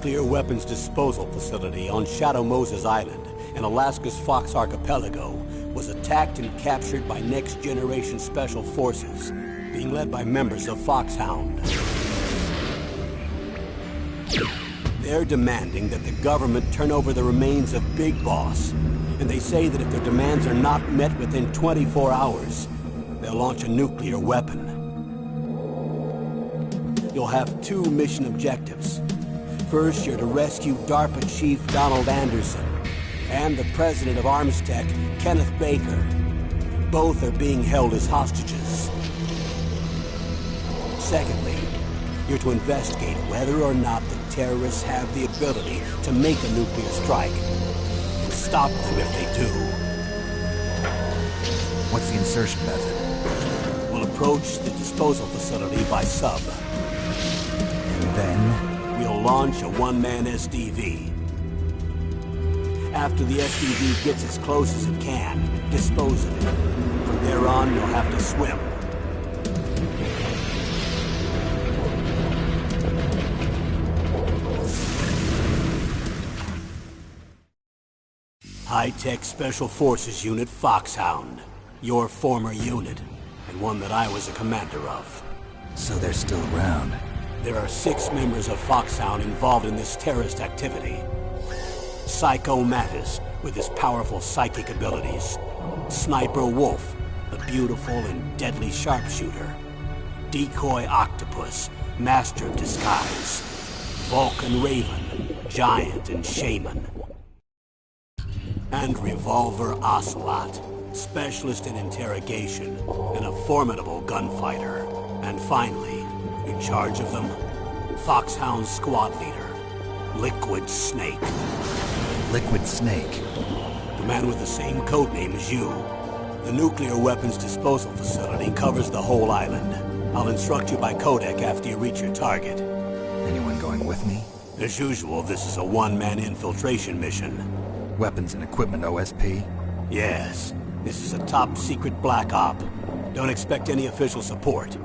nuclear weapons disposal facility on Shadow Moses Island in Alaska's Fox Archipelago was attacked and captured by next-generation special forces, being led by members of Foxhound. They're demanding that the government turn over the remains of Big Boss, and they say that if their demands are not met within 24 hours, they'll launch a nuclear weapon. You'll have two mission objectives. First, you're to rescue DARPA Chief Donald Anderson and the president of Armstech, Kenneth Baker. Both are being held as hostages. Secondly, you're to investigate whether or not the terrorists have the ability to make a nuclear strike, and stop them if they do. What's the insertion method? We'll approach the disposal facility by sub. And then? We'll launch a one-man SDV. After the SDV gets as close as it can, dispose of it. From there on, you'll have to swim. High-Tech Special Forces Unit Foxhound. Your former unit, and one that I was a commander of. So they're still around. There are 6 members of Foxhound involved in this terrorist activity. Psycho Mattis, with his powerful psychic abilities. Sniper Wolf, the beautiful and deadly sharpshooter. Decoy Octopus, master of disguise. Vulcan Raven, giant and shaman. And Revolver Ocelot, specialist in interrogation and a formidable gunfighter. And finally, in charge of them, Foxhound squad leader, Liquid Snake. Liquid Snake? The man with the same codename as you. The nuclear weapons disposal facility covers the whole island. I'll instruct you by codec after you reach your target. Anyone going with me? As usual, this is a one-man infiltration mission. Weapons and equipment OSP? Yes. This is a top-secret black op. Don't expect any official support.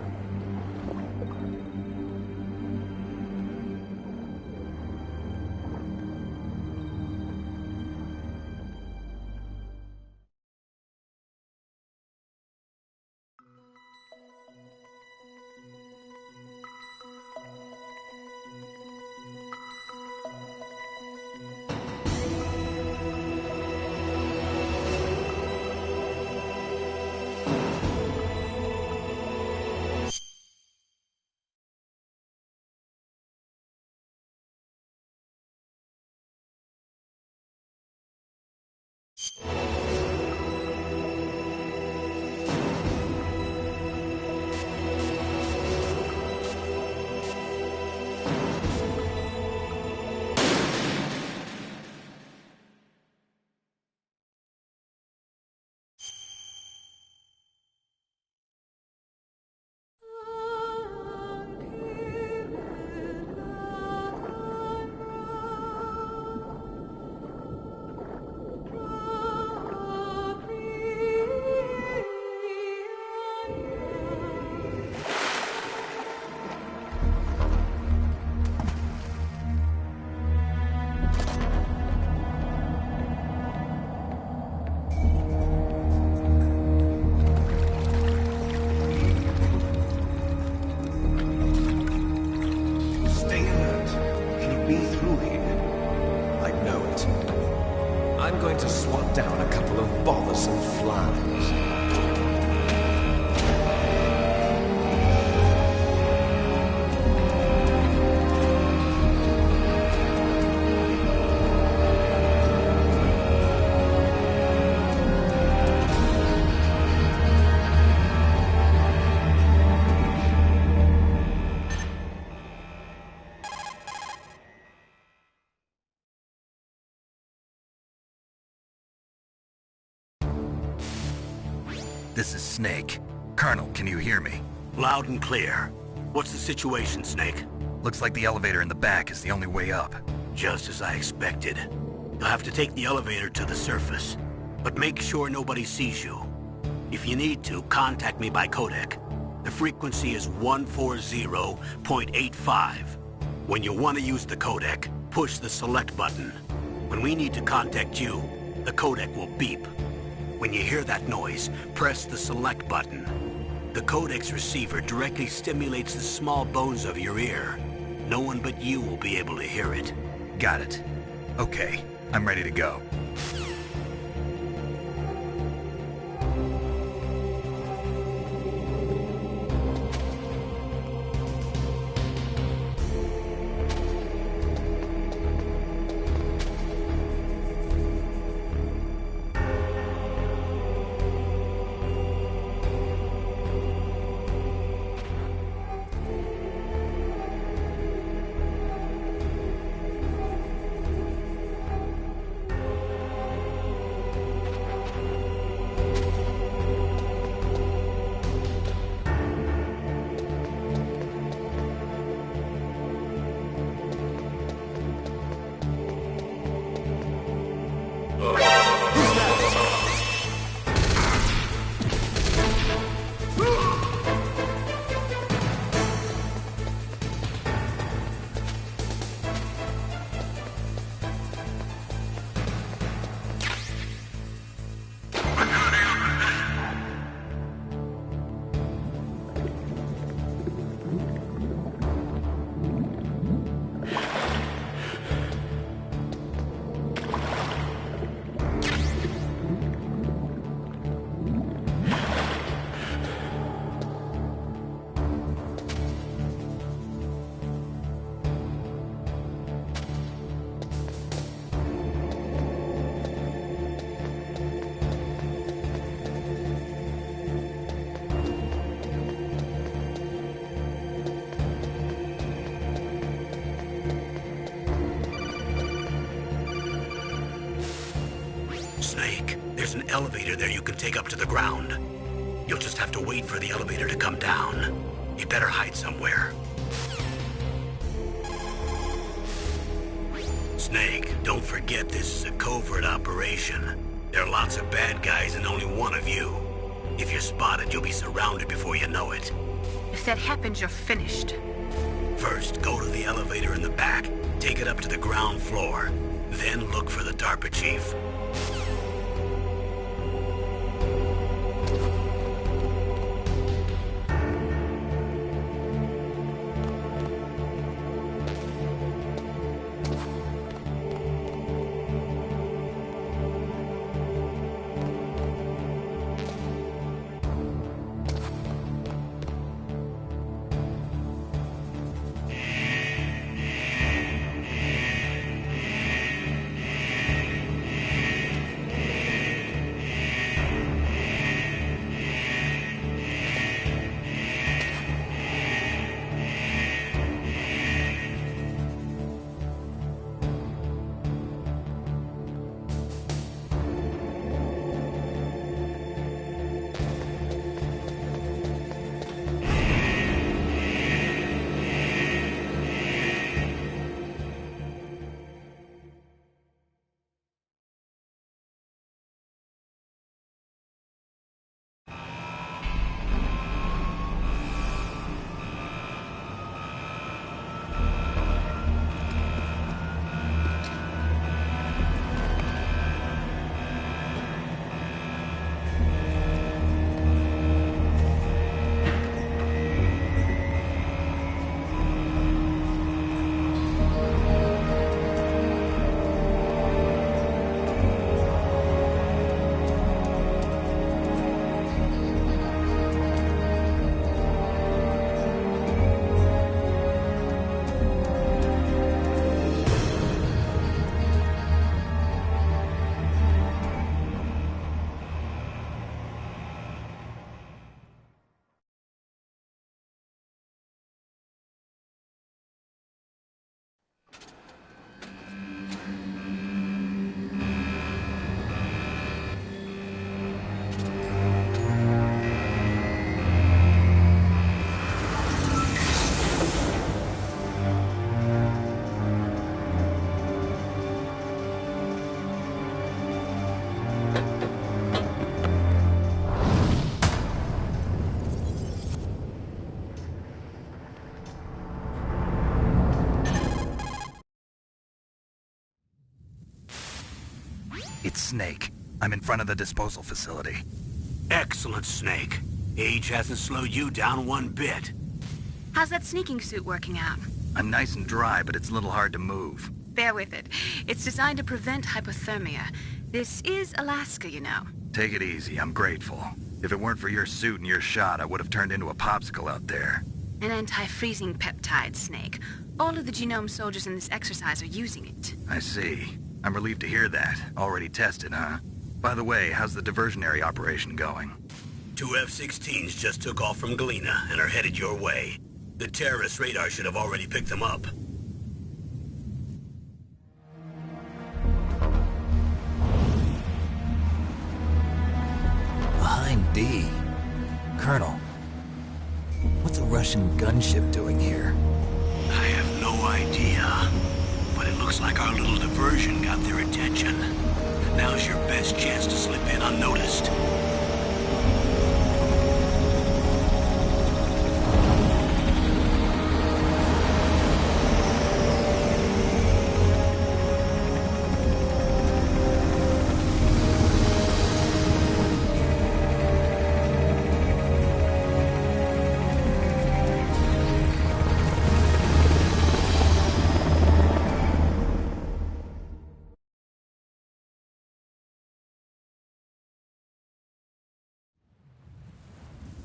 I'm going to swat down a couple of bothersome flies. This is Snake. Colonel, can you hear me? Loud and clear. What's the situation, Snake? Looks like the elevator in the back is the only way up. Just as I expected. You'll have to take the elevator to the surface, but make sure nobody sees you. If you need to, contact me by codec. The frequency is 140.85. When you want to use the codec, Push the select button. When we need to contact you, the codec will beep. When you hear that noise, press the select button. The codec's receiver directly stimulates the small bones of your ear. No one but you will be able to hear it. Got it. Okay, I'm ready to go. Snake, there's an elevator there you can take up to the ground. You'll just have to wait for the elevator to come down. You better hide somewhere. Snake, don't forget this is a covert operation. There are lots of bad guys and only one of you. If you're spotted, you'll be surrounded before you know it. If that happens, you're finished. First, go to the elevator in the back. Take it up to the ground floor. Then look for the DARPA chief. It's Snake. I'm in front of the disposal facility. Excellent, Snake. Age hasn't slowed you down one bit. How's that sneaking suit working out? I'm nice and dry, but it's a little hard to move. Bear with it. It's designed to prevent hypothermia. This is Alaska, you know. Take it easy, I'm grateful. If it weren't for your suit and your shot, I would have turned into a popsicle out there. An anti-freezing peptide, Snake. All of the genome soldiers in this exercise are using it. I see. I'm relieved to hear that. Already tested, huh? By the way, how's the diversionary operation going? 2 F-16s just took off from Galena and are headed your way. The terrorist radar should have already picked them up. Behind D. Colonel, what's a Russian gunship doing here? I have no idea, but it looks like our little diversion got their attention. Now's your best chance to slip in unnoticed.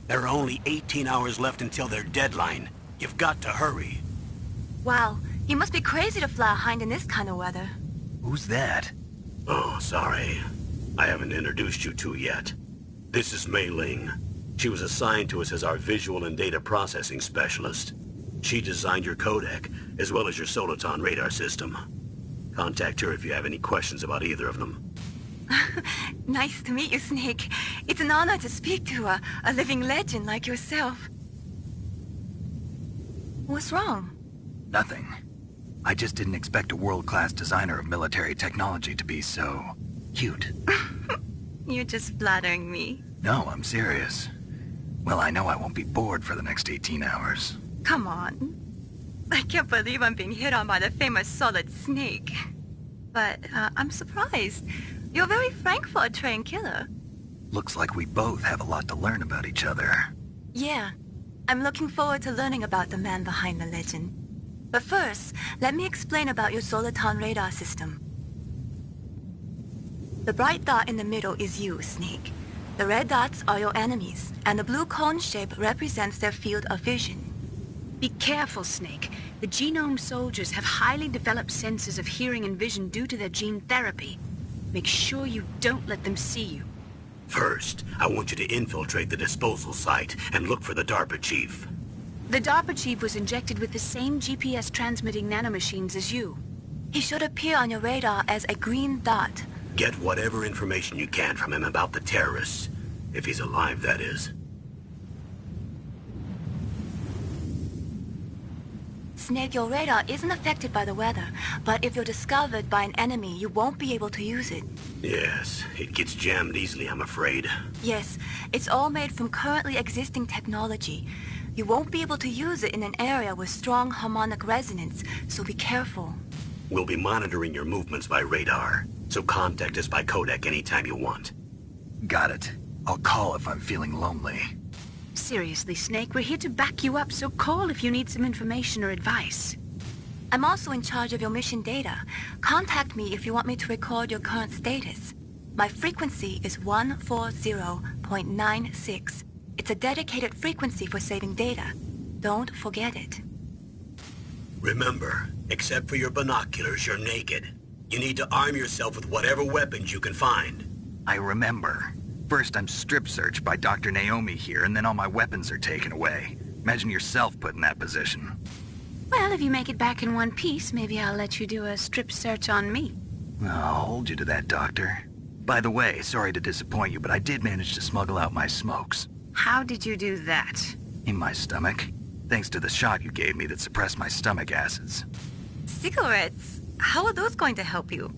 There are only 18 hours left until their deadline. You've got to hurry. Wow, you must be crazy to fly a Hind in this kind of weather. Who's that? Oh, sorry. I haven't introduced you to yet. This is Mei Ling. She was assigned to us as our visual and data processing specialist. She designed your codec, as well as your Soliton radar system. Contact her if you have any questions about either of them. Nice to meet you, Snake. It's an honor to speak to a living legend like yourself. What's wrong? Nothing. I just didn't expect a world-class designer of military technology to be so... cute. You're just flattering me. No, I'm serious. Well, I know I won't be bored for the next 18 hours. Come on. I can't believe I'm being hit on by the famous Solid Snake. But I'm surprised. You're very frank for a trained killer. Looks like we both have a lot to learn about each other. Yeah. I'm looking forward to learning about the man behind the legend. But first, let me explain about your Soliton radar system. The bright dot in the middle is you, Snake. The red dots are your enemies, and the blue cone shape represents their field of vision. Be careful, Snake. The genome soldiers have highly developed senses of hearing and vision due to their gene therapy. Make sure you don't let them see you. First, I want you to infiltrate the disposal site and look for the DARPA chief. The DARPA chief was injected with the same GPS-transmitting nanomachines as you. He should appear on your radar as a green dot. Get whatever information you can from him about the terrorists. If he's alive, that is. Snake, your radar isn't affected by the weather, but if you're discovered by an enemy, you won't be able to use it. Yes, it gets jammed easily, I'm afraid. Yes, it's all made from currently existing technology. You won't be able to use it in an area with strong harmonic resonance, so be careful. We'll be monitoring your movements by radar, so contact us by codec anytime you want. Got it. I'll call if I'm feeling lonely. Seriously, Snake, we're here to back you up, so call if you need some information or advice. I'm also in charge of your mission data. Contact me if you want me to record your current status. My frequency is 140.96. It's a dedicated frequency for saving data. Don't forget it. Remember, except for your binoculars, you're naked. You need to arm yourself with whatever weapons you can find. I remember. First, I'm strip searched by Dr. Naomi here, and then all my weapons are taken away. Imagine yourself put in that position. Well, if you make it back in one piece, maybe I'll let you do a strip search on me. I'll hold you to that, Doctor. By the way, sorry to disappoint you, but I did manage to smuggle out my smokes. How did you do that? In my stomach. Thanks to the shot you gave me that suppressed my stomach acids. Cigarettes? How are those going to help you?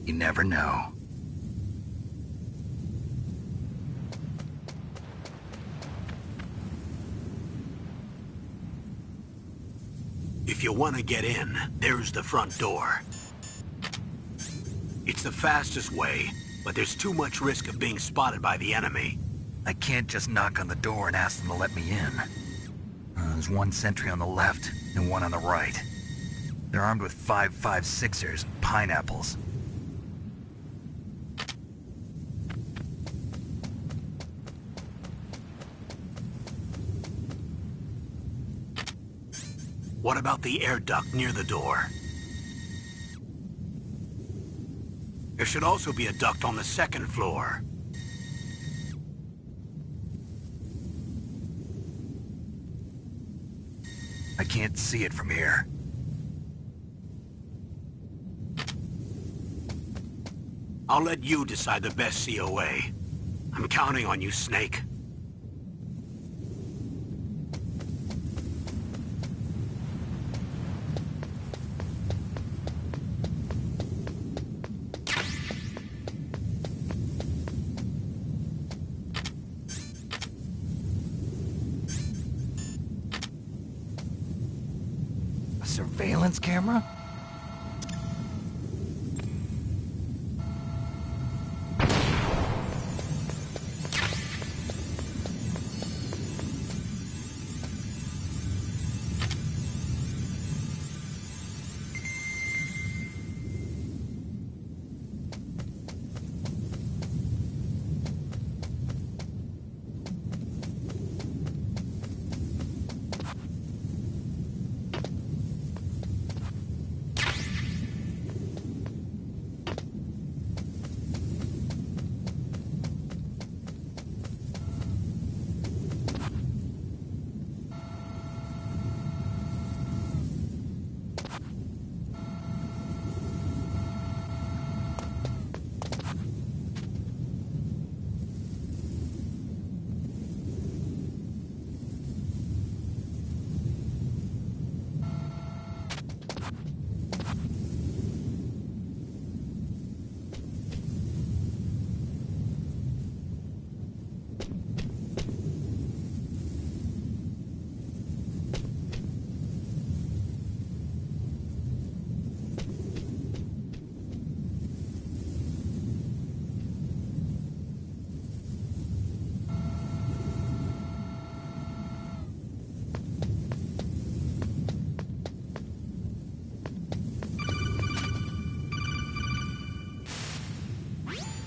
You never know. If you want to get in, there's the front door. It's the fastest way, but there's too much risk of being spotted by the enemy. I can't just knock on the door and ask them to let me in. There's one sentry on the left and one on the right. They're armed with 5.56ers and pineapples. What about the air duct near the door? There should also be a duct on the second floor. I can't see it from here. I'll let you decide the best COA. I'm counting on you, Snake. A surveillance camera?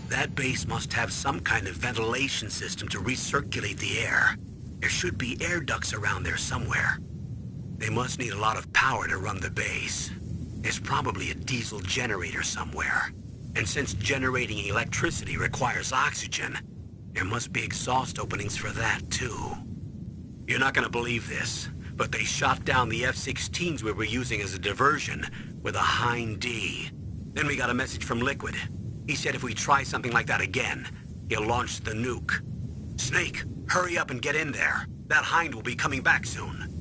That base must have some kind of ventilation system to recirculate the air. There should be air ducts around there somewhere. They must need a lot of power to run the base. There's probably a diesel generator somewhere. And since generating electricity requires oxygen, there must be exhaust openings for that too. You're not gonna believe this, but they shot down the F-16s we were using as a diversion with a Hind D. Then we got a message from Liquid. He said if we try something like that again, he'll launch the nuke. Snake, hurry up and get in there. That Hind will be coming back soon.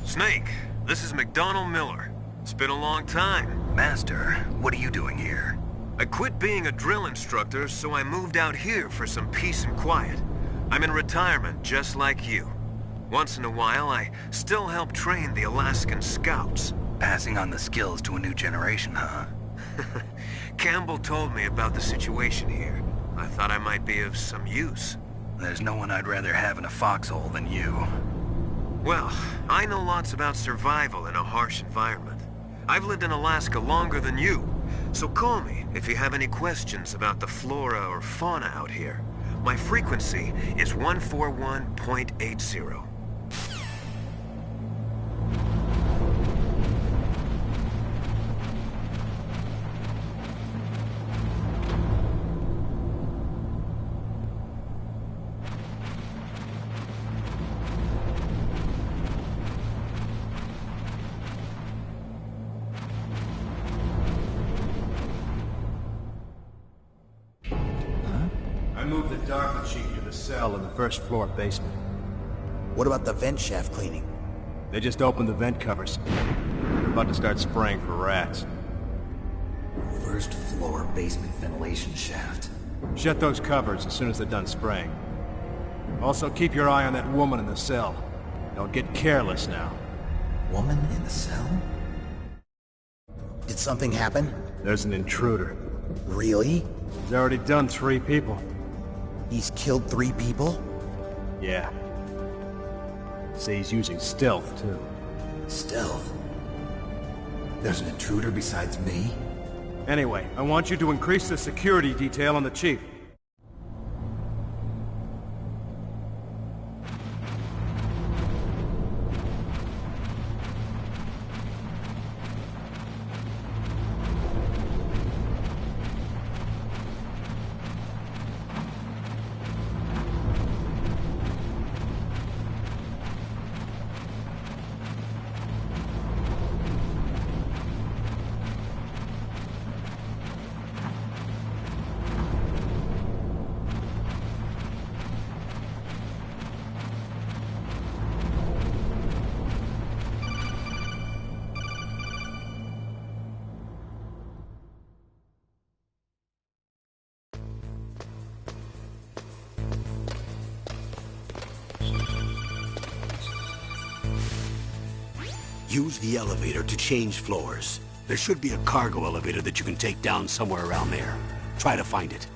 Snake, this is McDonald Miller. It's been a long time. Master, what are you doing here? I quit being a drill instructor, so I moved out here for some peace and quiet. I'm in retirement, just like you. Once in a while, I still help train the Alaskan Scouts. Passing on the skills to a new generation, huh? Campbell told me about the situation here. I thought I might be of some use. There's no one I'd rather have in a foxhole than you. Well, I know lots about survival in a harsh environment. I've lived in Alaska longer than you, so call me if you have any questions about the flora or fauna out here. My frequency is 141.80. I moved the Darker Chief to the cell in the first floor basement. What about the vent shaft cleaning? They just opened the vent covers. They're about to start spraying for rats. First floor basement ventilation shaft. Shut those covers as soon as they're done spraying. Also, keep your eye on that woman in the cell. Don't get careless now. Woman in the cell? Did something happen? There's an intruder. Really? He's already done 3 people. He's killed 3 people? Yeah. Say he's using stealth, too. Stealth? There's an intruder besides me? Anyway, I want you to increase the security detail on the chief. Use the elevator to change floors. There should be a cargo elevator that you can take down somewhere around there. Try to find it.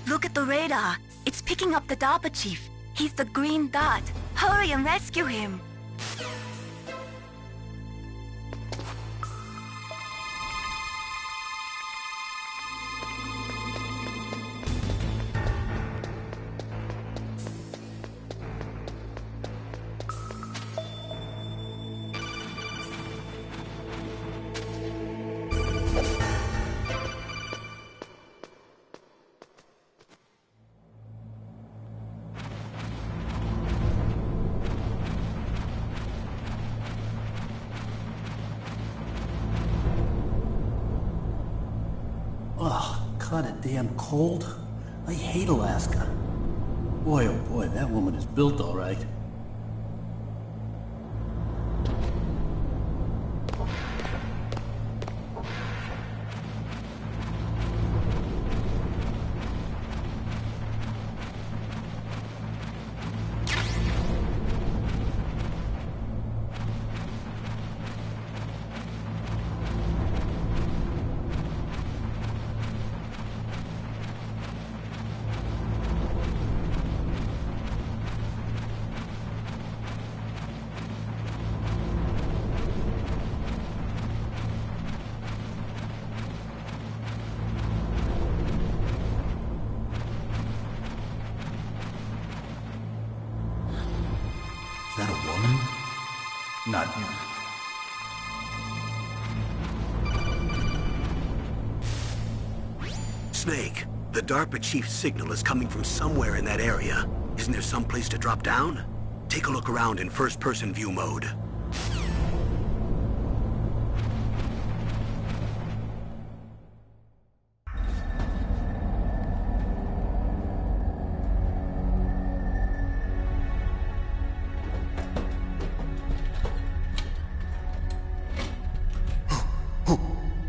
Look at the radar. It's picking up the DARPA chief. He's the green dot. Hurry and rescue him. Kinda damn cold. I hate Alaska. Boy, oh boy, that woman is built all right. Not... Snake, the DARPA chief's signal is coming from somewhere in that area. Isn't there some place to drop down? Take a look around in first-person view mode.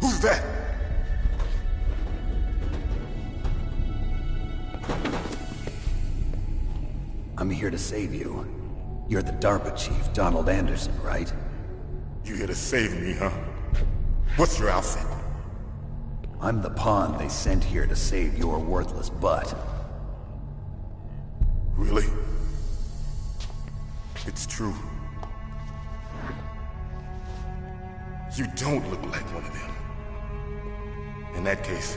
Who's that? I'm here to save you. You're the DARPA chief, Donald Anderson, right? You here to save me, huh? What's your outfit? I'm the pawn they sent here to save your worthless butt. Really? It's true. You don't look like one of them. In that case,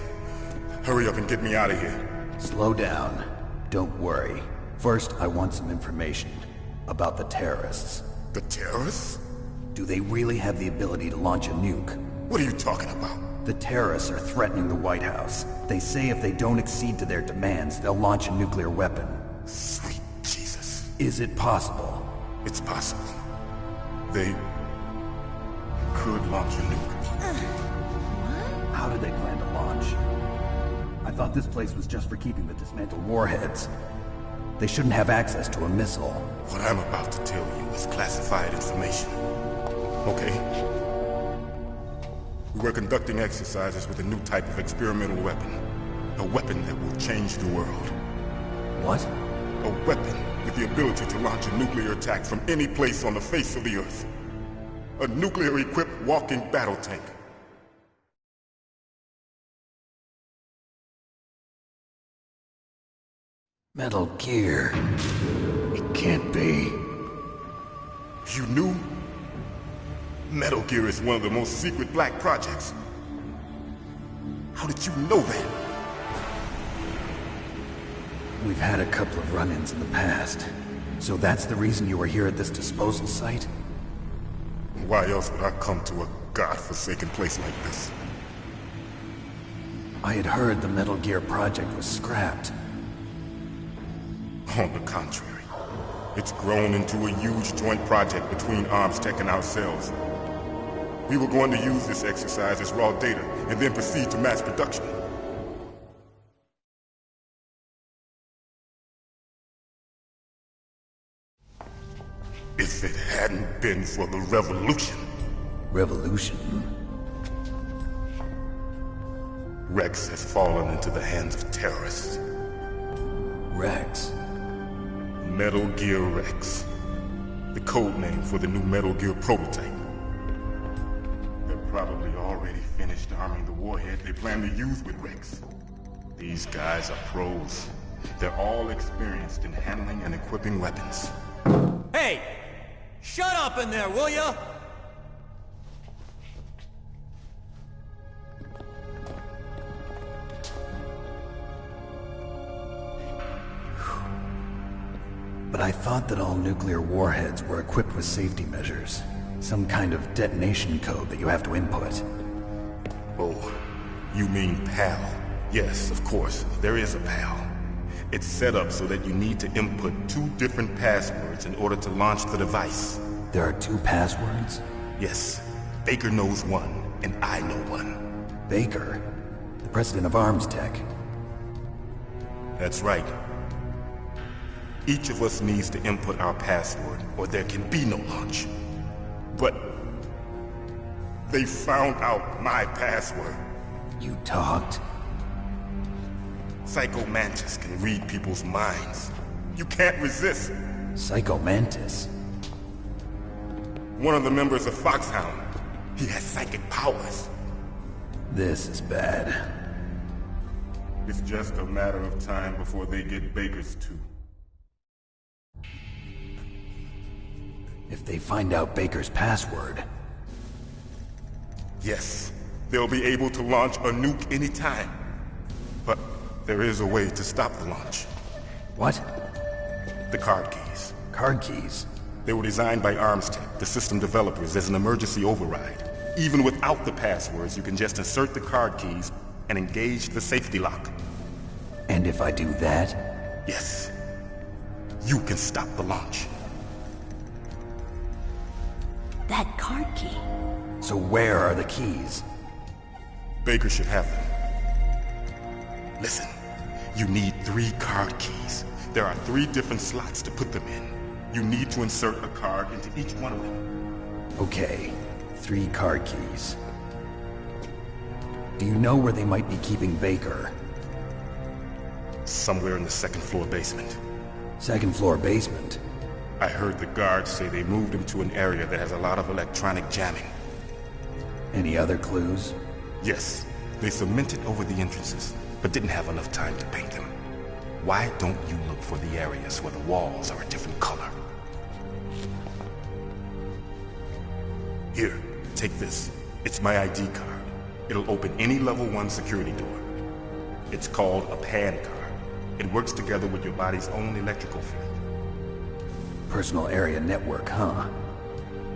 hurry up and get me out of here. Slow down. Don't worry. First, I want some information about the terrorists. The terrorists? Do they really have the ability to launch a nuke? What are you talking about? The terrorists are threatening the White House. They say if they don't accede to their demands, they'll launch a nuclear weapon. Sweet Jesus. Is it possible? It's possible. They could launch a nuke. How do they plan to launch? I thought this place was just for keeping the dismantled warheads. They shouldn't have access to a missile. What I'm about to tell you is classified information. Okay? We were conducting exercises with a new type of experimental weapon. A weapon that will change the world. What? A weapon with the ability to launch a nuclear attack from any place on the face of the Earth. A nuclear-equipped walking battle tank. Metal Gear. It can't be. You knew? Metal Gear is one of the most secret black projects. How did you know that? We've had a couple of run-ins in the past. So that's the reason you were here at this disposal site? Why else would I come to a godforsaken place like this? I had heard the Metal Gear project was scrapped. On the contrary, it's grown into a huge joint project between ArmsTech and ourselves. We were going to use this exercise as raw data and then proceed to mass production. If it hadn't been for the revolution... Revolution? Rex has fallen into the hands of terrorists. Rex? Metal Gear Rex. The code name for the new Metal Gear prototype. They're probably already finished arming the warhead they plan to use with Rex. These guys are pros. They're all experienced in handling and equipping weapons. Hey! Shut up in there, will ya? But I thought that all nuclear warheads were equipped with safety measures. Some kind of detonation code that you have to input. Oh, you mean PAL? Yes, of course, there is a PAL. It's set up so that you need to input 2 different passwords in order to launch the device. There are 2 passwords? Yes. Baker knows one, and I know one. Baker? The president of ArmsTech? That's right. Each of us needs to input our password, or there can be no launch. But they found out my password. You talked? Psycho Mantis can read people's minds. You can't resist. Psycho Mantis? One of the members of Foxhound. He has psychic powers. This is bad. It's just a matter of time before they get Baker's too. If they find out Baker's password... Yes, they'll be able to launch a nuke anytime. But there is a way to stop the launch. What? The card keys. Card keys? They were designed by Armstech, the system developers, as an emergency override. Even without the passwords, you can just insert the card keys and engage the safety lock. And if I do that? Yes. You can stop the launch. That card key. So where are the keys? Baker should have them. Listen, you need 3 card keys. There are 3 different slots to put them in. You need to insert a card into each one of them. Okay, 3 card keys. Do you know where they might be keeping Baker? Somewhere in the 2nd floor basement. 2nd floor basement? I heard the guards say they moved him to an area that has a lot of electronic jamming. Any other clues? Yes. They cemented over the entrances, but didn't have enough time to paint them. Why don't you look for the areas where the walls are a different color? Here, take this. It's my ID card. It'll open any level 1 security door. It's called a PAN card. It works together with your body's own electrical field. Personal area network, huh?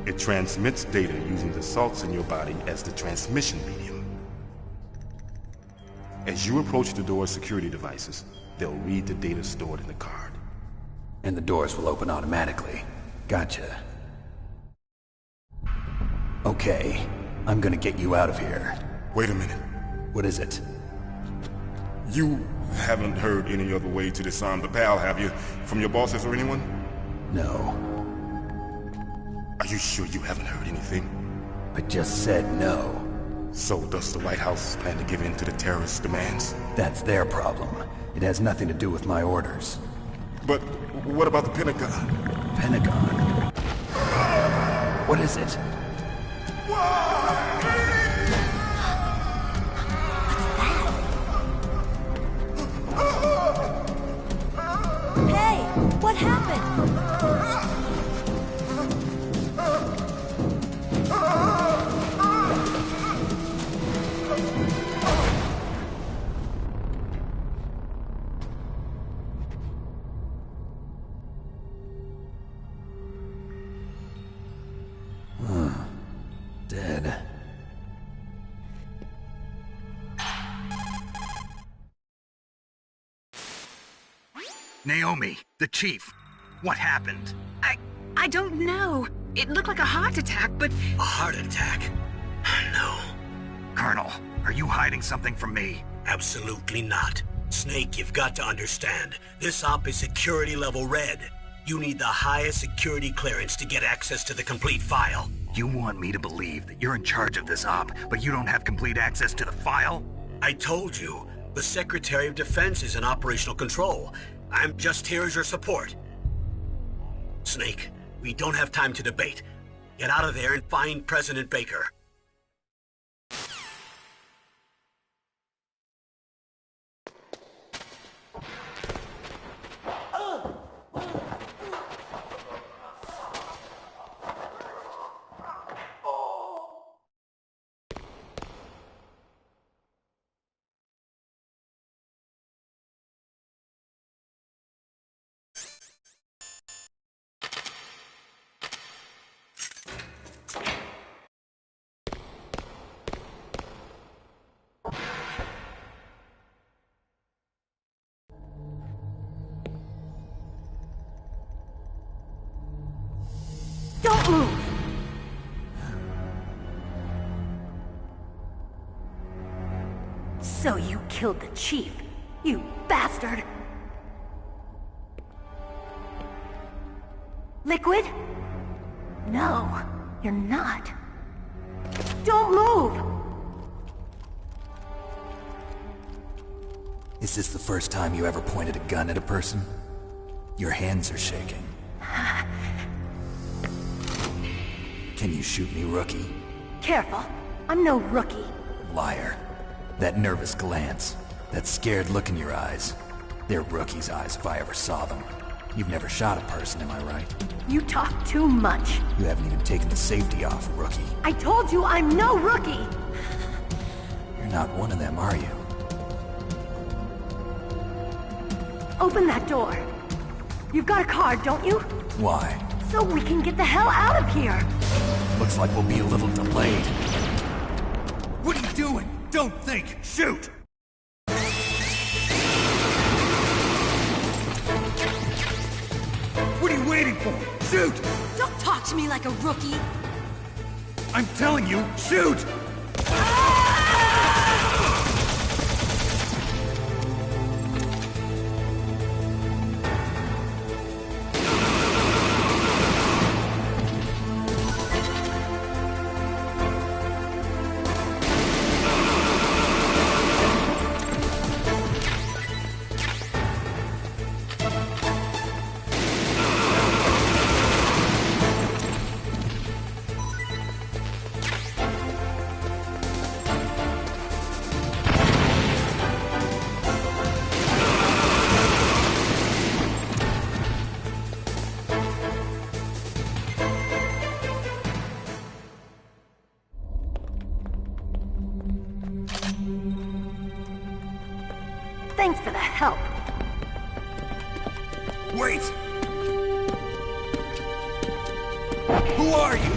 It transmits data using the salts in your body as the transmission medium. As you approach the door's security devices, they'll read the data stored in the card. And the doors will open automatically. Gotcha. Okay, I'm gonna get you out of here. Wait a minute. What is it? You haven't heard any other way to disarm the PAL, have you? From your bosses or anyone? No. Are you sure you haven't heard anything? I just said no. So does the White House plan to give in to the terrorists' demands? That's their problem. It has nothing to do with my orders. But what about the Pentagon? Pentagon? What is it? Hey, what happened? Dead. Naomi, the chief. What happened? I don't know. It looked like a heart attack, but... A heart attack? No. Colonel, are you hiding something from me? Absolutely not. Snake, you've got to understand. This op is security level red. You need the highest security clearance to get access to the complete file. You want me to believe that you're in charge of this op, but you don't have complete access to the file? I told you. The Secretary of Defense is in operational control. I'm just here as your support. Snake, we don't have time to debate. Get out of there and find President Baker. Don't move! So you killed the chief, you bastard! Liquid? No, you're not. Don't move! Is this the first time you ever pointed a gun at a person? Your hands are shaking. Can you shoot me, rookie? Careful, I'm no rookie. Liar. That nervous glance, that scared look in your eyes. They're rookie's eyes if I ever saw them. You've never shot a person, am I right? You talk too much. You haven't even taken the safety off, rookie. I told you I'm no rookie! You're not one of them, are you? Open that door. You've got a card, don't you? Why? So we can get the hell out of here! Looks like we'll be a little delayed. What are you doing? Don't think! Shoot! What are you waiting for? Shoot! Don't talk to me like a rookie! I'm telling you, shoot! Thanks for the help. Wait! Who are you?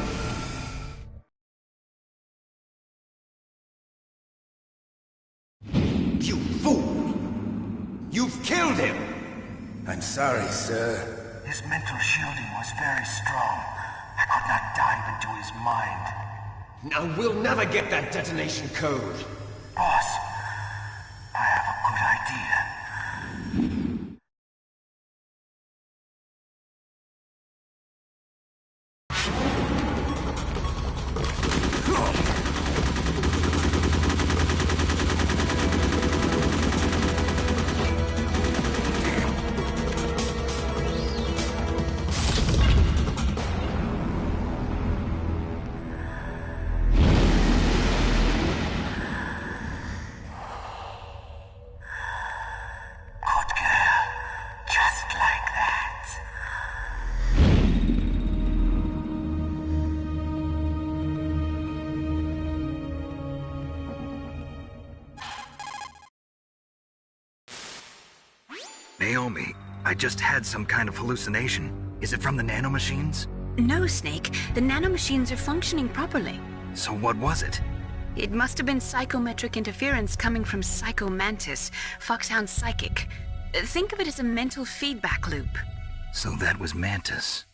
You fool! You've killed him! I'm sorry, sir. His mental shielding was very strong. I could not dive into his mind. Now we'll never get that detonation code. Boss, I have a good idea. Naomi, I just had some kind of hallucination. Is it from the nanomachines? No, Snake. The nanomachines are functioning properly. So what was it? It must have been psychometric interference coming from Psycho Mantis, Foxhound's psychic. Think of it as a mental feedback loop. So that was Mantis.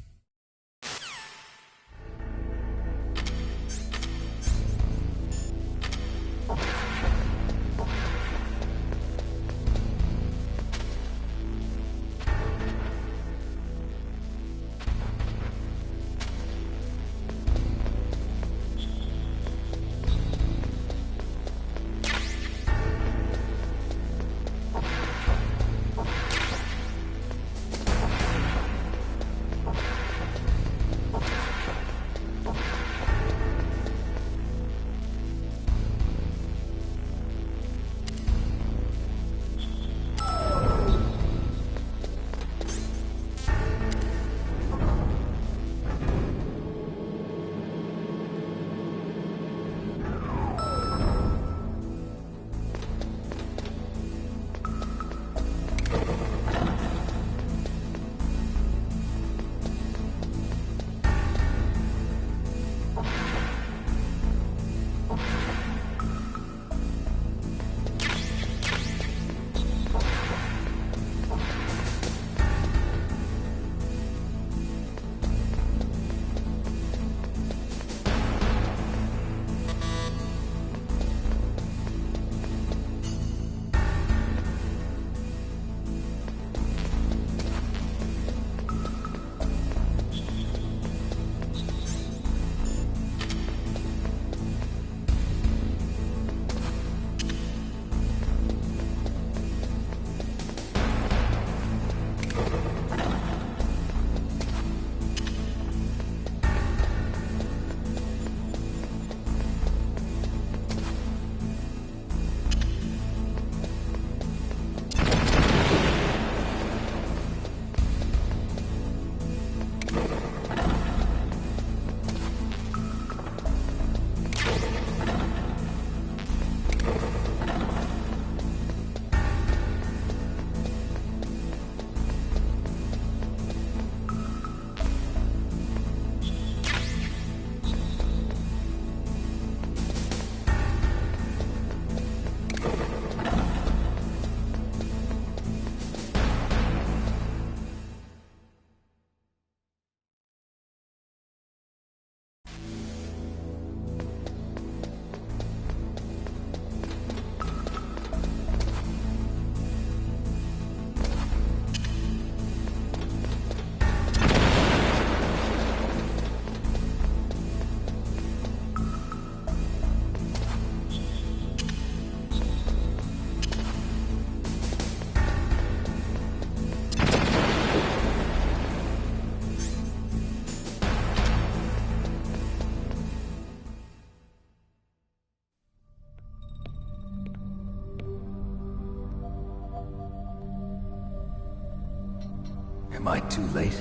Am I too late?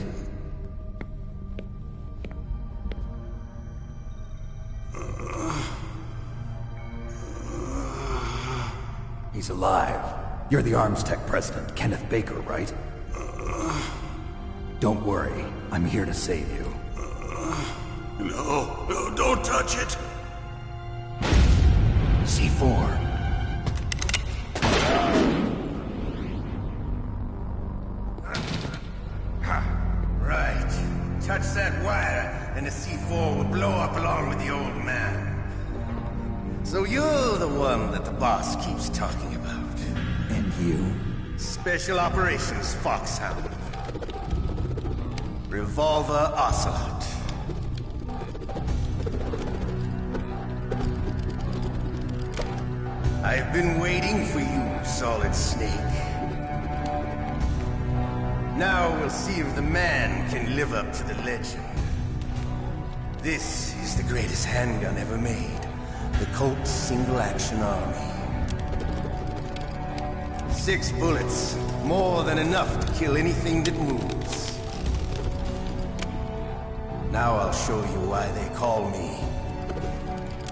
He's alive. You're the Arms Tech president, Kenneth Baker, right? Don't worry. I'm here to save you. No, don't touch it! C4. Right. Touch that wire, and the C4 will blow up along with the old man. So you're the one that the boss keeps talking about. And you? Special Operations Foxhound. Revolver Ocelot. I've been waiting for you, Solid Snake. Now we'll see if the man can live up to the legend. This is the greatest handgun ever made. The Colt Single Action Army. 6 bullets, more than enough to kill anything that moves. Now I'll show you why they call me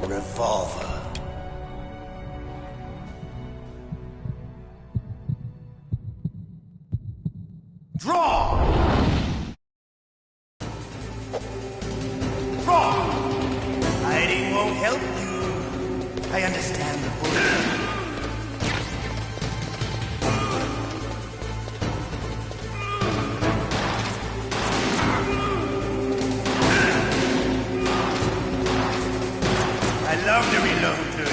Revolver. Draw! Draw! Hiding won't help you. I understand the bullet. I love to reload too.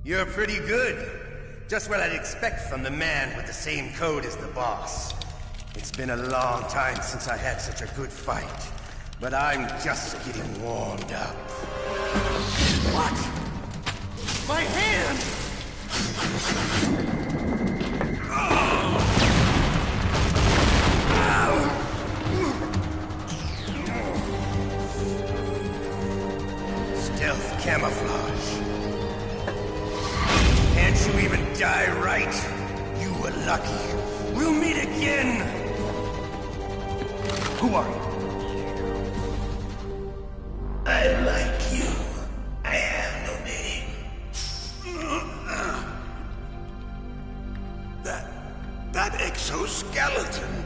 You're pretty good. Just what I'd expect from the man with the same code as the boss. It's been a long time since I had such a good fight, but I'm just getting warmed up. What? My hand! Stealth camouflage. Can't you even die right? You were lucky. We'll meet again! Who are you? I like you. I have no name. That exoskeleton.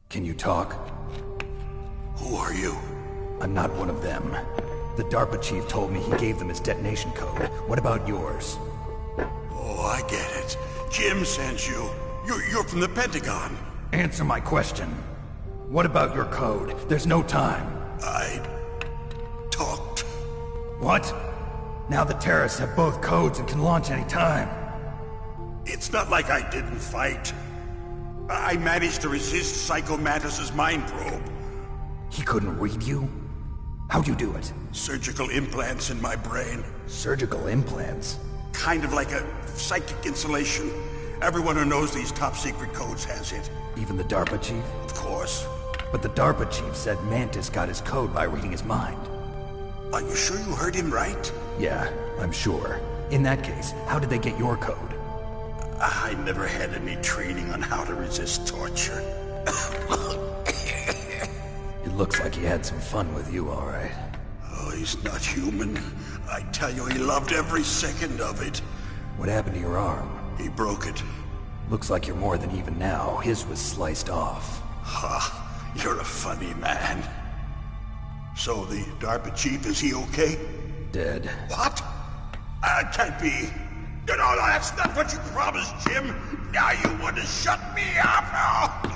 Can you talk? Who are you? I'm not one of them. The DARPA chief told me he gave them his detonation code. What about yours? Oh, I get it. Jim sent you. You're from the Pentagon. Answer my question. What about your code? There's no time. I talked. What? Now the terrorists have both codes and can launch any time. It's not like I didn't fight. I managed to resist Psycho Mantis's mind probe. He couldn't read you? How'd you do it? Surgical implants in my brain. Surgical implants? Kind of like a psychic insulation. Everyone who knows these top-secret codes has it. Even the DARPA chief? Of course. But the DARPA chief said Mantis got his code by reading his mind. Are you sure you heard him right? Yeah, I'm sure. In that case, how did they get your code? I never had any training on how to resist torture. It looks like he had some fun with you, all right. Oh, he's not human. I tell you, he loved every second of it. What happened to your arm? He broke it. Looks like you're more than even now. His was sliced off. Ha, you're a funny man. So the DARPA chief, is he okay? Dead. What? Can't be. No, that's not what you promised, Jim. Now you want to shut me up?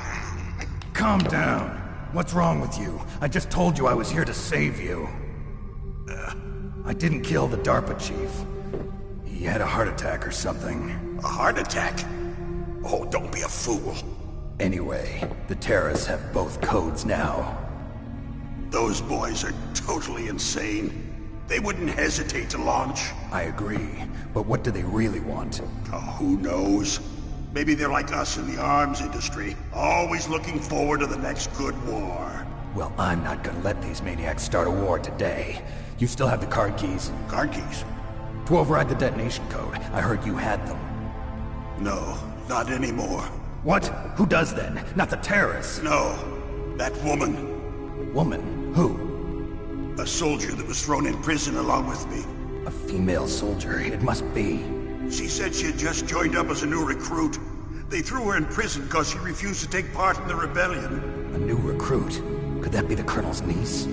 Calm down. What's wrong with you? I just told you I was here to save you. I didn't kill the DARPA chief. He had a heart attack or something. A heart attack? Oh, don't be a fool. Anyway, the terrorists have both codes now. Those boys are totally insane. They wouldn't hesitate to launch. I agree, but what do they really want? Oh, who knows? Maybe they're like us in the arms industry, always looking forward to the next good war. Well, I'm not gonna let these maniacs start a war today. You still have the card keys? Card keys? To override the detonation code. I heard you had them. No, not anymore. What? Who does then? Not the terrorists? No, that woman. Woman? Who? A soldier that was thrown in prison along with me. A female soldier, it must be. She said she had just joined up as a new recruit. They threw her in prison because she refused to take part in the rebellion. A new recruit? Could that be the Colonel's niece?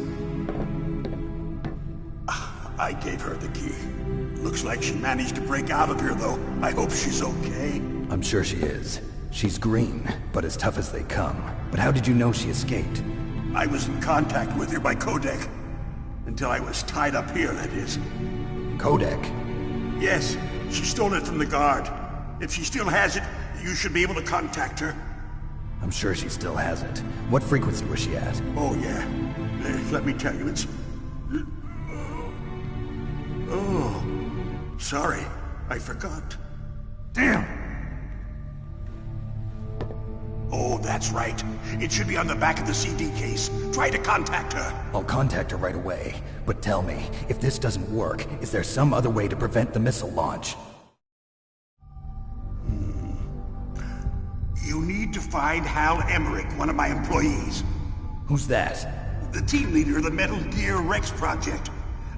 I gave her the key. Looks like she managed to break out of here, though. I hope she's okay. I'm sure she is. She's green, but as tough as they come. But how did you know she escaped? I was in contact with her by codec. Until I was tied up here, that is. Codec? Yes, she stole it from the guard. If she still has it, you should be able to contact her. I'm sure she still has it. What frequency was she at? Oh, yeah. Let me tell you, it's... Oh, sorry. I forgot. Damn! Oh, that's right. It should be on the back of the CD case. Try to contact her. I'll contact her right away. But tell me, if this doesn't work, is there some other way to prevent the missile launch? You need to find Hal Emmerich, one of my employees. Who's that? The team leader of the Metal Gear Rex project.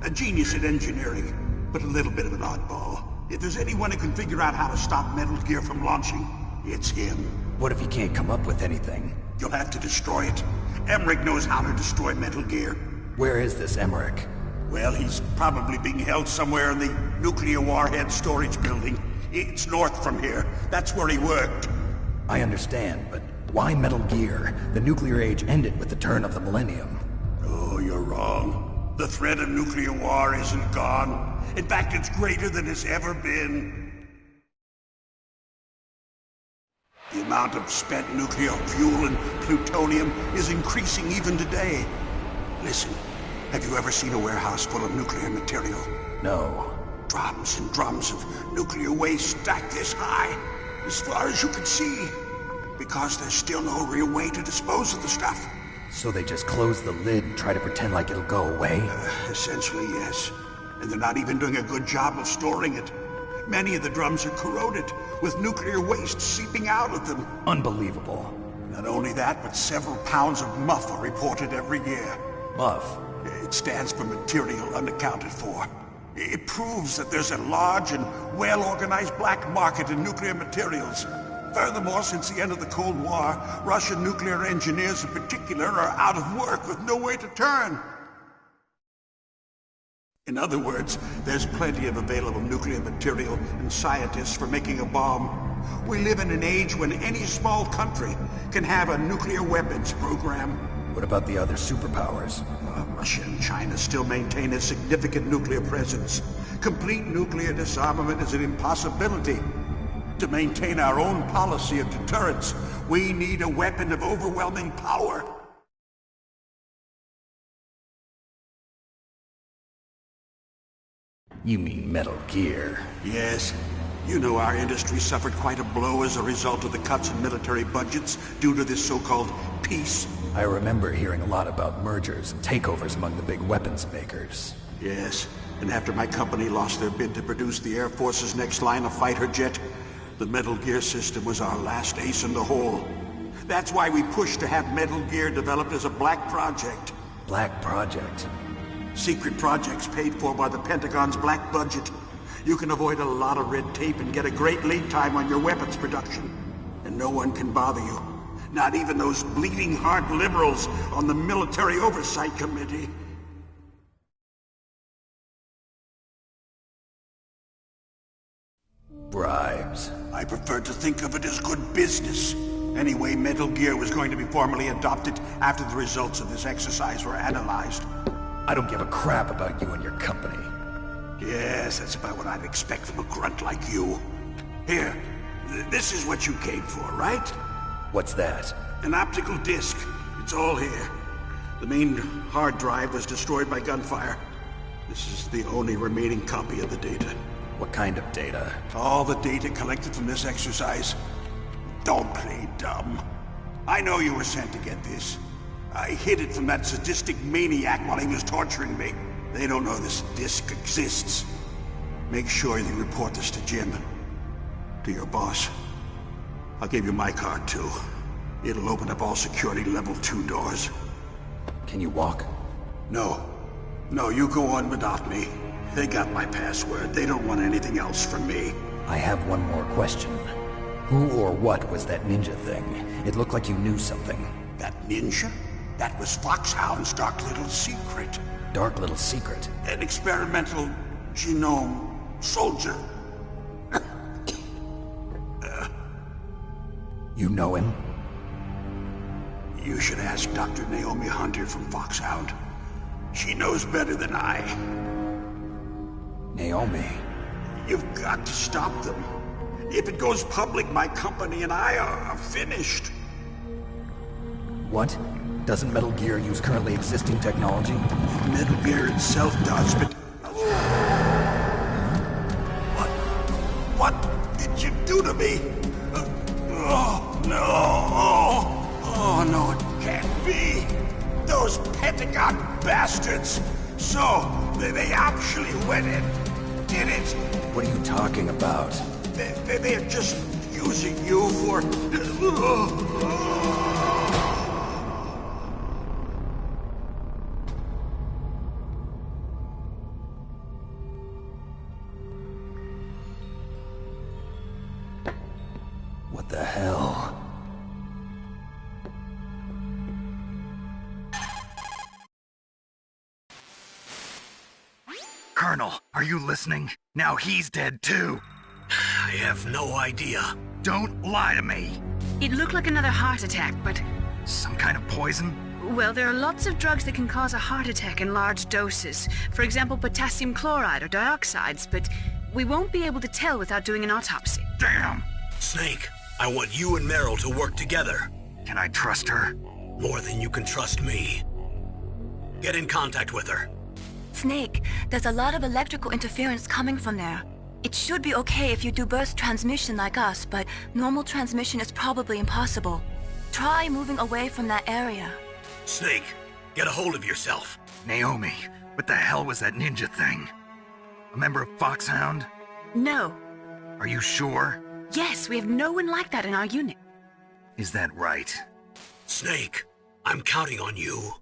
A genius at engineering, but a little bit of an oddball. If there's anyone who can figure out how to stop Metal Gear from launching, it's him. What if he can't come up with anything? You'll have to destroy it. Emmerich knows how to destroy Metal Gear. Where is this Emmerich? Well, he's probably being held somewhere in the nuclear warhead storage building. It's north from here. That's where he worked. I understand, but why Metal Gear? The nuclear age ended with the turn of the millennium. Oh, you're wrong. The threat of nuclear war isn't gone. In fact, it's greater than it's ever been. The amount of spent nuclear fuel and plutonium is increasing even today. Listen, have you ever seen a warehouse full of nuclear material? No. Drums and drums of nuclear waste stacked this high, as far as you can see. Because there's still no real way to dispose of the stuff. So they just close the lid and try to pretend like it'll go away? Essentially, yes. And they're not even doing a good job of storing it. Many of the drums are corroded, with nuclear waste seeping out of them. Unbelievable. Not only that, but several pounds of MUF are reported every year. MUF? It stands for material unaccounted for. It proves that there's a large and well-organized black market in nuclear materials. Furthermore, since the end of the Cold War, Russian nuclear engineers in particular are out of work with nowhere to turn. In other words, there's plenty of available nuclear material and scientists for making a bomb. We live in an age when any small country can have a nuclear weapons program. What about the other superpowers? Russia and China still maintain a significant nuclear presence. Complete nuclear disarmament is an impossibility. To maintain our own policy of deterrence, we need a weapon of overwhelming power. You mean Metal Gear? Yes. You know our industry suffered quite a blow as a result of the cuts in military budgets due to this so-called peace. I remember hearing a lot about mergers and takeovers among the big weapons makers. Yes, and after my company lost their bid to produce the Air Force's next line of fighter jet, the Metal Gear system was our last ace in the hole. That's why we pushed to have Metal Gear developed as a black project. Black project? Secret projects paid for by the Pentagon's black budget. You can avoid a lot of red tape and get a great lead time on your weapons production. And no one can bother you. Not even those bleeding heart liberals on the Military Oversight Committee. Bribes. I prefer to think of it as good business. Anyway, Metal Gear was going to be formally adopted after the results of this exercise were analyzed. I don't give a crap about you and your company. Yes, that's about what I'd expect from a grunt like you. Here, this is what you came for, right? What's that? An optical disc. It's all here. The main hard drive was destroyed by gunfire. This is the only remaining copy of the data. What kind of data? All the data collected from this exercise. Don't play dumb. I know you were sent to get this. I hid it from that sadistic maniac while he was torturing me. They don't know this disc exists. Make sure you report this to Jim. To your boss. I'll give you my card, too. It'll open up all security level 2 doors. Can you walk? No. No, you go on without me. They got my password. They don't want anything else from me. I have one more question. Who or what was that ninja thing? It looked like you knew something. That ninja? That was Foxhound's dark little secret. Dark little secret? An experimental genome soldier. You know him? You should ask Dr. Naomi Hunter from Foxhound. She knows better than I. Naomi? You've got to stop them. If it goes public, my company and I are finished. What? Doesn't Metal Gear use currently existing technology? Metal Gear itself does, but... What did you do to me? Oh, no. Oh, no, it can't be. Those Pentagon bastards. So, they actually went and did it. What are you talking about? They're just using you for... What the hell? Colonel, are you listening? Now he's dead too. I have no idea. Don't lie to me. It looked like another heart attack, but... Some kind of poison? Well, there are lots of drugs that can cause a heart attack in large doses. For example, potassium chloride or dioxides, but we won't be able to tell without doing an autopsy. Damn! Snake, I want you and Meryl to work together. Can I trust her? More than you can trust me. Get in contact with her. Snake, there's a lot of electrical interference coming from there. It should be okay if you do burst transmission like us, but normal transmission is probably impossible. Try moving away from that area. Snake, get a hold of yourself. Naomi, what the hell was that ninja thing? A member of Foxhound? No. Are you sure? Yes, we have no one like that in our unit. Is that right? Snake, I'm counting on you.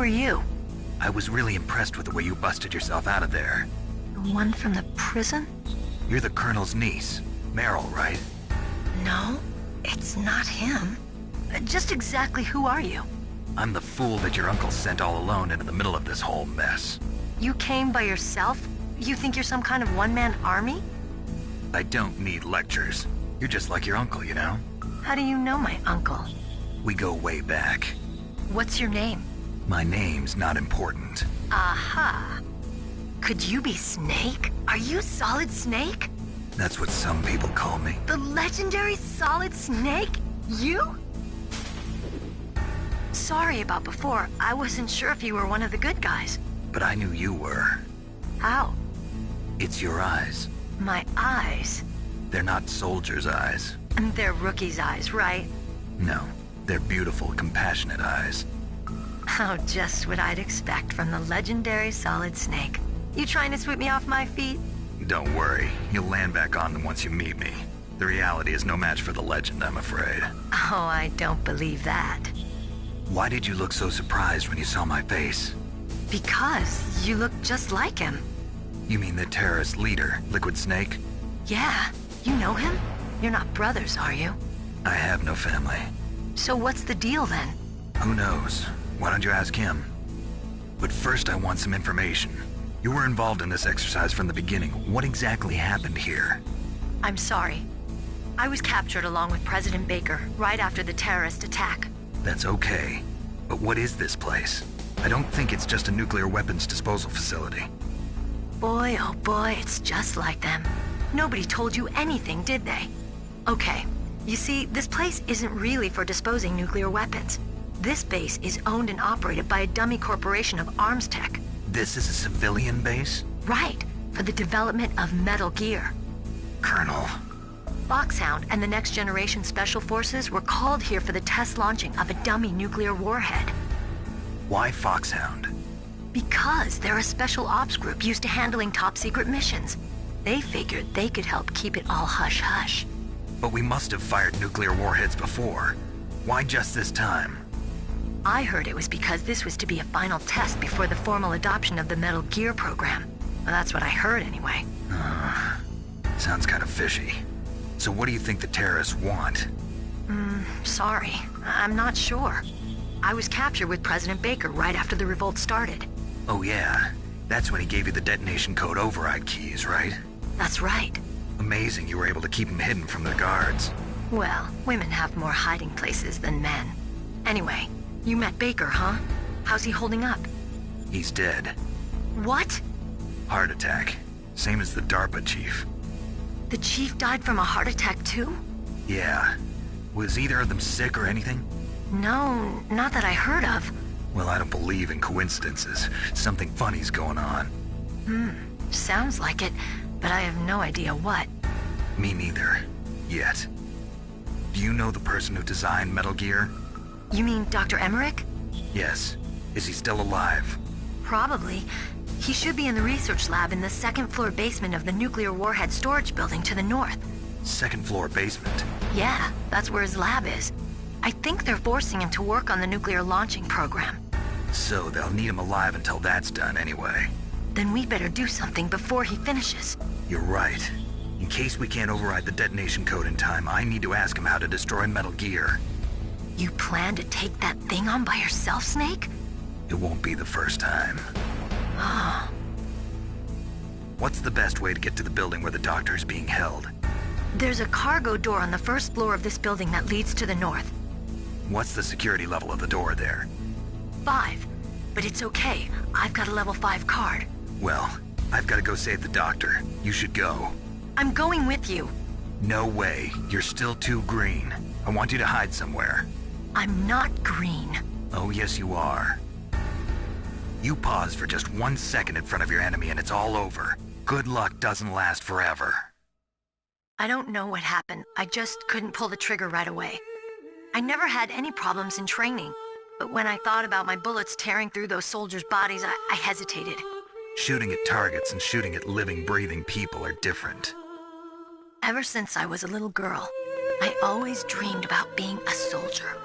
are you? I was really impressed with the way you busted yourself out of there. The one from the prison? You're the Colonel's niece, Meryl, right? No, it's not him. Just exactly who are you? I'm the fool that your uncle sent all alone into the middle of this whole mess. You came by yourself? You think you're some kind of one-man army? I don't need lectures. You're just like your uncle, you know? How do you know my uncle? We go way back. What's your name? My name's not important. Aha. Could you be Snake? Are you Solid Snake? That's what some people call me. The legendary Solid Snake? You? Sorry about before. I wasn't sure if you were one of the good guys. But I knew you were. How? It's your eyes. My eyes? They're not soldiers' eyes. They're rookies' eyes, right? No, they're beautiful, compassionate eyes. Oh, just what I'd expect from the legendary Solid Snake. You trying to sweep me off my feet? Don't worry, you'll land back on them once you meet me. The reality is no match for the legend, I'm afraid. Oh, I don't believe that. Why did you look so surprised when you saw my face? Because you look just like him. You mean the terrorist leader, Liquid Snake? Yeah, you know him? You're not brothers, are you? I have no family. So what's the deal then? Who knows? Why don't you ask him? But first I want some information. You were involved in this exercise from the beginning. What exactly happened here? I'm sorry. I was captured along with President Baker right after the terrorist attack. That's okay. But what is this place? I don't think it's just a nuclear weapons disposal facility. Boy, oh boy, it's just like them. Nobody told you anything, did they? Okay, you see, this place isn't really for disposing nuclear weapons. This base is owned and operated by a dummy corporation of arms tech. This is a civilian base? Right, for the development of Metal Gear. Colonel. Foxhound and the Next Generation Special Forces were called here for the test launching of a dummy nuclear warhead. Why Foxhound? Because they're a special ops group used to handling top-secret missions. They figured they could help keep it all hush-hush. But we must have fired nuclear warheads before. Why just this time? I heard it was because this was to be a final test before the formal adoption of the Metal Gear program. Well, that's what I heard anyway. Sounds kind of fishy. So what do you think the terrorists want? Sorry. I'm not sure. I was captured with President Baker right after the revolt started. Oh yeah, that's when he gave you the detonation code override keys, right? That's right. Amazing you were able to keep him hidden from the guards. Well, women have more hiding places than men. Anyway, you met Baker, huh? How's he holding up? He's dead. What? Heart attack. Same as the DARPA chief. The chief died from a heart attack too? Yeah. Was either of them sick or anything? No, not that I heard of. Well, I don't believe in coincidences. Something funny's going on. Sounds like it, but I have no idea what. Me neither. Yet. Do you know the person who designed Metal Gear? You mean Dr. Emmerich? Yes. Is he still alive? Probably. He should be in the research lab in the second-floor basement of the nuclear warhead storage building to the north. Second-floor basement? Yeah, that's where his lab is. I think they're forcing him to work on the nuclear launching program. So they'll need him alive until that's done anyway. Then we better do something before he finishes. You're right. In case we can't override the detonation code in time, I need to ask him how to destroy Metal Gear. You plan to take that thing on by yourself, Snake? It won't be the first time. Oh. What's the best way to get to the building where the doctor is being held? There's a cargo door on the first floor of this building that leads to the north. What's the security level of the door there? 5. But it's okay. I've got a level 5 card. Well, I've got to go save the doctor. You should go. I'm going with you. No way. You're still too green. I want you to hide somewhere. I'm not green. Oh, yes you are. You pause for just 1 second in front of your enemy and it's all over. Good luck doesn't last forever. I don't know what happened. I just couldn't pull the trigger right away. I never had any problems in training, but when I thought about my bullets tearing through those soldiers' bodies, I hesitated. Shooting at targets and shooting at living, breathing people are different. Ever since I was a little girl, I always dreamed about being a soldier.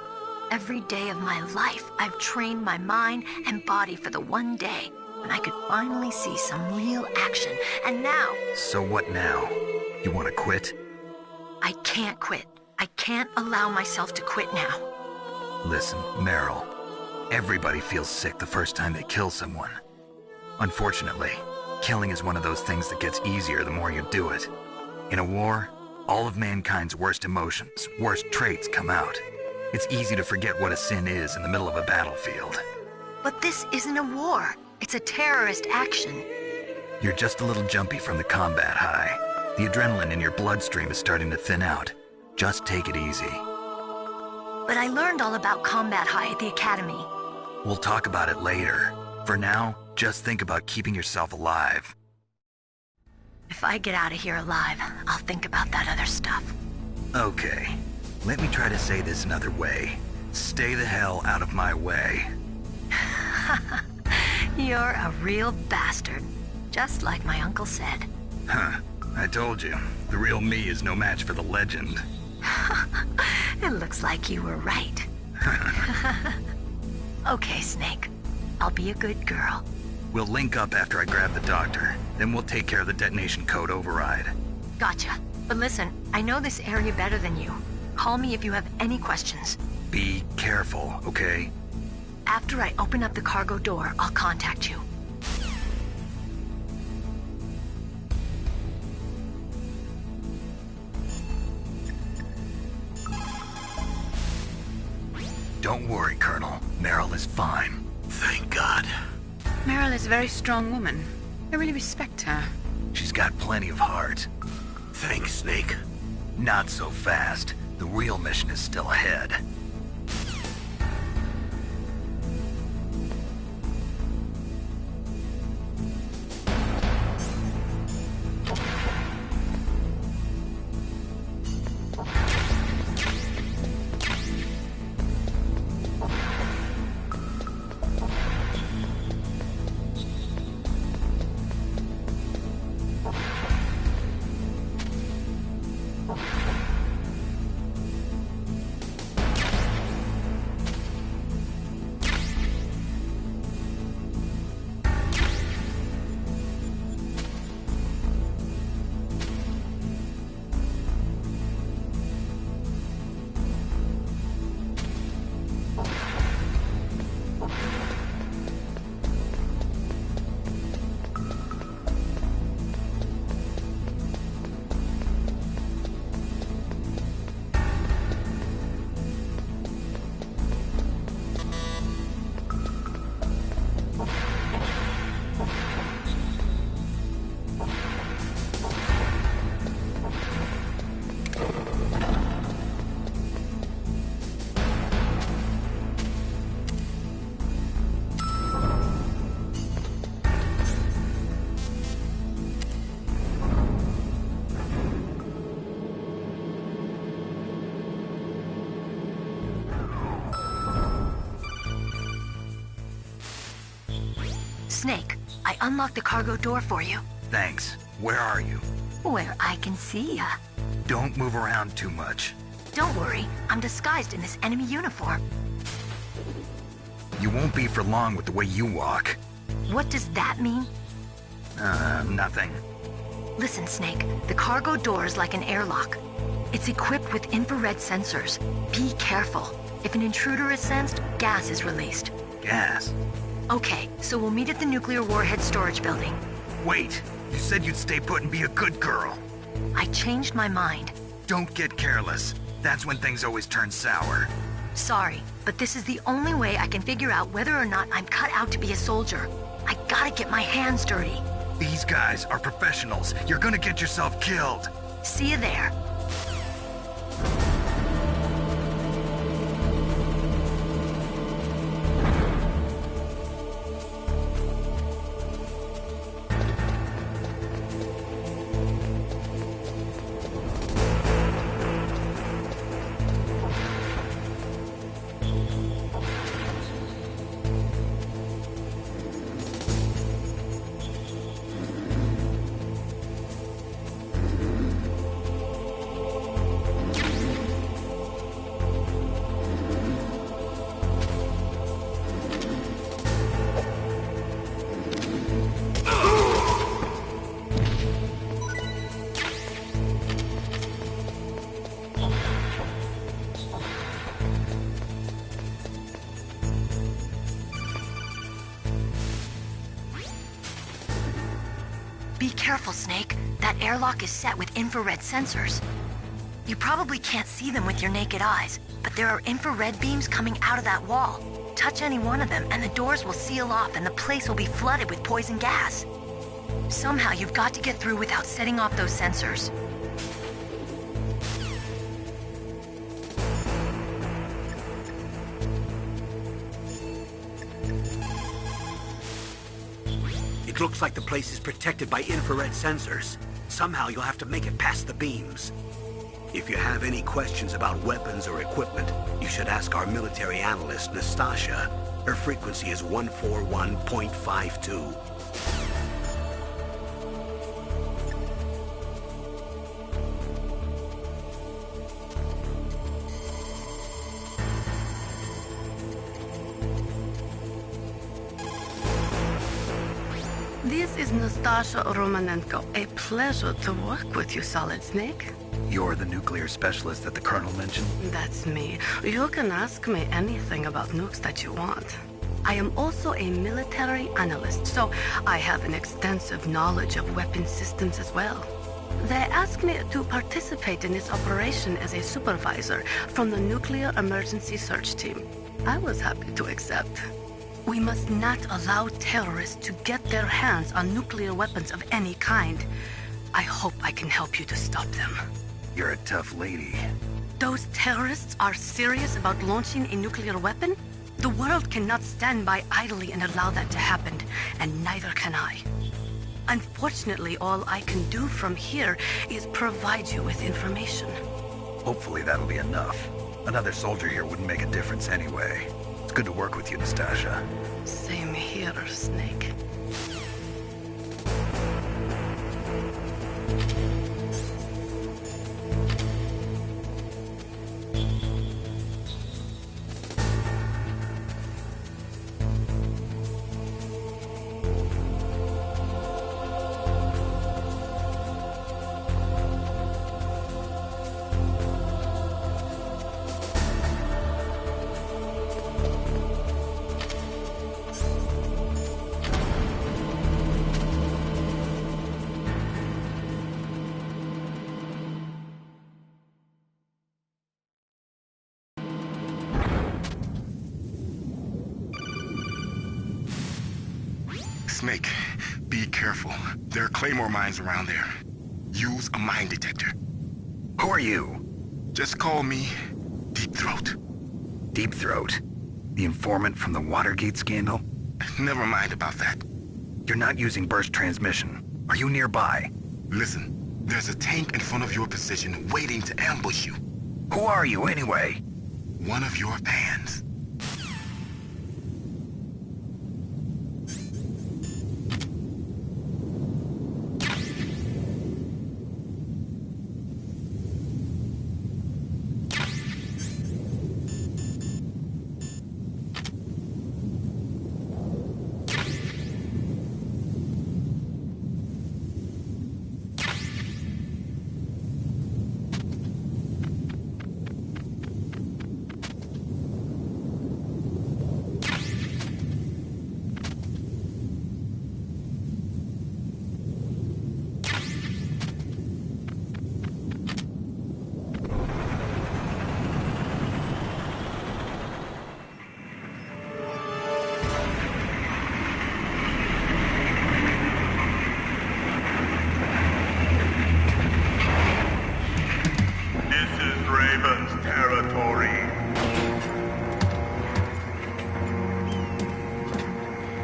Every day of my life, I've trained my mind and body for the one day when I could finally see some real action. And now... So what now? You want to quit? I can't quit. I can't allow myself to quit now. Listen, Meryl. Everybody feels sick the first time they kill someone. Unfortunately, killing is one of those things that gets easier the more you do it. In a war, all of mankind's worst emotions, worst traits come out. It's easy to forget what a sin is in the middle of a battlefield. But this isn't a war. It's a terrorist action. You're just a little jumpy from the combat high. The adrenaline in your bloodstream is starting to thin out. Just take it easy. But I learned all about combat high at the academy. We'll talk about it later. For now, just think about keeping yourself alive. If I get out of here alive, I'll think about that other stuff. Okay. Let me try to say this another way. Stay the hell out of my way. You're a real bastard. Just like my uncle said. Huh. I told you. The real me is no match for the legend. It looks like you were right. Okay, Snake. I'll be a good girl. We'll link up after I grab the doctor. Then we'll take care of the detonation code override. Gotcha. But listen, I know this area better than you. Call me if you have any questions. Be careful, okay? After I open up the cargo door, I'll contact you. Don't worry, Colonel. Meryl is fine. Thank God. Meryl is a very strong woman. I really respect her. She's got plenty of heart. Thanks, Snake. Not so fast. The real mission is still ahead. Snake, I unlocked the cargo door for you. Thanks. Where are you? Where I can see ya. Don't move around too much. Don't worry, I'm disguised in this enemy uniform. You won't be for long with the way you walk. What does that mean? Nothing. Listen, Snake, the cargo door is like an airlock. It's equipped with infrared sensors. Be careful. If an intruder is sensed, gas is released. Gas? Okay, so we'll meet at the nuclear warhead storage building. Wait, you said you'd stay put and be a good girl. I changed my mind. Don't get careless. That's when things always turn sour. Sorry, but this is the only way I can figure out whether or not I'm cut out to be a soldier. I gotta get my hands dirty. These guys are professionals. You're gonna get yourself killed. See you there. careful, Snake. That airlock is set with infrared sensors. You probably can't see them with your naked eyes, but there are infrared beams coming out of that wall. Touch any one of them and the doors will seal off and the place will be flooded with poison gas. Somehow you've got to get through without setting off those sensors. It looks like the place is protected by infrared sensors. Somehow you'll have to make it past the beams. If you have any questions about weapons or equipment, you should ask our military analyst, Nastasha. Her frequency is 141.52. This is Nastasha Romanenko. A pleasure to work with you, Solid Snake. You're the nuclear specialist that the Colonel mentioned? That's me. You can ask me anything about nukes that you want. I am also a military analyst, so I have an extensive knowledge of weapon systems as well. They asked me to participate in this operation as a supervisor from the Nuclear Emergency Search Team. I was happy to accept. We must not allow terrorists to get their hands on nuclear weapons of any kind. I hope I can help you to stop them. You're a tough lady. Those terrorists are serious about launching a nuclear weapon? The world cannot stand by idly and allow that to happen, and neither can I. Unfortunately, all I can do from here is provide you with information. Hopefully that'll be enough. Another soldier here wouldn't make a difference anyway. It's good to work with you, Nastasha. Same here, Snake. Snake, be careful. There are Claymore mines around there. Use a mine detector. Who are you? Just call me Deep Throat. Deep Throat? The informant from the Watergate scandal? Never mind about that. You're not using burst transmission. Are you nearby? Listen, there's a tank in front of your position waiting to ambush you. Who are you anyway? One of your fans.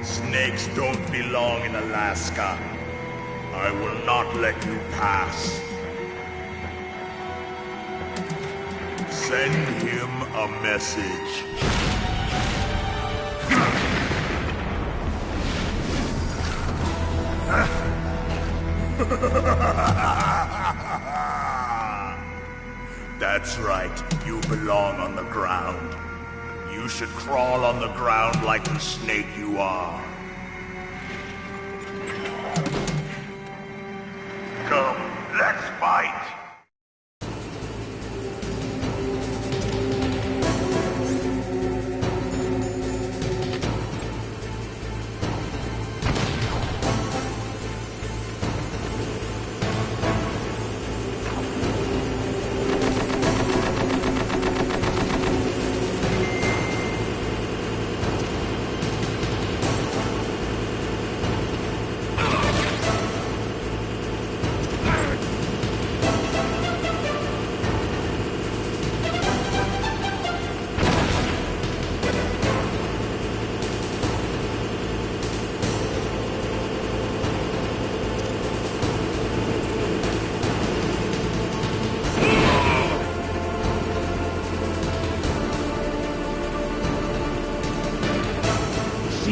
Snakes don't belong in Alaska. I will not let you pass. Send him a message. That's right, you belong on the ground. You should crawl on the ground like the snake you are. Come, let's fight!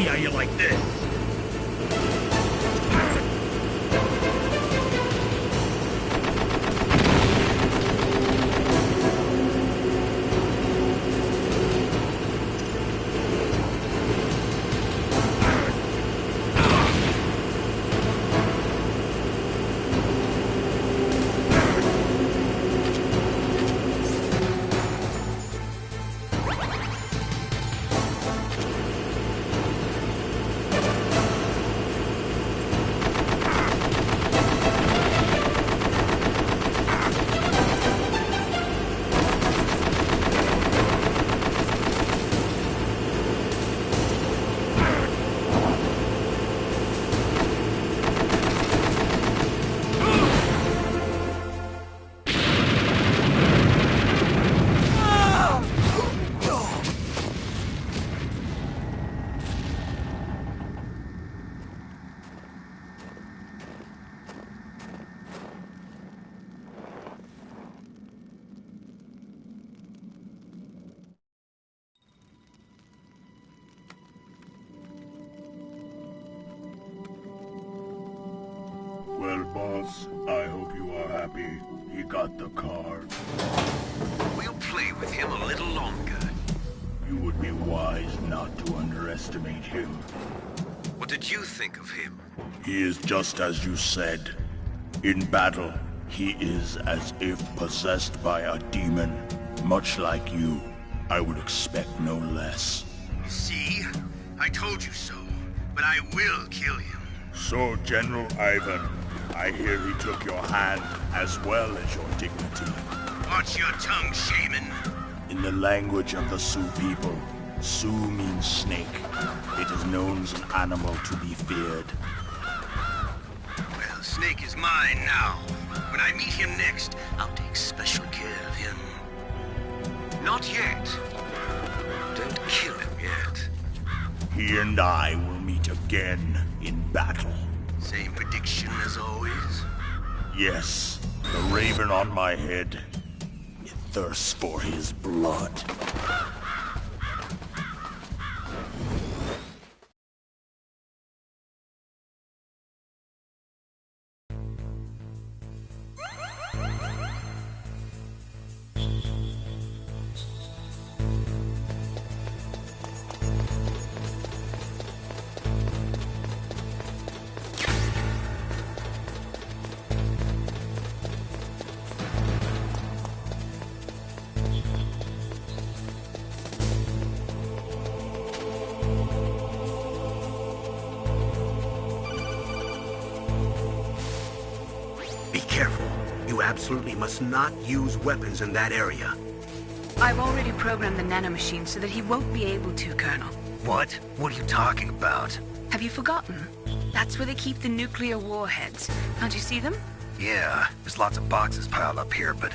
see how you like this. Well, boss, I hope you are happy. He got the card. We'll play with him a little longer. You would be wise not to underestimate him. What did you think of him? He is just as you said. In battle, he is as if possessed by a demon. Much like you, I would expect no less. See? I told you so. But I will kill him. So, General Ivan, I hear he took your hand as well as your dignity. Watch your tongue, shaman. In the language of the Sioux people, Sioux means snake. It is known as an animal to be feared. Well, Snake is mine now. When I meet him next, I'll take special care of him. Not yet. Don't kill him yet. He and I will meet again in battle. Same prediction as always? Yes, the raven on my head. It thirsts for his blood. You absolutely must not use weapons in that area. I've already programmed the nanomachine so that he won't be able to, Colonel. What? What are you talking about? Have you forgotten? That's where they keep the nuclear warheads. Can't you see them? Yeah, there's lots of boxes piled up here, but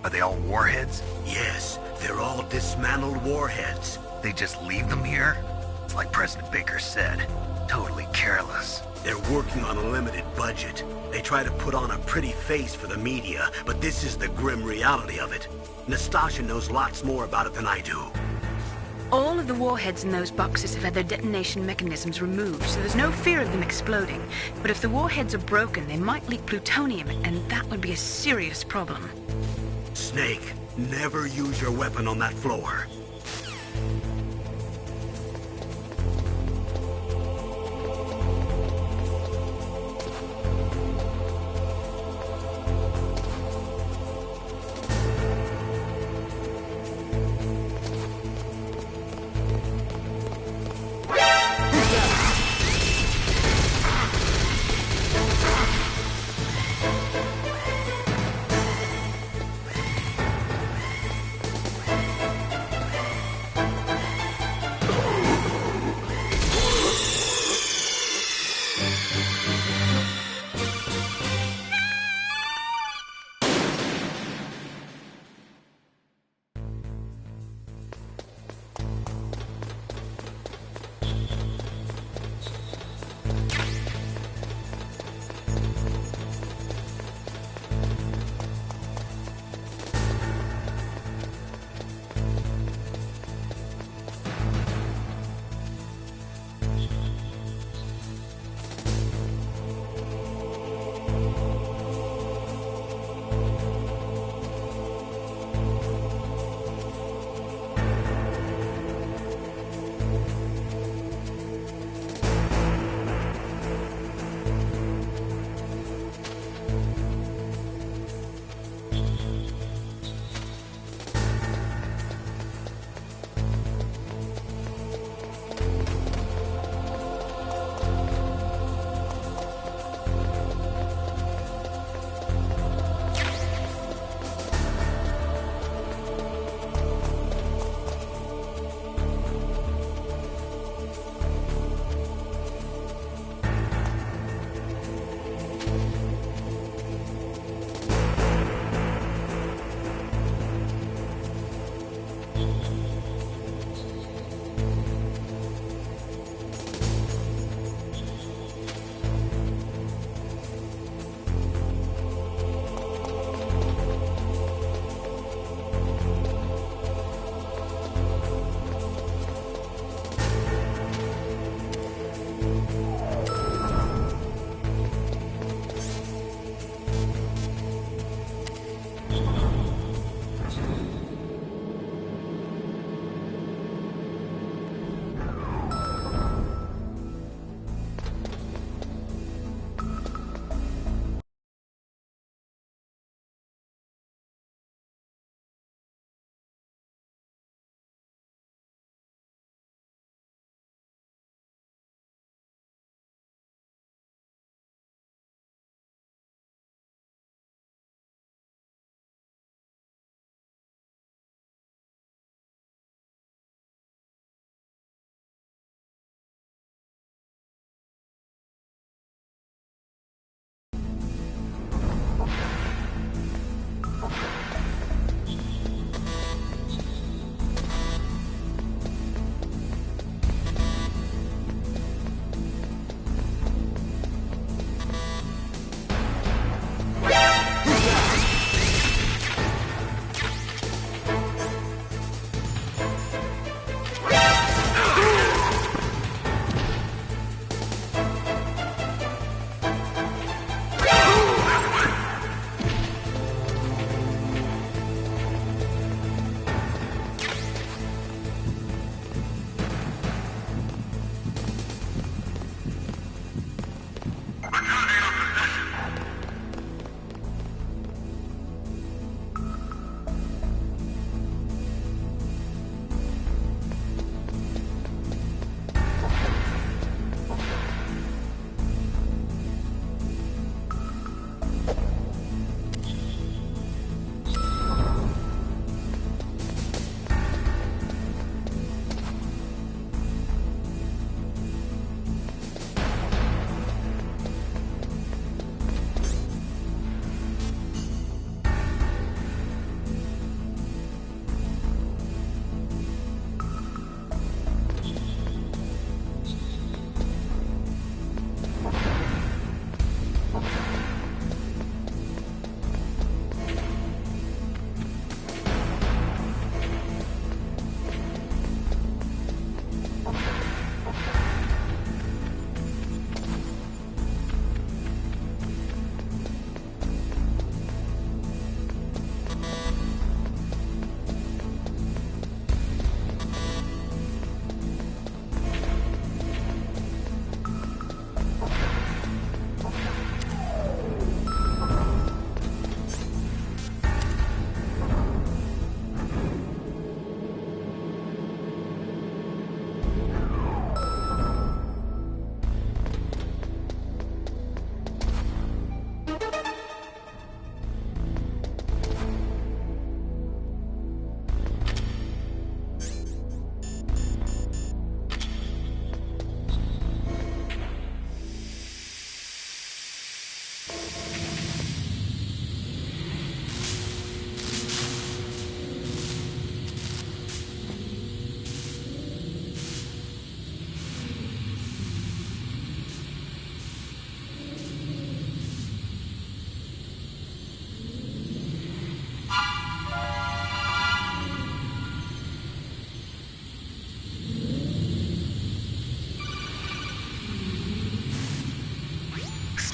are they all warheads? Yes, they're all dismantled warheads. They just leave them here? It's like President Baker said, totally careless. They're working on a limited budget. They try to put on a pretty face for the media, but this is the grim reality of it. Nastasha knows lots more about it than I do. All of the warheads in those boxes have had their detonation mechanisms removed, so there's no fear of them exploding. But if the warheads are broken, they might leak plutonium, and that would be a serious problem. Snake, never use your weapon on that floor.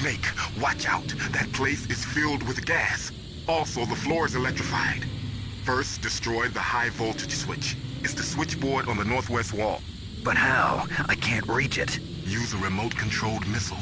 Snake, watch out. That place is filled with gas. Also, the floor is electrified. First, destroy the high voltage switch. It's the switchboard on the northwest wall. But how? I can't reach it. Use a remote-controlled missile.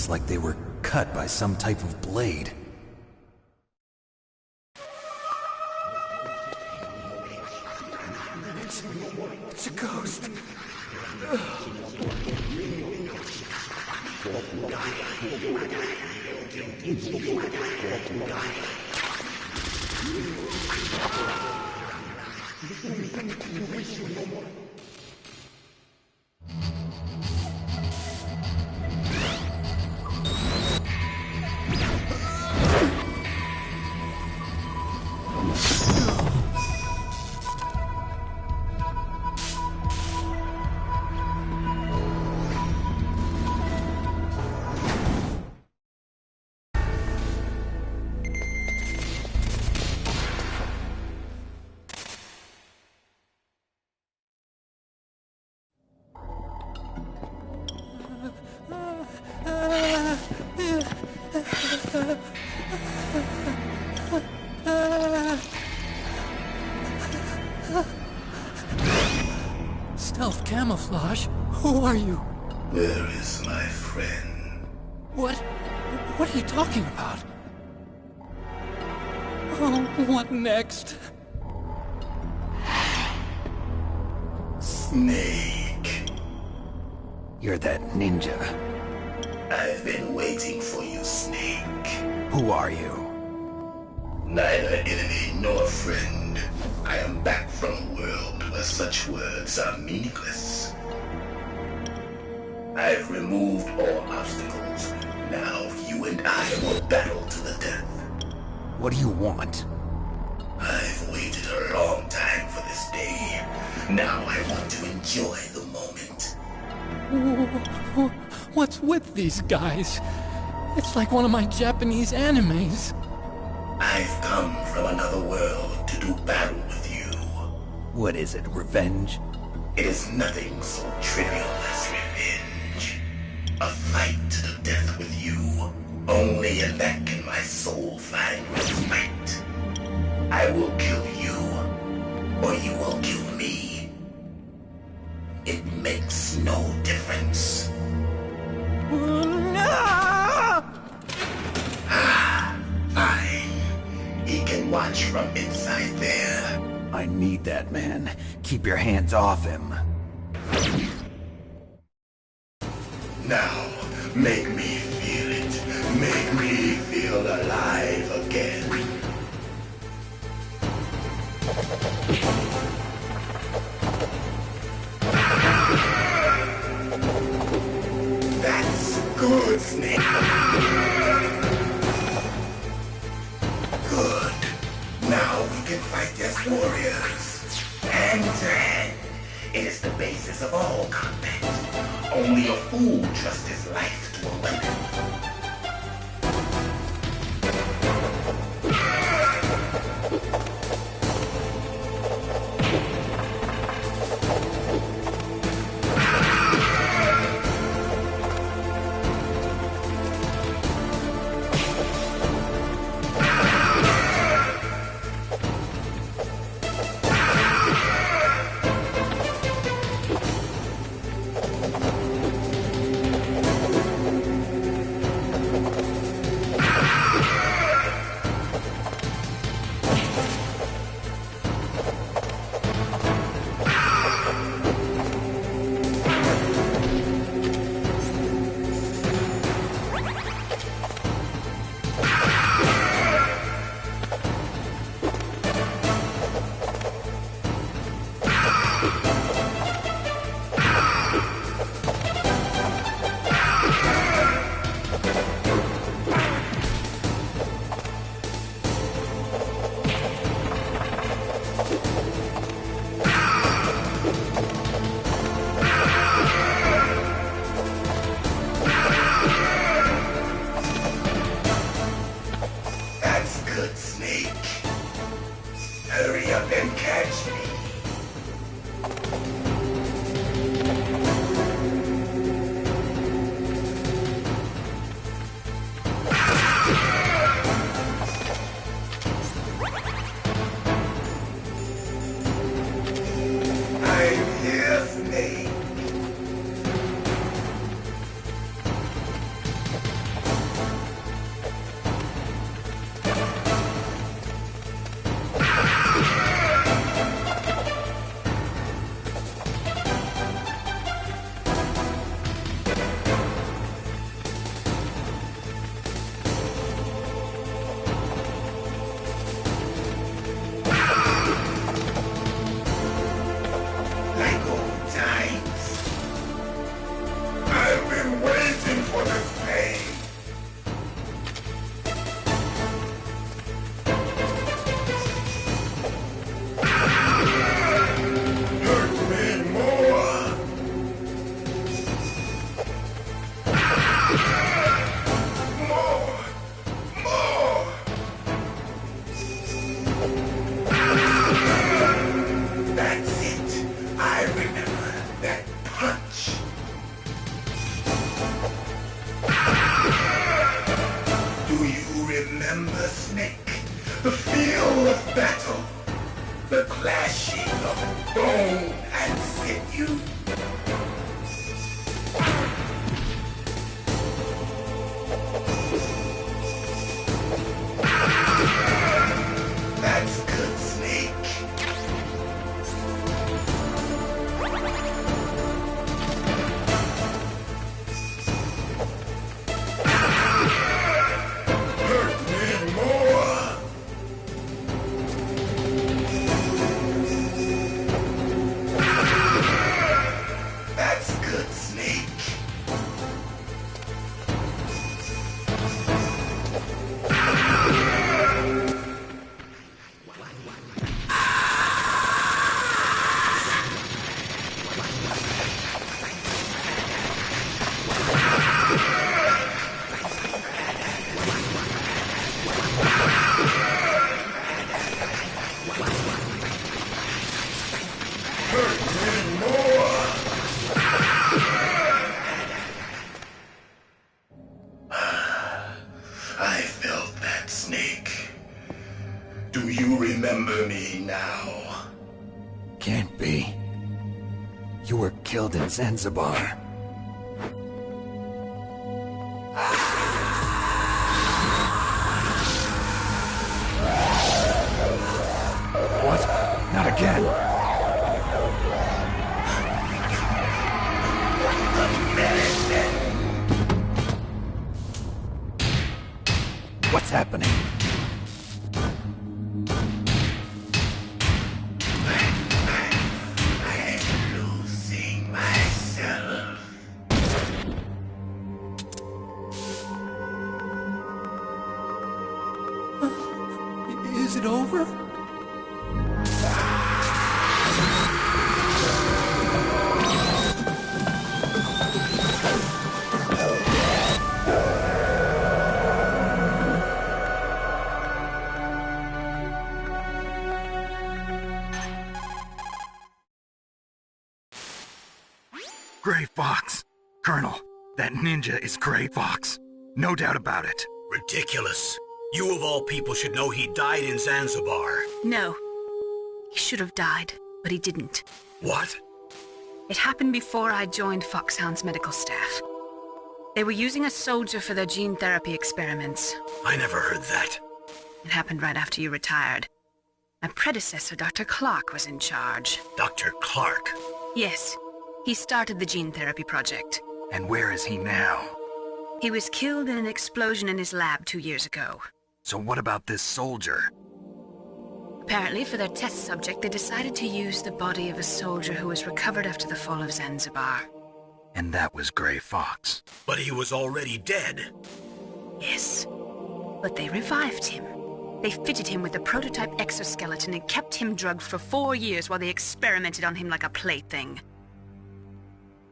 Like they were cut by some type of blade. It's a ghost. Stealth camouflage? Who are you? Where is my friend? What are you talking about? Oh, what next? Snake. You're that ninja. I've been waiting for you, Snake. Who are you? Neither enemy nor friend. I am back from a world where such words are meaningless. I've removed all obstacles. Now you and I will battle to the death. What do you want? I've waited a long time for this day. Now I want to enjoy the moment. What's with these guys? It's like one of my Japanese animes. I've come from another world to do battle with you. What is it, revenge? It is nothing so trivial as revenge. A fight to the death with you. Only in that can my soul find respite. I will kill you, or you will kill me. It makes no difference. Fine. He can watch from inside there. I need that man. Keep your hands off him. Now, make me feel it. Make me feel alive again. That's good, Snake. Good. Now we can fight as warriors. Hand to hand. It is the basis of all combat. Only a fool trusts his life to a weapon. Killed in Zanzibar. What? Not again. The medicine Gray Fox! Colonel, that ninja is Gray Fox. No doubt about it. Ridiculous. You of all people should know he died in Zanzibar. No. He should have died, but he didn't. What? It happened before I joined Foxhound's medical staff. They were using a soldier for their gene therapy experiments. I never heard that. It happened right after you retired. My predecessor, Dr. Clark, was in charge. Dr. Clark? Yes. He started the gene therapy project. And where is he now? He was killed in an explosion in his lab 2 years ago. So what about this soldier? Apparently, for their test subject, they decided to use the body of a soldier who was recovered after the fall of Zanzibar. And that was Gray Fox. But he was already dead. Yes. But they revived him. They fitted him with a prototype exoskeleton and kept him drugged for 4 years while they experimented on him like a plaything.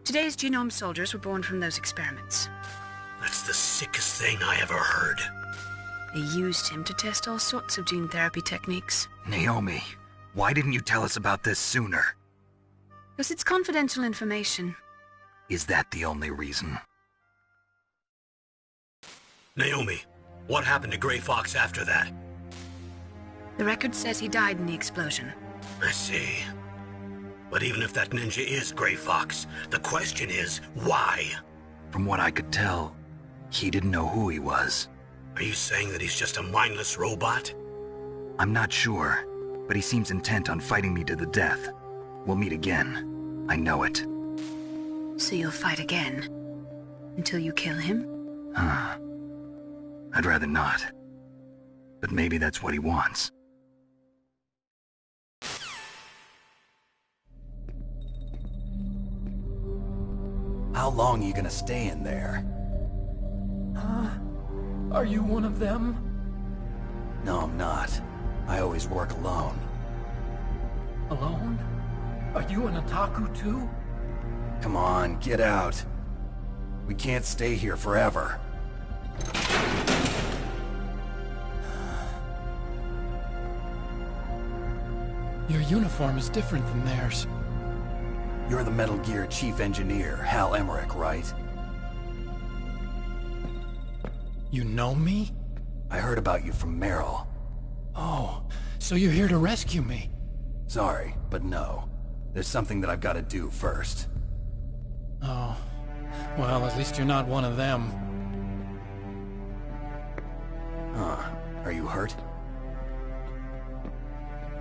Today's genome soldiers were born from those experiments. That's the sickest thing I ever heard. They used him to test all sorts of gene therapy techniques. Naomi, why didn't you tell us about this sooner? Because it's confidential information. Is that the only reason? Naomi, what happened to Gray Fox after that? The record says he died in the explosion. I see. But even if that ninja is Gray Fox, the question is, why? From what I could tell, he didn't know who he was. Are you saying that he's just a mindless robot? I'm not sure, but he seems intent on fighting me to the death. We'll meet again. I know it. So you'll fight again? Until you kill him? I'd rather not. But maybe that's what he wants. How long are you gonna stay in there? Are you one of them? No, I'm not. I always work alone. Alone? Are you an otaku too? Come on, get out. We can't stay here forever. Your uniform is different than theirs. You're the Metal Gear Chief Engineer, Hal Emmerich, right? You know me? I heard about you from Meryl. Oh, so you're here to rescue me? Sorry, but no. There's something that I've got to do first. Oh. Well, at least you're not one of them. Are you hurt?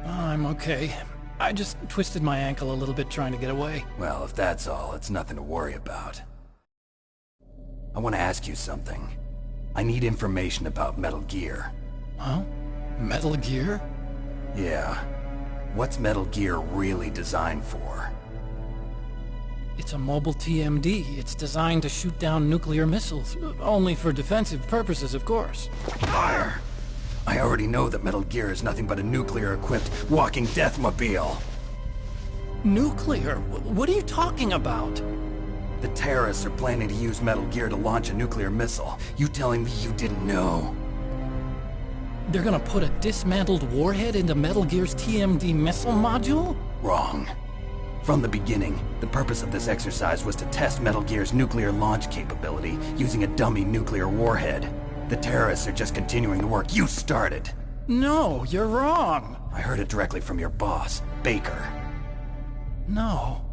Oh, I'm okay. I just twisted my ankle a little bit trying to get away. Well, if that's all, it's nothing to worry about. I want to ask you something. I need information about Metal Gear. Huh? Metal Gear? Yeah. What's Metal Gear really designed for? It's a mobile TMD. It's designed to shoot down nuclear missiles. Only for defensive purposes, of course. Liar! I already know that Metal Gear is nothing but a nuclear-equipped walking deathmobile. Nuclear? What are you talking about? The terrorists are planning to use Metal Gear to launch a nuclear missile. You telling me you didn't know? They're gonna put a dismantled warhead into Metal Gear's TMD missile module? Wrong. From the beginning, the purpose of this exercise was to test Metal Gear's nuclear launch capability using a dummy nuclear warhead. The terrorists are just continuing the work you started. No, you're wrong. I heard it directly from your boss, Baker. No.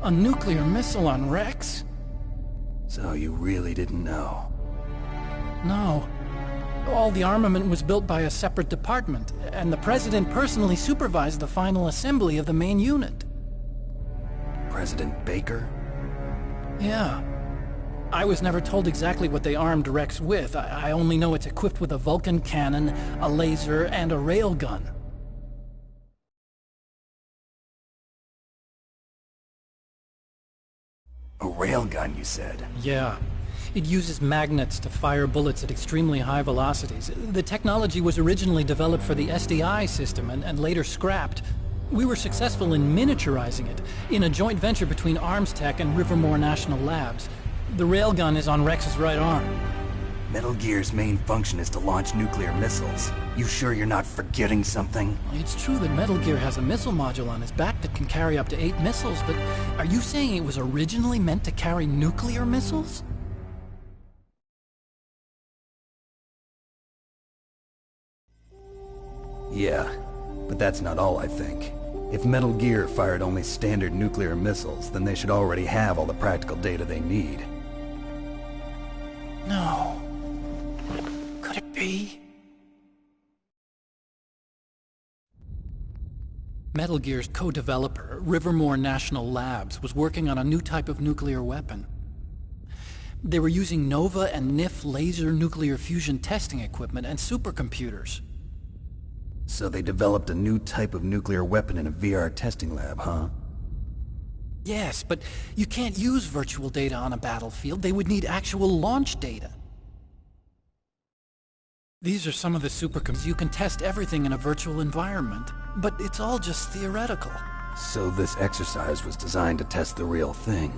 A nuclear missile on Rex? So you really didn't know? No. All the armament was built by a separate department, and the President personally supervised the final assembly of the main unit. President Baker? Yeah. I was never told exactly what they armed Rex with. I only know it's equipped with a Vulcan cannon, a laser, and a railgun. A railgun, you said? Yeah. It uses magnets to fire bullets at extremely high velocities. The technology was originally developed for the SDI system and later scrapped. We were successful in miniaturizing it, in a joint venture between Arms Tech and Rivermore National Labs. The railgun is on Rex's right arm. Metal Gear's main function is to launch nuclear missiles. You sure you're not forgetting something? It's true that Metal Gear has a missile module on his back that can carry up to 8 missiles, but are you saying it was originally meant to carry nuclear missiles? Yeah, but that's not all I think. If Metal Gear fired only standard nuclear missiles, then they should already have all the practical data they need. No. Could it be? Metal Gear's co-developer, Rivermore National Labs, was working on a new type of nuclear weapon. They were using NOVA and NIF laser nuclear fusion testing equipment and supercomputers. So they developed a new type of nuclear weapon in a VR testing lab, huh? Yes, but you can't use virtual data on a battlefield. They would need actual launch data. These are some of the supercomputers. You can test everything in a virtual environment, but it's all just theoretical. So this exercise was designed to test the real thing.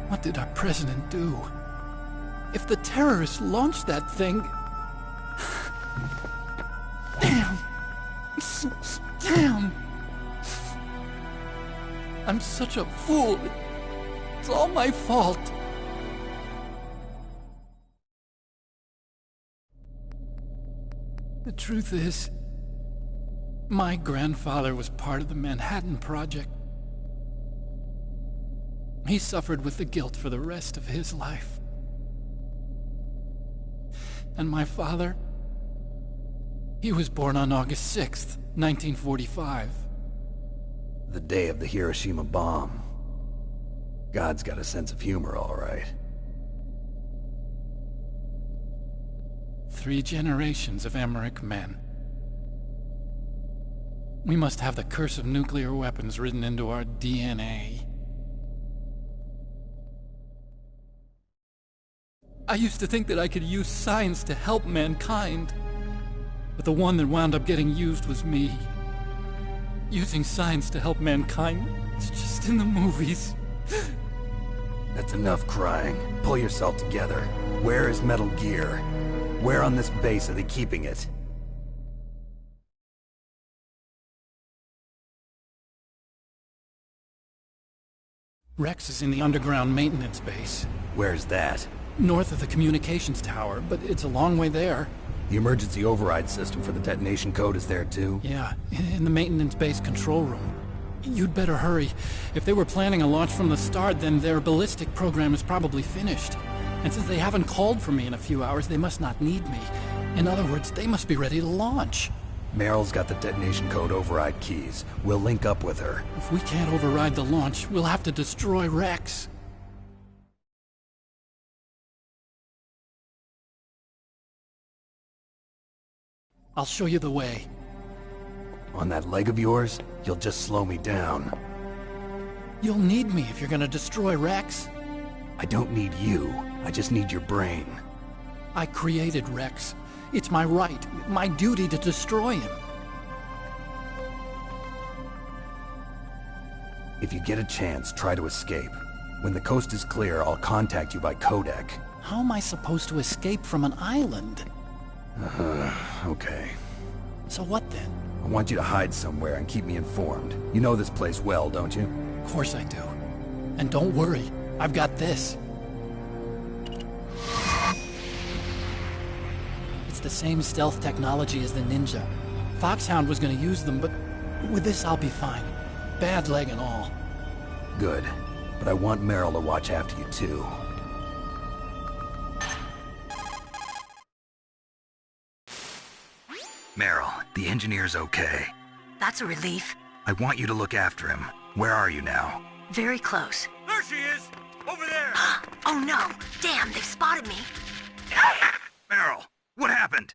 What did our president do? If the terrorists launched that thing... Damn! Damn! I'm such a fool. It's all my fault. The truth is, my grandfather was part of the Manhattan Project. He suffered with the guilt for the rest of his life. And my father, he was born on August 6th, 1945. The day of the Hiroshima bomb. God's got a sense of humor, all right. 3 generations of Emmerich men. We must have the curse of nuclear weapons written into our DNA. I used to think that I could use science to help mankind, but the one that wound up getting used was me. Using science to help mankind, it's just in the movies. That's enough crying. Pull yourself together. Where is Metal Gear? Where on this base are they keeping it? Rex is in the underground maintenance base. Where's that? North of the communications tower, but it's a long way there. The emergency override system for the detonation code is there too? Yeah, in the maintenance base control room. You'd better hurry. If they were planning a launch from the start, then their ballistic program is probably finished. And since they haven't called for me in a few hours, they must not need me. In other words, they must be ready to launch. Meryl's got the detonation code override keys. We'll link up with her. If we can't override the launch, we'll have to destroy Rex. I'll show you the way. On that leg of yours, you'll just slow me down. You'll need me if you're gonna destroy Rex. I don't need you. I just need your brain. I created Rex. It's my right, my duty to destroy him. If you get a chance, try to escape. When the coast is clear, I'll contact you by codec. How am I supposed to escape from an island? Okay. So what then? I want you to hide somewhere and keep me informed. You know this place well, don't you? Of course I do. And don't worry, I've got this. It's the same stealth technology as the Ninja. Foxhound was gonna use them, but with this I'll be fine. Bad leg and all. Good. But I want Meryl to watch after you too. Meryl, the engineer's okay. That's a relief. I want you to look after him. Where are you now? Very close. There she is! Over there! Oh no! Damn, they've spotted me! Meryl, what happened?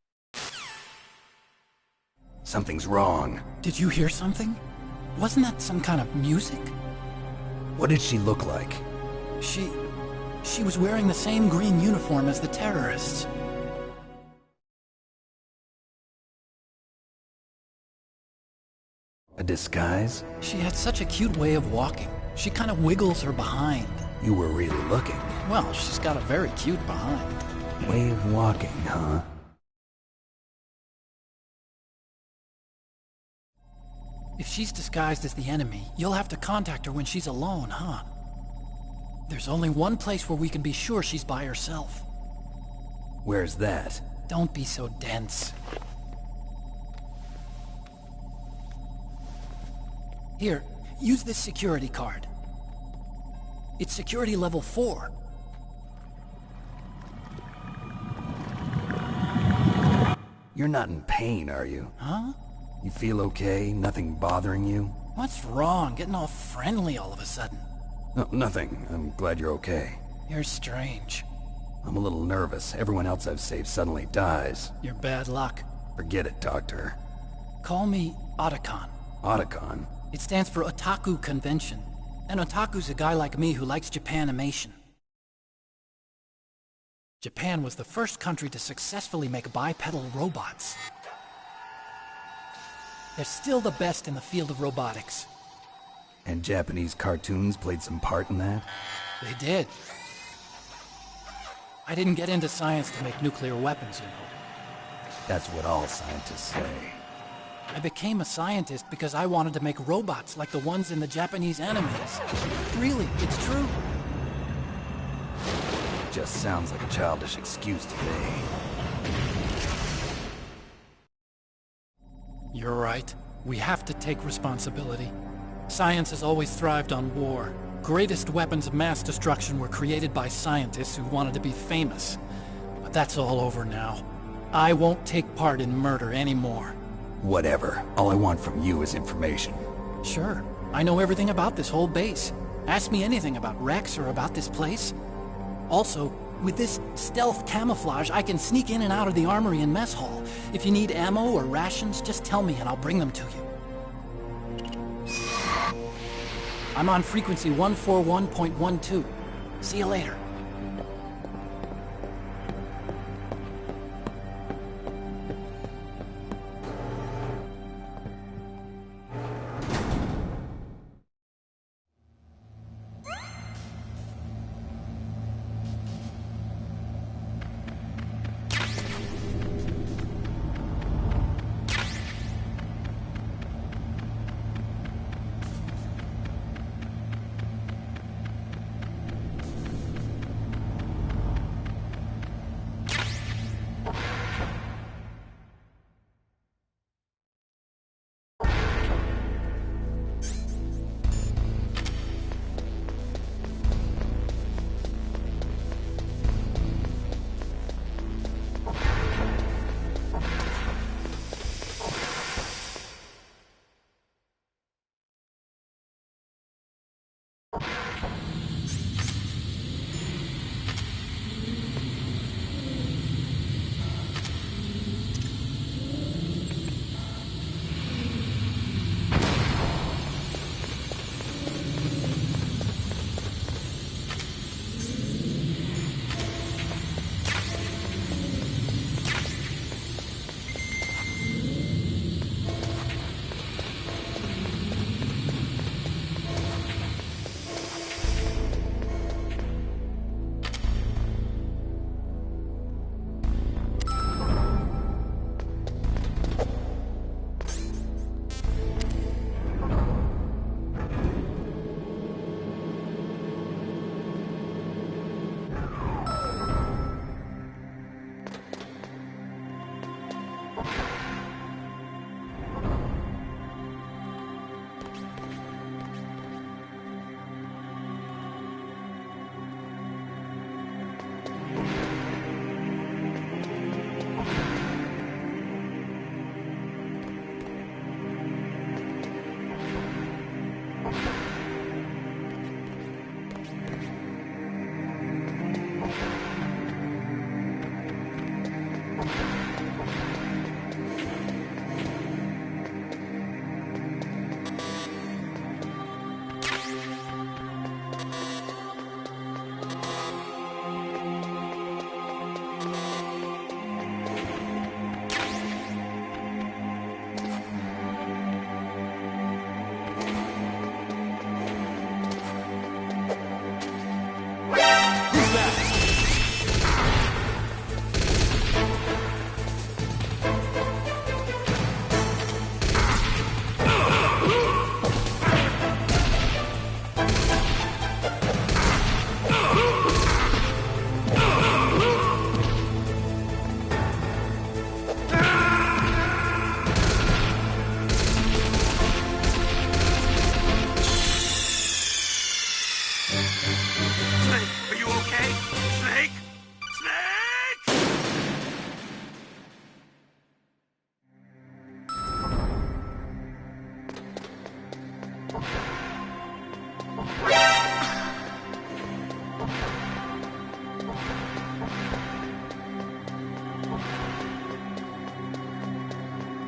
Something's wrong. Did you hear something? Wasn't that some kind of music? What did she look like? She was wearing the same green uniform as the terrorists. A disguise? She had such a cute way of walking. She kind of wiggles her behind. You were really looking. Well, she's got a very cute behind. Way of walking, huh? If she's disguised as the enemy, you'll have to contact her when she's alone, huh? There's only one place where we can be sure she's by herself. Where's that? Don't be so dense. Here, use this security card. It's security level 4. You're not in pain, are you? Huh? You feel okay? Nothing bothering you? What's wrong? Getting all friendly all of a sudden. No, nothing. I'm glad you're okay. You're strange. I'm a little nervous. Everyone else I've saved suddenly dies. You're bad luck. Forget it, Doctor. Call me Otacon. Otacon? It stands for Otaku Convention. An otaku's a guy like me who likes Japanimation. Japan was the first country to successfully make bipedal robots. They're still the best in the field of robotics. And Japanese cartoons played some part in that? They did. I didn't get into science to make nuclear weapons, you know. That's what all scientists say. I became a scientist because I wanted to make robots like the ones in the Japanese animes. Really, it's true. Just sounds like a childish excuse to me. You're right. We have to take responsibility. Science has always thrived on war. Greatest weapons of mass destruction were created by scientists who wanted to be famous. But that's all over now. I won't take part in murder anymore. Whatever. All I want from you is information. Sure. I know everything about this whole base. Ask me anything about Rex or about this place. Also, with this stealth camouflage, I can sneak in and out of the armory and mess hall. If you need ammo or rations, just tell me and I'll bring them to you. I'm on frequency 141.12. See you later.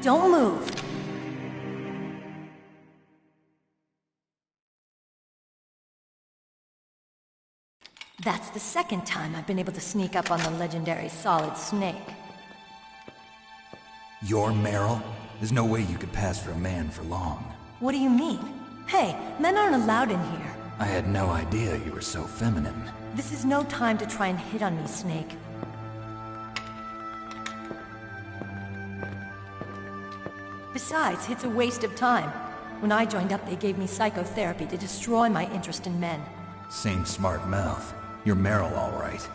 Don't move. That's the second time I've been able to sneak up on the legendary Solid Snake. You're Meryl? There's no way you could pass for a man for long. What do you mean? Hey, men aren't allowed in here. I had no idea you were so feminine. This is no time to try and hit on me, Snake. Besides, it's a waste of time. When I joined up, they gave me psychotherapy to destroy my interest in men. Same smart mouth. You're Meryl, all right.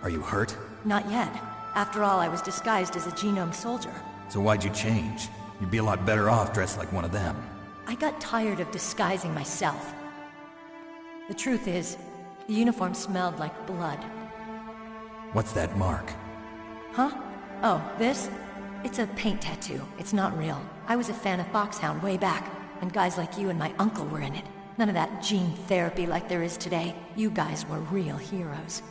Are you hurt? Not yet. After all, I was disguised as a genome soldier. So why'd you change? You'd be a lot better off dressed like one of them. I got tired of disguising myself. The truth is, the uniform smelled like blood. What's that mark? Huh? Oh, this? It's a paint tattoo. It's not real. I was a fan of Foxhound way back, and guys like you and my uncle were in it. None of that gene therapy like there is today. You guys were real heroes.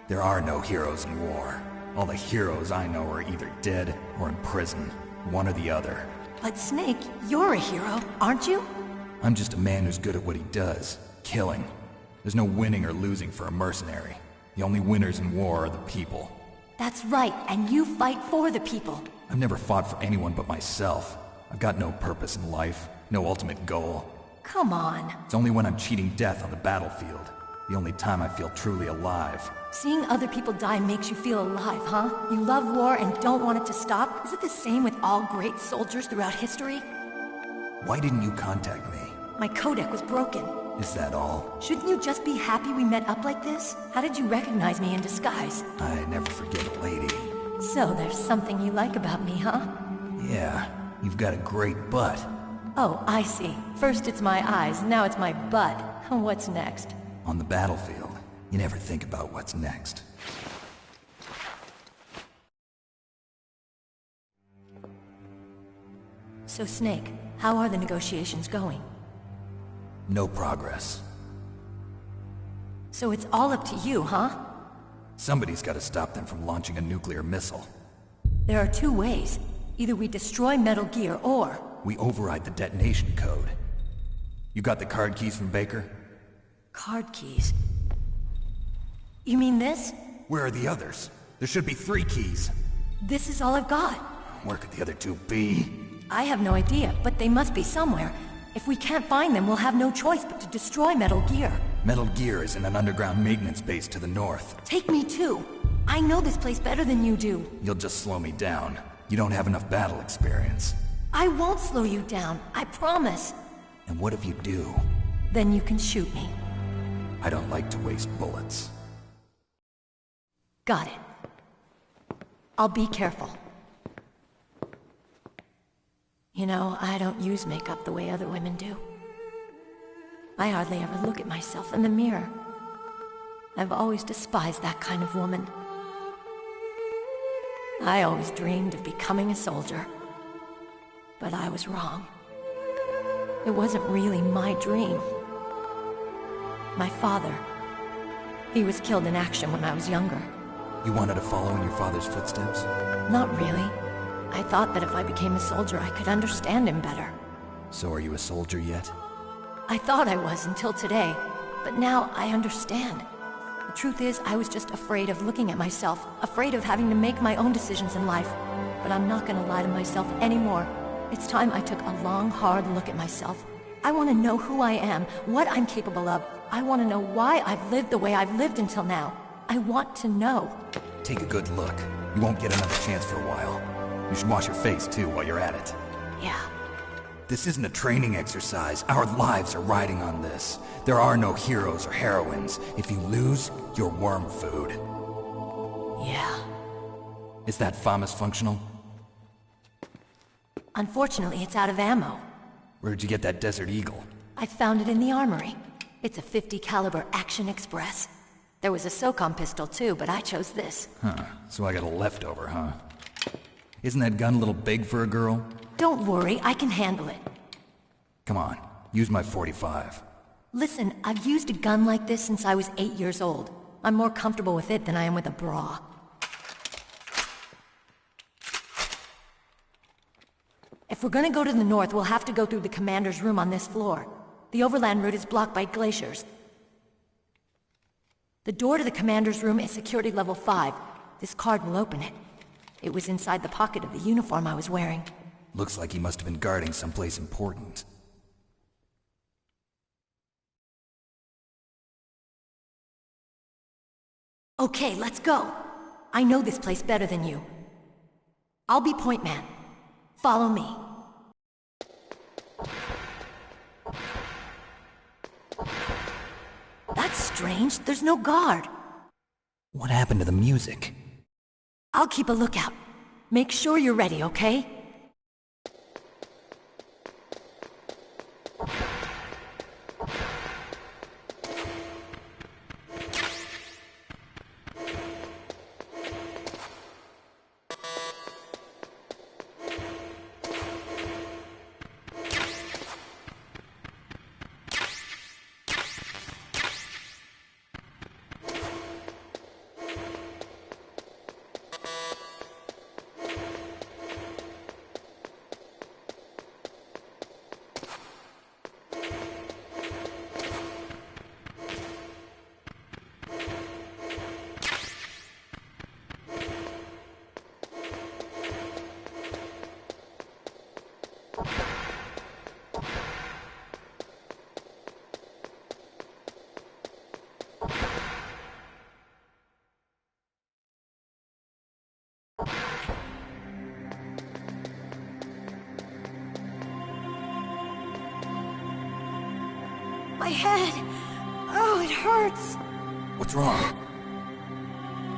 There are no heroes in war. All the heroes I know are either dead or in prison. One or the other. But Snake, you're a hero, aren't you? I'm just a man who's good at what he does. Killing. There's no winning or losing for a mercenary. The only winners in war are the people. That's right, and you fight for the people. I've never fought for anyone but myself. I've got no purpose in life, no ultimate goal. Come on. It's only when I'm cheating death on the battlefield. The only time I feel truly alive. Seeing other people die makes you feel alive, huh? You love war and don't want it to stop? Is it the same with all great soldiers throughout history? Why didn't you contact me? My codec was broken. Is that all? Shouldn't you just be happy we met up like this? How did you recognize me in disguise? I never forget a lady. So there's something you like about me, huh? Yeah, you've got a great butt. Oh, I see. First it's my eyes, now it's my butt. What's next? On the battlefield, you never think about what's next. So Snake, how are the negotiations going? No progress. So it's all up to you, huh? Somebody's got to stop them from launching a nuclear missile. There are two ways. Either we destroy Metal Gear, or... we override the detonation code. You got the card keys from Baker? Card keys? You mean this? Where are the others? There should be 3 keys. This is all I've got. Where could the other 2 be? I have no idea, but they must be somewhere. If we can't find them, we'll have no choice but to destroy Metal Gear. Metal Gear is in an underground maintenance base to the north. Take me too. I know this place better than you do. You'll just slow me down. You don't have enough battle experience. I won't slow you down, I promise. And what if you do? Then you can shoot me. I don't like to waste bullets. Got it. I'll be careful. You know, I don't use makeup the way other women do. I hardly ever look at myself in the mirror. I've always despised that kind of woman. I always dreamed of becoming a soldier. But I was wrong. It wasn't really my dream. My father, he was killed in action when I was younger. You wanted to follow in your father's footsteps? Not really. I thought that if I became a soldier, I could understand him better. So are you a soldier yet? I thought I was until today, but now I understand. The truth is, I was just afraid of looking at myself, afraid of having to make my own decisions in life. But I'm not gonna lie to myself anymore. It's time I took a long, hard look at myself. I want to know who I am, what I'm capable of. I want to know why I've lived the way I've lived until now. I want to know. Take a good look. You won't get another chance for a while. You should wash your face, too, while you're at it. Yeah. This isn't a training exercise. Our lives are riding on this. There are no heroes or heroines. If you lose, you're worm food. Yeah. Is that FAMAS functional? Unfortunately, it's out of ammo. Where'd you get that Desert Eagle? I found it in the armory. It's a .50 caliber Action Express. There was a SOCOM pistol too, but I chose this. Huh, so I got a leftover, huh? Isn't that gun a little big for a girl? Don't worry, I can handle it. Come on, use my .45. Listen, I've used a gun like this since I was 8 years old. I'm more comfortable with it than I am with a bra. If we're gonna go to the north, we'll have to go through the commander's room on this floor. The overland route is blocked by glaciers. The door to the commander's room is security level 5. This card will open it. It was inside the pocket of the uniform I was wearing. Looks like he must have been guarding someplace important. Okay, let's go. I know this place better than you. I'll be point man. Follow me. That's strange. There's no guard. What happened to the music? I'll keep a lookout. Make sure you're ready, okay? My head! Oh, it hurts! What's wrong?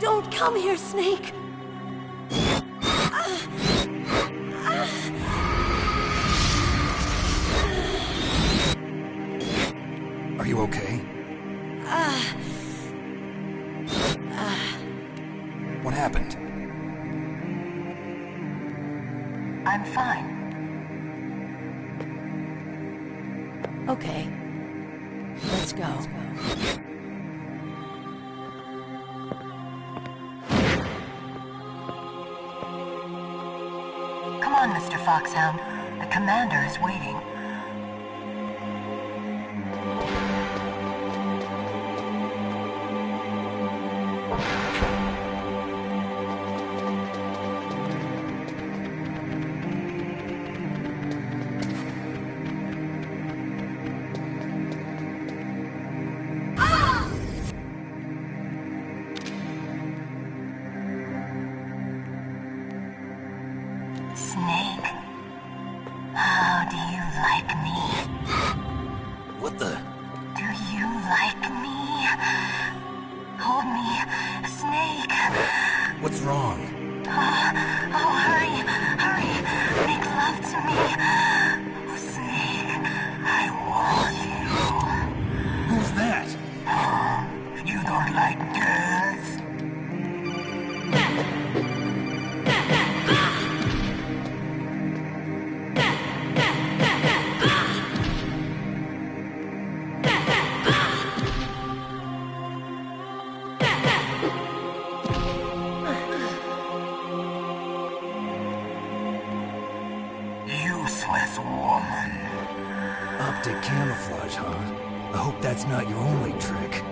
Don't come here, Snake! Are you okay? What happened? I'm fine. Okay. Let's go. Come on, Mr. Foxhound. The commander is waiting. Snake, how do you like me? What the? Do you like me? Hold me, Snake. What's wrong? Oh, hurry, hurry. Make love to me. Snake, I want you. Who's that? You don't like girls? Useless woman. Optic camouflage, huh? I hope that's not your only trick.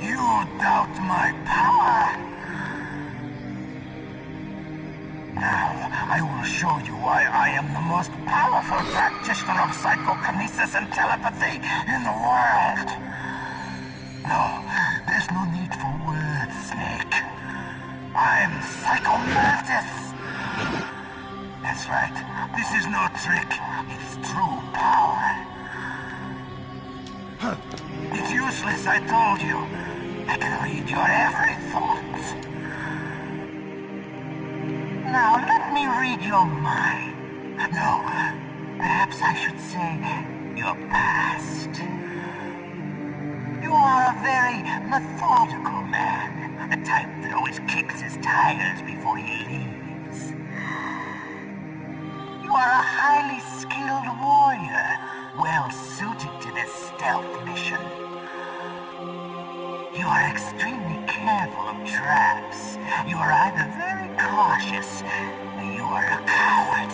You doubt my power? Now, I will show you why I am the most powerful practitioner of psychokinesis and telepathy in the world. No, there's no need for words, Snake. I'm Psycho Mantis. That's right. This is no trick. It's true power. It's useless, I told you. I can read your every thought. Now, let me read your mind. No, perhaps I should say your past. You are a very methodical man. The type that always kicks his tires before he leaves. You are a highly skilled warrior, well suited to this stealth mission. You are extremely careful of traps. You are either very cautious. You are a coward.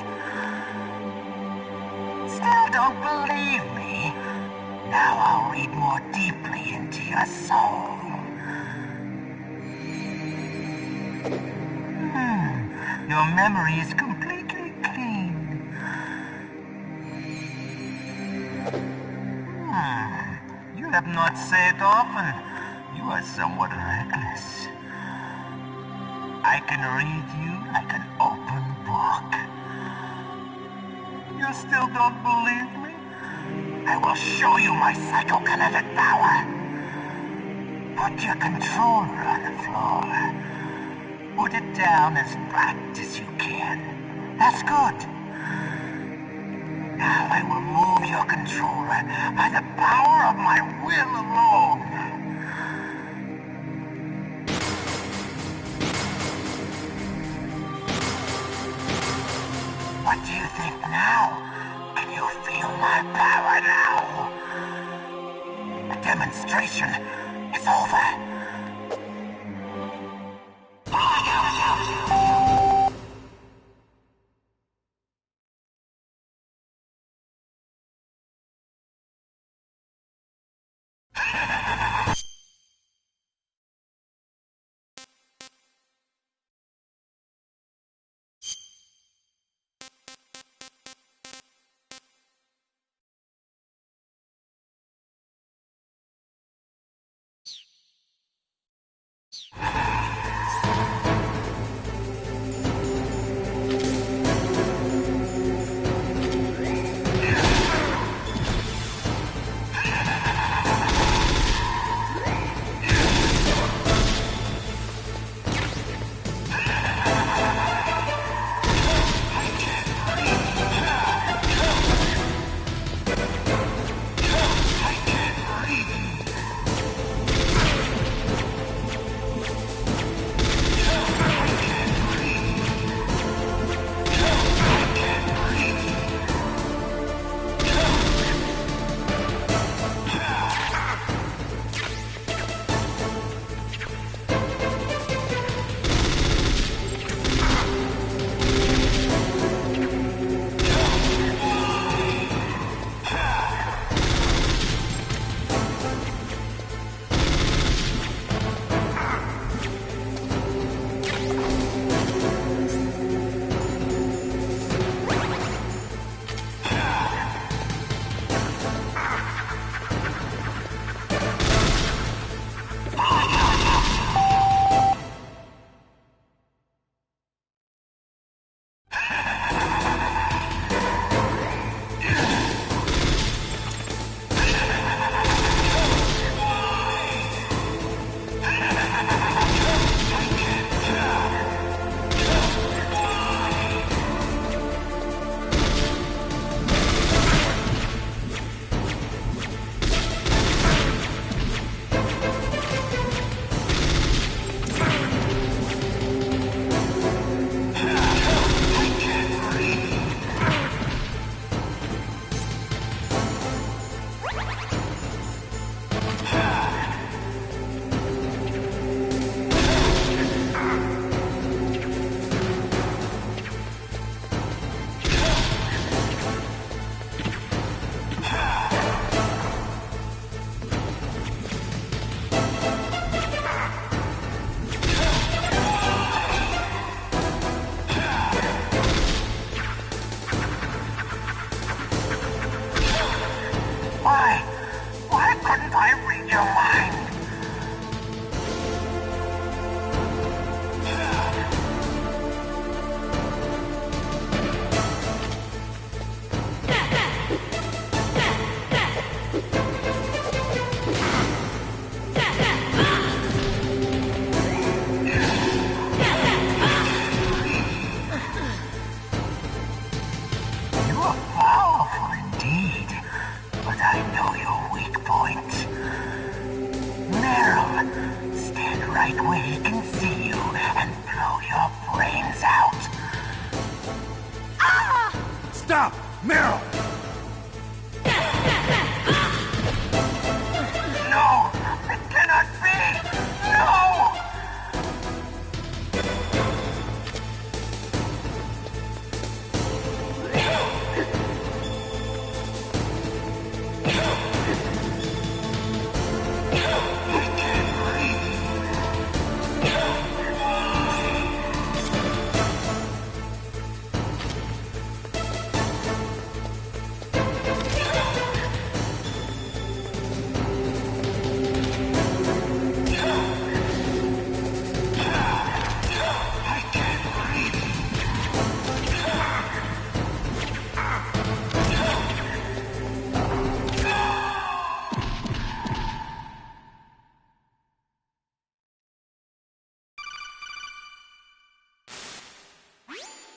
Still don't believe me? Now I'll read more deeply into your soul. Your memory is completely clean. You have not saved often. You are somewhat reckless. I can read you like an open book. You still don't believe me? I will show you my psychokinetic power. Put your controller on the floor. Put it down as flat as you can. That's good. Now I will move your controller by the power of my will alone. What do you think now? Can you feel my power now? The demonstration is over. Stop! Meryl! No! It cannot be! No!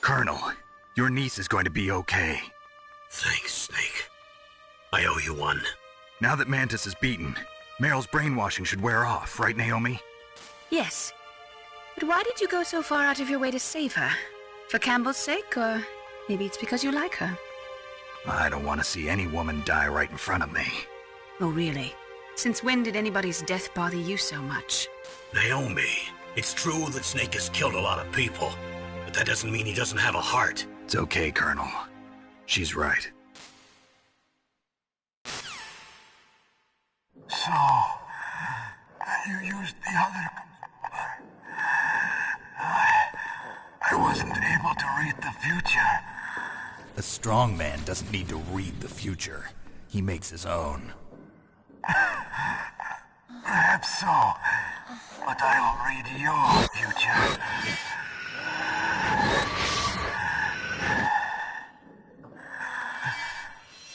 Colonel, your niece is going to be okay. Thanks, Snake. I owe you one. Now that Mantis is beaten, Meryl's brainwashing should wear off, right, Naomi? Yes. But why did you go so far out of your way to save her? For Campbell's sake, or maybe it's because you like her? I don't want to see any woman die right in front of me. Oh, really? Since when did anybody's death bother you so much? Naomi, it's true that Snake has killed a lot of people, but that doesn't mean he doesn't have a heart. It's okay, Colonel. She's right. So, you used the other... I wasn't able to read the future. A strong man doesn't need to read the future. He makes his own. Perhaps so, but I'll read your future.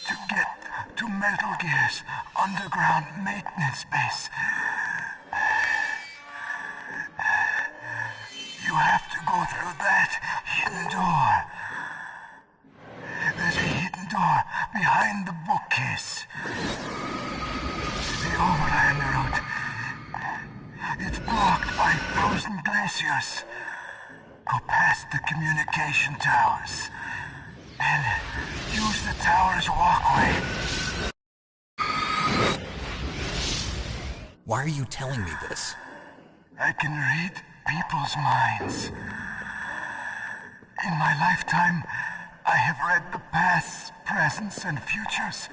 To get to Metal Gear's underground maintenance base, you have to go through that hidden door. There's a hidden door behind the bookcase. The overland route. It's blocked by frozen glaciers. Go past the communication towers. And use the tower's walkway. Why are you telling me this? I can read people's minds. In my lifetime, I have read the pasts, presents, and futures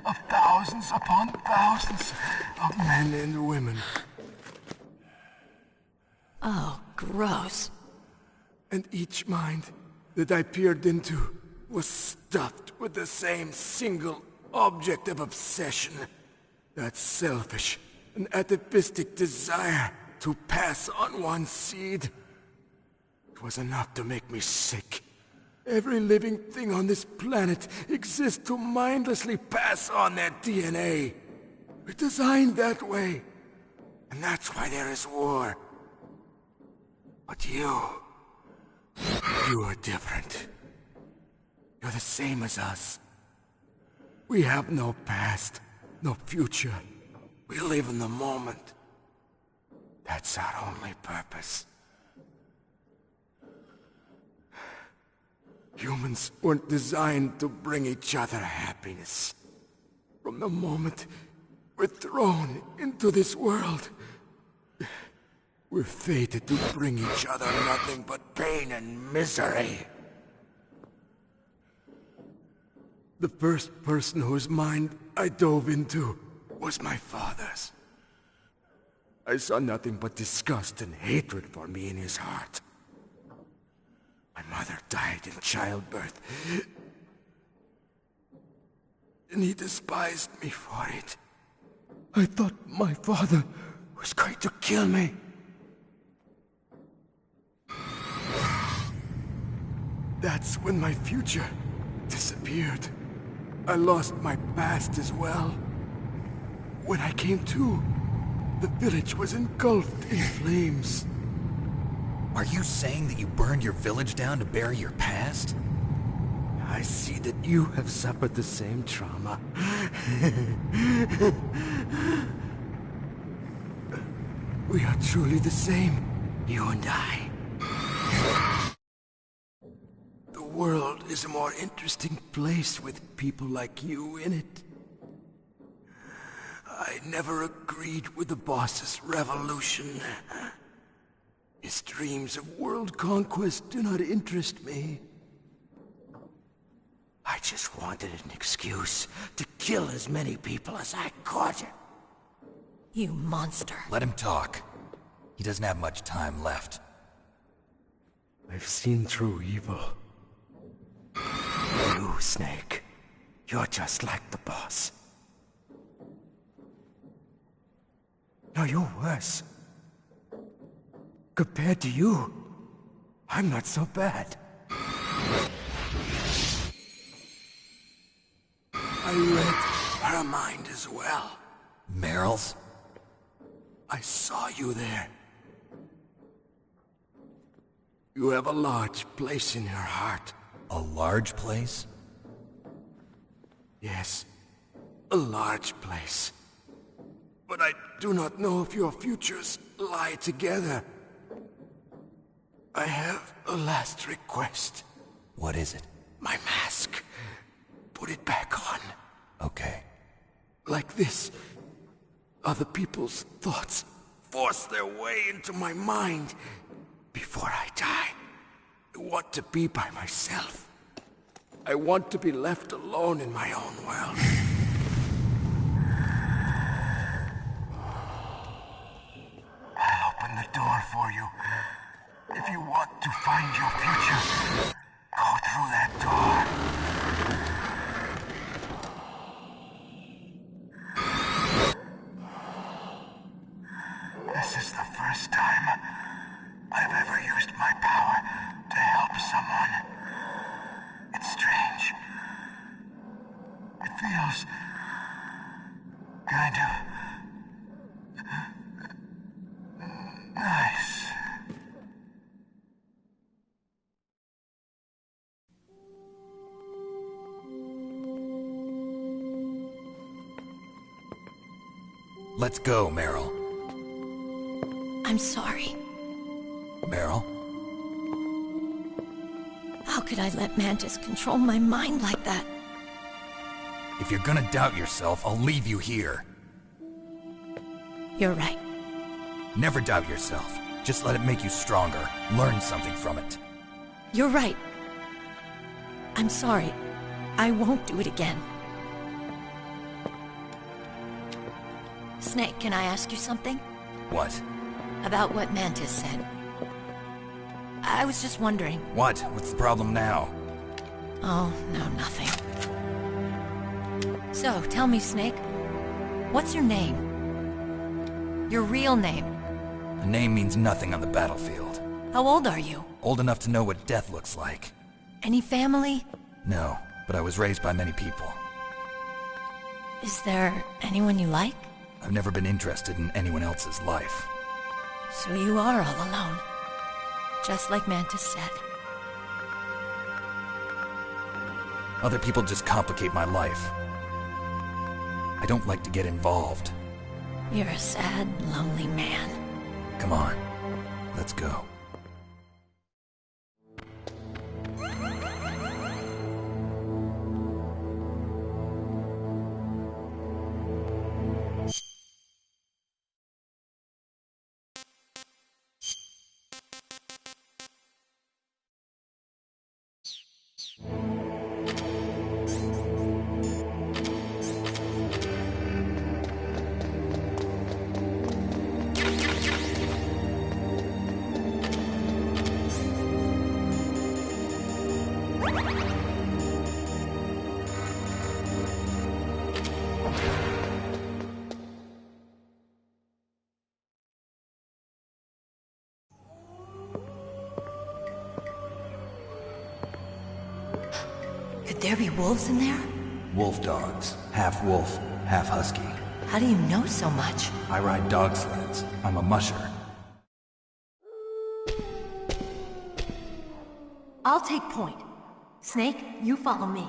of thousands upon thousands of men and women. Oh, gross. And each mind that I peered into was stuffed with the same single object of obsession. That selfish and atavistic desire to pass on one's seed. It was enough to make me sick. Every living thing on this planet exists to mindlessly pass on their DNA. We're designed that way. And that's why there is war. But you are different. You're the same as us. We have no past, no future. We live in the moment. That's our only purpose. Humans weren't designed to bring each other happiness. From the moment we're thrown into this world, we're fated to bring each other nothing but pain and misery. The first person whose mind I dove into was my father's. I saw nothing but disgust and hatred for me in his heart. My mother died in childbirth, and he despised me for it. I thought my father was going to kill me. That's when my future disappeared. I lost my past as well. When I came to, the village was engulfed in flames. Are you saying that you burned your village down to bury your past? I see that you have suffered the same trauma. We are truly the same, you and I. The world is a more interesting place with people like you in it. I never agreed with the boss's revolution. His dreams of world conquest do not interest me. I just wanted an excuse to kill as many people as I could. You monster. Let him talk. He doesn't have much time left. I've seen through evil. You, Snake. You're just like the boss. No, you're worse. Compared to you, I'm not so bad. I read her mind as well. Meryl's? I saw you there. You have a large place in your heart. A large place? Yes, a large place. But I do not know if your futures lie together. I have a last request. What is it? My mask. Put it back on. Okay. Like this, other people's thoughts force their way into my mind. Before I die, I want to be by myself. I want to be left alone in my own world. I'll open the door for you. If you want to find your future, go through that door. This is the first time I've ever used my power to help someone. It's strange. It feels kind of nice. Let's go, Meryl. I'm sorry. Meryl? How could I let Mantis control my mind like that? If you're gonna doubt yourself, I'll leave you here. You're right. Never doubt yourself. Just let it make you stronger. Learn something from it. You're right. I'm sorry. I won't do it again. Snake, can I ask you something? What? About what Mantis said. I was just wondering. What? What's the problem now? Oh, no, nothing. So, tell me, Snake. What's your name? Your real name? A name means nothing on the battlefield. How old are you? Old enough to know what death looks like. Any family? No, but I was raised by many people. Is there anyone you like? I've never been interested in anyone else's life. So you are all alone. Just like Mantis said. Other people just complicate my life. I don't like to get involved. You're a sad, lonely man. Come on, let's go. Could there be wolves in there? Wolf dogs. Half wolf, half husky. How do you know so much? I ride dog sleds. I'm a musher. I'll take point. Snake, you follow me.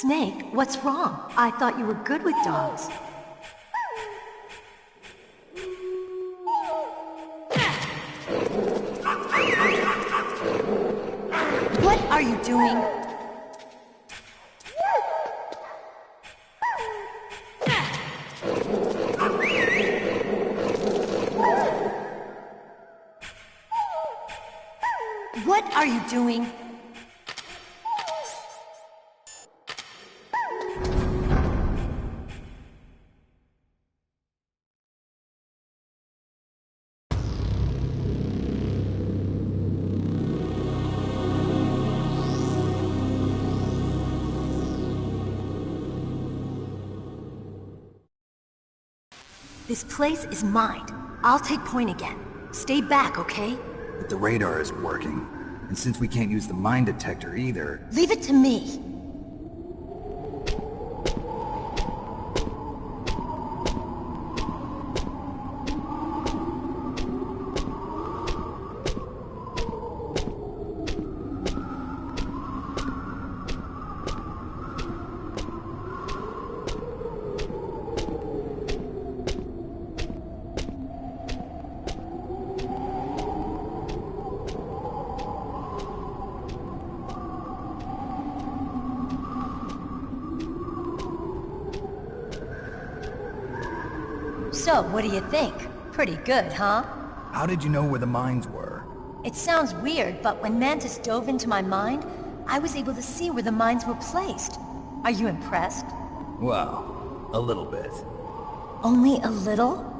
Snake, what's wrong? I thought you were good with dogs. What are you doing? What are you doing? This place is mine. I'll take point again. Stay back, okay? But the radar isn't working. And since we can't use the mine detector either... Leave it to me. So, what do you think? Pretty good, huh? How did you know where the mines were? It sounds weird, but when Mantis dove into my mind, I was able to see where the mines were placed. Are you impressed? Well, a little bit. Only a little?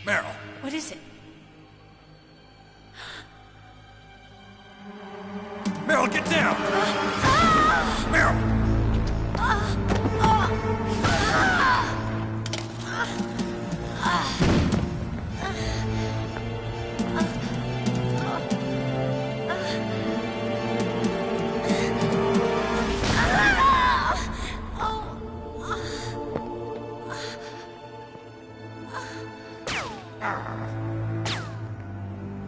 Meryl. What is it? Meryl, get down! Meryl!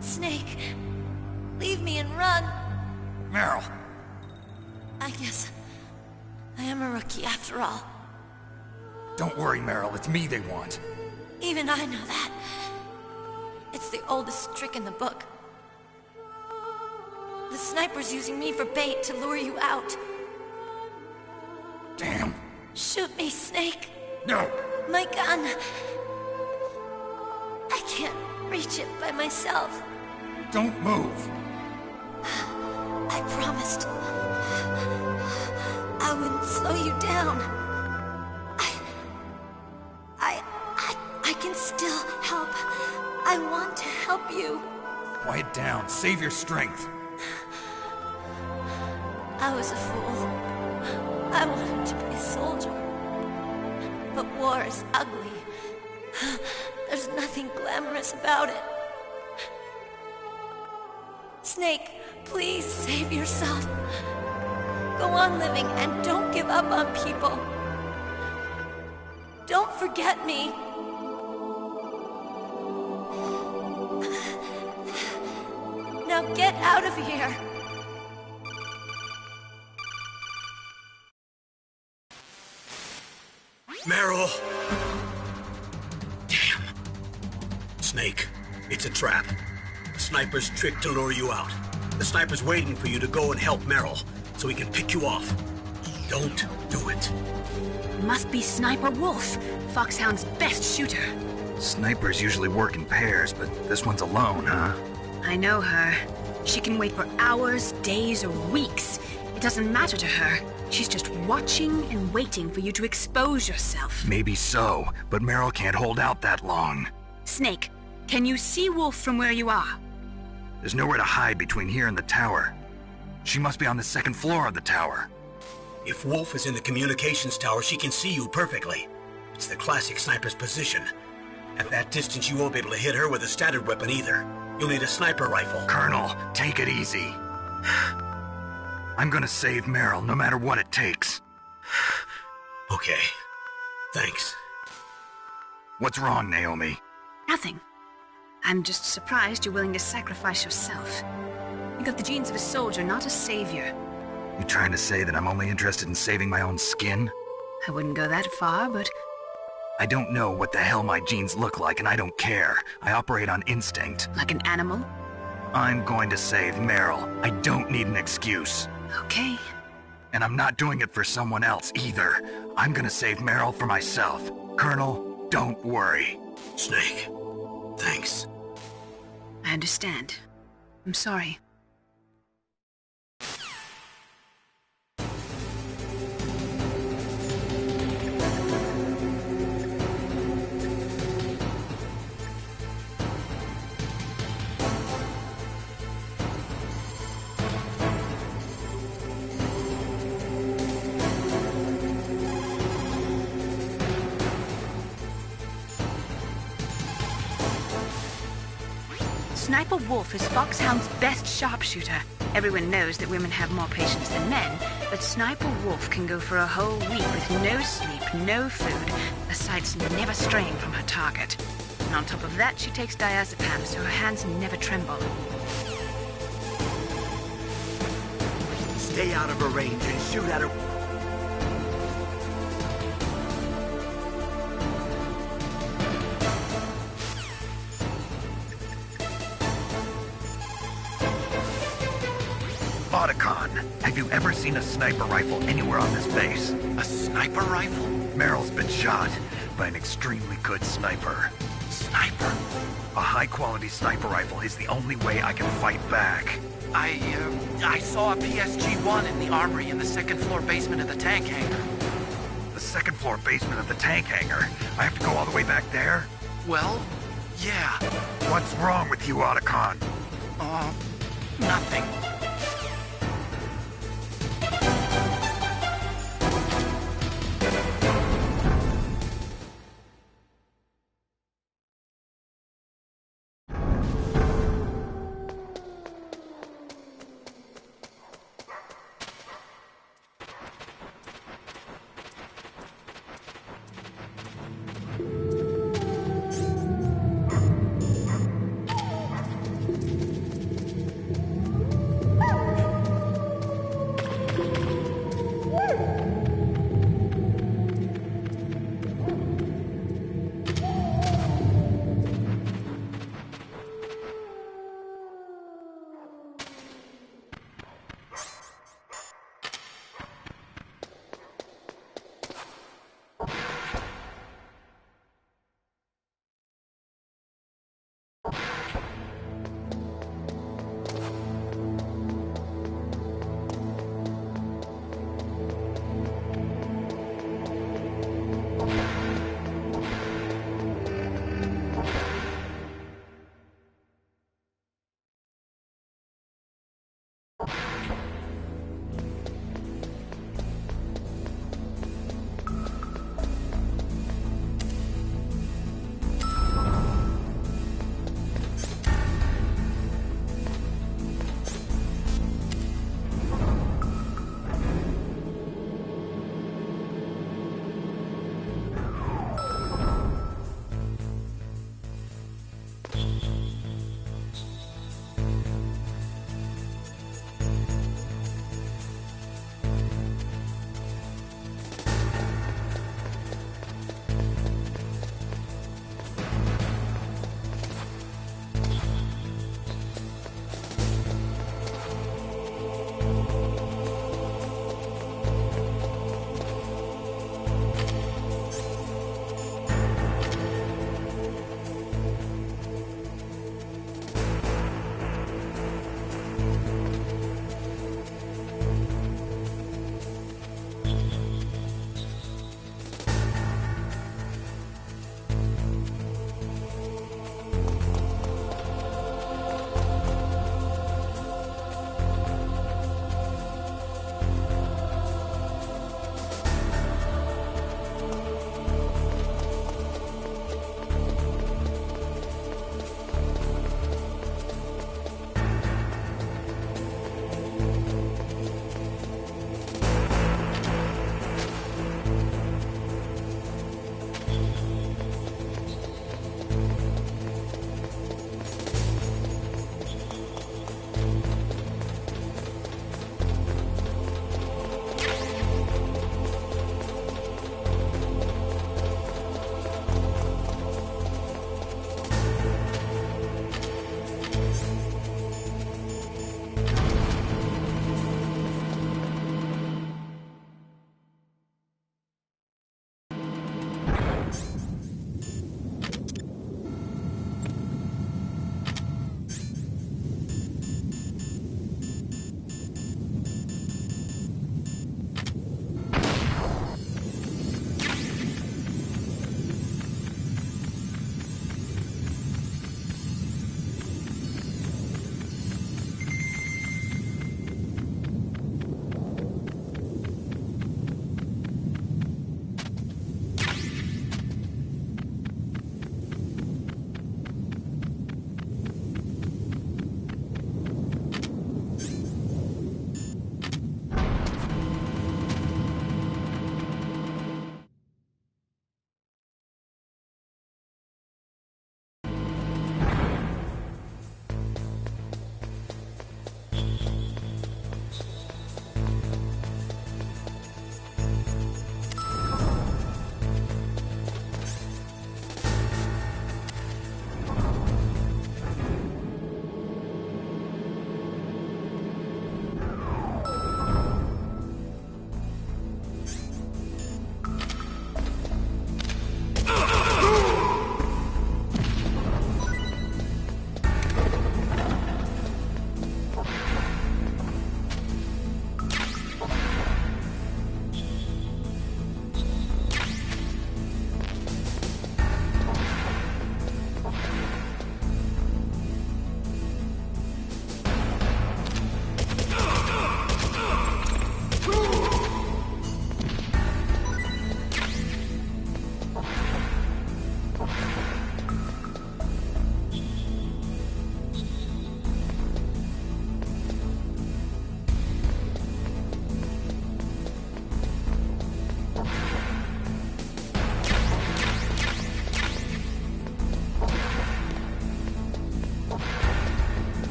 Snake, leave me and run. Meryl. I guess I am a rookie after all. Don't worry, Meryl. It's me they want. Even I know that. It's the oldest trick in the book. The sniper's using me for bait to lure you out. Damn. Shoot me, Snake. No. My gun. I can't reach it by myself. Don't move. I promised. I wouldn't slow you down. I can still help. I want to help you. Quiet down. Save your strength. I was a fool. I wanted to be a soldier. But war is ugly. There's nothing glamorous about it. Snake, please save yourself. Go on living and don't give up on people. Don't forget me. Now get out of here. Meryl! Damn. Snake, it's a trap. The sniper's trick to lure you out. The sniper's waiting for you to go and help Meryl, so he can pick you off. Don't do it. Must be Sniper Wolf, Foxhound's best shooter. Snipers usually work in pairs, but this one's alone, huh? I know her. She can wait for hours, days, or weeks. It doesn't matter to her. She's just watching and waiting for you to expose yourself. Maybe so, but Meryl can't hold out that long. Snake, can you see Wolf from where you are? There's nowhere to hide between here and the tower. She must be on the second floor of the tower. If Wolf is in the communications tower, she can see you perfectly. It's the classic sniper's position. At that distance, you won't be able to hit her with a standard weapon either. You'll need a sniper rifle. Colonel, take it easy. I'm gonna save Meryl, no matter what it takes. Okay. Thanks. What's wrong, Naomi? Nothing. I'm just surprised you're willing to sacrifice yourself. You got the genes of a soldier, not a savior. You trying to say that I'm only interested in saving my own skin? I wouldn't go that far, but... I don't know what the hell my genes look like, and I don't care. I operate on instinct. Like an animal? I'm going to save Meryl. I don't need an excuse. Okay. And I'm not doing it for someone else, either. I'm gonna save Meryl for myself. Colonel, don't worry. Snake, thanks. I understand. I'm sorry. Sniper Wolf is Foxhound's best sharpshooter. Everyone knows that women have more patience than men, but Sniper Wolf can go for a whole week with no sleep, no food, her sights never straying from her target. And on top of that, she takes diazepam so her hands never tremble. Stay out of her range and shoot at her. Otacon, have you ever seen a sniper rifle anywhere on this base? A sniper rifle? Meryl's been shot by an extremely good sniper. Sniper? A high-quality sniper rifle is the only way I can fight back. I saw a PSG-1 in the armory in the second-floor basement of the tank hangar. The second-floor basement of the tank hangar? I have to go all the way back there? Well, yeah. What's wrong with you, Otacon? Nothing.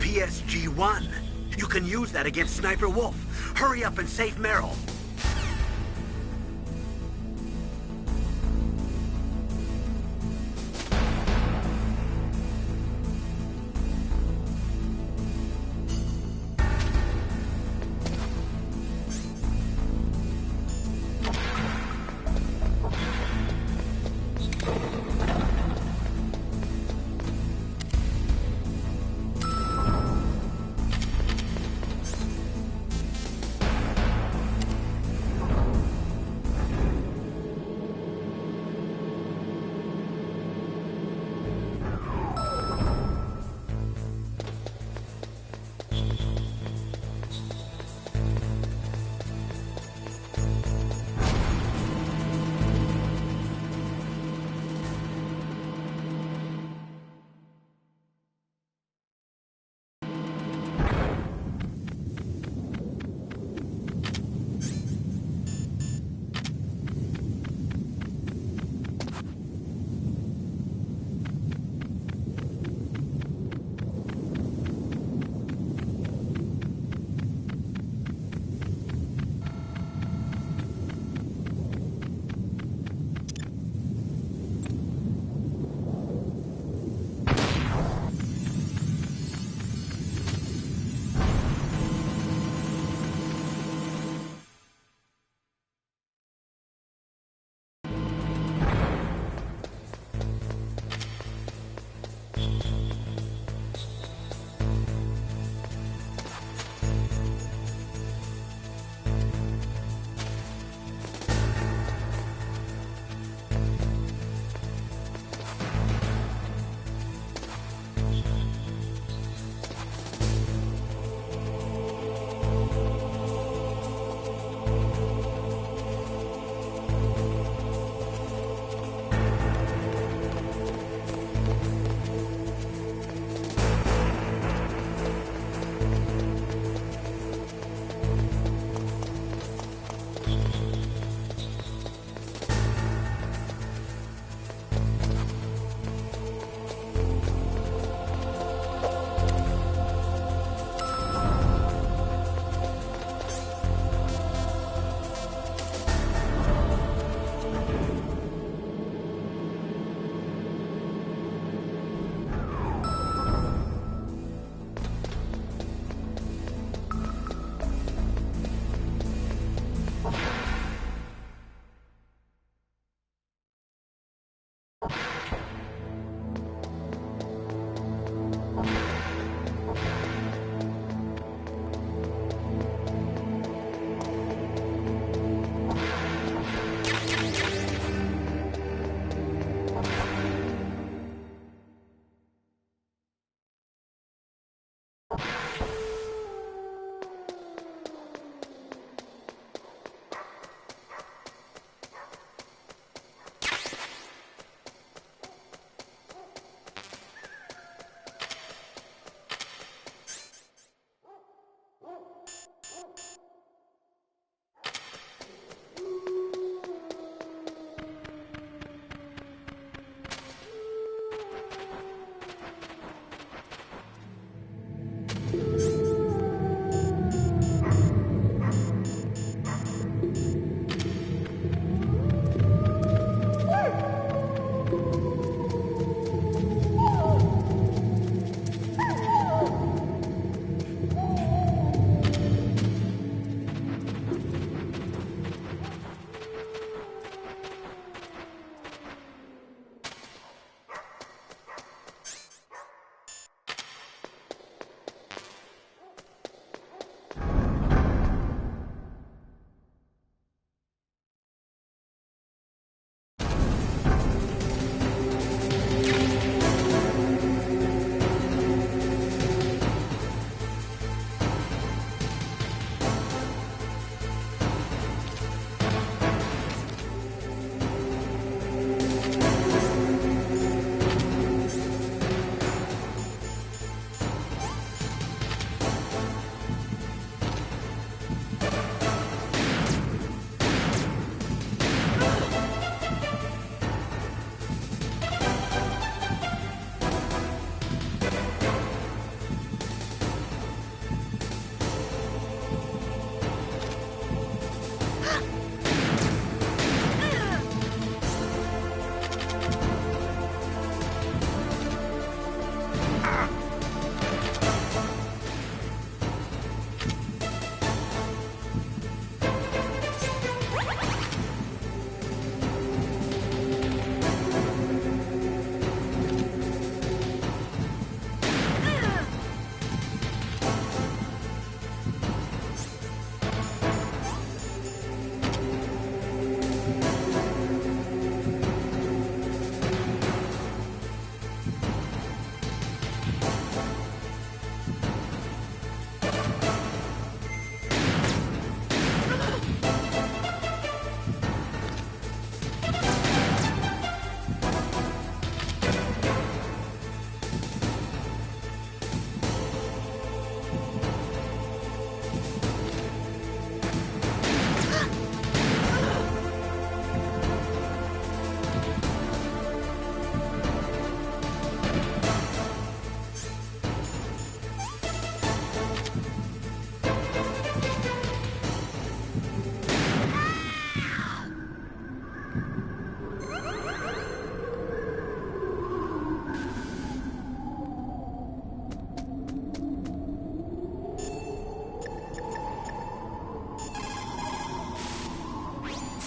PSG-1. You can use that against Sniper Wolf. Hurry up and save Meryl.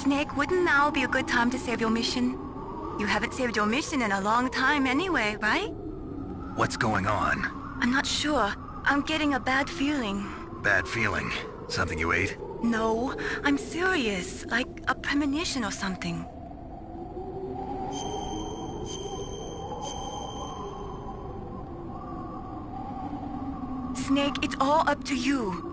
Snake, wouldn't now be a good time to save your mission? You haven't saved your mission in a long time anyway, right? What's going on? I'm not sure. I'm getting a bad feeling. Bad feeling? Something you ate? No, I'm serious. Like a premonition or something. Snake, it's all up to you.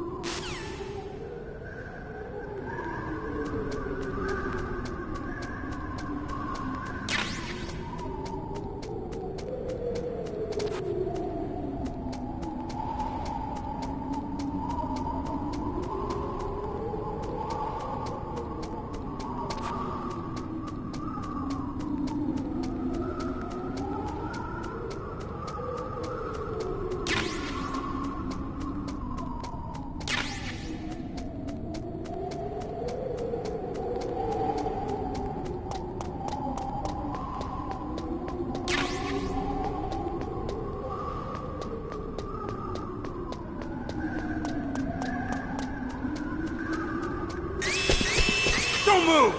Don't move!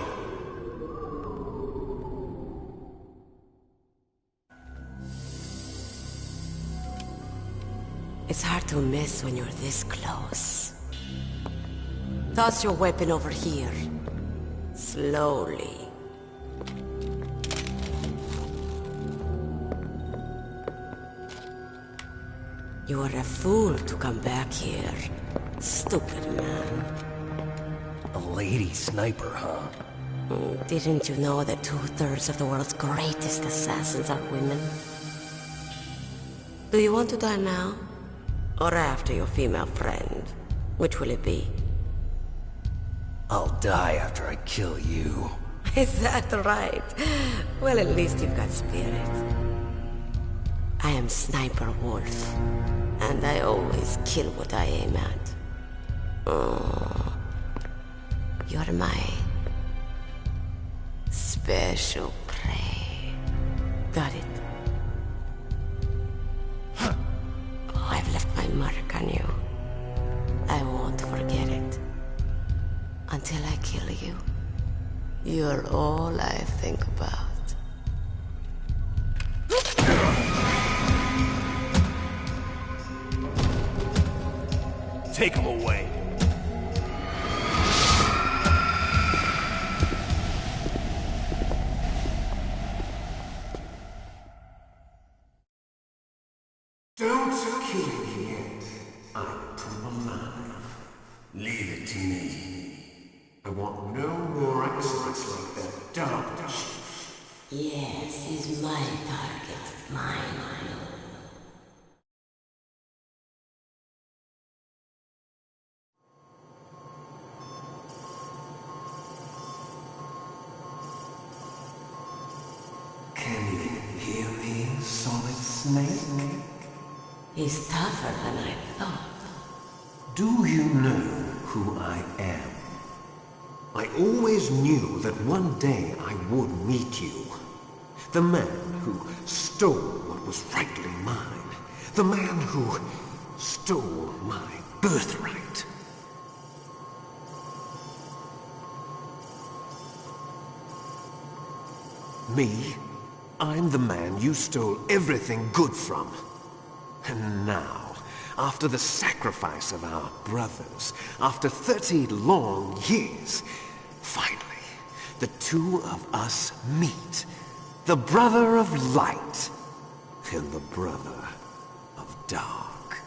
It's hard to miss when you're this close. Toss your weapon over here. Slowly. You are a fool to come back here. Stupid man. A lady sniper, huh? Didn't you know that 2/3 of the world's greatest assassins are women? Do you want to die now? Or after your female friend? Which will it be? I'll die after I kill you. Is that right? Well, at least you've got spirit. I am Sniper Wolf, and I always kill what I aim at. Oh, you're my special prey. Got it? Oh, I've left my mark on you. I won't forget it. Until I kill you. You're all I think about. Take him away. Don't kill me yet. I'm too alive. Leave it to me. I want no more accidents like that dark chief. Yes, he's my target. Mine. Can you hear me, Solid Snake? He's tougher than I thought. Do you know who I am? I always knew that one day I would meet you. The man who stole what was rightly mine. The man who stole my birthright. Me? I'm the man you stole everything good from. And now, after the sacrifice of our brothers, after 30 long years, finally, the two of us meet. The brother of light and the brother of dark.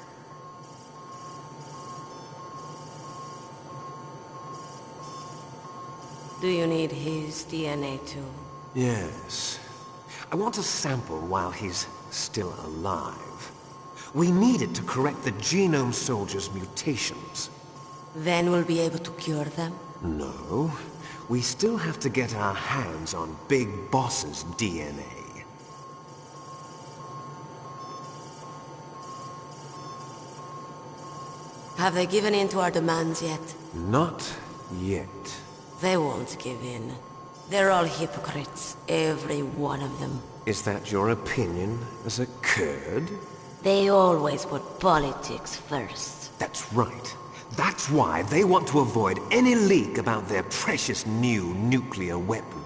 Do you need his DNA too? Yes. I want a sample while he's still alive. We need it to correct the Genome Soldier's mutations. Then we'll be able to cure them? No. We still have to get our hands on Big Boss's DNA. Have they given in to our demands yet? Not yet. They won't give in. They're all hypocrites, every one of them. Is that your opinion as a Kurd? They always put politics first. That's right. That's why they want to avoid any leak about their precious new nuclear weapon.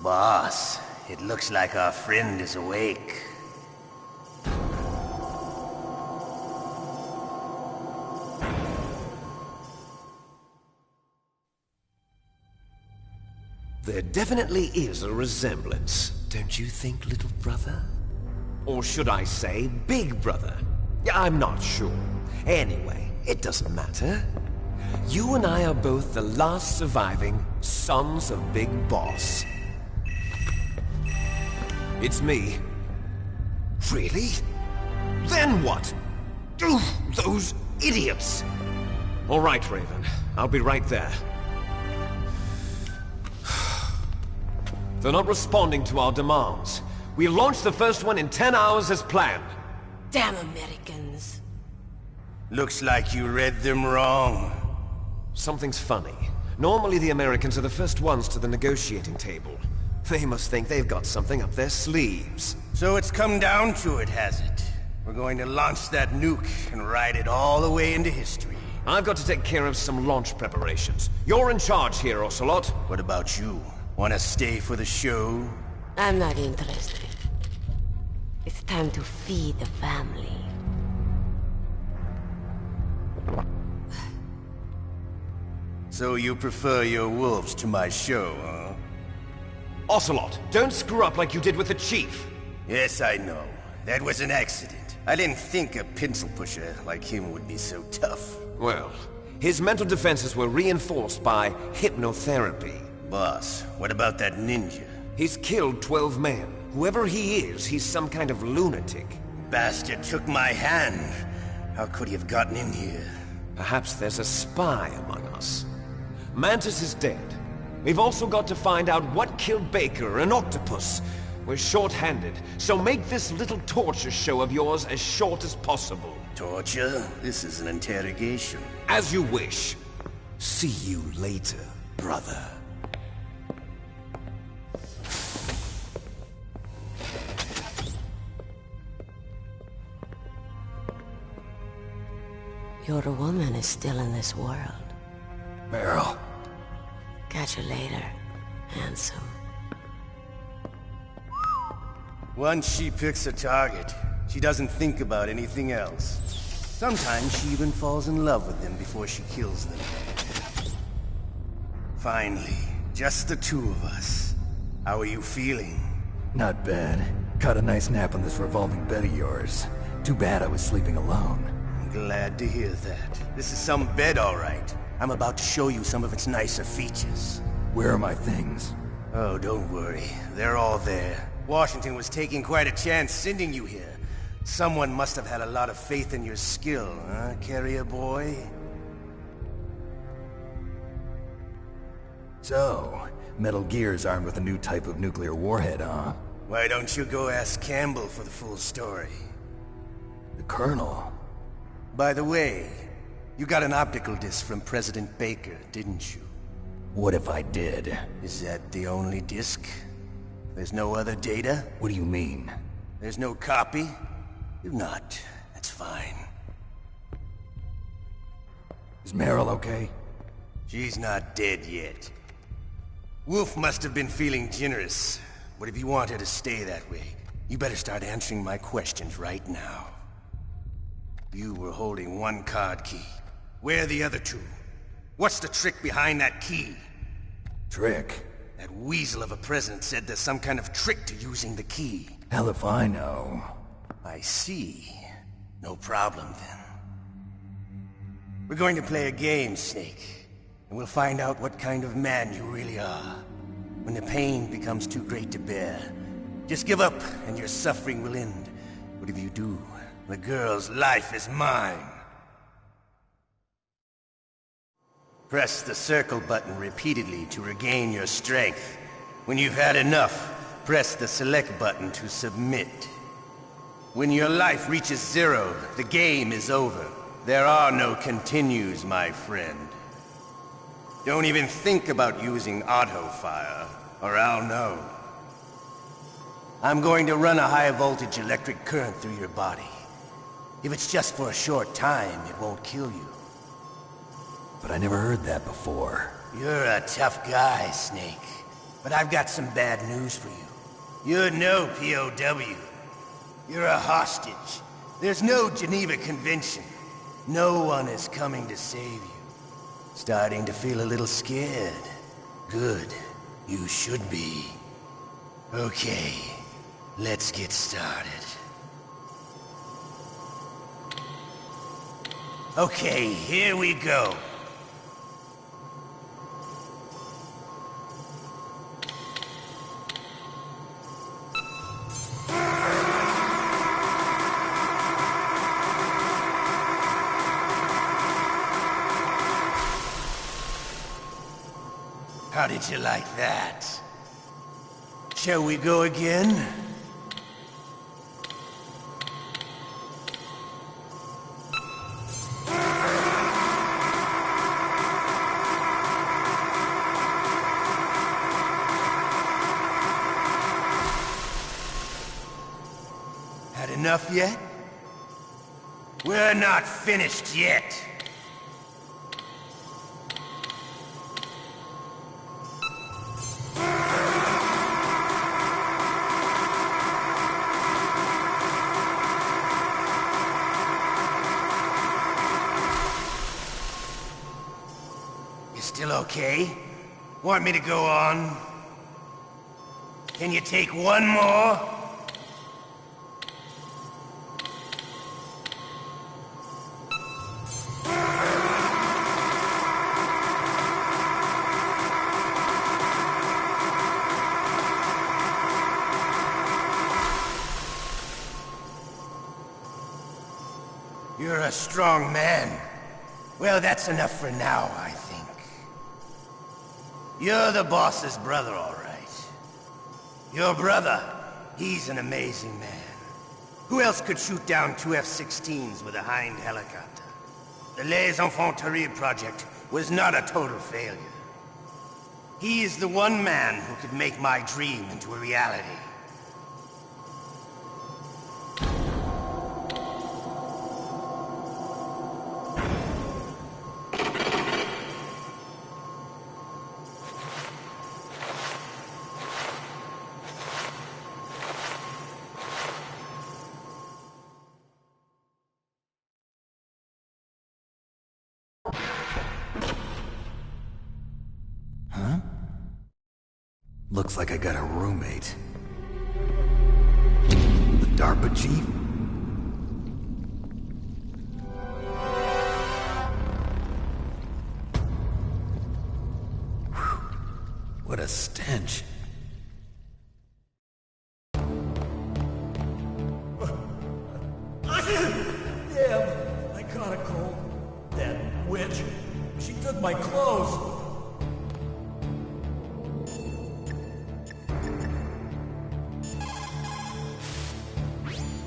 Boss, it looks like our friend is awake. There definitely is a resemblance, don't you think, little brother? Or should I say, big brother? I'm not sure. Anyway, it doesn't matter. You and I are both the last surviving sons of Big Boss. It's me. Really? Then what? Oof, those idiots! All right, Raven. I'll be right there. They're not responding to our demands. We launched the first one in 10 hours as planned. Damn Americans. Looks like you read them wrong. Something's funny. Normally the Americans are the first ones to the negotiating table. They must think they've got something up their sleeves. So it's come down to it, has it? We're going to launch that nuke and ride it all the way into history. I've got to take care of some launch preparations. You're in charge here, Ocelot. What about you? Wanna stay for the show? I'm not interested. It's time to feed the family. So you prefer your wolves to my show, huh? Ocelot, don't screw up like you did with the Chief. Yes, I know. That was an accident. I didn't think a pencil pusher like him would be so tough. Well, his mental defenses were reinforced by hypnotherapy. Boss, what about that ninja? He's killed 12 men. Whoever he is, he's some kind of lunatic. Bastard took my hand. How could he have gotten in here? Perhaps there's a spy among us. Mantis is dead. We've also got to find out what killed Baker and Octopus. We're short-handed, so make this little torture show of yours as short as possible. Torture? This is an interrogation. As you wish. See you later, brother. Your woman is still in this world. Meryl. Catch you later, handsome. Once she picks a target, she doesn't think about anything else. Sometimes she even falls in love with them before she kills them. Finally, just the two of us. How are you feeling? Not bad. Caught a nice nap on this revolving bed of yours. Too bad I was sleeping alone. I'm glad to hear that. This is some bed, all right. I'm about to show you some of its nicer features. Where are my things? Oh, don't worry. They're all there. Washington was taking quite a chance sending you here. Someone must have had a lot of faith in your skill, huh, carrier boy? So, Metal Gear's armed with a new type of nuclear warhead, huh? Why don't you go ask Campbell for the full story? The Colonel? By the way, you got an optical disc from President Baker, didn't you? What if I did? Is that the only disc? There's no other data? What do you mean? There's no copy? If not, that's fine. Is Meryl okay? She's not dead yet. Wolf must have been feeling generous, but if you want her to stay that way, you better start answering my questions right now. You were holding one card key. Where are the other two? What's the trick behind that key? Trick? That weasel of a president said there's some kind of trick to using the key. Hell if I know. I see. No problem then. We're going to play a game, Snake. And we'll find out what kind of man you really are. When the pain becomes too great to bear, just give up and your suffering will end. But if you do, the girl's life is mine. Press the circle button repeatedly to regain your strength. When you've had enough, press the select button to submit. When your life reaches 0, the game is over. There are no continues, my friend. Don't even think about using auto-fire, or I'll know. I'm going to run a high-voltage electric current through your body. If it's just for a short time, it won't kill you. but I never heard that before. You're a tough guy, Snake. But I've got some bad news for you. You're no POW. You're a hostage. There's no Geneva Convention. No one is coming to save you. Starting to feel a little scared. Good. You should be. Okay, let's get started. Okay, here we go. How did you like that? Shall we go again? Had enough yet? We're not finished yet. Still okay? Want me to go on? Can you take one more? You're a strong man. Well, that's enough for now, I think. You're the boss's brother, all right. Your brother, he's an amazing man. Who else could shoot down 2 F-16s with a Hind helicopter? The Les Enfants Terribles project was not a total failure. He is the one man who could make my dream into a reality. Looks like I got a roommate. The DARPA chief? Whew. What a stench. Damn, I caught a cold. That witch. She took my clothes.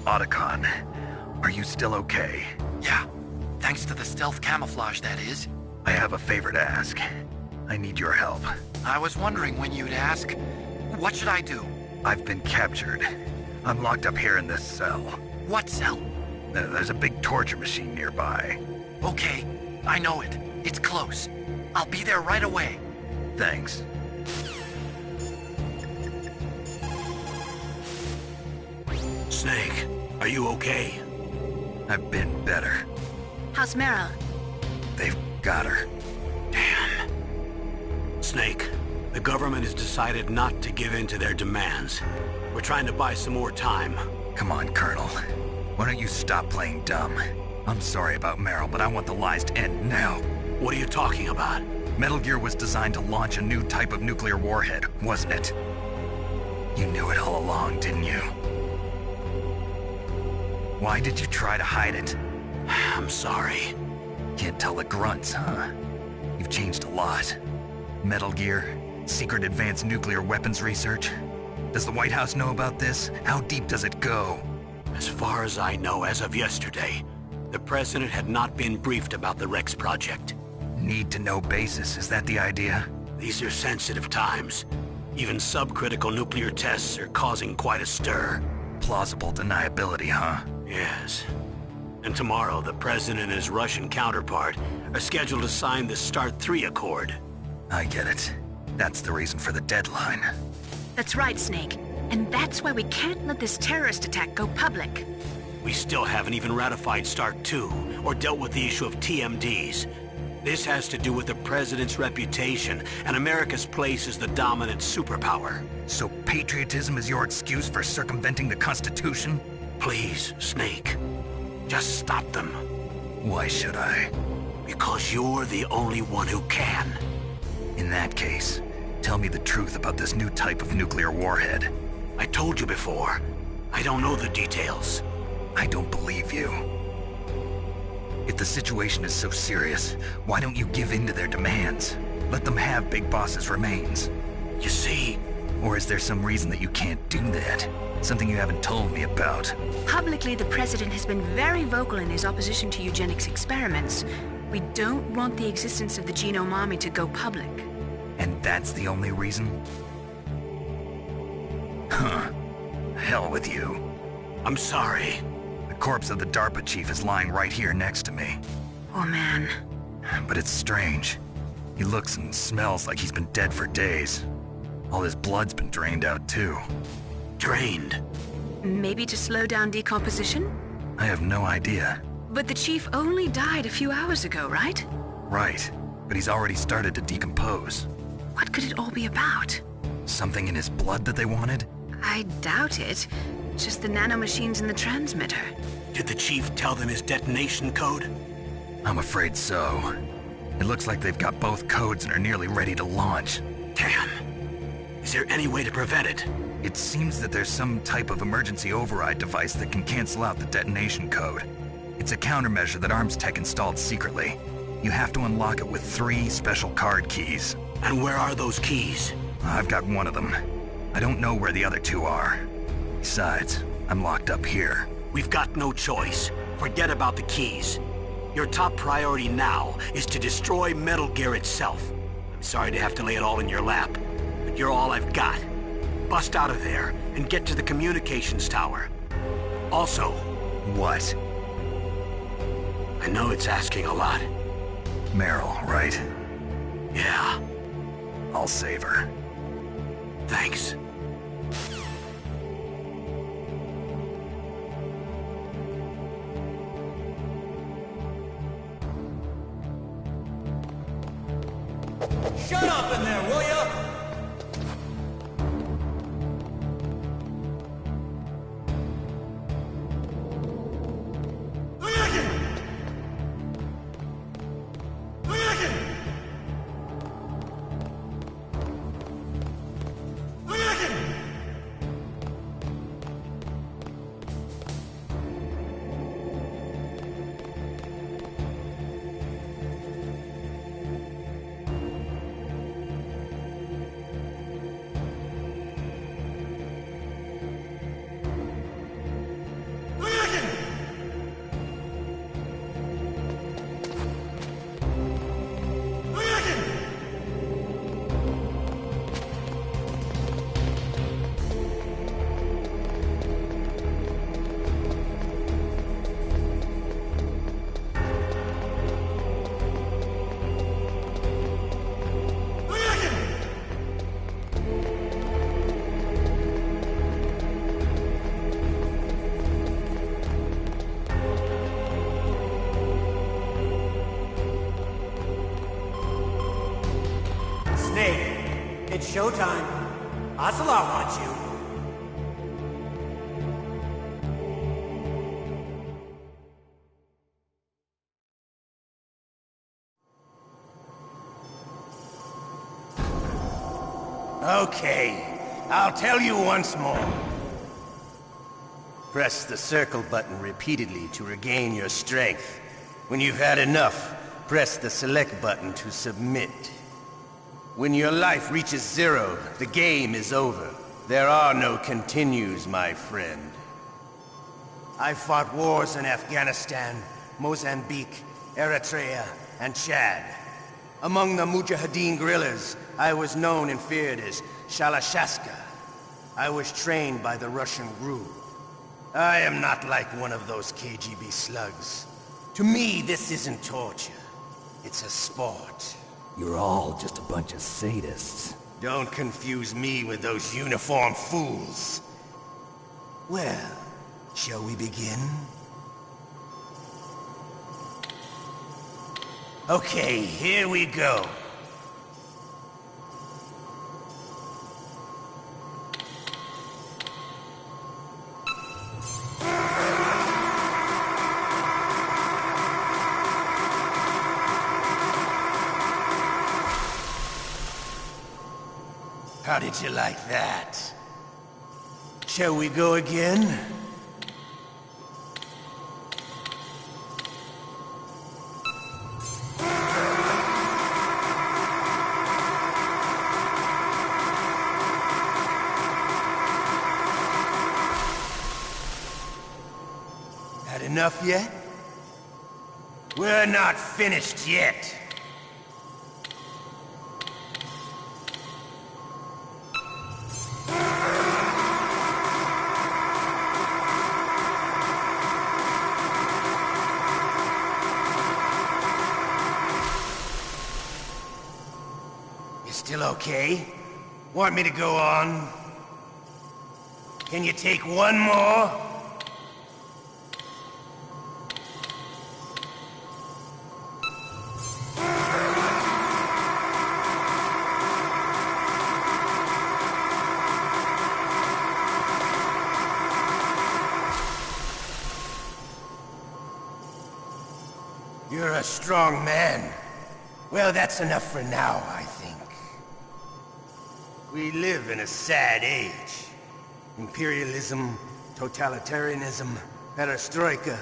Otacon, are you still okay? Yeah, thanks to the stealth camouflage, that is. I have a favor to ask. I need your help. I was wondering when you'd ask. What should I do? I've been captured. I'm locked up here in this cell. What cell? There's a big torture machine nearby. Okay, I know it. It's close. I'll be there right away. Thanks. Snake, are you okay? I've been better. How's Meryl? They've got her. Damn. Snake, the government has decided not to give in to their demands. We're trying to buy some more time. Come on, Colonel. Why don't you stop playing dumb? I'm sorry about Meryl, but I want the lies to end now. What are you talking about? Metal Gear was designed to launch a new type of nuclear warhead, wasn't it? You knew it all along, didn't you? Why did you try to hide it? I'm sorry. Can't tell the grunts, huh? You've changed a lot. Metal Gear, secret advanced nuclear weapons research. Does the White House know about this? How deep does it go? As far as I know, as of yesterday, the President had not been briefed about the Rex project. Need-to-know basis, is that the idea? These are sensitive times. Even subcritical nuclear tests are causing quite a stir. Plausible deniability, huh? Yes. And tomorrow, the President and his Russian counterpart are scheduled to sign the START 3 Accord. I get it. That's the reason for the deadline. That's right, Snake. And that's why we can't let this terrorist attack go public. We still haven't even ratified START 2, or dealt with the issue of TMDs. This has to do with the President's reputation, and America's place as the dominant superpower. So patriotism is your excuse for circumventing the Constitution? Please, Snake. Just stop them. Why should I? Because you're the only one who can. In that case, tell me the truth about this new type of nuclear warhead. I told you before. I don't know the details. I don't believe you. If the situation is so serious, why don't you give in to their demands? Let them have Big Boss's remains. You see? Or is there some reason that you can't do that? Something you haven't told me about? Publicly, the President has been very vocal in his opposition to eugenics experiments. We don't want the existence of the Genome Army to go public. And that's the only reason? Huh. Hell with you. I'm sorry. The corpse of the DARPA chief is lying right here next to me. Oh, man. But it's strange. He looks and smells like he's been dead for days. All his blood's been drained out, too. Drained? Maybe to slow down decomposition? I have no idea. But the chief only died a few hours ago, right? Right. But he's already started to decompose. What could it all be about? Something in his blood that they wanted? I doubt it. Just the nanomachines in the transmitter. Did the chief tell them his detonation code? I'm afraid so. It looks like they've got both codes and are nearly ready to launch. Damn. Is there any way to prevent it? It seems that there's some type of emergency override device that can cancel out the detonation code. It's a countermeasure that Arms Tech installed secretly. You have to unlock it with 3 special card keys. And where are those keys? I've got one of them. I don't know where the other 2 are. Besides, I'm locked up here. We've got no choice. Forget about the keys. Your top priority now is to destroy Metal Gear itself. I'm sorry to have to lay it all in your lap, but you're all I've got. Bust out of there and get to the communications tower. Also... What? I know it's asking a lot. Meryl, right? Yeah. I'll save her. Thanks. Shut up in there, will ya? It's showtime. Ocelot wants you. Okay, I'll tell you once more. Press the circle button repeatedly to regain your strength. When you've had enough, press the select button to submit. When your life reaches 0, the game is over. There are no continues, my friend. I fought wars in Afghanistan, Mozambique, Eritrea, and Chad. Among the Mujahideen guerrillas, I was known and feared as Shalashaska. I was trained by the Russian GRU. I am not like one of those KGB slugs. To me, this isn't torture. It's a sport. You're all just a bunch of sadists. Don't confuse me with those uniformed fools. Well, shall we begin? Okay, here we go. How did you like that? Shall we go again? Had enough yet? We're not finished yet. Still okay? Want me to go on? Can you take one more? You're a strong man. Well, that's enough for now, I think. We live in a sad age. Imperialism, totalitarianism, perestroika.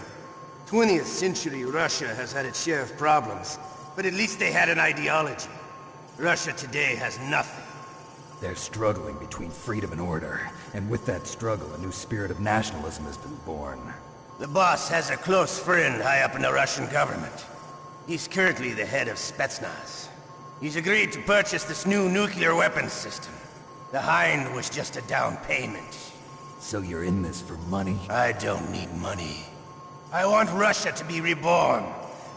20th century Russia has had its share of problems, but at least they had an ideology. Russia today has nothing. They're struggling between freedom and order, and with that struggle, a new spirit of nationalism has been born. The boss has a close friend high up in the Russian government. He's currently the head of Spetsnaz. He's agreed to purchase this new nuclear weapons system. The Hind was just a down payment. So you're in this for money? I don't need money. I want Russia to be reborn,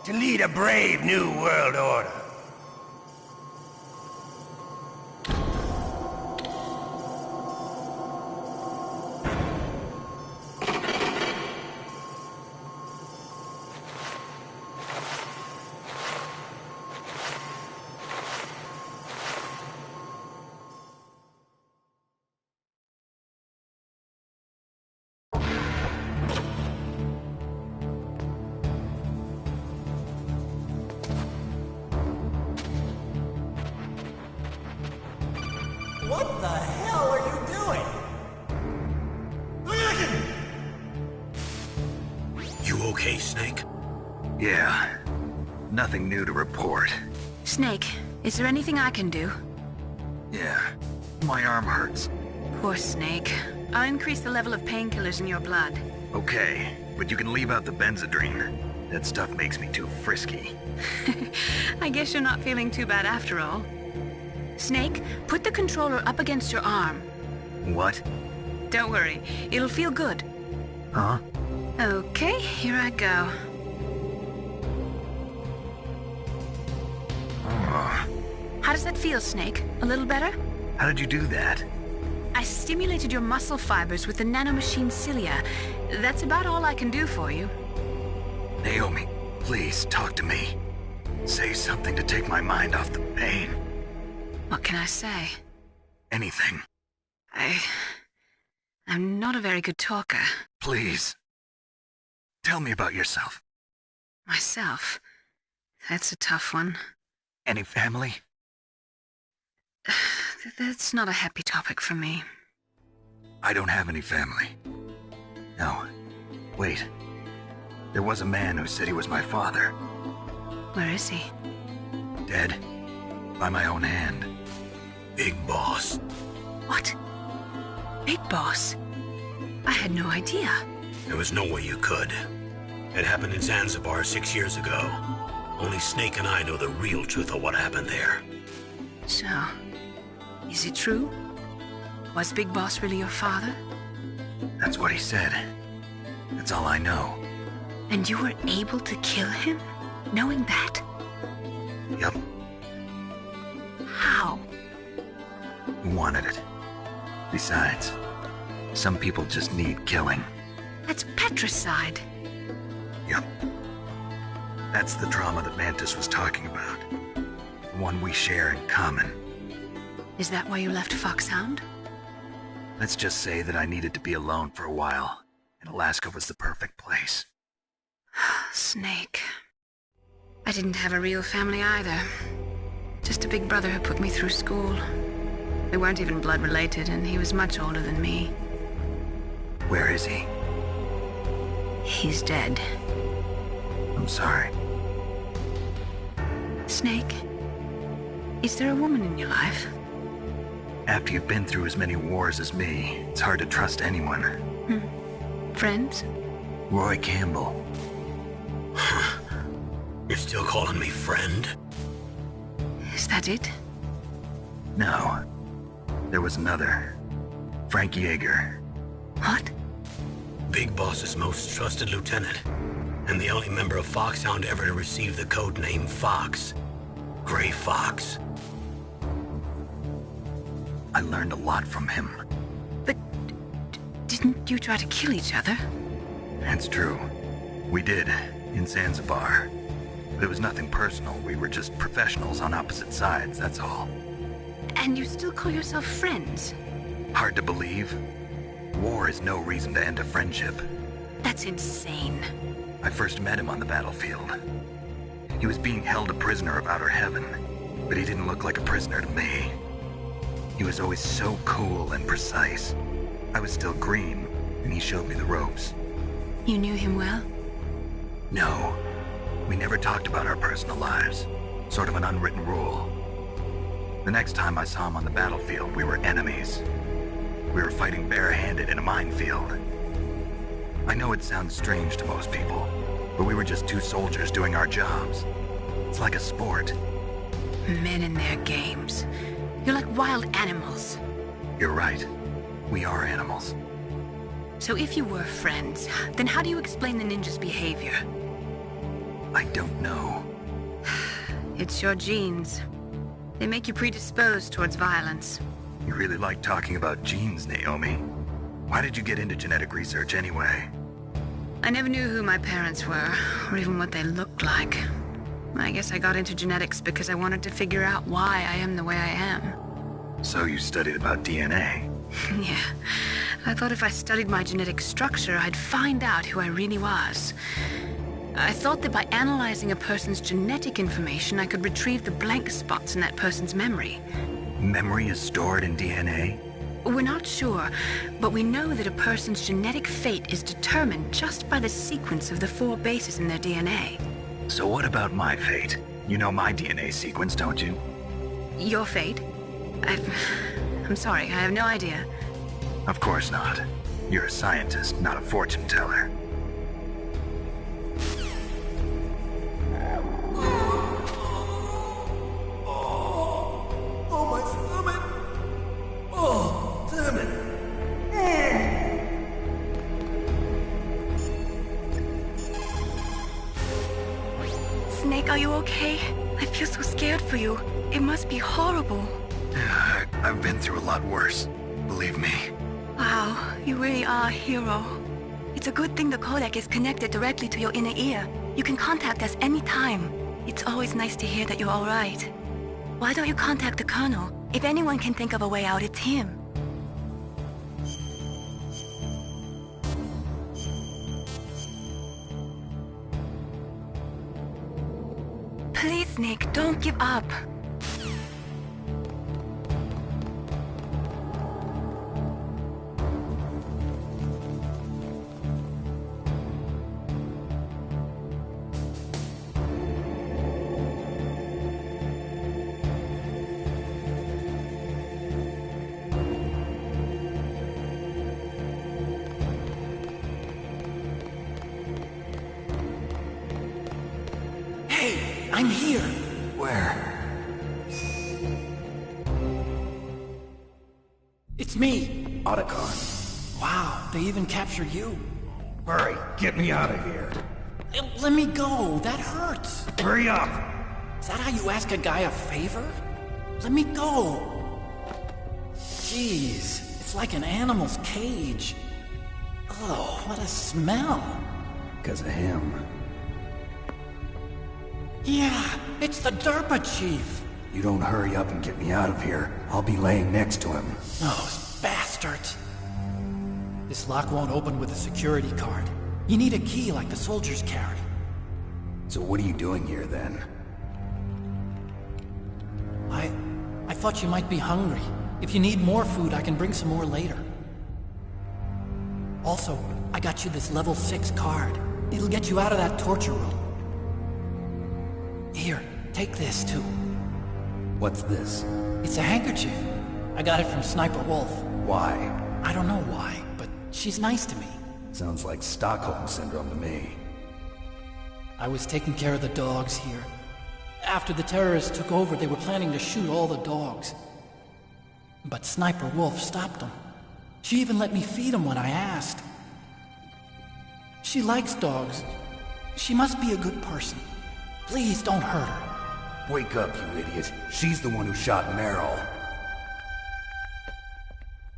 to lead a brave new world order. What the hell are you doing? You okay, Snake? Yeah. Nothing new to report. Snake, is there anything I can do? Yeah. My arm hurts. Poor Snake. I'll increase the level of painkillers in your blood. Okay, but you can leave out the Benzedrine. That stuff makes me too frisky. I guess you're not feeling too bad after all. Snake, put the controller up against your arm. What? Don't worry, it'll feel good. Huh? Okay, here I go. How does that feel, Snake? A little better? How did you do that? I stimulated your muscle fibers with the nanomachine cilia. That's about all I can do for you. Naomi, please talk to me. Say something to take my mind off the pain. What can I say? Anything. I'm not a very good talker. Please. Tell me about yourself. Myself? That's a tough one. Any family? That's not a happy topic for me. I don't have any family. No. Wait. There was a man who said he was my father. Where is he? Dead. By my own hand. Big Boss. What? Big Boss? I had no idea. There was no way you could. It happened in Zanzibar 6 years ago. Only Snake and I know the real truth of what happened there. So, is it true? Was Big Boss really your father? That's what he said. That's all I know. And you were able to kill him, knowing that? Yep. How? Who wanted it? Besides, some people just need killing. That's patricide. Yep. That's the trauma that Mantis was talking about. The one we share in common. Is that why you left Foxhound? Let's just say that I needed to be alone for a while, and Alaska was the perfect place. Snake. I didn't have a real family either. Just a big brother who put me through school. We weren't even blood related, and he was much older than me. Where is he? He's dead. I'm sorry. Snake, is there a woman in your life? After you've been through as many wars as me, it's hard to trust anyone. Friends? Roy Campbell. You're still calling me friend? Is that it? No. There was another. Frank Yeager. What? Big Boss's most trusted lieutenant, and the only member of Foxhound ever to receive the code name Fox. Gray Fox. I learned a lot from him. But didn't you try to kill each other? That's true. We did, in Zanzibar. But it was nothing personal. We were just professionals on opposite sides, that's all. And you still call yourself friends? Hard to believe. War is no reason to end a friendship. That's insane. I first met him on the battlefield. He was being held a prisoner of Outer Heaven, but he didn't look like a prisoner to me. He was always so cool and precise. I was still green, and he showed me the ropes. You knew him well? No. We never talked about our personal lives. Sort of an unwritten rule. The next time I saw him on the battlefield, we were enemies. We were fighting barehanded in a minefield. I know it sounds strange to most people, but we were just two soldiers doing our jobs. It's like a sport. Men and their games. You're like wild animals. You're right. We are animals. So if you were friends, then how do you explain the ninja's behavior? I don't know. It's your genes. They make you predisposed towards violence. You really like talking about genes, Naomi. Why did you get into genetic research anyway? I never knew who my parents were, or even what they looked like. I guess I got into genetics because I wanted to figure out why I am the way I am. So you studied about DNA? Yeah. I thought if I studied my genetic structure, I'd find out who I really was. I thought that by analyzing a person's genetic information, I could retrieve the blank spots in that person's memory. Memory is stored in DNA? We're not sure, but we know that a person's genetic fate is determined just by the sequence of the 4 bases in their DNA. So what about my fate? You know my DNA sequence, don't you? Your fate? I'm sorry, I have no idea. Of course not. You're a scientist, not a fortune teller. Oh, my stomach! Oh, damn it! Snake, are you okay? I feel so scared for you. It must be horrible. I've been through a lot worse. Believe me. Wow, you really are a hero. It's a good thing the codec is connected directly to your inner ear. You can contact us anytime. It's always nice to hear that you're all right. Why don't you contact the Colonel? If anyone can think of a way out, it's him. Please, Snake, don't give up. I'm here. Where? It's me. Otacon. Wow, they even captured you. Hurry, get me out of here. Let me go, that hurts. Hurry up! Is that how you ask a guy a favor? Let me go. Jeez, it's like an animal's cage. Oh, what a smell. Because of him. Yeah, it's the DARPA chief. You don't hurry up and get me out of here, I'll be laying next to him. Those bastards. This lock won't open with a security card. You need a key like the soldiers carry. So what are you doing here, then? I thought you might be hungry. If you need more food, I can bring some more later. Also, I got you this level 6 card. It'll get you out of that torture room. Here, take this, too. What's this? It's a handkerchief. I got it from Sniper Wolf. Why? I don't know why, but she's nice to me. Sounds like Stockholm Syndrome to me. I was taking care of the dogs here. After the terrorists took over, they were planning to shoot all the dogs. But Sniper Wolf stopped them. She even let me feed them when I asked. She likes dogs. She must be a good person. Please don't hurt her. Wake up, you idiot. She's the one who shot Meryl.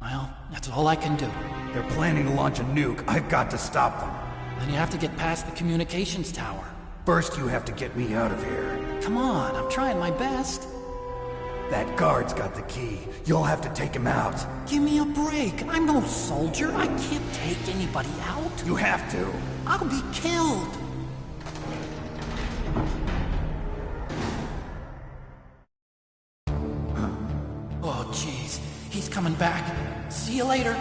Well, that's all I can do. They're planning to launch a nuke. I've got to stop them. Then you have to get past the communications tower. First, you have to get me out of here. Come on, I'm trying my best. That guard's got the key. You'll have to take him out. Give me a break. I'm no soldier. I can't take anybody out. You have to. I'll be killed. Oh, jeez. He's coming back. See you later.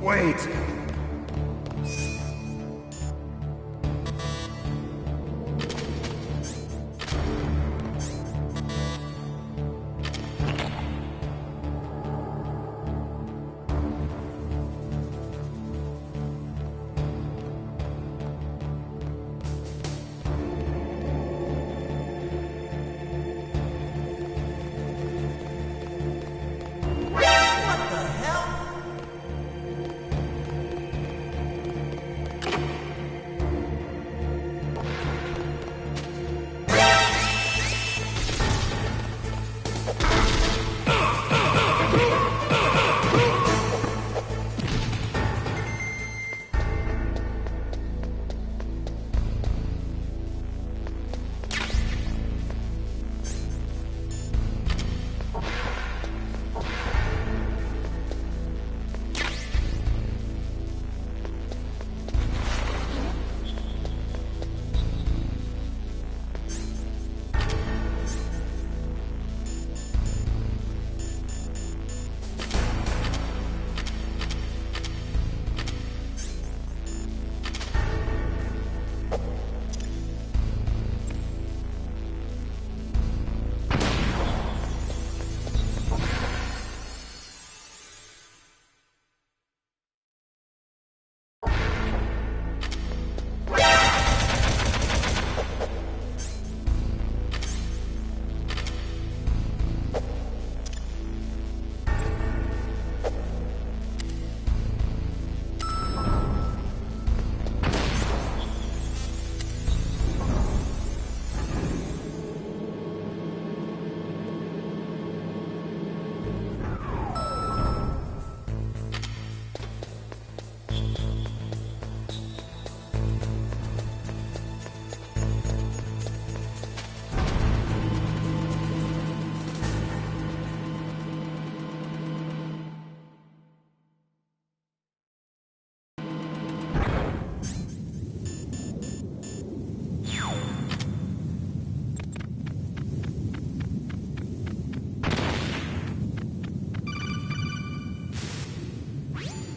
Wait.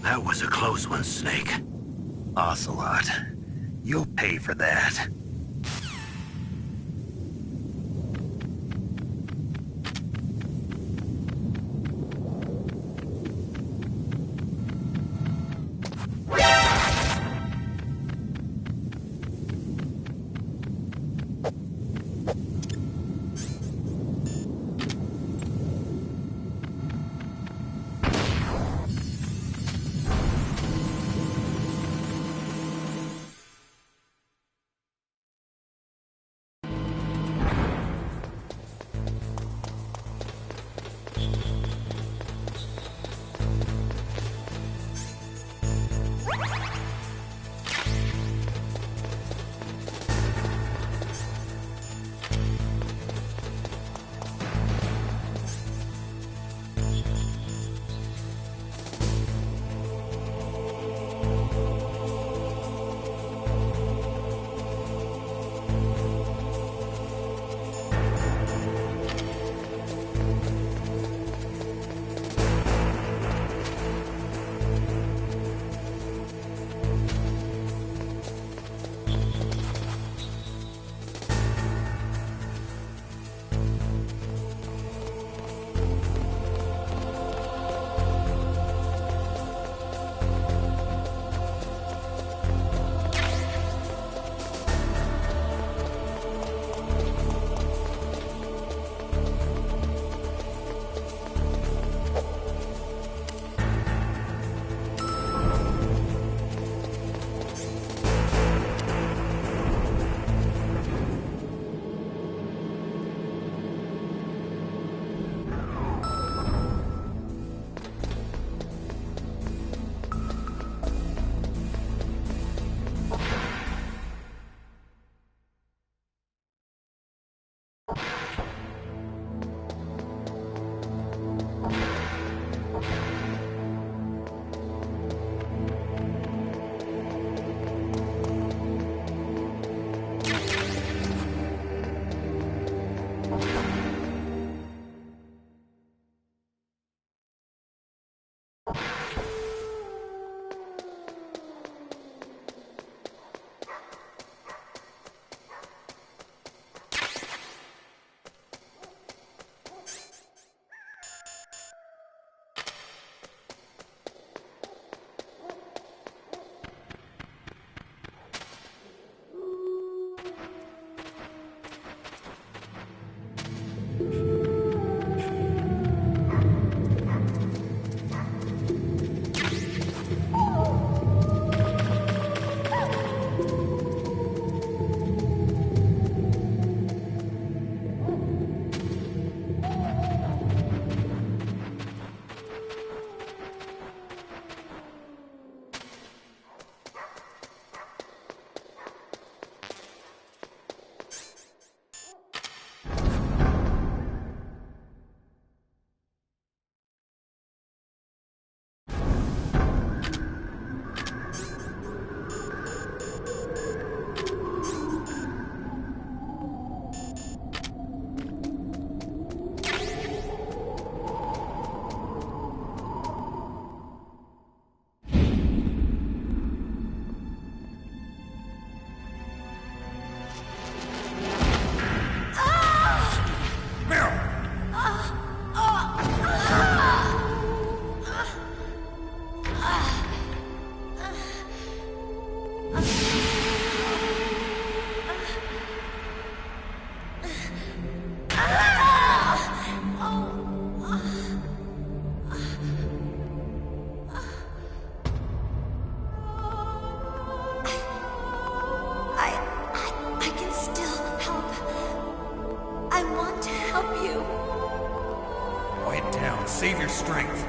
That was a close one, Snake. Ocelot, you'll pay for that. Save your strength.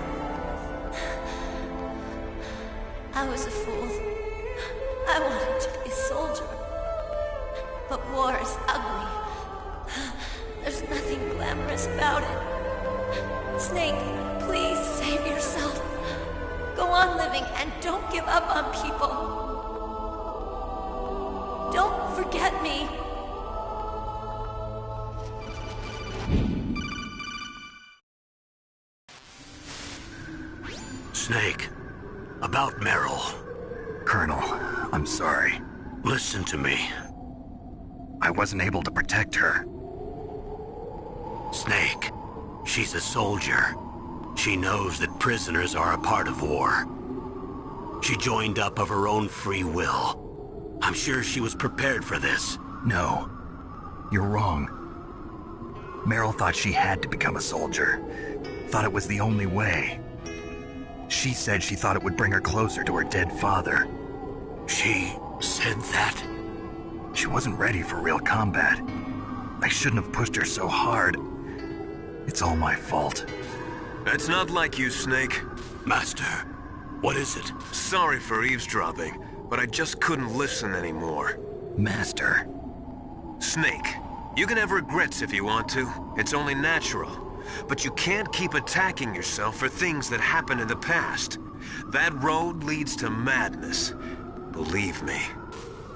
I was a fool. I wanted to be a soldier. But war is ugly. There's nothing glamorous about it. Snake, please save yourself. Go on living and don't give up on people. Don't forget me. Snake, about Meryl. Colonel, I'm sorry. Listen to me. I wasn't able to protect her. Snake, she's a soldier. She knows that prisoners are a part of war. She joined up of her own free will. I'm sure she was prepared for this. No, you're wrong. Meryl thought she had to become a soldier. Thought it was the only way. She said she thought it would bring her closer to her dead father. She said that? She wasn't ready for real combat. I shouldn't have pushed her so hard. It's all my fault. It's not like you, Snake. Master, what is it? Sorry for eavesdropping, but I just couldn't listen anymore. Master. Snake, you can have regrets if you want to. It's only natural. But you can't keep attacking yourself for things that happened in the past. That road leads to madness. Believe me.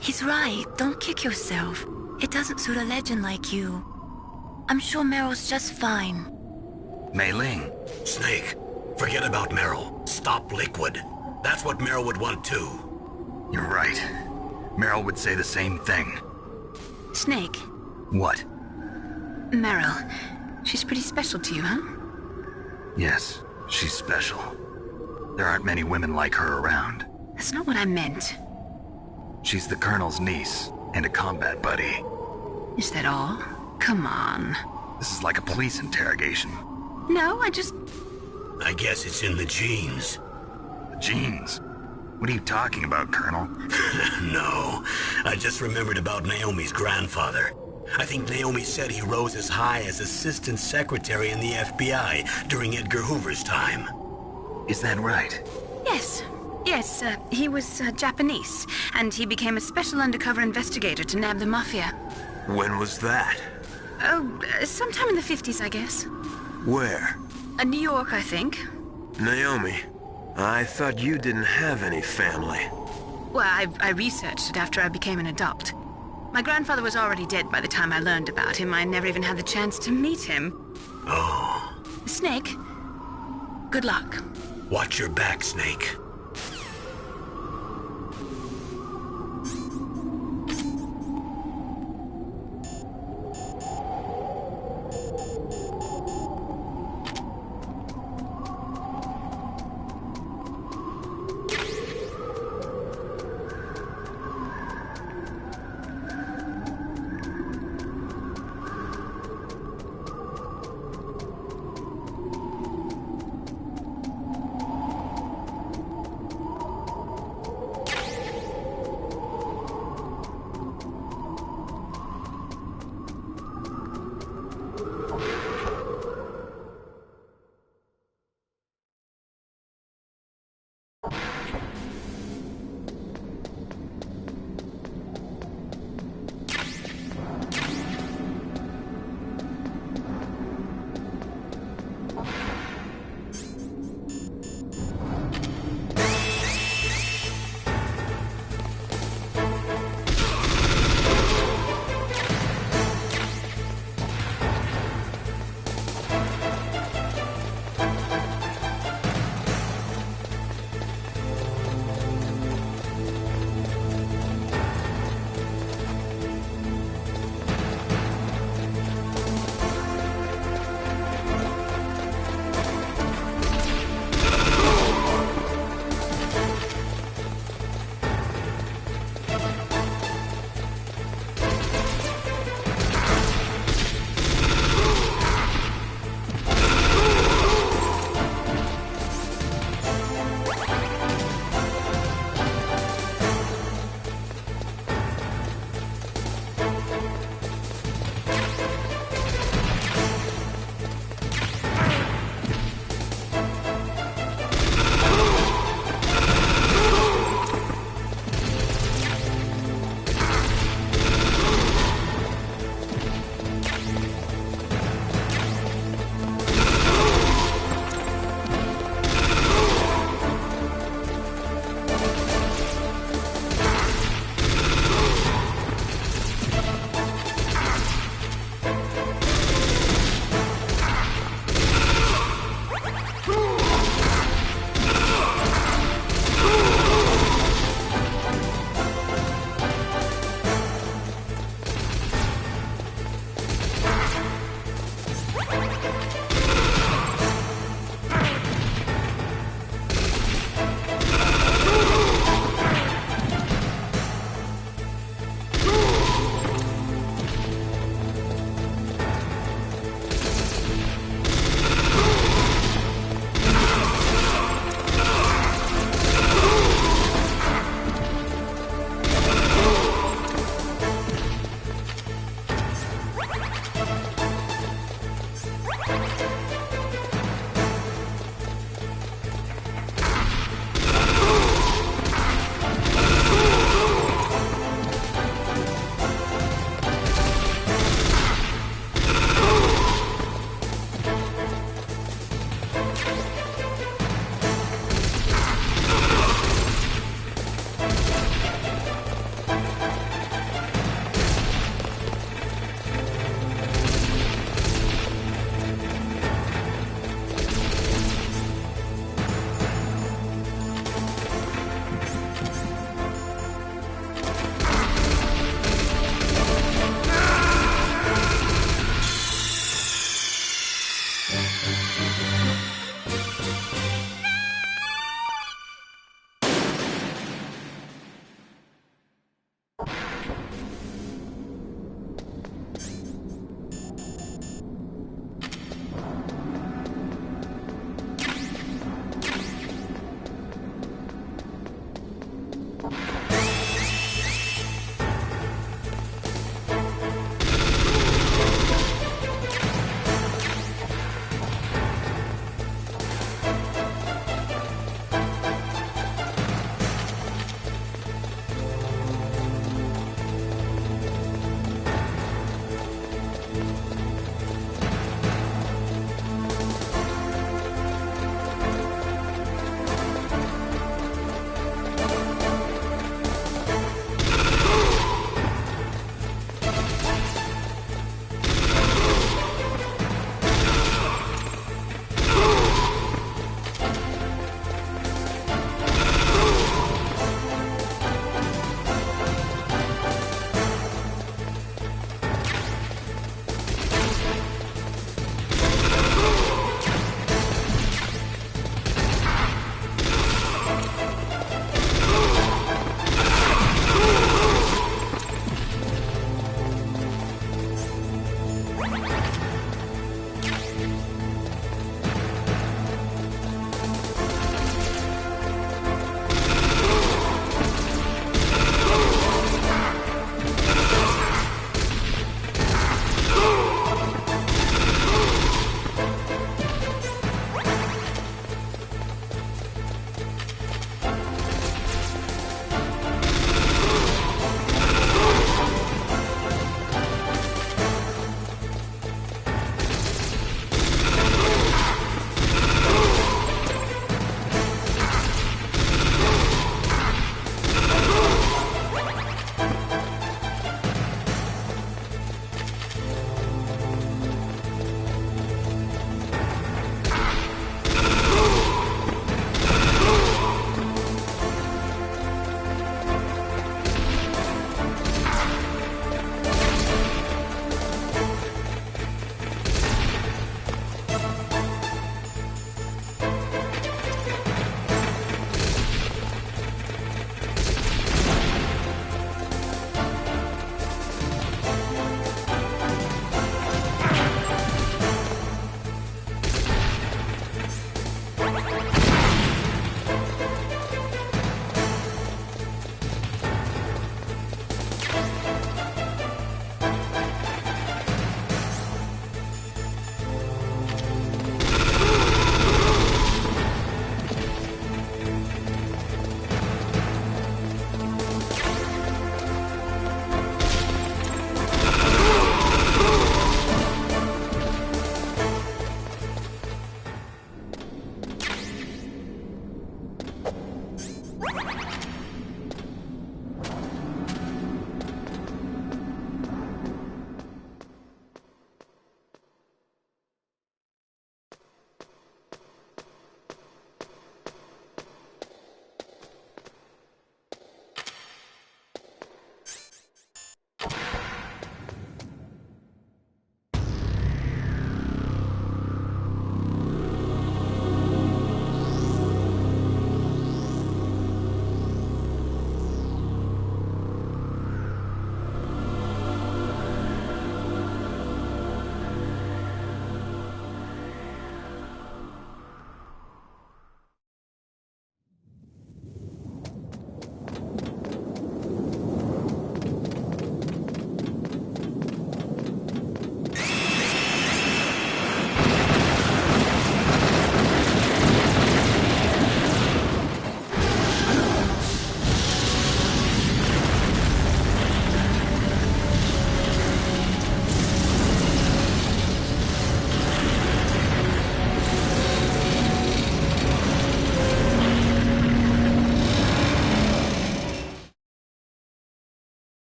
He's right. Don't kick yourself. It doesn't suit a legend like you. I'm sure Meryl's just fine. Mei Ling. Snake, forget about Meryl. Stop Liquid. That's what Meryl would want too. You're right. Meryl would say the same thing. Snake. What? Meryl. She's pretty special to you, huh? Yes, she's special. There aren't many women like her around. That's not what I meant. She's the Colonel's niece and a combat buddy. Is that all? Come on. This is like a police interrogation. No, I guess it's in the genes. The genes? What are you talking about, Colonel? No, I just remembered about Naomi's grandfather. I think Naomi said he rose as high as assistant secretary in the FBI during Edgar Hoover's time. Is that right? Yes. Yes, he was Japanese, and he became a special undercover investigator to nab the mafia. When was that? Oh, sometime in the 50s, I guess. Where? New York, I think. Naomi, I thought you didn't have any family. Well, I researched it after I became an adult. My grandfather was already dead by the time I learned about him. I never even had the chance to meet him. Oh. Snake, good luck. Watch your back, Snake.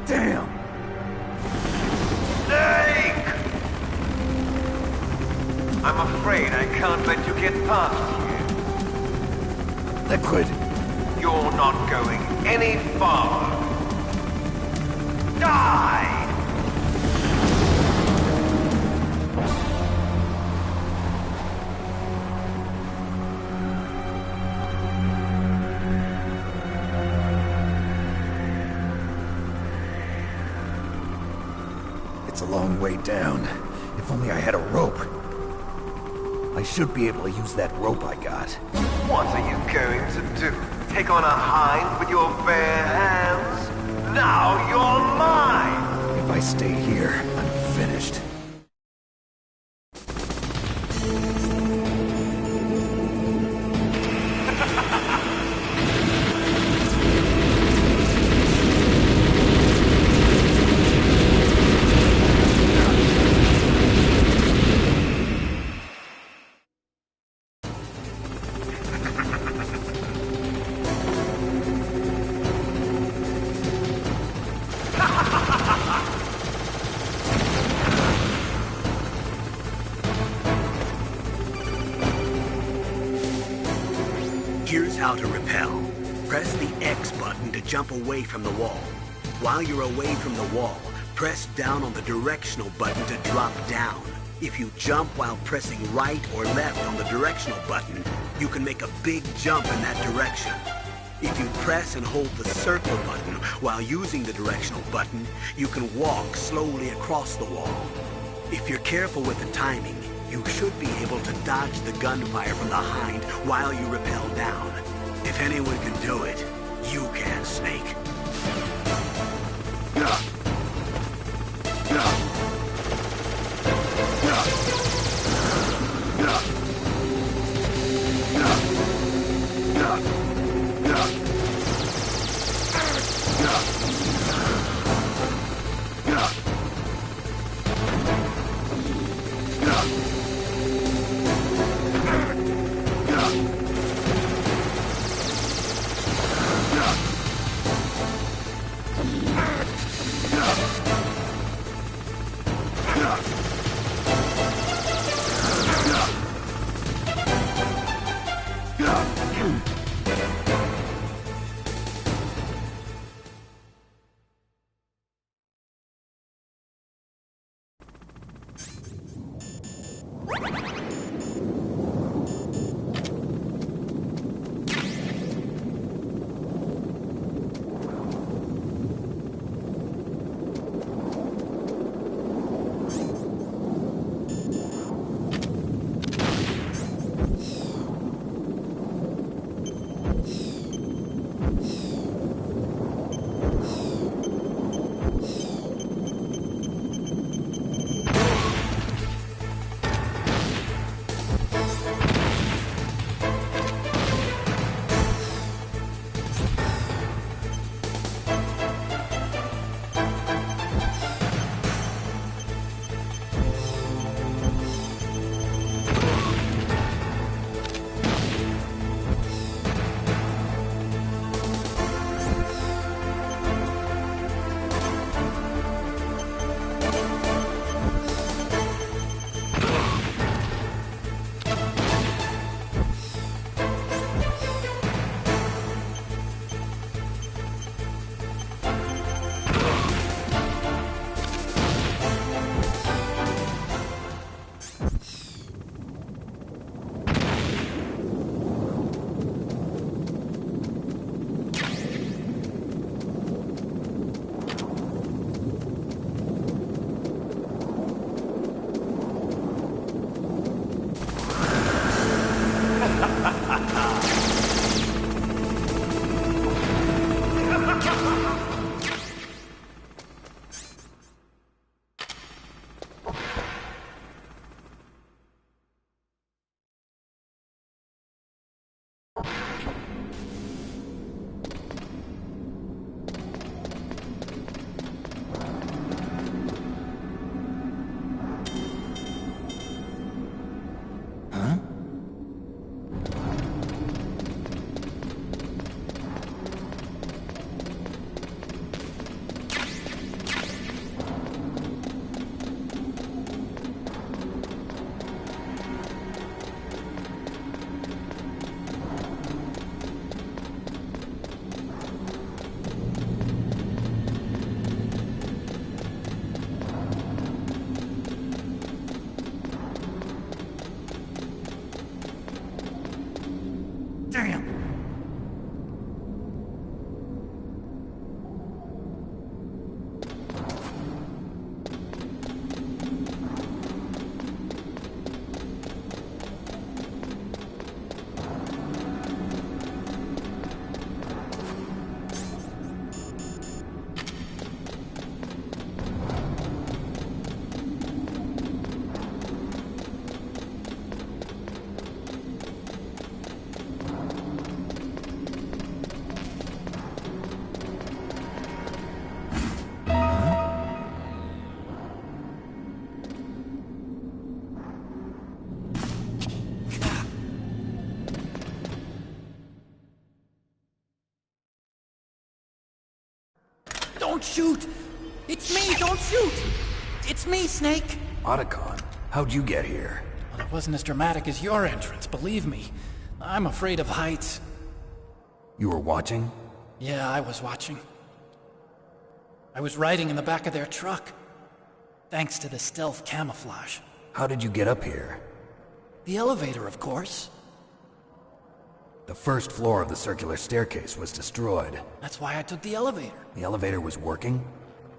Damn! Snake! I'm afraid I can't let you get past here. Liquid! You're not going any farther. Die! It's a long way down. If only I had a rope. I should be able to use that rope I got. What are you going to do? Take on a hind with your bare hands? Now you're mine! If I stay here, I'm finished. Here's how to repel. Press the X button to jump away from the wall. While you're away from the wall, press down on the directional button to drop down. If you jump while pressing right or left on the directional button, you can make a big jump in that direction. If you press and hold the circle button while using the directional button, you can walk slowly across the wall. If you're careful with the timing, you should be able to dodge the gunfire from the hind while you rappel down. If anyone can do it, you can, Snake. Don't shoot! It's me, don't shoot! It's me, Snake! Otacon, how'd you get here? Well, it wasn't as dramatic as your entrance, believe me. I'm afraid of heights. You were watching? Yeah, I was watching. I was riding in the back of their truck. Thanks to the stealth camouflage. How did you get up here? The elevator, of course. The first floor of the circular staircase was destroyed. That's why I took the elevator. The elevator was working?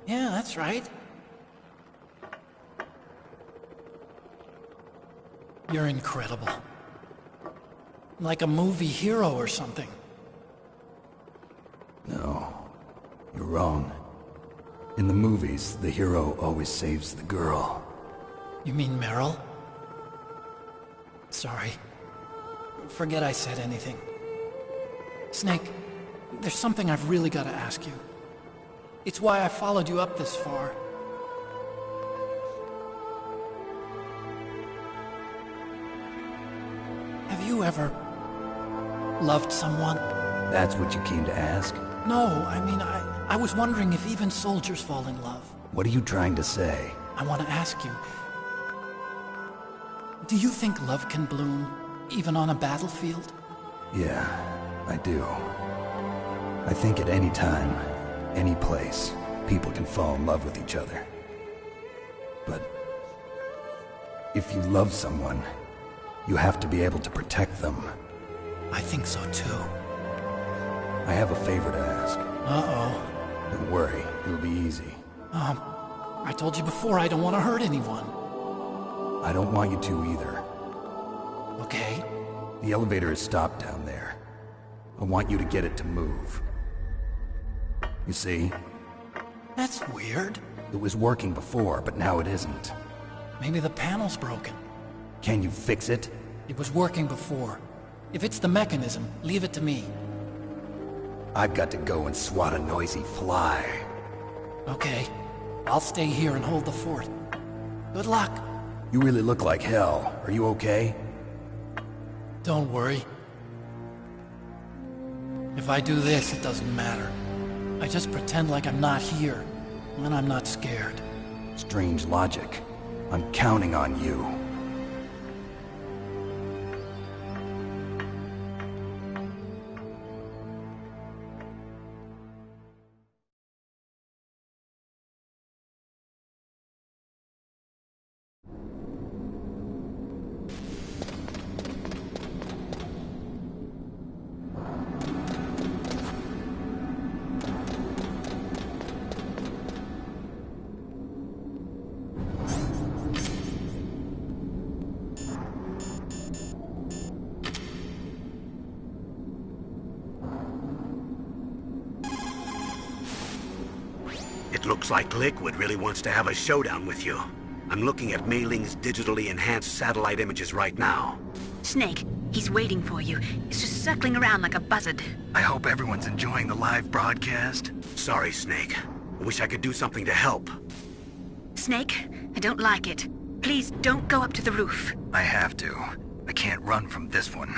Yeah, that's right. You're incredible. Like a movie hero or something. No, you're wrong. In the movies, the hero always saves the girl. You mean Meryl? Sorry. Forget I said anything. Snake, there's something I've really got to ask you. It's why I followed you up this far. Have you ever loved someone? That's what you came to ask? No, I mean, I was wondering if even soldiers fall in love. What are you trying to say? I want to ask you, do you think love can bloom, even on a battlefield? Yeah, I do. I think at any time, any place, people can fall in love with each other. But if you love someone, you have to be able to protect them. I think so too. I have a favor to ask. Uh-oh. Don't worry, it'll be easy. I told you before I don't want to hurt anyone. I don't want you to either. Okay. The elevator is stopped down there. I want you to get it to move. You see? That's weird. It was working before, but now it isn't. Maybe the panel's broken. Can you fix it? It was working before. If it's the mechanism, leave it to me. I've got to go and swat a noisy fly. Okay. I'll stay here and hold the fort. Good luck. You really look like hell. Are you okay? Don't worry. If I do this, it doesn't matter. I just pretend like I'm not here, and I'm not scared. Strange logic. I'm counting on you. It looks like Liquid really wants to have a showdown with you. I'm looking at Mei Ling's digitally enhanced satellite images right now. Snake, he's waiting for you. He's just circling around like a buzzard. I hope everyone's enjoying the live broadcast. Sorry, Snake. I wish I could do something to help. Snake, I don't like it. Please don't go up to the roof. I have to. I can't run from this one.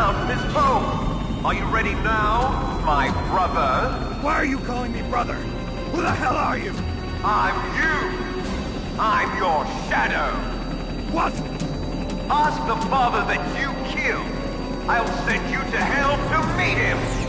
mountain is home. Are you ready now, my brother? Why are you calling me brother? Who the hell are you? I'm you. I'm your shadow. What? Ask the father that you killed. I'll send you to hell to meet him.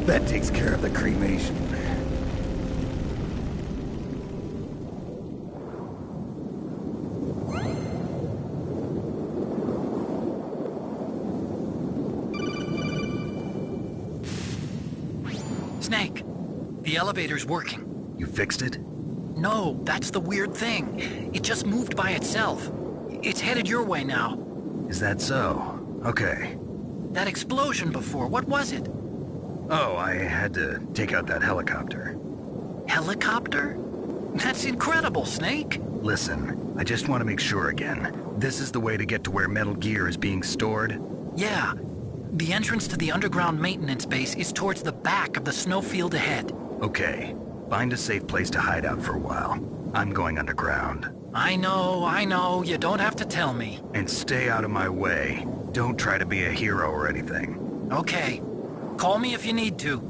That takes care of the cremation. Snake, the elevator's working. You fixed it? No, that's the weird thing. It just moved by itself. It's headed your way now. Is that so? Okay. That explosion before, what was it? Oh, I had to take out that helicopter. Helicopter? That's incredible, Snake. Listen, I just want to make sure again. This is the way to get to where Metal Gear is being stored? Yeah. The entrance to the underground maintenance base is towards the back of the snowfield ahead. Okay. Find a safe place to hide out for a while. I'm going underground. I know. You don't have to tell me. And stay out of my way. Don't try to be a hero or anything. Okay. Call me if you need to.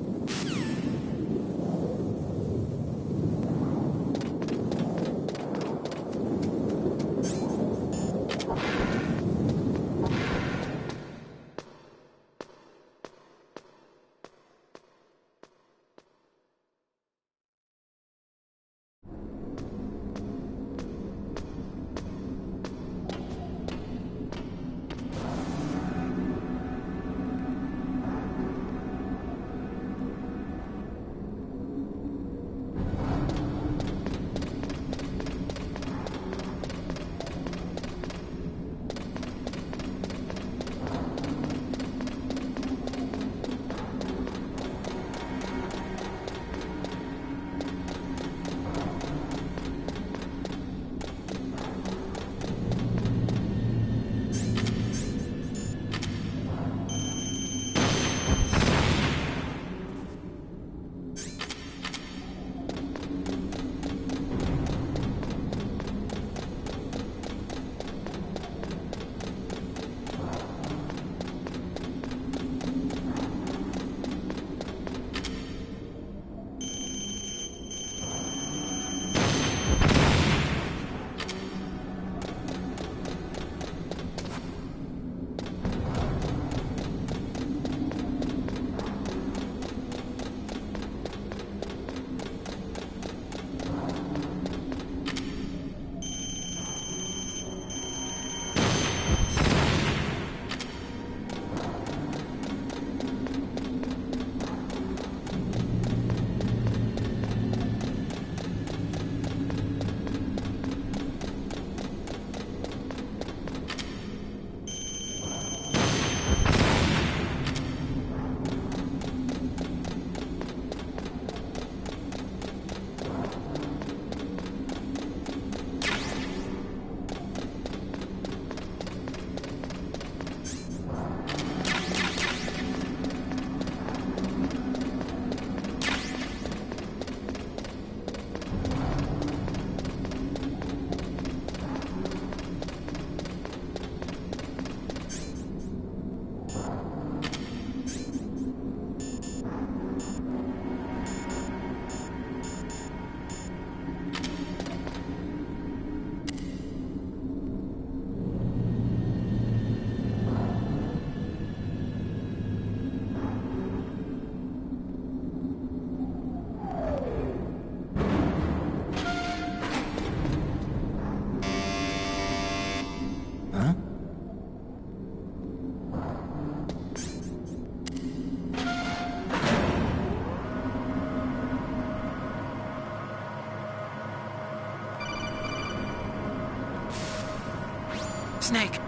Snake,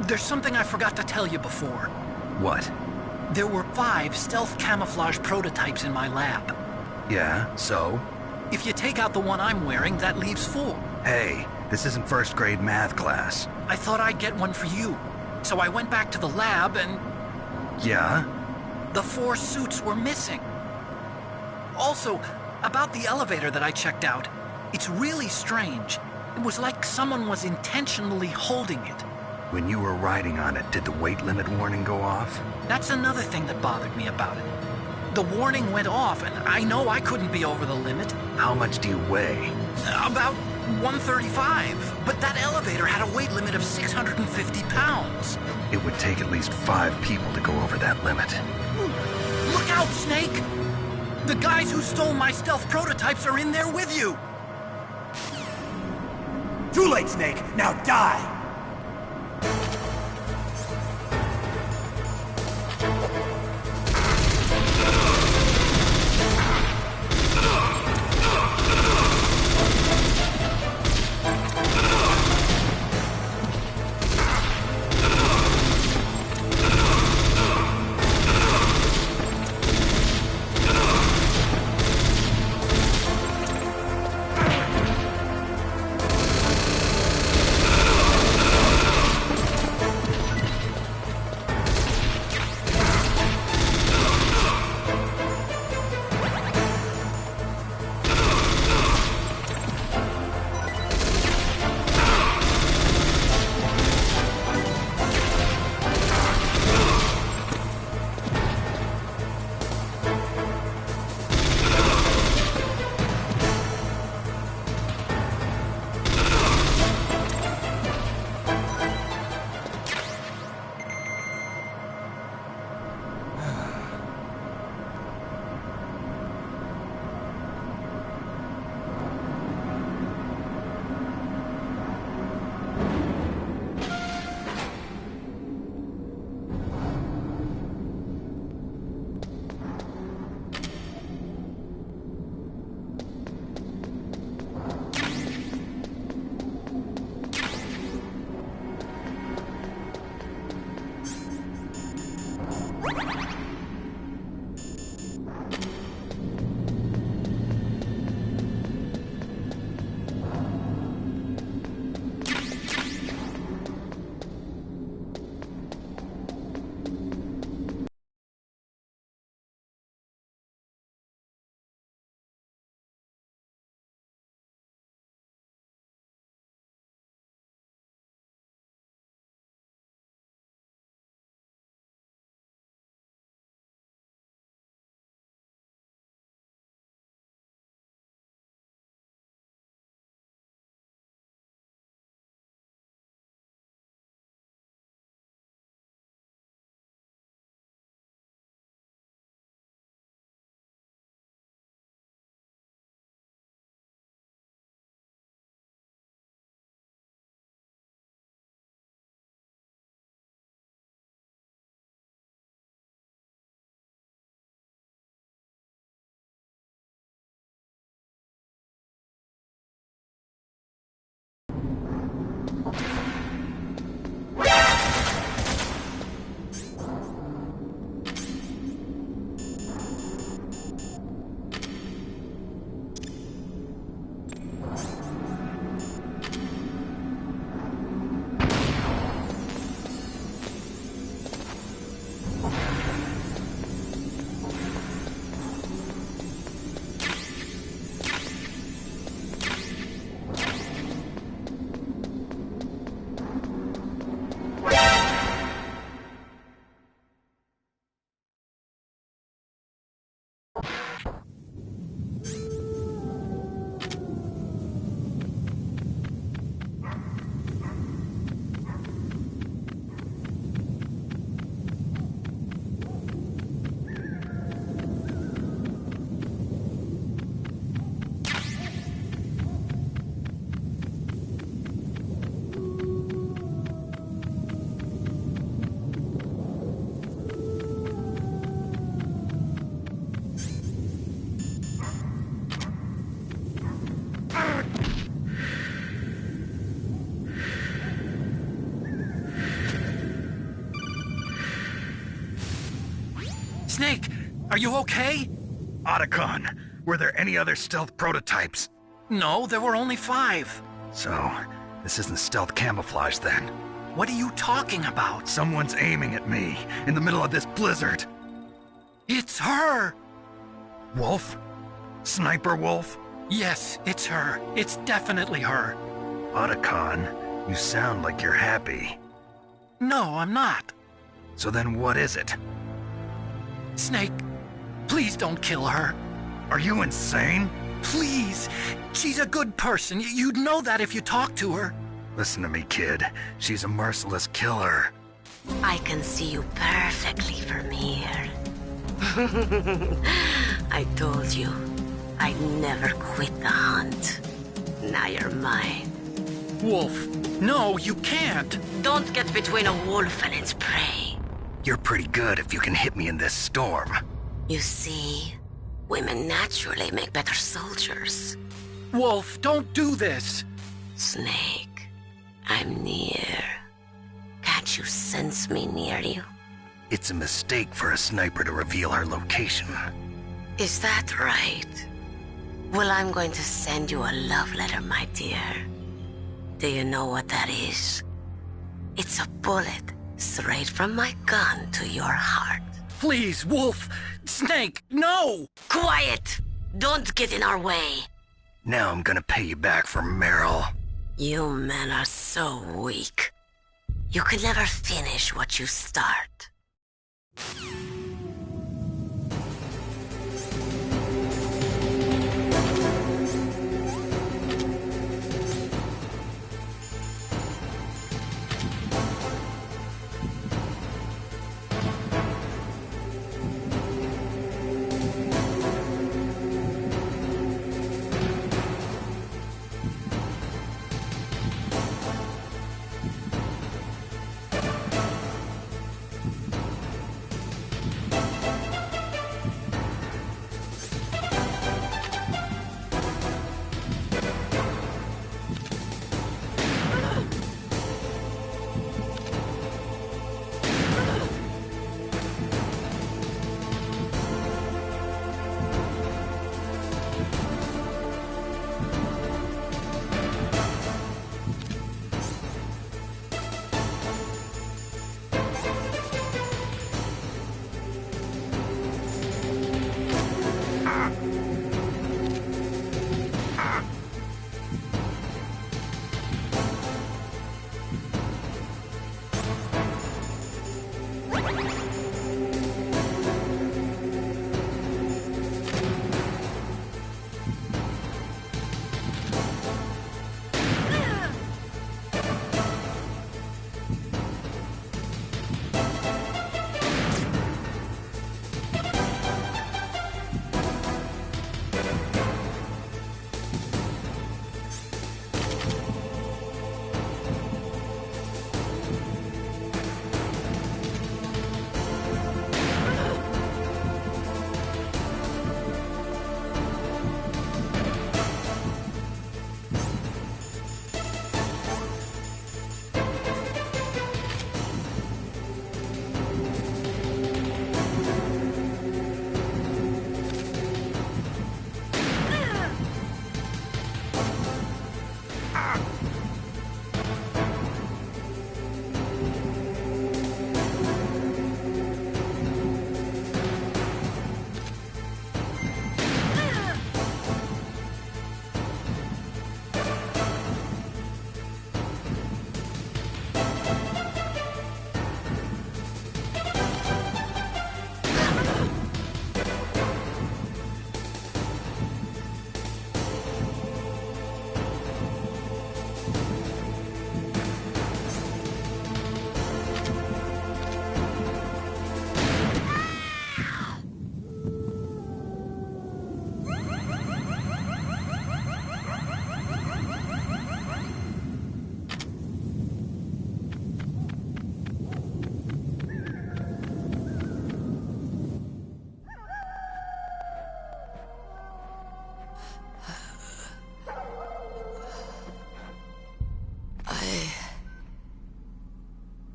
there's something I forgot to tell you before. What? There were 5 stealth camouflage prototypes in my lab. Yeah, so? If you take out the one I'm wearing, that leaves 4. Hey, this isn't first grade math class. I thought I'd get one for you. So I went back to the lab and... Yeah? The 4 suits were missing. Also, about the elevator that I checked out, it's really strange. It was like someone was intentionally holding it. When you were riding on it, did the weight limit warning go off? That's another thing that bothered me about it. The warning went off, and I know I couldn't be over the limit. How much do you weigh? About 135, but that elevator had a weight limit of 650 pounds. It would take at least 5 people to go over that limit. Look out, Snake! The guys who stole my stealth prototypes are in there with you! Too late, Snake! Now die! Snake, are you okay? Otacon, were there any other stealth prototypes? No, there were only 5. So, this isn't stealth camouflage then? What are you talking about? Someone's aiming at me, in the middle of this blizzard. It's her! Wolf? Sniper Wolf? Yes, it's her. It's definitely her. Otacon, you sound like you're happy. No, I'm not. So then what is it? Snake, please don't kill her. Are you insane? Please! She's a good person. You'd know that if you talked to her. Listen to me, kid. She's a merciless killer. I can see you perfectly from here. I told you, I'd never quit the hunt. Now you're mine. Wolf, no, you can't. Don't get between a wolf and its prey. You're pretty good if you can hit me in this storm. You see, women naturally make better soldiers. Wolf, don't do this. Snake, I'm near. Can't you sense me near you? It's a mistake for a sniper to reveal her location. Is that right? Well, I'm going to send you a love letter, my dear. Do you know what that is? It's a bullet straight from my gun to your heart. Please, Wolf! Snake, no! Quiet! Don't get in our way. Now I'm gonna pay you back for Meryl. You men are so weak. You can never finish what you start.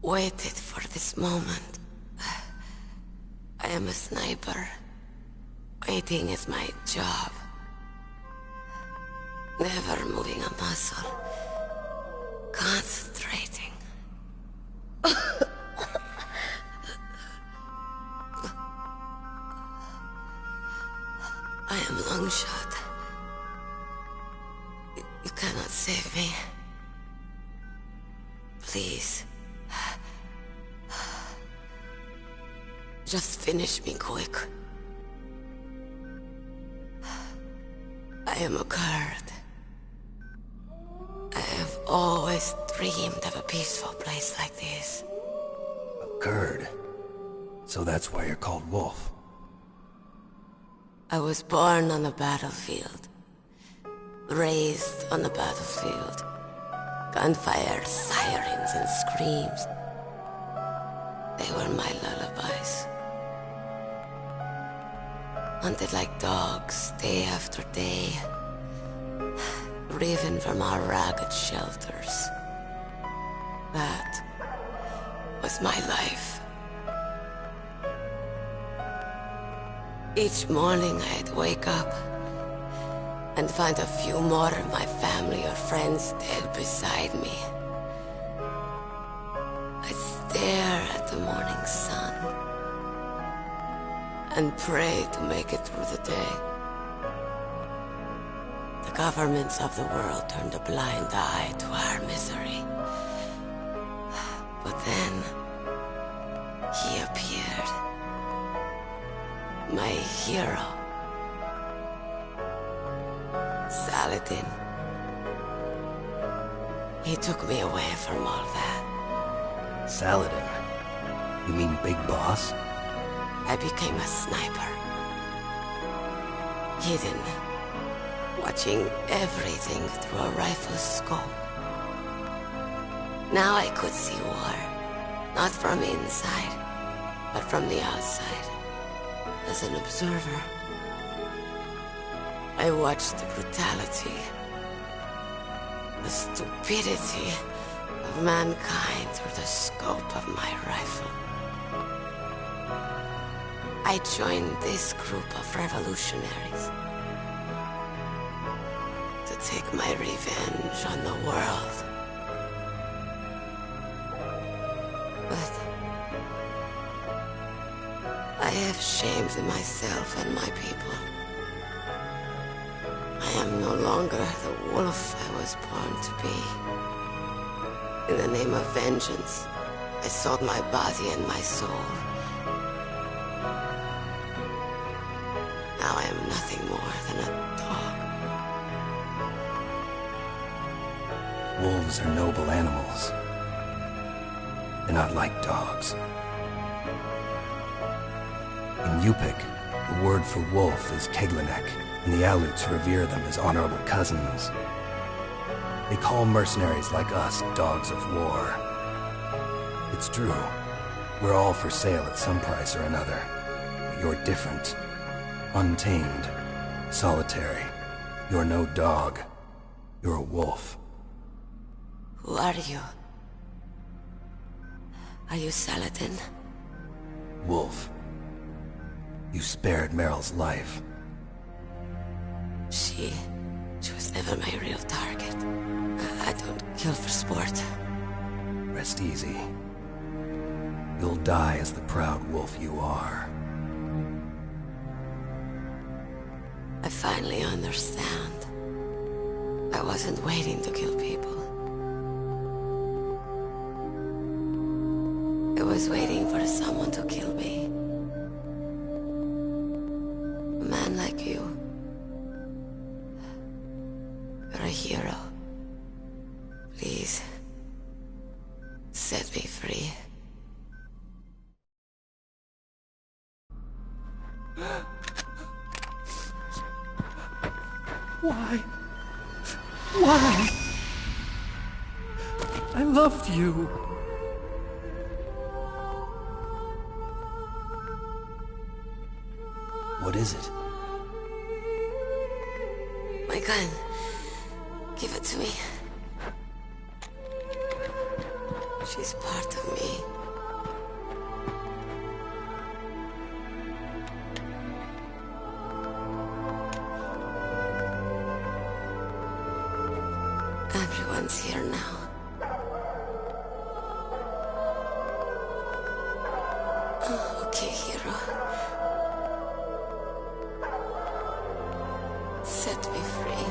Waited for this moment. I am a sniper. Waiting is my job. Never moving a muscle. Concentrating. I am Longshot. You cannot save me. Please. Just finish me quick. I am a Kurd. I have always dreamed of a peaceful place like this. A Kurd? So that's why you're called Wolf. I was born on the battlefield. Raised on the battlefield. Gunfire, sirens, and screams. They were my lullabies. Hunted like dogs, day after day. Driven from our ragged shelters. That was my life. Each morning I'd wake up and find a few more of my family or friends dead beside me. I'd stare at the morning sun and pray to make it through the day. The governments of the world turned a blind eye to our misery. But then, he appeared. My hero. Saladin. He took me away from all that. Saladin? You mean Big Boss? I became a sniper. Hidden. Watching everything through a rifle's scope. Now I could see war. Not from inside, but from the outside. As an observer. I watched the brutality, the stupidity of mankind through the scope of my rifle. I joined this group of revolutionaries to take my revenge on the world. But I have shamed myself and my people. I am no longer the wolf I was born to be. In the name of vengeance, I sold my body and my soul. Now I am nothing more than a dog. Wolves are noble animals. They're not like dogs. In Yupik, the word for wolf is Keglanek, and the Aleuts revere them as honorable cousins. They call mercenaries like us dogs of war. It's true. We're all for sale at some price or another. But you're different. Untamed. Solitary. You're no dog. You're a wolf. Who are you? Are you Saladin? Wolf. You spared Meryl's life. She was never my real target. I don't kill for sport. Rest easy. You'll die as the proud wolf you are. I finally understand. I wasn't waiting to kill people. I was waiting for someone to kill me. A man like you. You're a hero. Please, set me free. Why? Why? I loved you. What is it? My gun. Give it to me. She's part of me. ends here now. Okay, hero. Set me free.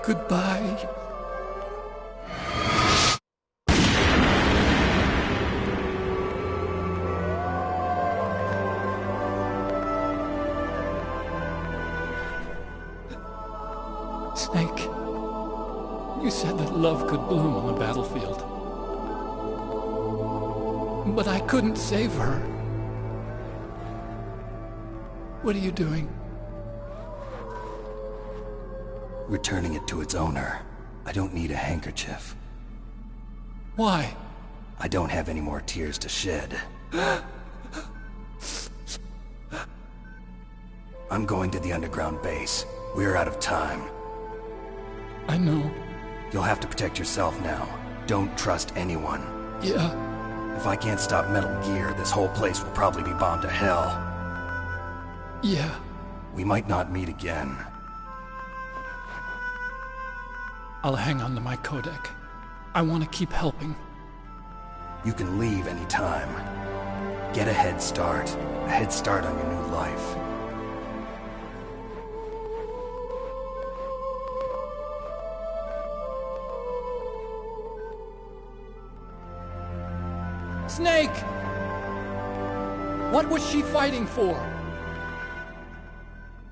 Goodbye. Snake, you said that love could bloom on the battlefield. But I couldn't save her. What are you doing? Returning it to its owner. I don't need a handkerchief. Why? I don't have any more tears to shed. I'm going to the underground base. We're out of time. I know. You'll have to protect yourself now. Don't trust anyone. Yeah. If I can't stop Metal Gear, this whole place will probably be bombed to hell. Yeah. We might not meet again. I'll hang on to my codec. I want to keep helping. You can leave any time. Get a head start. A head start on your new life. Snake! What was she fighting for?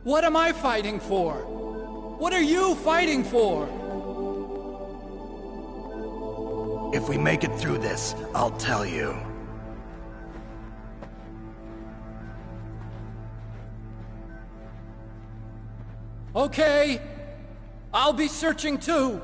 What am I fighting for? What are you fighting for? If we make it through this, I'll tell you. Okay. I'll be searching too.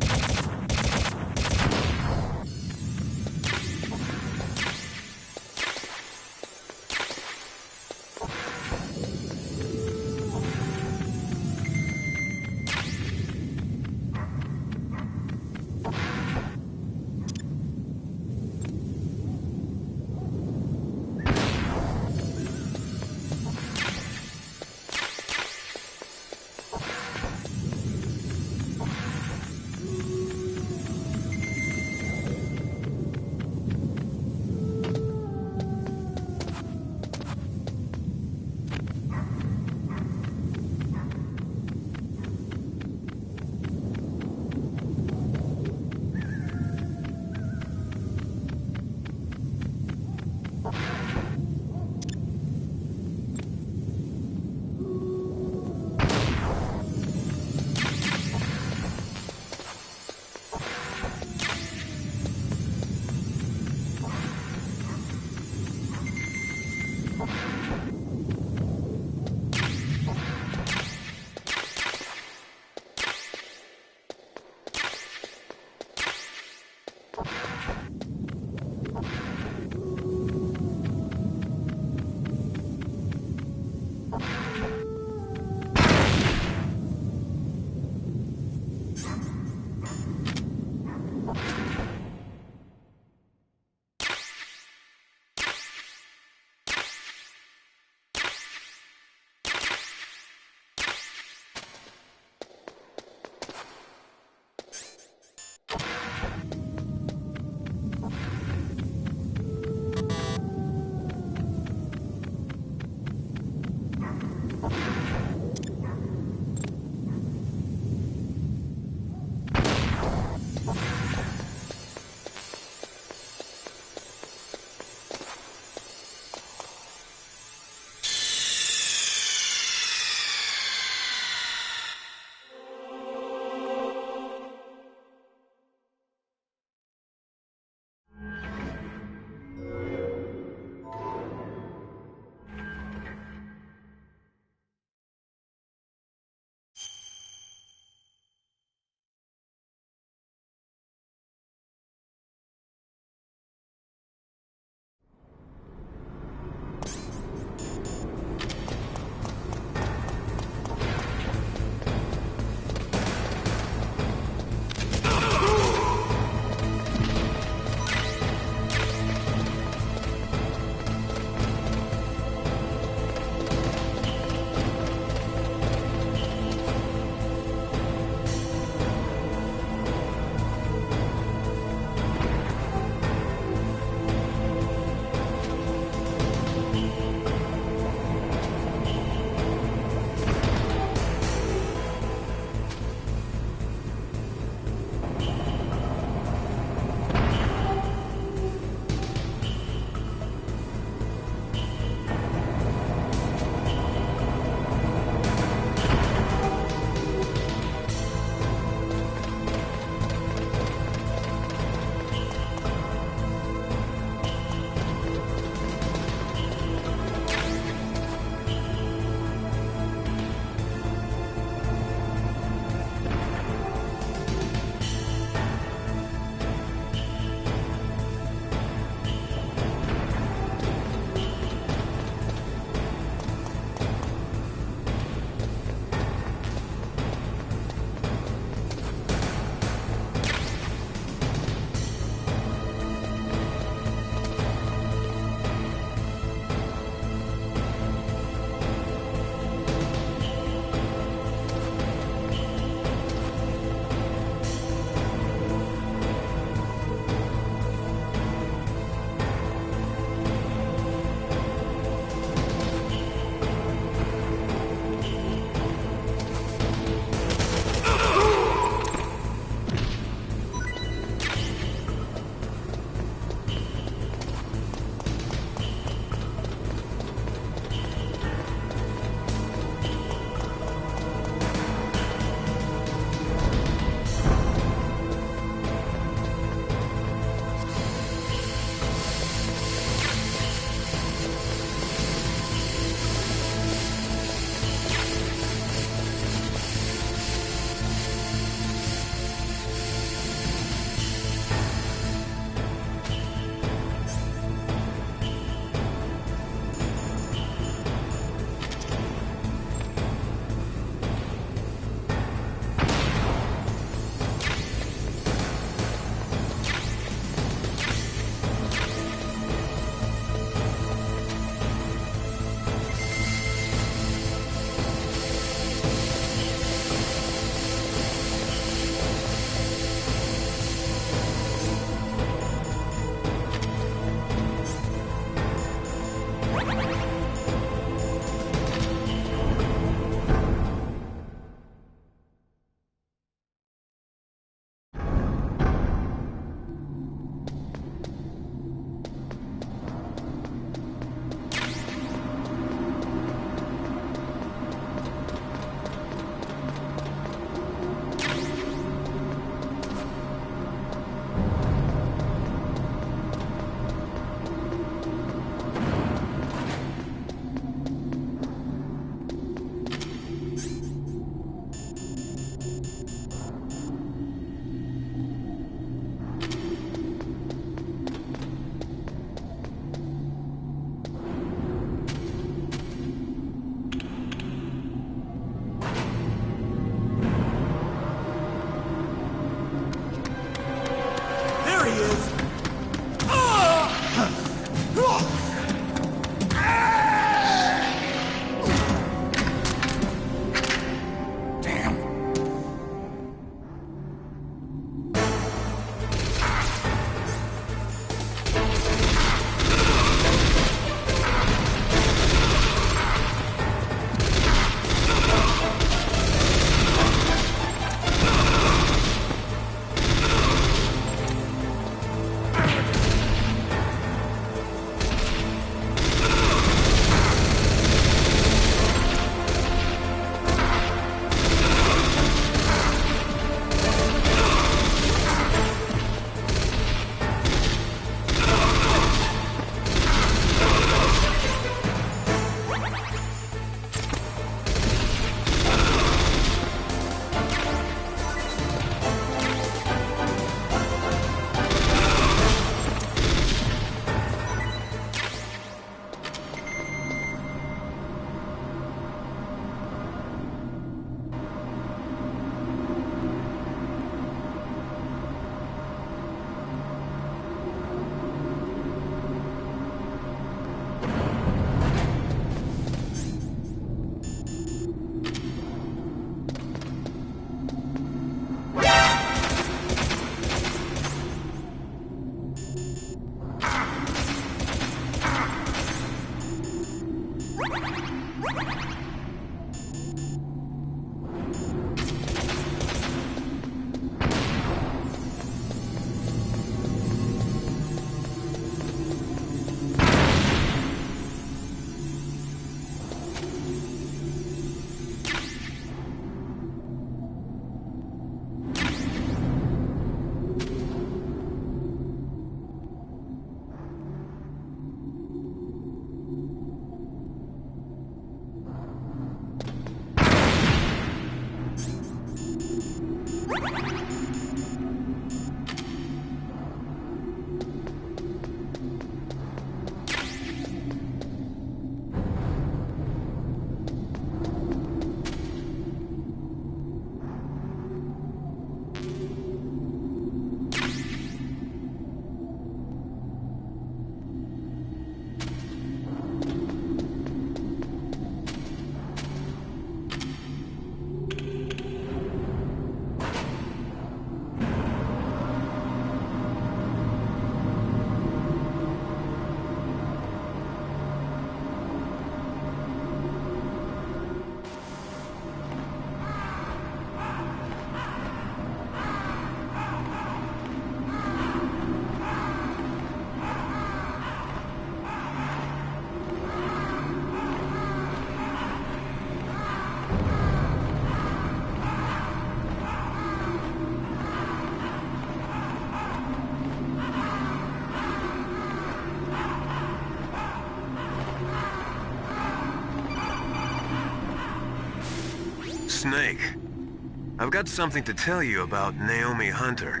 I've got something to tell you about Naomi Hunter.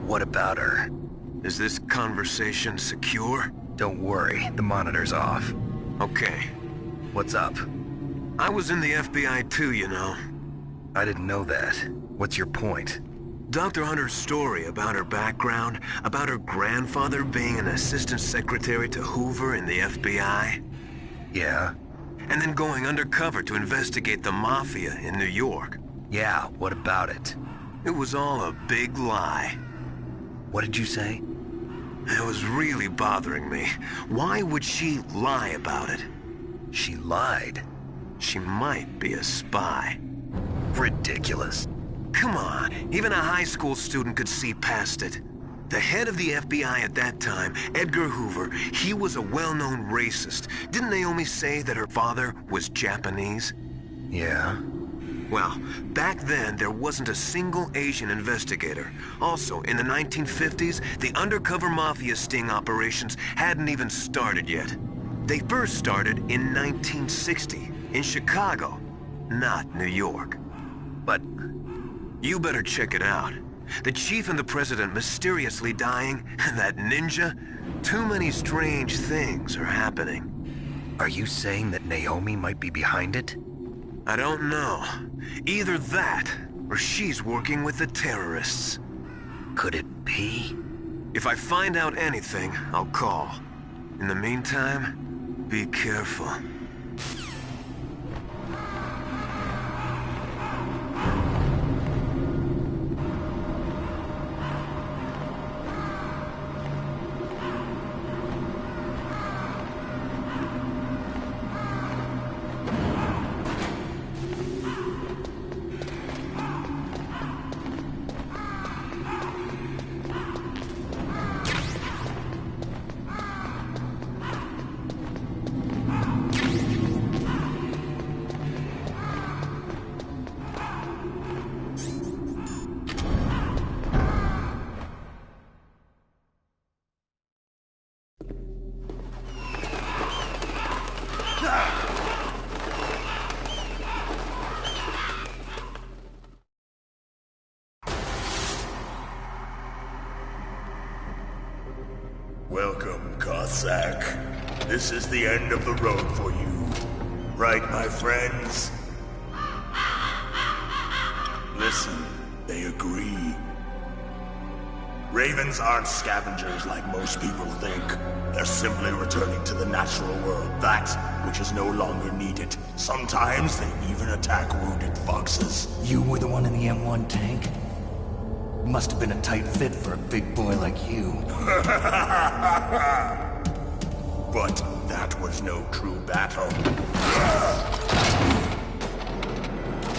What about her? Is this conversation secure? Don't worry, the monitor's off. Okay. What's up? I was in the FBI too, you know. I didn't know that. What's your point? Dr. Hunter's story about her background, about her grandfather being an assistant secretary to Hoover in the FBI. Yeah? And then going undercover to investigate the Mafia in New York. Yeah, what about it? It was all a big lie. What did you say? It was really bothering me. Why would she lie about it? She lied? She might be a spy. Ridiculous. Come on, even a high school student could see past it. The head of the FBI at that time, Edgar Hoover, he was a well-known racist. Didn't Naomi say that her father was Japanese? Yeah. Well, back then, there wasn't a single Asian investigator. Also, in the 1950s, the undercover mafia sting operations hadn't even started yet. They first started in 1960, in Chicago, not New York. But you better check it out. The chief and the president mysteriously dying, and that ninja, too many strange things are happening. Are you saying that Naomi might be behind it? I don't know. Either that, or she's working with the terrorists. Could it be? If I find out anything, I'll call. In the meantime, be careful. Welcome, Cossack. This is the end of the road for you. Right, my friends? Listen, they agree. Ravens aren't scavengers like most people think. They're simply returning to the natural world, that which is no longer needed. Sometimes they even attack wounded foxes. You were the one in the M1 tank? Must have been a tight fit for a big boy like you. But that was no true battle.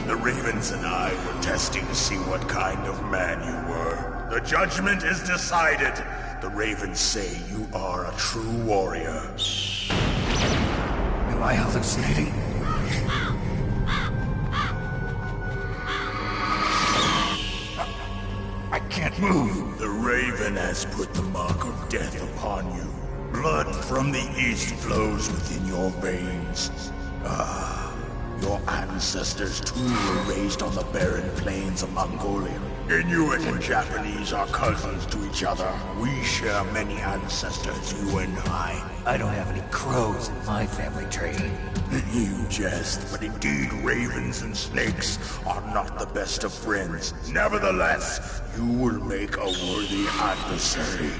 The Ravens and I were testing to see what kind of man you were. The judgment is decided. The Ravens say you are a true warrior. Am I hallucinating? I can't move. The Raven has put the mark of death upon you. Blood from the east flows within your veins. Your ancestors too were raised on the barren plains of Mongolia. Inuit and Japanese are cousins to each other. We share many ancestors, you and I. I don't have any crows in my family tree. You jest, but indeed ravens and snakes are not the best of friends. Nevertheless, you will make a worthy adversary.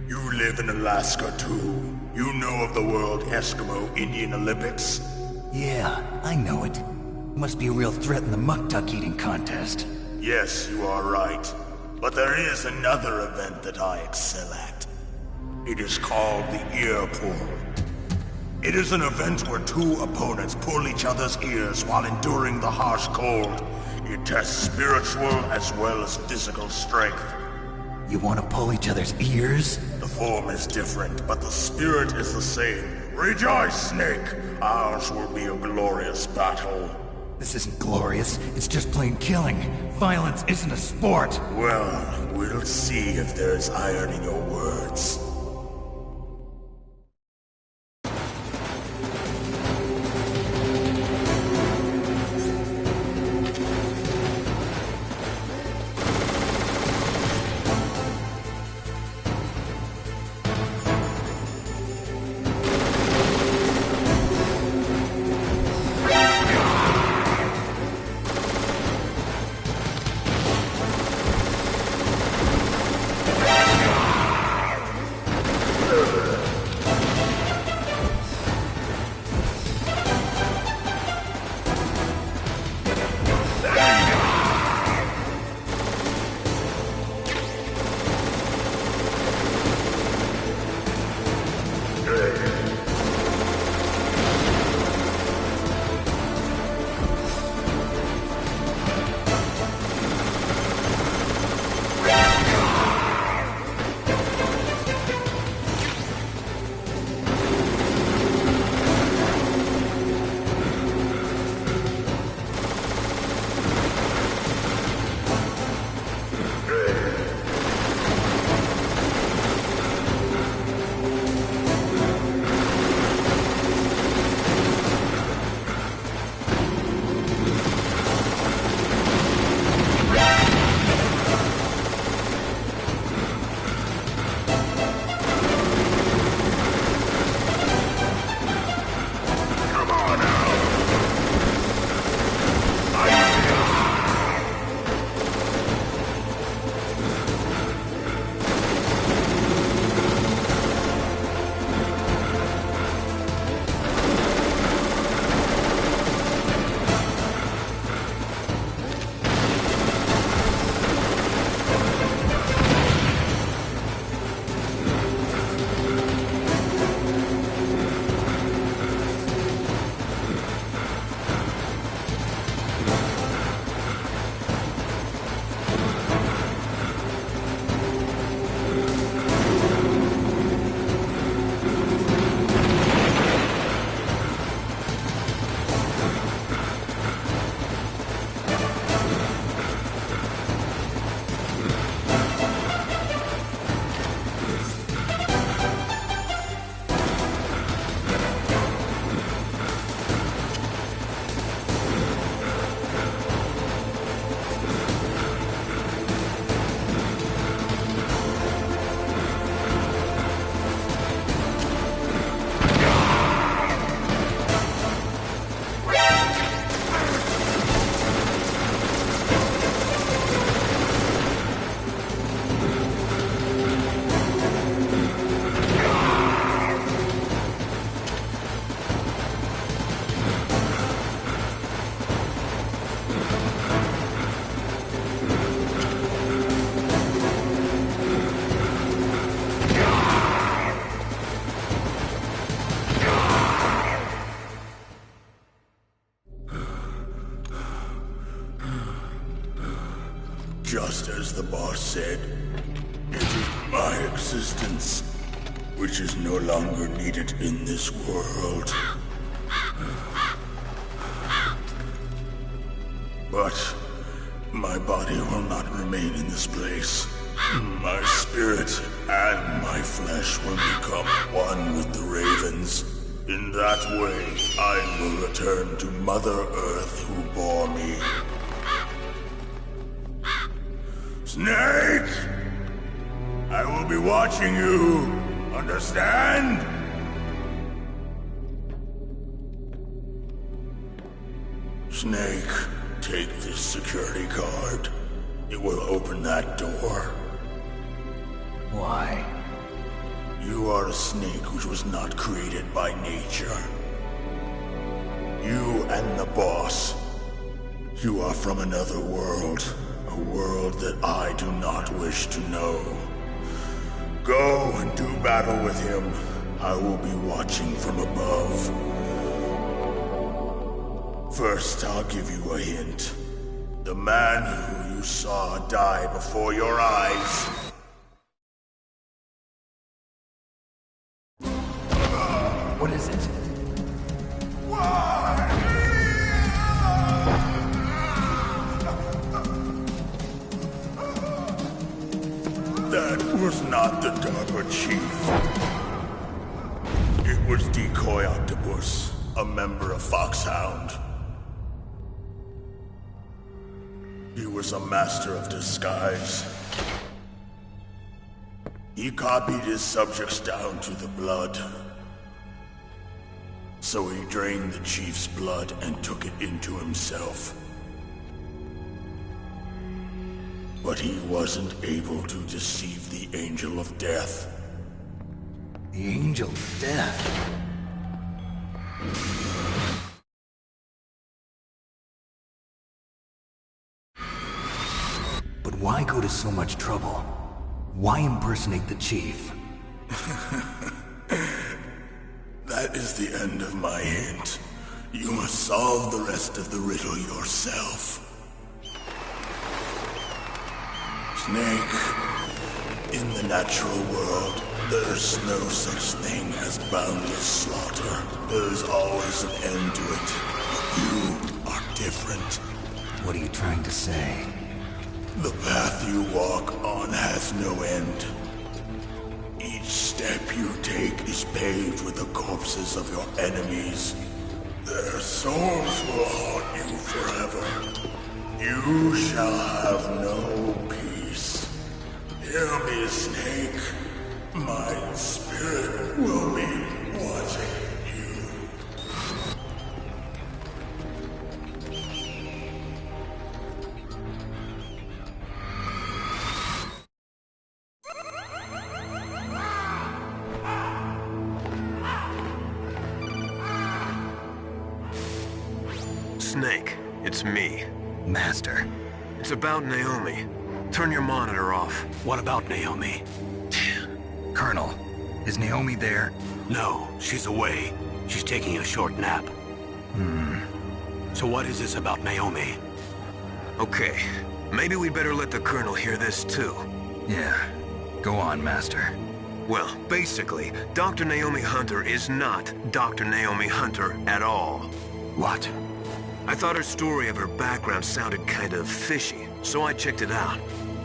You live in Alaska too. You know of the World Eskimo Indian Olympics? Yeah, I know it. Must be a real threat in the muck-duck eating contest. Yes, you are right. But there is another event that I excel at. It is called the ear pull. It is an event where two opponents pull each other's ears while enduring the harsh cold. It tests spiritual as well as physical strength. You want to pull each other's ears? The form is different, but the spirit is the same. Rejoice, Snake! Ours will be a glorious battle. This isn't glorious, it's just plain killing. Violence isn't a sport. Well, we'll see if there's iron in your words. as the boss said, it is my existence which is no longer needed in this world. But my body will not remain in this place. My spirit and my flesh will become one with the ravens. In that way, I will return to Mother Earth who bore me. Snake! I will be watching you. Understand? Snake, take this security card. It will open that door. Why? You are a snake which was not created by nature. You and the boss. You are from another world. A world that I do not wish to know. Go and do battle with him. I will be watching from above. First, I'll give you a hint. The man who you saw die before your eyes. What is it? That was not the DARPA chief. It was Decoy Octopus, a member of Foxhound. He was a master of disguise. He copied his subjects down to the blood. So he drained the chief's blood and took it into himself. But he wasn't able to deceive the Angel of Death. The Angel of Death? But why go to so much trouble? Why impersonate the chief? That is the end of my hint. You must solve the rest of the riddle yourself. Snake, in the natural world, there's no such thing as boundless slaughter. There's always an end to it. But you are different. What are you trying to say? The path you walk on has no end. Each step you take is paved with the corpses of your enemies. Their souls will haunt you forever. You shall have no peace. Hear me, Snake. My spirit will be watching you. Snake, it's me. Master. It's about Naomi. Turn your monitor off. What about Naomi? Colonel, is Naomi there? No, she's away. She's taking a short nap. So what is this about Naomi? Okay, maybe we'd better let the Colonel hear this too. Yeah, go on, Master. Well, basically, Dr. Naomi Hunter is not Dr. Naomi Hunter at all. What? I thought her story of her background sounded kind of fishy, so I checked it out.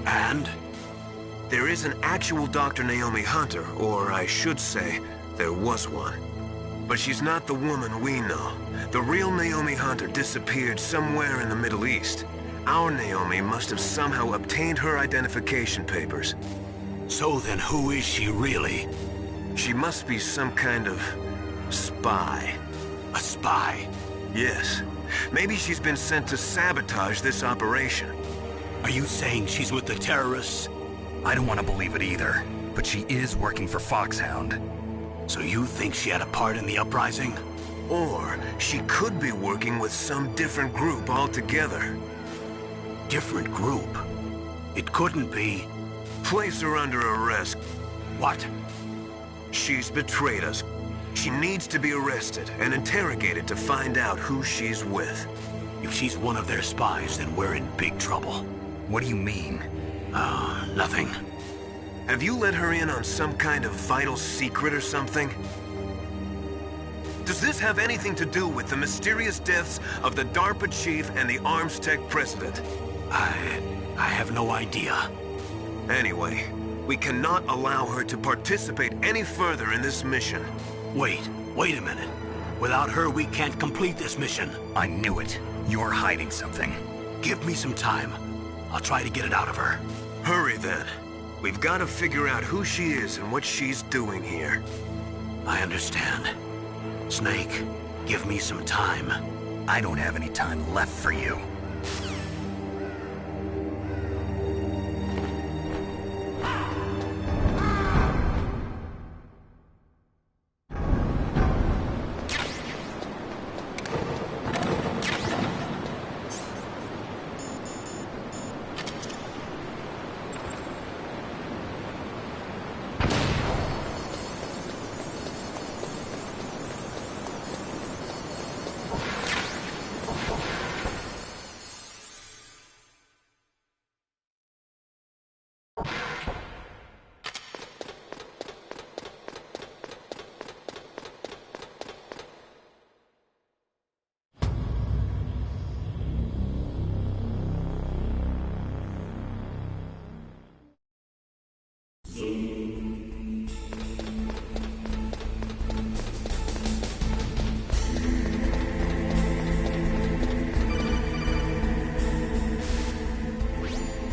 And? There is an actual Dr. Naomi Hunter, or I should say, there was one. But she's not the woman we know. The real Naomi Hunter disappeared somewhere in the Middle East. Our Naomi must have somehow obtained her identification papers. So then who is she really? She must be some kind of spy. A spy? Yes. Maybe she's been sent to sabotage this operation. Are you saying she's with the terrorists? I don't want to believe it either, but she is working for Foxhound. So you think she had a part in the uprising? Or she could be working with some different group altogether. Different group? It couldn't be. Place her under arrest. What? She's betrayed us. She needs to be arrested and interrogated to find out who she's with. If she's one of their spies, then we're in big trouble. What do you mean? Nothing. Have you let her in on some kind of vital secret or something? Does this have anything to do with the mysterious deaths of the DARPA chief and the ArmsTech president? I have no idea. Anyway, we cannot allow her to participate any further in this mission. Wait a minute. Without her, we can't complete this mission. I knew it. You're hiding something. Give me some time. I'll try to get it out of her. Hurry then. We've got to figure out who she is and what she's doing here. I understand. Snake, give me some time. I don't have any time left for you.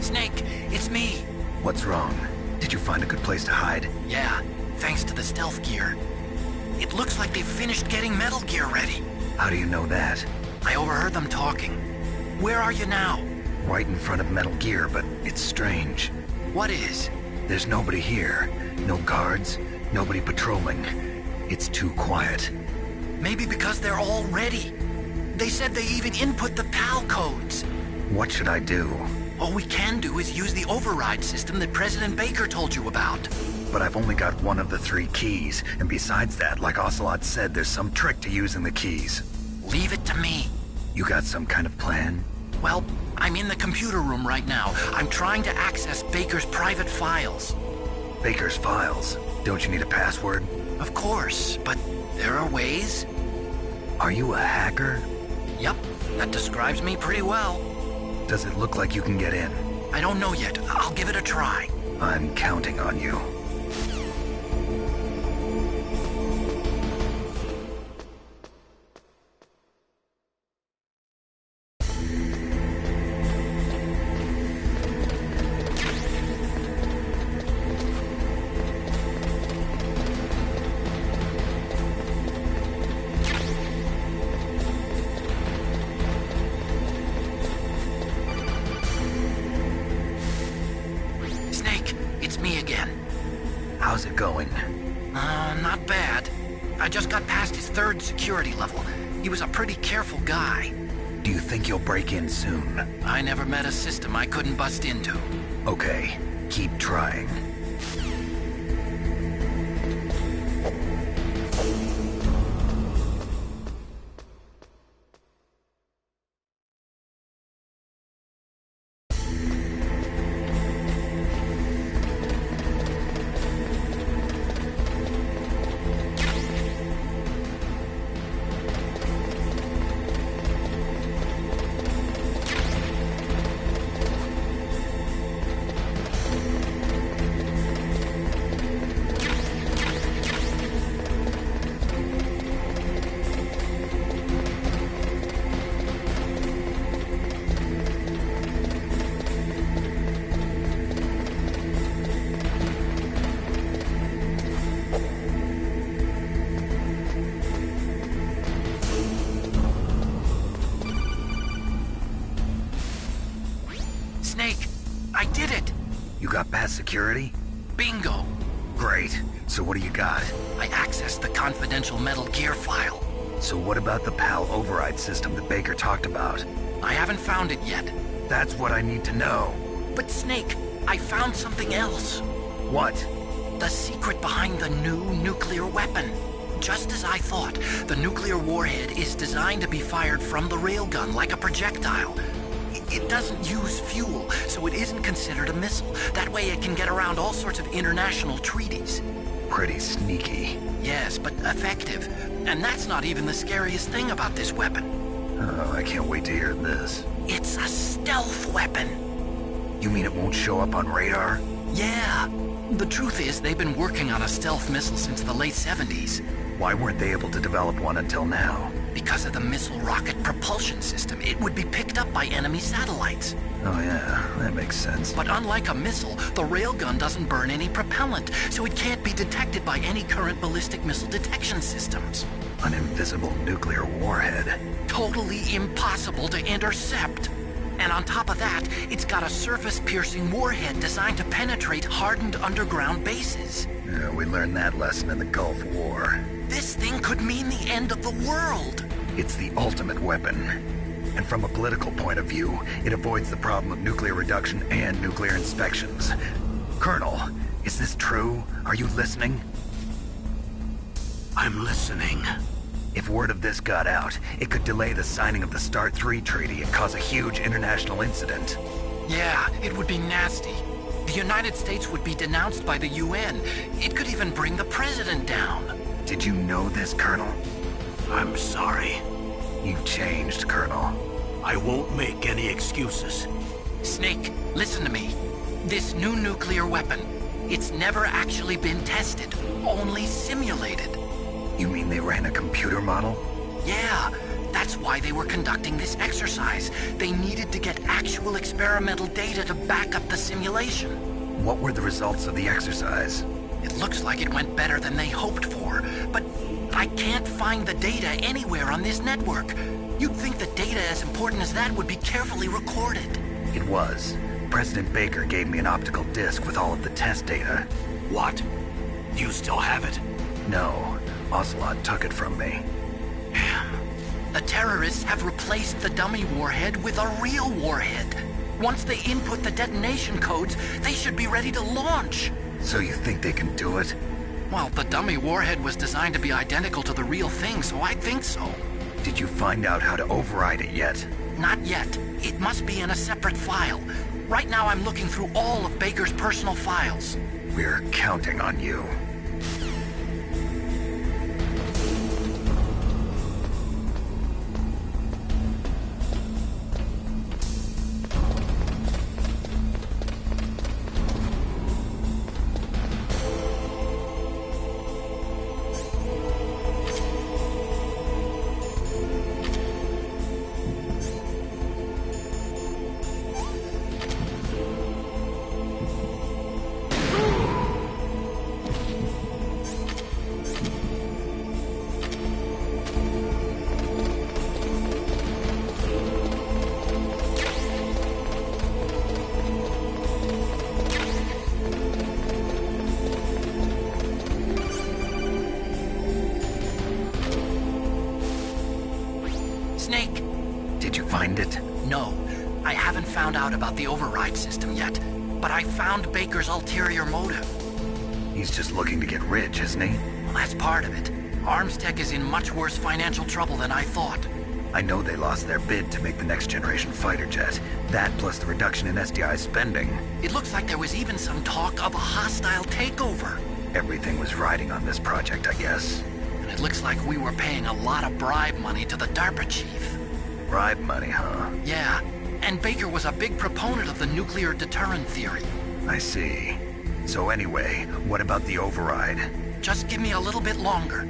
Snake, it's me. What's wrong? Did you find a good place to hide? Yeah, thanks to the stealth gear. It looks like they've finished getting Metal Gear ready. How do you know that? I overheard them talking. Where are you now? Right in front of Metal Gear, but it's strange. What is? There's nobody here. No guards, nobody patrolling. It's too quiet. Maybe because they're all ready. They said they even input the PAL codes. What should I do? All we can do is use the override system that President Baker told you about. But I've only got one of the 3 keys, and besides that, like Ocelot said, there's some trick to using the keys. Leave it to me. You got some kind of plan? Well, I'm in the computer room right now. I'm trying to access Baker's private files. Baker's files? Don't you need a password? Of course, but there are ways. Are you a hacker? Yep, that describes me pretty well. Does it look like you can get in? I don't know yet. I'll give it a try. I'm counting on you. How's it going? Not bad. I just got past his 3rd security level. He was a pretty careful guy. Do you think you'll break in soon? I never met a system I couldn't bust into. Okay, keep trying. Snake, I did it! You got past security? Bingo! Great. So what do you got? I accessed the confidential Metal Gear file. So what about the PAL override system that Baker talked about? I haven't found it yet. That's what I need to know. But Snake, I found something else. What? The secret behind the new nuclear weapon. Just as I thought, the nuclear warhead is designed to be fired from the railgun like a projectile. It doesn't use fuel, so it isn't considered a missile. That way it can get around all sorts of international treaties. Pretty sneaky. Yes, but effective. And that's not even the scariest thing about this weapon. Oh, I can't wait to hear this. It's a stealth weapon. You mean it won't show up on radar? Yeah. The truth is, they've been working on a stealth missile since the late 70s. Why weren't they able to develop one until now? Because of the missile rocket propulsion system. It would be picked up by enemy satellites. Oh yeah, that makes sense. But unlike a missile, the railgun doesn't burn any propellant, so it can't be detected by any current ballistic missile detection systems. An invisible nuclear warhead. Totally impossible to intercept. And on top of that, it's got a surface-piercing warhead designed to penetrate hardened underground bases. Yeah, we learned that lesson in the Gulf War. This thing could mean the end of the world. It's the ultimate weapon. And from a political point of view, it avoids the problem of nuclear reduction and nuclear inspections. Colonel, is this true? Are you listening? I'm listening. If word of this got out, it could delay the signing of the START III treaty and cause a huge international incident. Yeah, it would be nasty. The United States would be denounced by the UN. It could even bring the president down. Did you know this, Colonel? I'm sorry. You've changed, Colonel. I won't make any excuses. Snake, listen to me. This new nuclear weapon, it's never actually been tested, only simulated. You mean they ran a computer model? Yeah, that's why they were conducting this exercise. They needed to get actual experimental data to back up the simulation. What were the results of the exercise? It looks like it went better than they hoped for, but I can't find the data anywhere on this network. You'd think that data as important as that would be carefully recorded. It was. President Baker gave me an optical disc with all of the test data. What? You still have it? No. Ocelot took it from me. The terrorists have replaced the dummy warhead with a real warhead. Once they input the detonation codes, they should be ready to launch. So you think they can do it? Well, the dummy warhead was designed to be identical to the real thing, so I think so. Did you find out how to override it yet? Not yet. It must be in a separate file. Right now I'm looking through all of Baker's personal files. We're counting on you. Snake! Did you find it? No. I haven't found out about the override system yet, but I found Baker's ulterior motive. He's just looking to get rich, isn't he? Well, that's part of it. Armstech is in much worse financial trouble than I thought. I know they lost their bid to make the next generation fighter jet. That plus the reduction in SDI spending. It looks like there was even some talk of a hostile takeover. Everything was riding on this project, I guess. And it looks like we were paying a lot of bribe money to the DARPA chief. Bribe money, huh? Yeah, and Baker was a big proponent of the nuclear deterrent theory. I see. So anyway, what about the override? Just give me a little bit longer.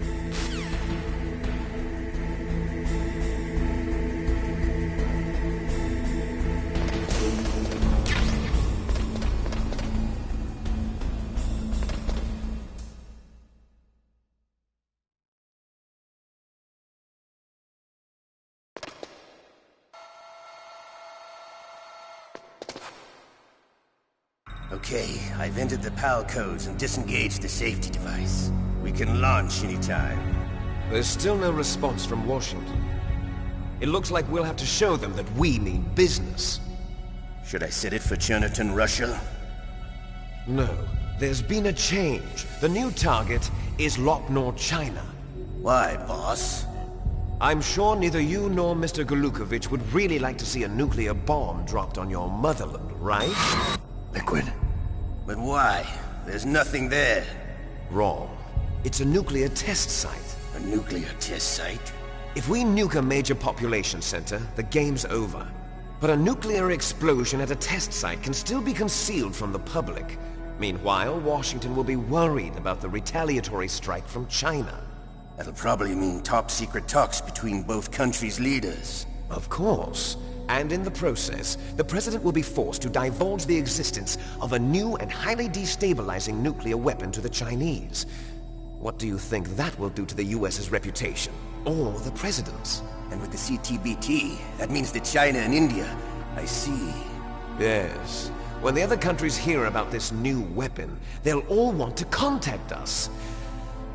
Okay, I've entered the PAL codes and disengaged the safety device. We can launch anytime. There's still no response from Washington. It looks like we'll have to show them that we mean business. Should I set it for Cherniton, Russia? No. There's been a change. The new target is Lopnor, China. Why, boss? I'm sure neither you nor Mr. Golukovich would really like to see a nuclear bomb dropped on your motherland, right? Liquid. But why? There's nothing there. Wrong. It's a nuclear test site. A nuclear test site? If we nuke a major population center, the game's over. But a nuclear explosion at a test site can still be concealed from the public. Meanwhile, Washington will be worried about the retaliatory strike from China. That'll probably mean top-secret talks between both countries' leaders. Of course. And in the process, the President will be forced to divulge the existence of a new and highly destabilizing nuclear weapon to the Chinese. What do you think that will do to the US's reputation? Or the President's? And with the CTBT, that means that China and India... I see. Yes. When the other countries hear about this new weapon, they'll all want to contact us.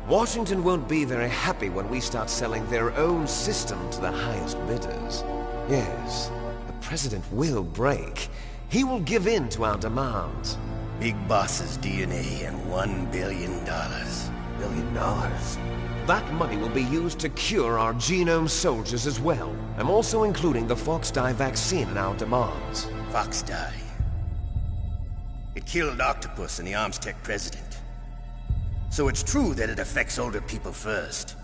Washington won't be very happy when we start selling their own system to the highest bidders. Yes, the President will break. He will give in to our demands. Big Boss's DNA and $1 billion. $1 billion? That money will be used to cure our genome soldiers as well. I'm also including the Foxdie vaccine in our demands. Foxdie? It killed Octopus and the Armstech President. So it's true that it affects older people first.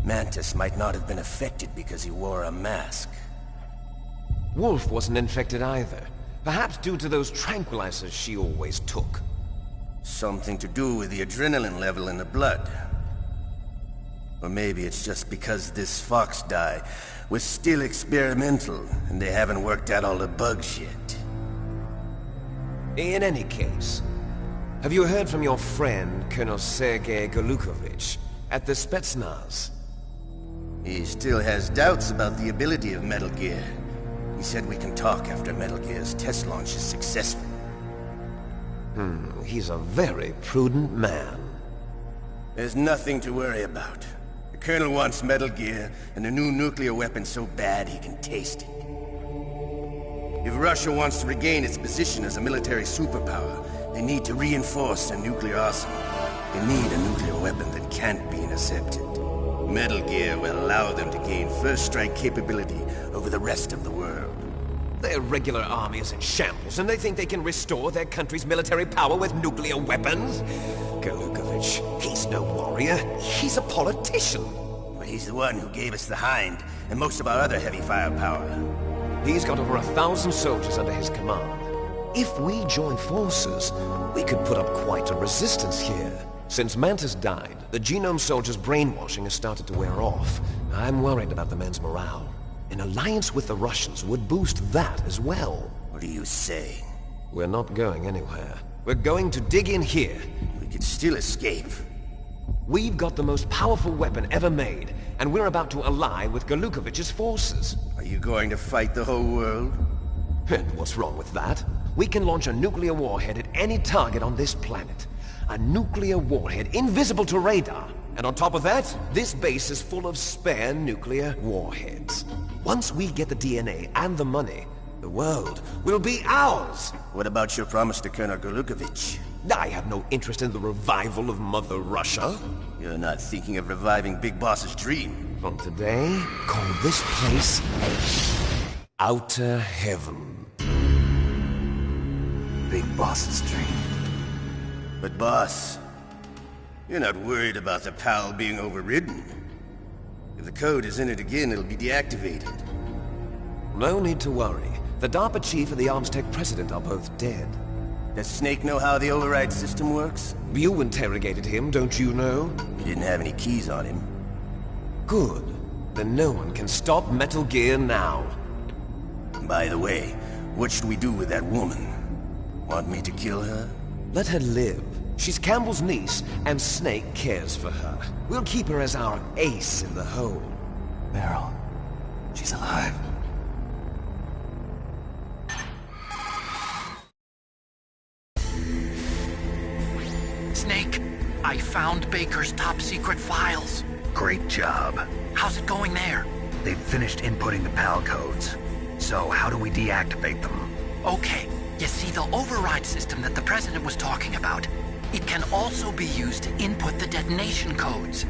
Mantis might not have been affected because he wore a mask. Wolf wasn't infected either. Perhaps due to those tranquilizers she always took. Something to do with the adrenaline level in the blood. Or maybe it's just because this Foxdie was still experimental and they haven't worked out all the bugs yet. In any case, have you heard from your friend, Colonel Sergei Golukovich, at the Spetsnaz? He still has doubts about the ability of Metal Gear. He said we can talk after Metal Gear's test launch is successful. He's a very prudent man. There's nothing to worry about. The Colonel wants Metal Gear and the new nuclear weapon so bad he can taste it. If Russia wants to regain its position as a military superpower, they need to reinforce their nuclear arsenal. They need a nuclear weapon that can't be intercepted. Metal Gear will allow them to gain first strike capability over the rest of the world. Their regular army is in shambles, and they think they can restore their country's military power with nuclear weapons? Golukovich, he's no warrior. He's a politician. But he's the one who gave us the Hind and most of our other heavy firepower. He's got over 1,000 soldiers under his command. If we join forces, we could put up quite a resistance here. Since Mantis died, the Genome Soldier's brainwashing has started to wear off. I'm worried about the men's morale. An alliance with the Russians would boost that as well. What are you saying? We're not going anywhere. We're going to dig in here. We could still escape. We've got the most powerful weapon ever made, and we're about to ally with Golukovich's forces. Are you going to fight the whole world? And what's wrong with that? We can launch a nuclear warhead at any target on this planet. A nuclear warhead invisible to radar. And on top of that, this base is full of spare nuclear warheads. Once we get the DNA and the money, the world will be ours! What about your promise to Colonel Golukovich? I have no interest in the revival of Mother Russia. You're not thinking of reviving Big Boss's dream. From today, call this place Outer Heaven. Big Boss's dream. But boss, you're not worried about the PAL being overridden. If the code is in it again, it'll be deactivated. No need to worry. The DARPA chief and the Armstech president are both dead. Does Snake know how the override system works? You interrogated him, don't you know? He didn't have any keys on him. Good. Then no one can stop Metal Gear now. By the way, what should we do with that woman? Want me to kill her? Let her live. She's Campbell's niece, and Snake cares for her. We'll keep her as our ace in the hole. Meryl, she's alive. Snake, I found Baker's top-secret files. Great job. How's it going there? They've finished inputting the PAL codes. So how do we deactivate them? Okay, you see the override system that the President was talking about. It can also be used to input the detonation codes.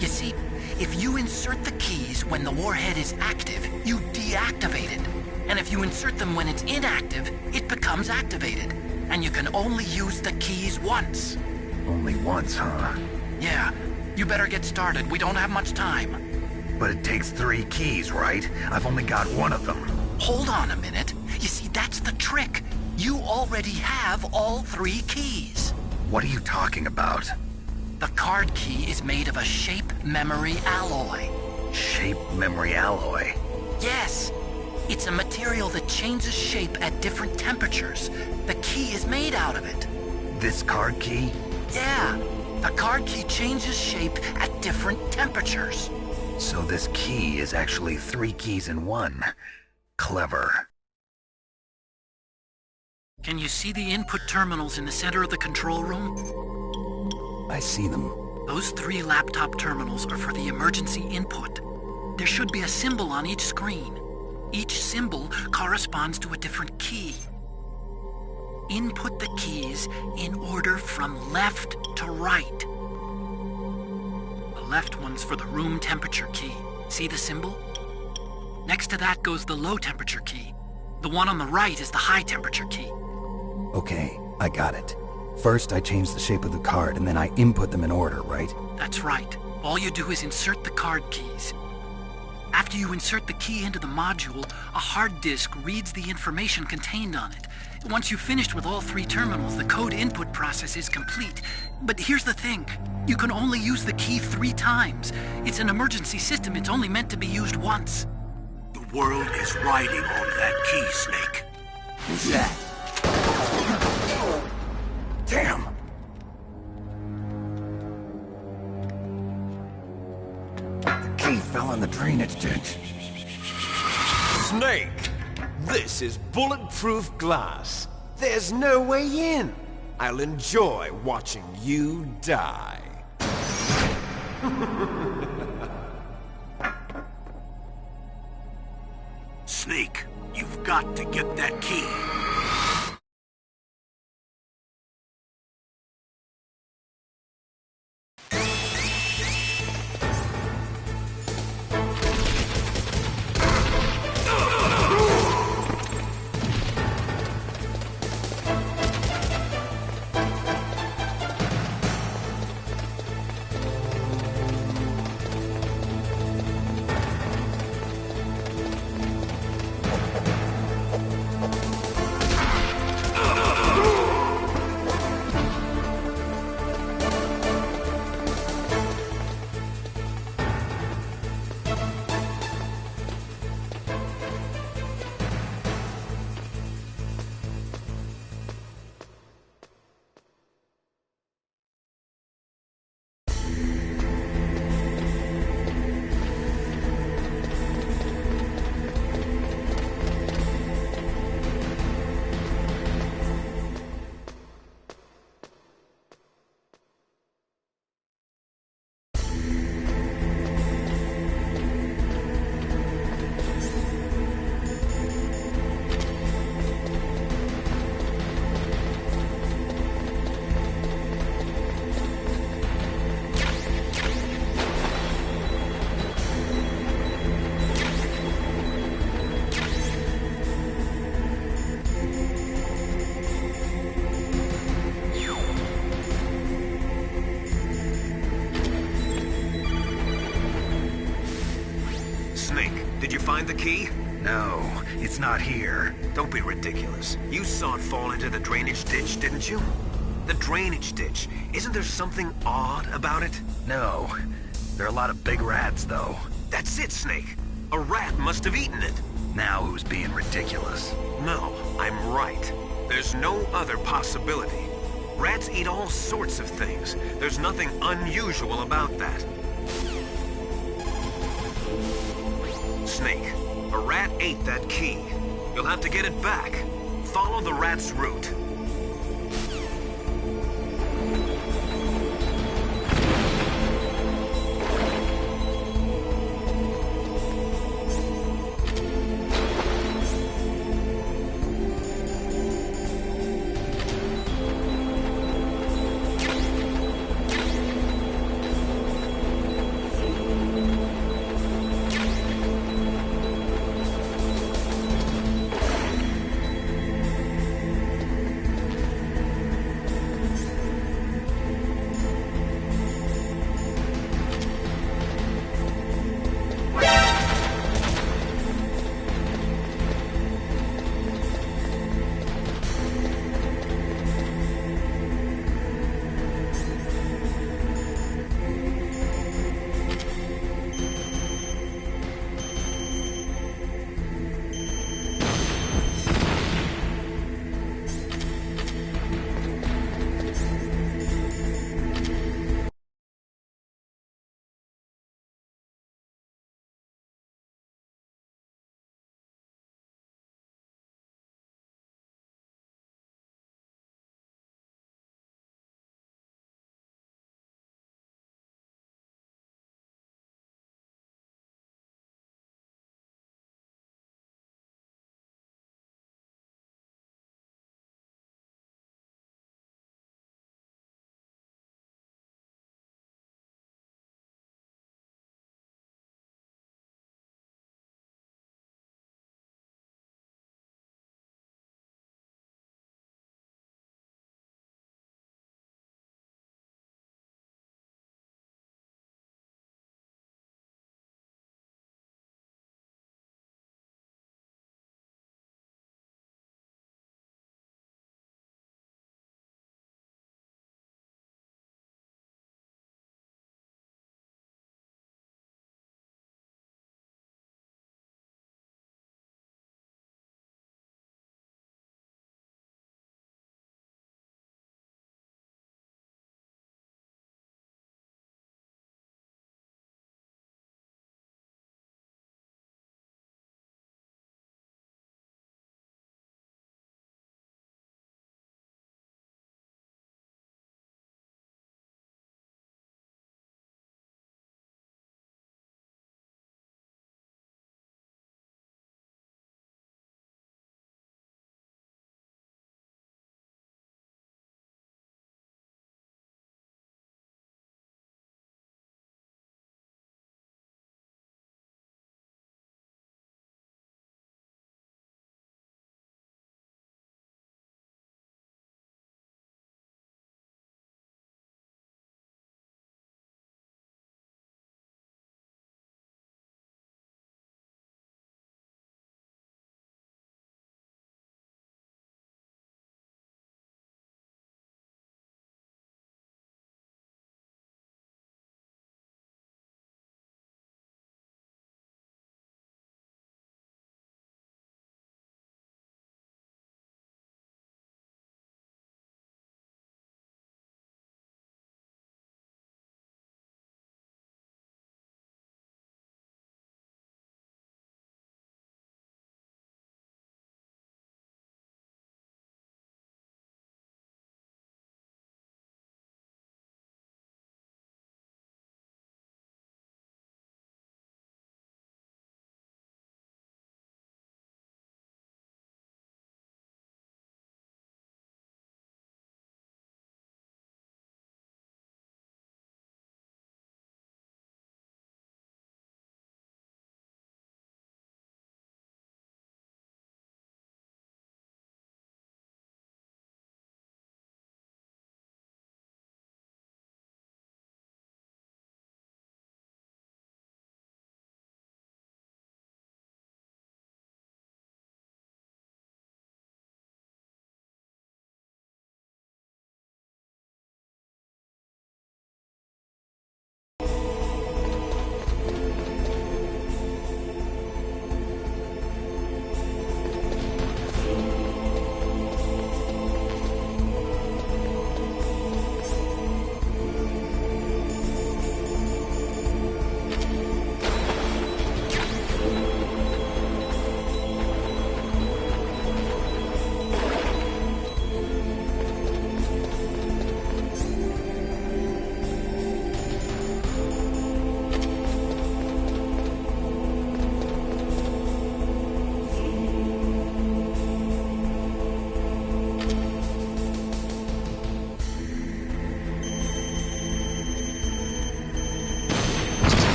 You see, If you insert the keys when the warhead is active, you deactivate it. And if you insert them when it's inactive, it becomes activated. And you can only use the keys once. Only once, huh? Yeah. You better get started. We don't have much time. But it takes 3 keys, right? I've only got one of them. Hold on a minute. You see, that's the trick. You already have all 3 keys. What are you talking about? The card key is made of a shape memory alloy. Shape memory alloy? Yes. It's a material that changes shape at different temperatures. The key is made out of it. This card key? Yeah. The card key changes shape at different temperatures. So this key is actually 3 keys in one. Clever. Can you see the input terminals in the center of the control room? I see them. Those 3 laptop terminals are for the emergency input. There should be a symbol on each screen. Each symbol corresponds to a different key. Input the keys in order from left to right. The left one's for the room temperature key. See the symbol? Next to that goes the low temperature key. The one on the right is the high temperature key. Okay, I got it. First, I change the shape of the card, and then I input them in order, right? That's right. All you do is insert the card keys. After you insert the key into the module, a hard disk reads the information contained on it. Once you've finished with all 3 terminals, the code input process is complete. But here's the thing. You can only use the key 3 times. It's an emergency system. It's only meant to be used once. The world is riding on that key, Snake. Who's that? Damn! The key fell in the drainage ditch. Snake! This is bulletproof glass. There's no way in. I'll enjoy watching you die. Snake, you've got to get that key. Did you find the key? No, it's not here. Don't be ridiculous. You saw it fall into the drainage ditch, didn't you? The drainage ditch. Isn't there something odd about it? No. There are a lot of big rats, though. That's it, Snake. A rat must have eaten it. Now who's being ridiculous? No, I'm right. There's no other possibility. Rats eat all sorts of things. There's nothing unusual about that. Snake, a rat ate that key. You'll have to get it back. Follow the rat's route.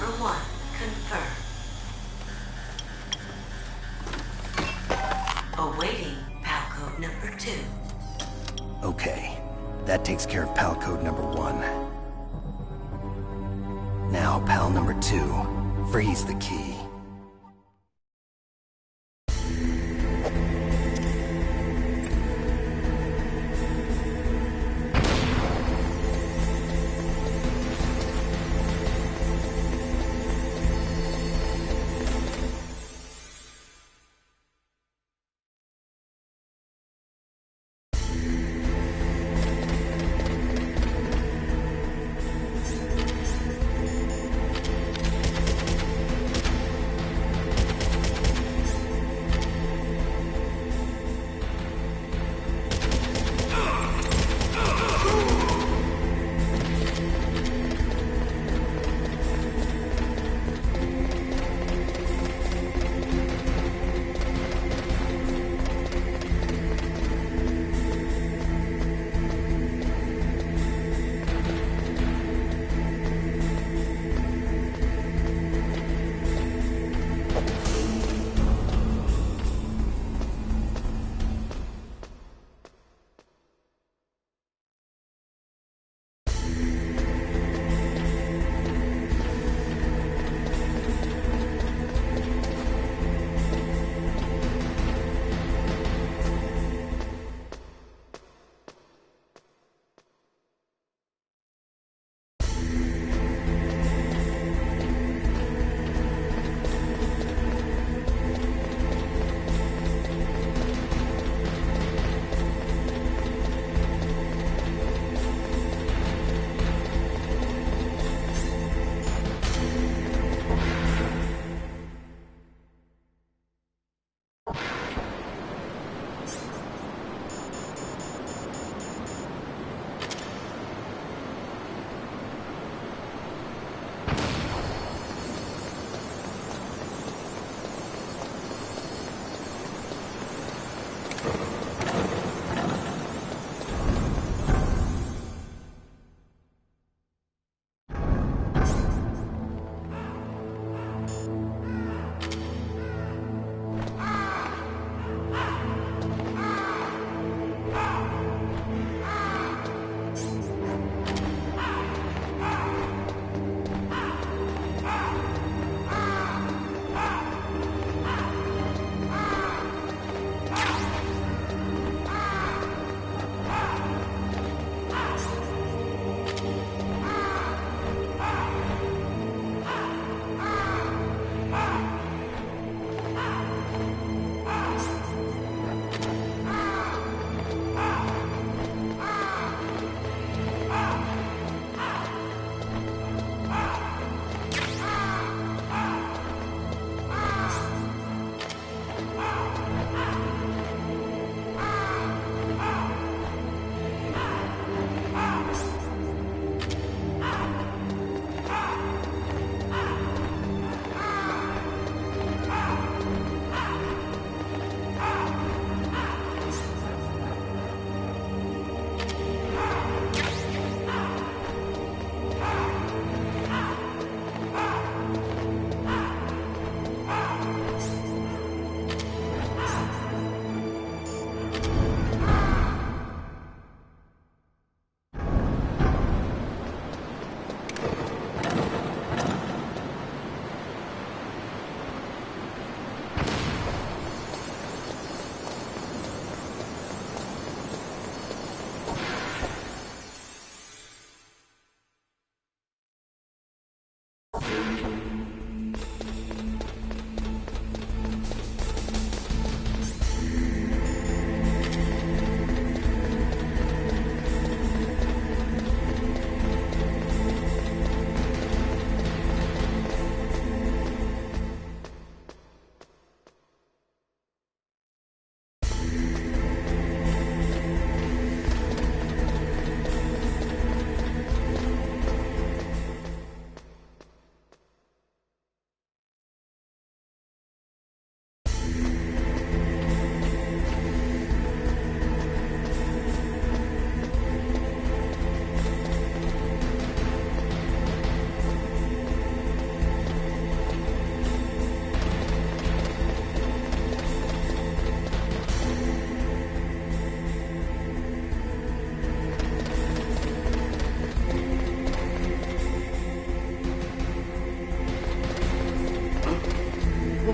number 1 confirmed. Awaiting PAL code number 2. Okay, that takes care of PAL code number 1. Now, PAL number 2, freeze the key.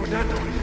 What that noise?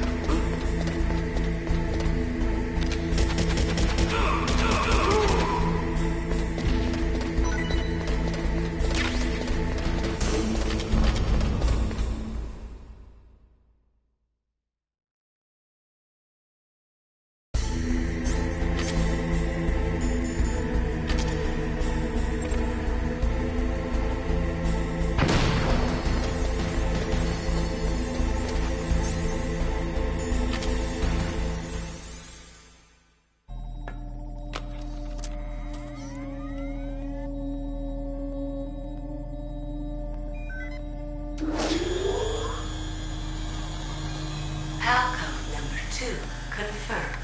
Palcode number 2 confirmed.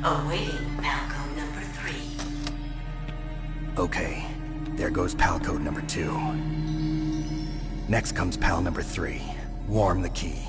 Awaiting Palcode number 3. Okay, there goes pal code number 2. Next comes pal number 3. Warm the key.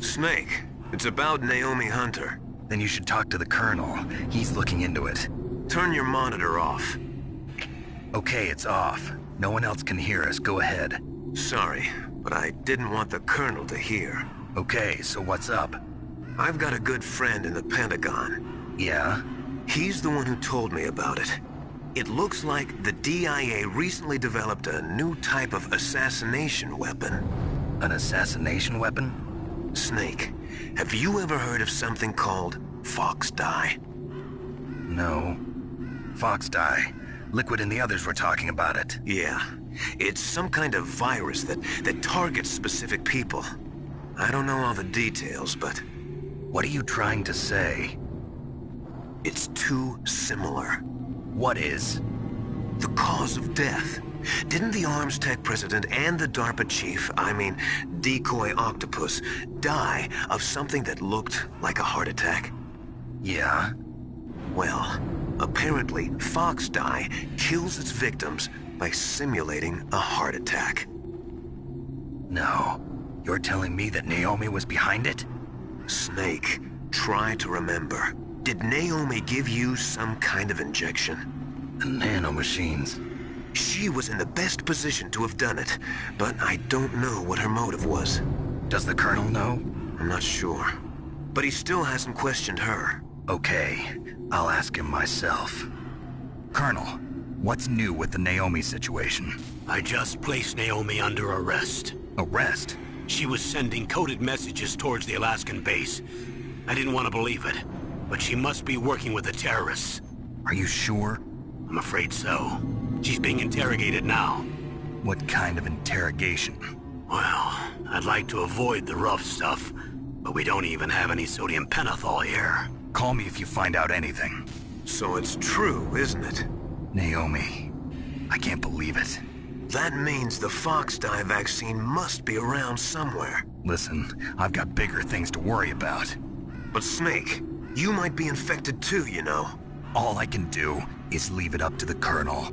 Snake, it's about Naomi Hunter. Then you should talk to the Colonel. He's looking into it. Turn your monitor off. Okay, it's off. No one else can hear us. Go ahead. Sorry, but I didn't want the Colonel to hear. Okay, so what's up? I've got a good friend in the Pentagon. Yeah? He's the one who told me about it. It looks like the DIA recently developed a new type of assassination weapon. An assassination weapon? Snake, have you ever heard of something called Fox Dye? No. Fox Dye. Liquid and the others were talking about it. Yeah. It's some kind of virus that targets specific people. I don't know all the details, but What are you trying to say? It's too similar. What is? The cause of death. Didn't the Arms Tech president and the DARPA chief, Decoy Octopus, die of something that looked like a heart attack? Yeah? Well, apparently FoxDie kills its victims by simulating a heart attack. No. You're telling me that Naomi was behind it? Snake, try to remember. Did Naomi give you some kind of injection? The nanomachines. She was in the best position to have done it, but I don't know what her motive was. Does the Colonel know? I'm not sure. But he still hasn't questioned her. Okay, I'll ask him myself. Colonel, what's new with the Naomi situation? I just placed Naomi under arrest. Arrest? She was sending coded messages towards the Alaskan base. I didn't want to believe it, but she must be working with the terrorists. Are you sure? I'm afraid so. She's being interrogated now. What kind of interrogation? Well, I'd like to avoid the rough stuff, but we don't even have any sodium pentothal here. Call me if you find out anything. So it's true, isn't it? Naomi, I can't believe it. That means the FoxDie vaccine must be around somewhere. Listen, I've got bigger things to worry about. But Snake, you might be infected too, you know. All I can do is leave it up to the Colonel.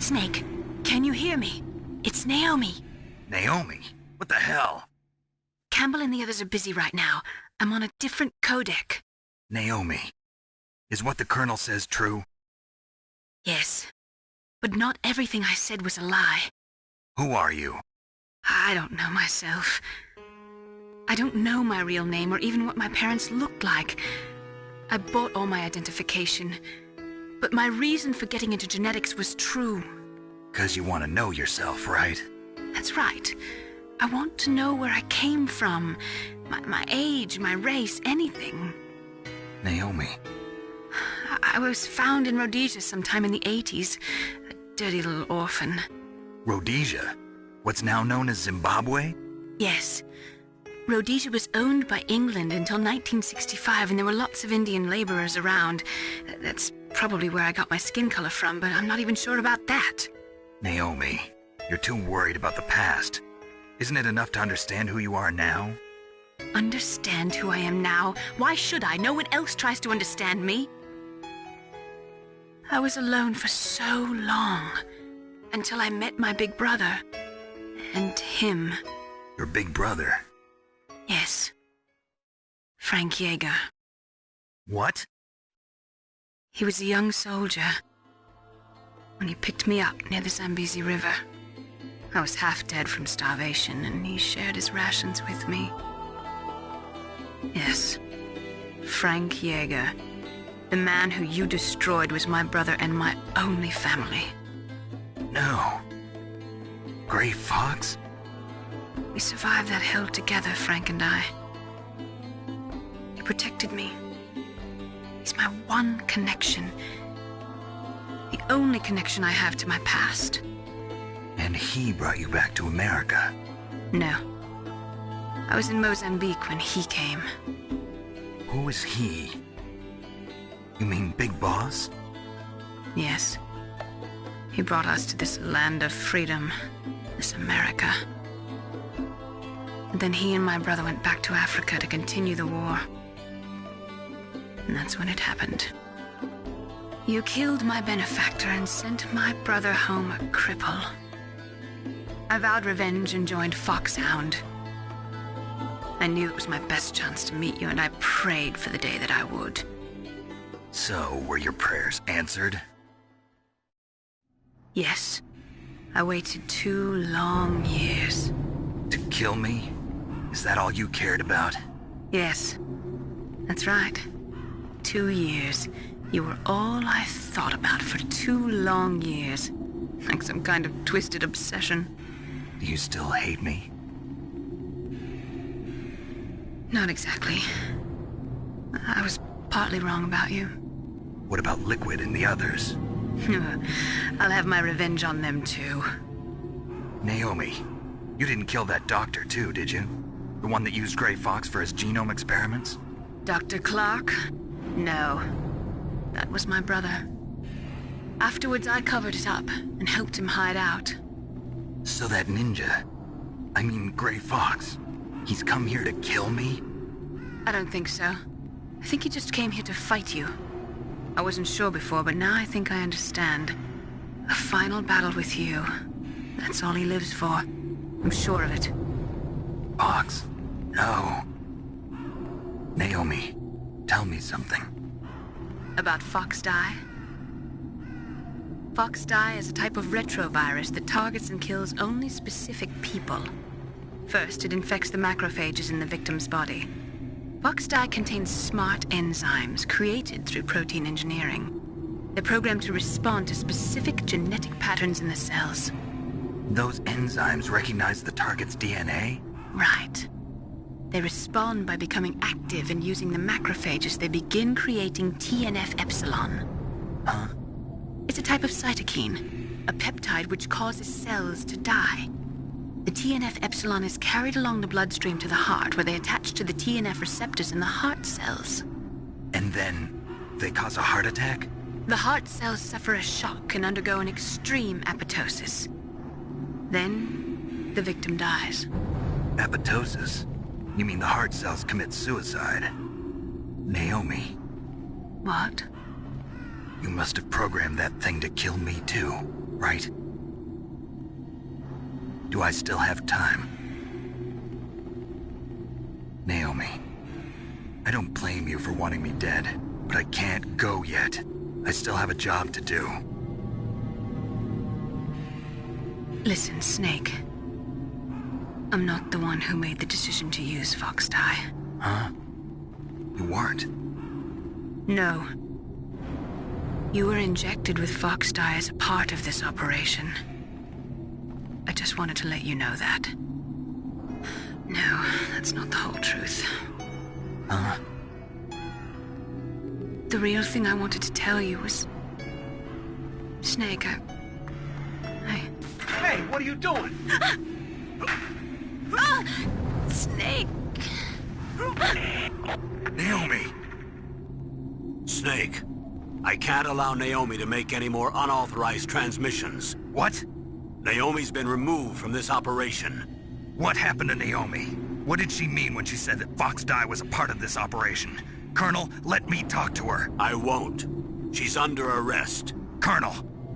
Snake, can you hear me? It's Naomi. Naomi? What the hell? Campbell and the others are busy right now. I'm on a different codec. Naomi, is what the Colonel says true? Yes, but not everything I said was a lie. Who are you? I don't know myself. I don't know my real name or even what my parents looked like. I bought all my identification, but my reason for getting into genetics was true. 'Cause you want to know yourself, right? That's right. I want to know where I came from, my age, my race, anything. Naomi. I was found in Rhodesia sometime in the 80s, a dirty little orphan. Rhodesia? What's now known as Zimbabwe? Yes. Rhodesia was owned by England until 1965, and there were lots of Indian laborers around. That's probably where I got my skin color from, but I'm not even sure about that. Naomi, you're too worried about the past. Isn't it enough to understand who you are now? Understand who I am now? Why should I? No one else tries to understand me. I was alone for so long, until I met my big brother. And him. Your big brother? Yes. Frank Yeager. What? He was a young soldier when he picked me up near the Zambezi River. I was half dead from starvation, and he shared his rations with me. Yes, Frank Yeager. The man who you destroyed was my brother and my only family. No. Gray Fox? We survived that hell together, Frank and I. He protected me. He's my one connection. The only connection I have to my past. And he brought you back to America? No. I was in Mozambique when he came. Who is he? You mean Big Boss? Yes. He brought us to this land of freedom, this America. And then he and my brother went back to Africa to continue the war. And that's when it happened. You killed my benefactor and sent my brother home a cripple. I vowed revenge and joined Foxhound. I knew it was my best chance to meet you, and I prayed for the day that I would. So, were your prayers answered? Yes. I waited 2 long years. To kill me? Is that all you cared about? Yes. That's right. 2 years. You were all I thought about for 2 long years. Like some kind of twisted obsession. Do you still hate me? Not exactly. I was partly wrong about you. What about Liquid and the others? I'll have my revenge on them too. Naomi, you didn't kill that doctor too, did you? The one that used Gray Fox for his genome experiments? Dr. Clark? No. That was my brother. Afterwards, I covered it up and helped him hide out. So that ninja, I mean Gray Fox, he's come here to kill me? I don't think so. I think he just came here to fight you. I wasn't sure before, but now I think I understand. A final battle with you. That's all he lives for. I'm sure of it. Fox? No. Naomi, tell me something. About FoxDie? FoxDie is a type of retrovirus that targets and kills only specific people. First, it infects the macrophages in the victim's body. FoxDie contains smart enzymes created through protein engineering. They're programmed to respond to specific genetic patterns in the cells. Those enzymes recognize the target's DNA? Right. They respond by becoming active and using the macrophages. They begin creating TNF-epsilon. Huh? It's a type of cytokine, a peptide which causes cells to die. The TNF-epsilon is carried along the bloodstream to the heart, where they attach to the TNF receptors in the heart cells. And then they cause a heart attack? The heart cells suffer a shock and undergo an extreme apoptosis. Then, the victim dies. Apoptosis? You mean the heart cells commit suicide? Naomi. What? You must have programmed that thing to kill me too. right? Do I still have time? Naomi, I don't blame you for wanting me dead, but I can't go yet. I still have a job to do. Listen, Snake. I'm not the one who made the decision to use Fox Die. Huh? You weren't? No. You were injected with Fox Die as a part of this operation. I just wanted to let you know that. No, that's not the whole truth. Huh? The real thing I wanted to tell you was... Snake, Hey, what are you doing? Snake! Naomi! Snake, I can't allow Naomi to make any more unauthorized transmissions. What? Naomi's been removed from this operation. What happened to Naomi? What did she mean when she said that Fox Die was a part of this operation? Colonel, let me talk to her. I won't. She's under arrest. Colonel,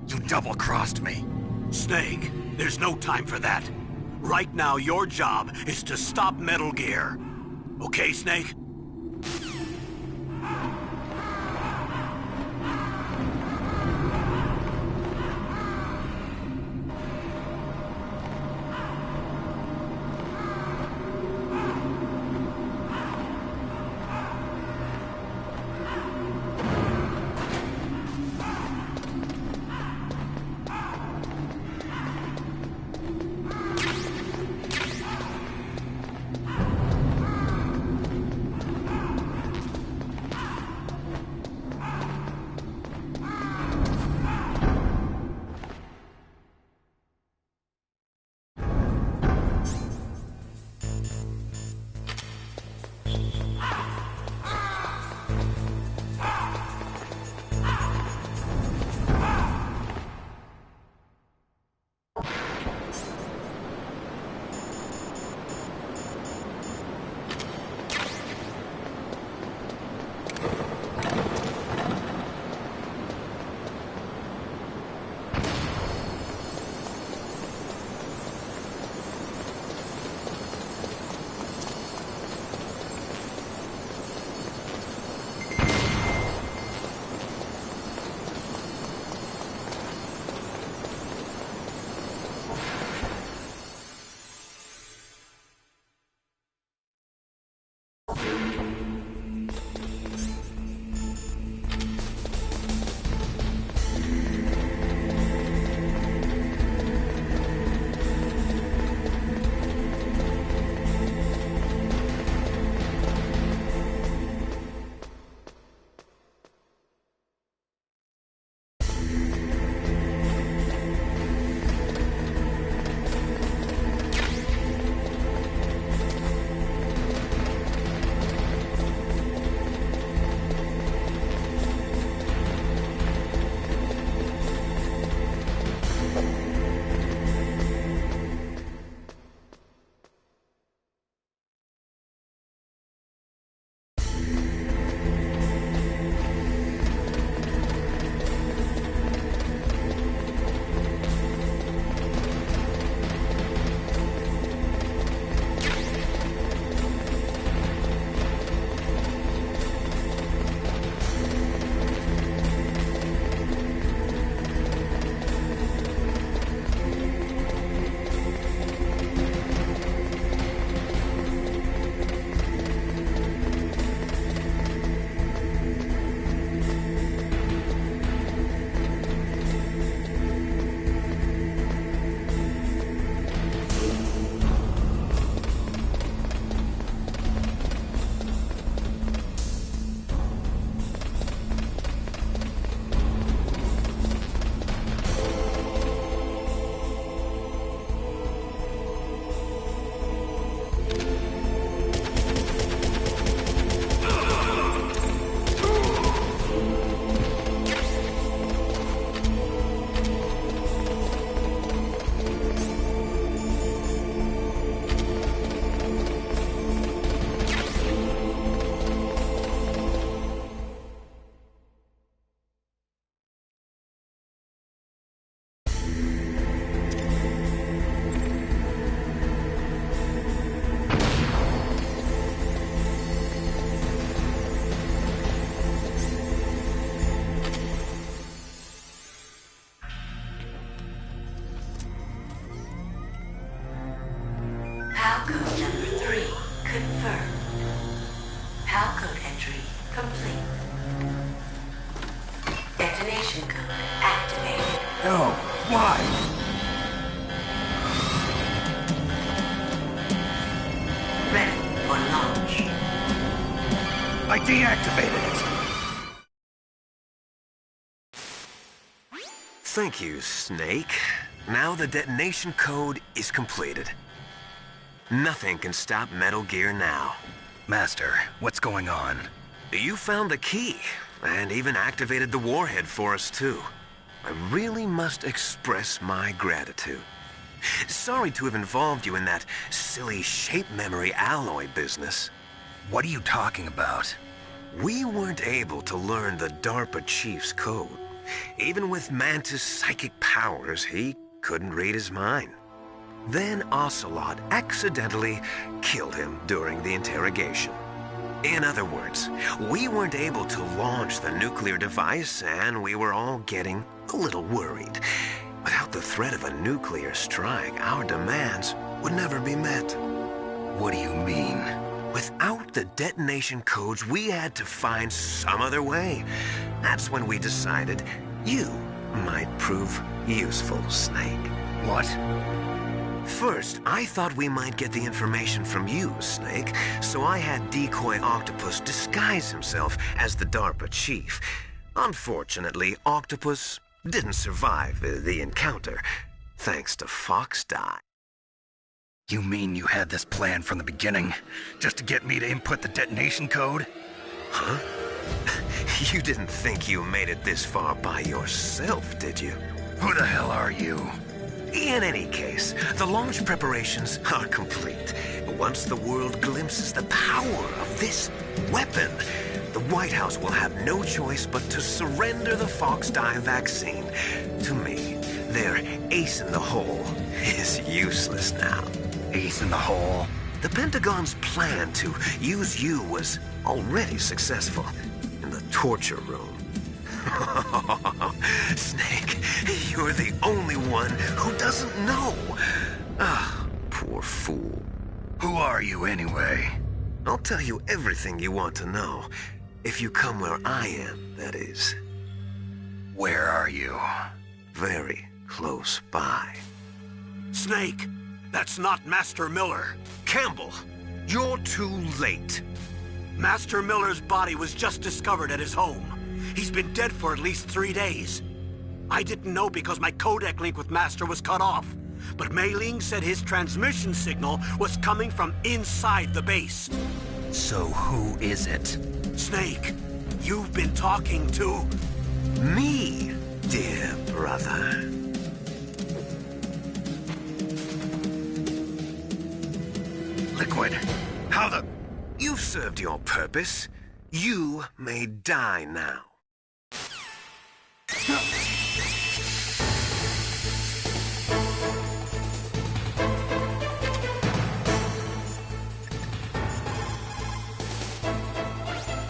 you double-crossed me. Snake, there's no time for that. Right now, your job is to stop Metal Gear. Okay, Snake? detonation code activated. No, why? Ready for launch. I deactivated it. Thank you, Snake. Now the detonation code is completed. Nothing can stop Metal Gear now. Master, what's going on? You found the key, and even activated the warhead for us, too. I really must express my gratitude. Sorry to have involved you in that silly shape memory alloy business. What are you talking about? We weren't able to learn the DARPA chief's code. Even with Mantis' psychic powers, he couldn't read his mind. Then Ocelot accidentally killed him during the interrogation. In other words, we weren't able to launch the nuclear device, and we were all getting a little worried. Without the threat of a nuclear strike, our demands would never be met. What do you mean? Without the detonation codes, we had to find some other way. That's when we decided you might prove useful, Snake. What? First, I thought we might get the information from you, Snake, so I had Decoy Octopus disguise himself as the DARPA chief. Unfortunately, Octopus didn't survive the encounter, thanks to Fox Die. You mean you had this plan from the beginning, just to get me to input the detonation code? Huh? You didn't think you made it this far by yourself, did you? Who the hell are you? In any case, the launch preparations are complete. Once the world glimpses the power of this weapon, the White House will have no choice but to surrender the Fox Die vaccine to me. Their ace in the hole is useless now. Ace in the hole? The Pentagon's plan to use you was already successful in the torture room. Snake, you're the only one who doesn't know. Ah, poor fool. Who are you anyway? I'll tell you everything you want to know. If you come where I am, that is. Where are you? Very close by. Snake, that's not Master Miller. Campbell, you're too late. Master Miller's body was just discovered at his home. He's been dead for at least 3 days. I didn't know because my codec link with Master was cut off. But Mei Ling said his transmission signal was coming from inside the base. So who is it? Snake, you've been talking to... me, dear brother. Liquid, how the... You've served your purpose. You may die now.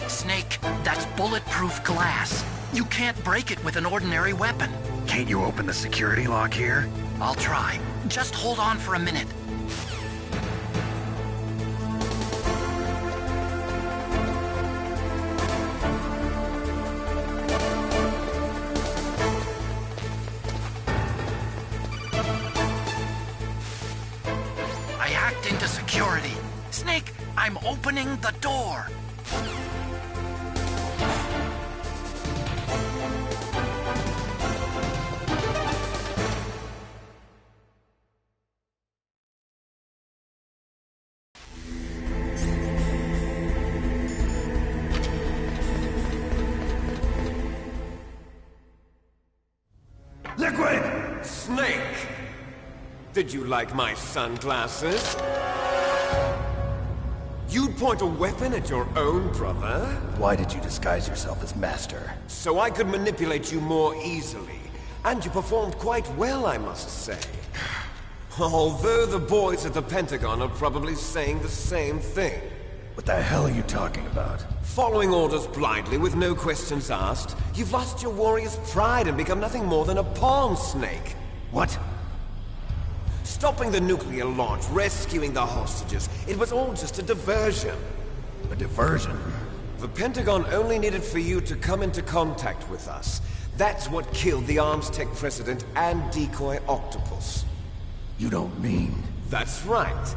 Snake, that's bulletproof glass. You can't break it with an ordinary weapon. Can't you open the security lock here? I'll try. Just hold on for a minute. I hacked into security. Snake, I'm opening the door. Liquid! Snake! Did you like my sunglasses? You'd point a weapon at your own brother? Why did you disguise yourself as Master? So I could manipulate you more easily. And you performed quite well, I must say. Although the boys at the Pentagon are probably saying the same thing. What the hell are you talking about? Following orders blindly with no questions asked, you've lost your warrior's pride and become nothing more than a pawn, Snake. What? Stopping the nuclear launch, rescuing the hostages, it was all just a diversion. A diversion? The Pentagon only needed for you to come into contact with us. That's what killed the Armstech president and Decoy Octopus. You don't mean... That's right.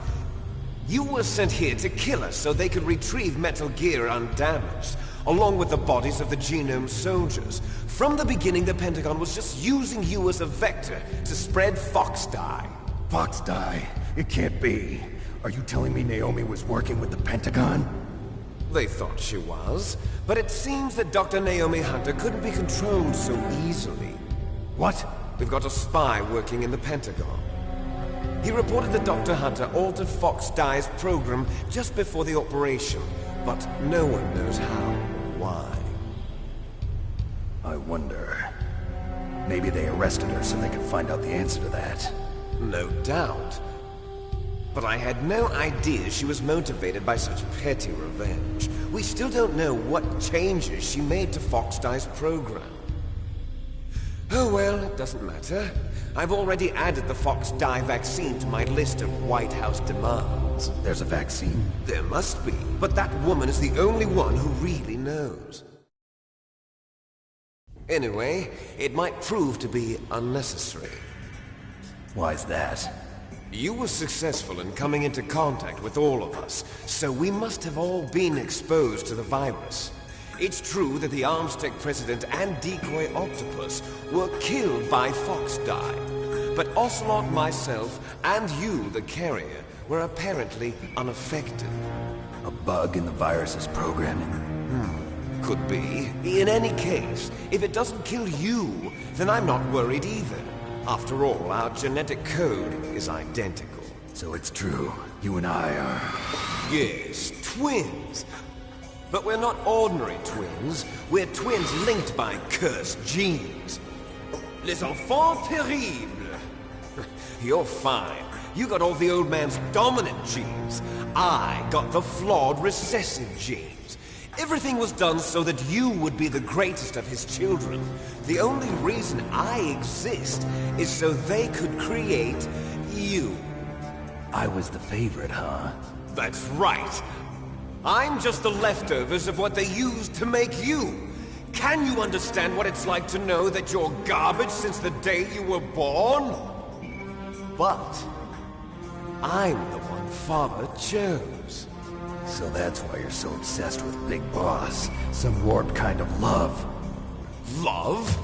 You were sent here to kill us so they could retrieve Metal Gear undamaged, along with the bodies of the Genome soldiers. From the beginning, the Pentagon was just using you as a vector to spread Fox Die. Fox Die? It can't be. Are you telling me Naomi was working with the Pentagon? They thought she was, but it seems that Dr. Naomi Hunter couldn't be controlled so easily. What? We've got a spy working in the Pentagon. He reported that Dr. Hunter altered Fox Die's program just before the operation, but no one knows how or why. I wonder... Maybe they arrested her so they could find out the answer to that. No doubt. But I had no idea she was motivated by such petty revenge. We still don't know what changes she made to Fox Die's program. Oh well, it doesn't matter. I've already added the Fox Die vaccine to my list of White House demands. There's a vaccine? There must be, but that woman is the only one who really knows. Anyway, it might prove to be unnecessary. Why's that? You were successful in coming into contact with all of us, so we must have all been exposed to the virus. It's true that the Armstech president and Decoy Octopus were killed by Fox Die, but Ocelot, myself, and you, the carrier, were apparently unaffected. A bug in the virus's programming? Could be. In any case, if it doesn't kill you, then I'm not worried either. After all, our genetic code is identical. So it's true. You and I are... Yes, twins. But we're not ordinary twins. We're twins linked by cursed genes. Les enfants terribles. You're fine. You got all the old man's dominant genes. I got the flawed recessive genes. Everything was done so that you would be the greatest of his children. The only reason I exist is so they could create you. I was the favorite, huh? That's right. I'm just the leftovers of what they used to make you. Can you understand what it's like to know that you're garbage since the day you were born? But I'm the one Father chose. So that's why you're so obsessed with Big Boss. Some warped kind of love. Love?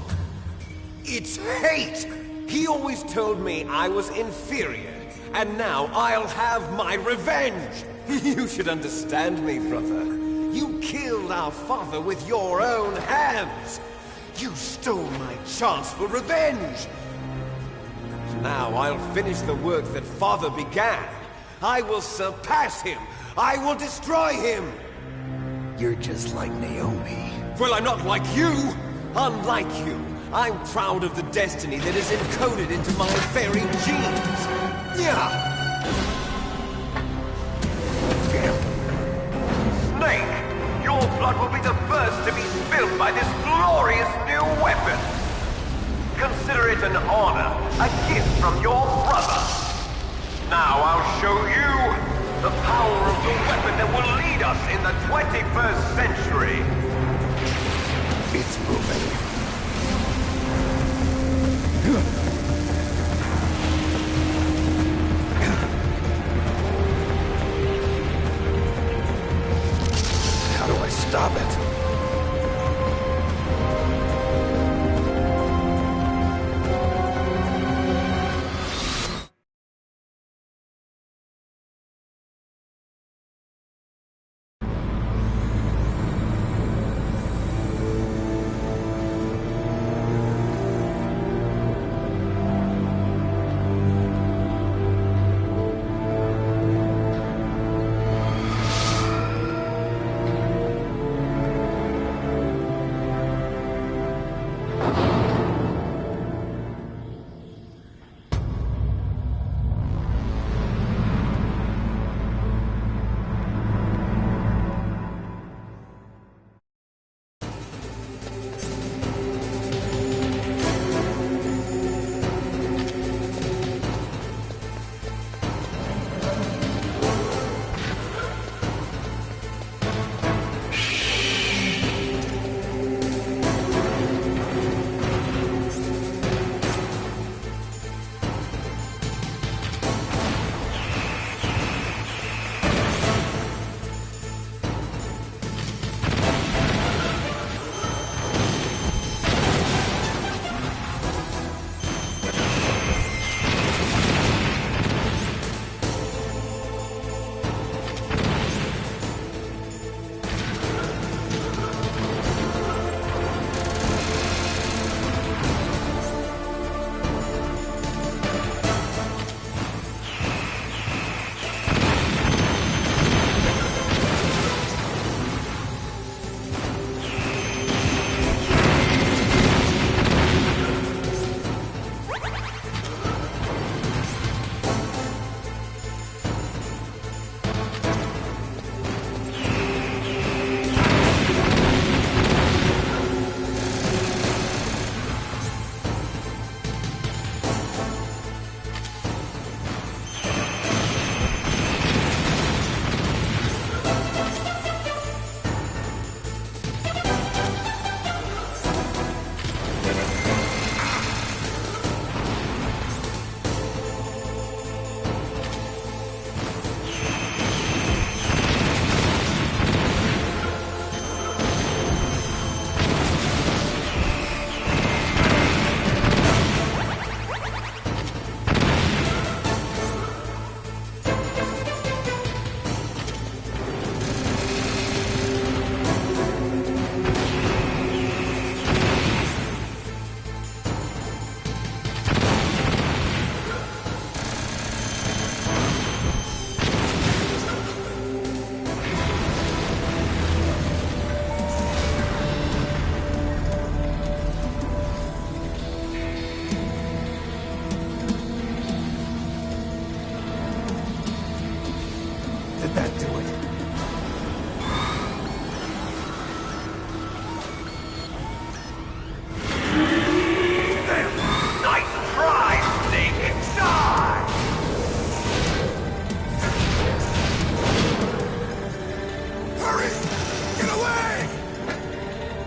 It's hate! He always told me I was inferior, and now I'll have my revenge! You should understand me, brother. You killed our father with your own hands! You stole my chance for revenge! Now I'll finish the work that Father began. I will surpass him! I will destroy him! You're just like Naomi. Well, I'm not like you! Unlike you, I'm proud of the destiny that is encoded into my very genes! Yeah! Snake! Your blood will be the first to be spilled by this glorious new weapon! Consider it an honor, a gift from your brother! Now I'll show you the power of the weapon that will lead us in the 21st century! It's moving. How do I stop it?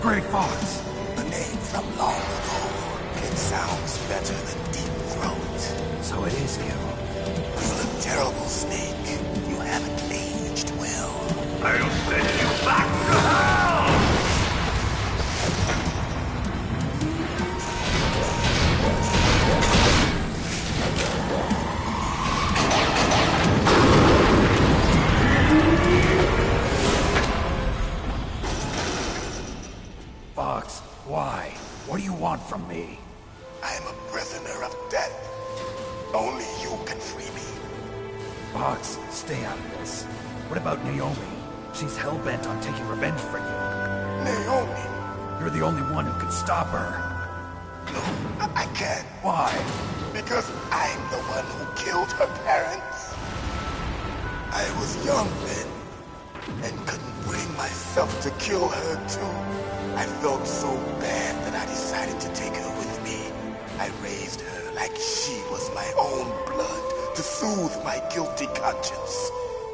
Gray Fox. A name from long ago. It sounds better than Deep Throat. So it is you. You look terrible, Snake. You haven't aged well. I'll send you back to hell! Fox, why? What do you want from me? I am a prisoner of death. Only you can free me. Fox, stay out of this. What about Naomi? She's hell-bent on taking revenge for you. Naomi? You're the only one who can stop her. No, I can't. Why? Because I'm the one who killed her parents. I was young then, and couldn't bring myself to kill her too. I felt so bad that I decided to take her with me. I raised her like she was my own blood to soothe my guilty conscience.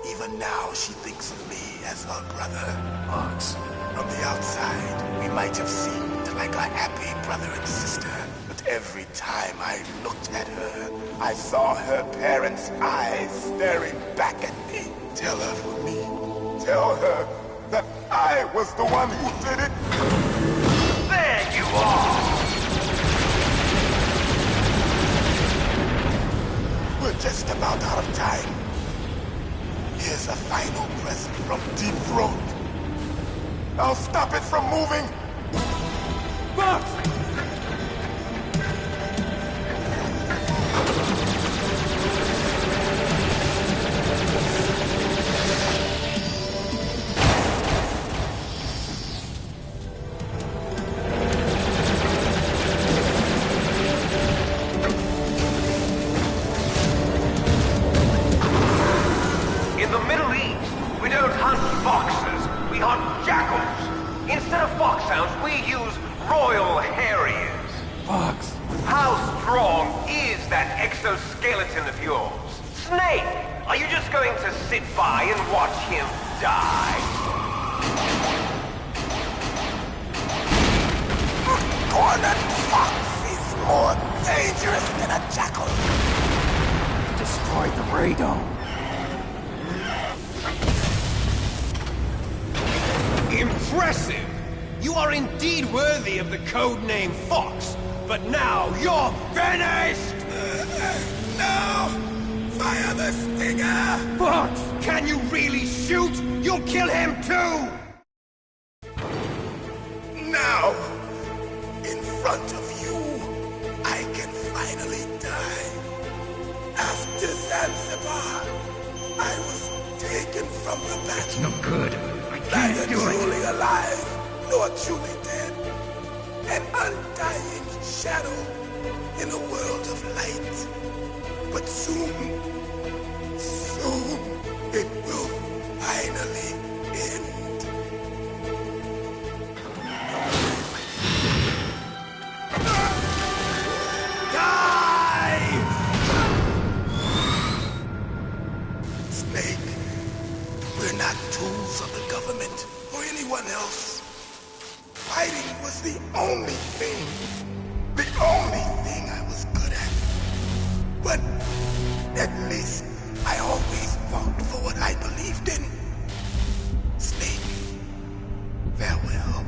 Even now, she thinks of me as her brother. Fox. From the outside, we might have seemed like a happy brother and sister, but every time I looked at her, I saw her parents' eyes staring back at me. Tell her for me. Tell her that I was the one who did it. There you are! We're just about out of time. Here's a final present from Deep Throat. I'll stop it from moving. Fox! In the Middle East, we don't hunt foxes, we hunt jackals. Instead of foxhounds, we use Royal Harriers. Fox! How strong is that exoskeleton of yours? Snake, are you just going to sit by and watch him die? Cornered fox is more dangerous than a jackal. You destroyed the Radome. Impressive! You are indeed worthy of the codename Fox, but now you're finished! No! Fire the stinger! Fox! Can you really shoot? You'll kill him too! Now, in front of you, I can finally die. After Zanzibar, I was taken from the battle. No good. Neither truly alive, nor truly dead. An undying shadow in a world of light. But soon, it will finally end. Die! Snake, we're not tools of the government or anyone else. Fighting was the only thing I was good at. But at least I always fought for what I believed in. Snake, farewell.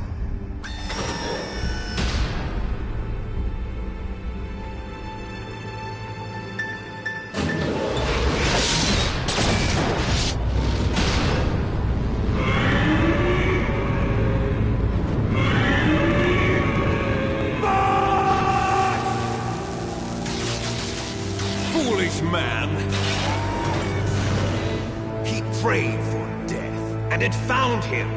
Foolish man! He prayed for death, and it found him.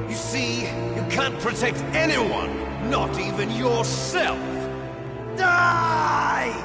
You see, you can't protect anyone, not even yourself. Die!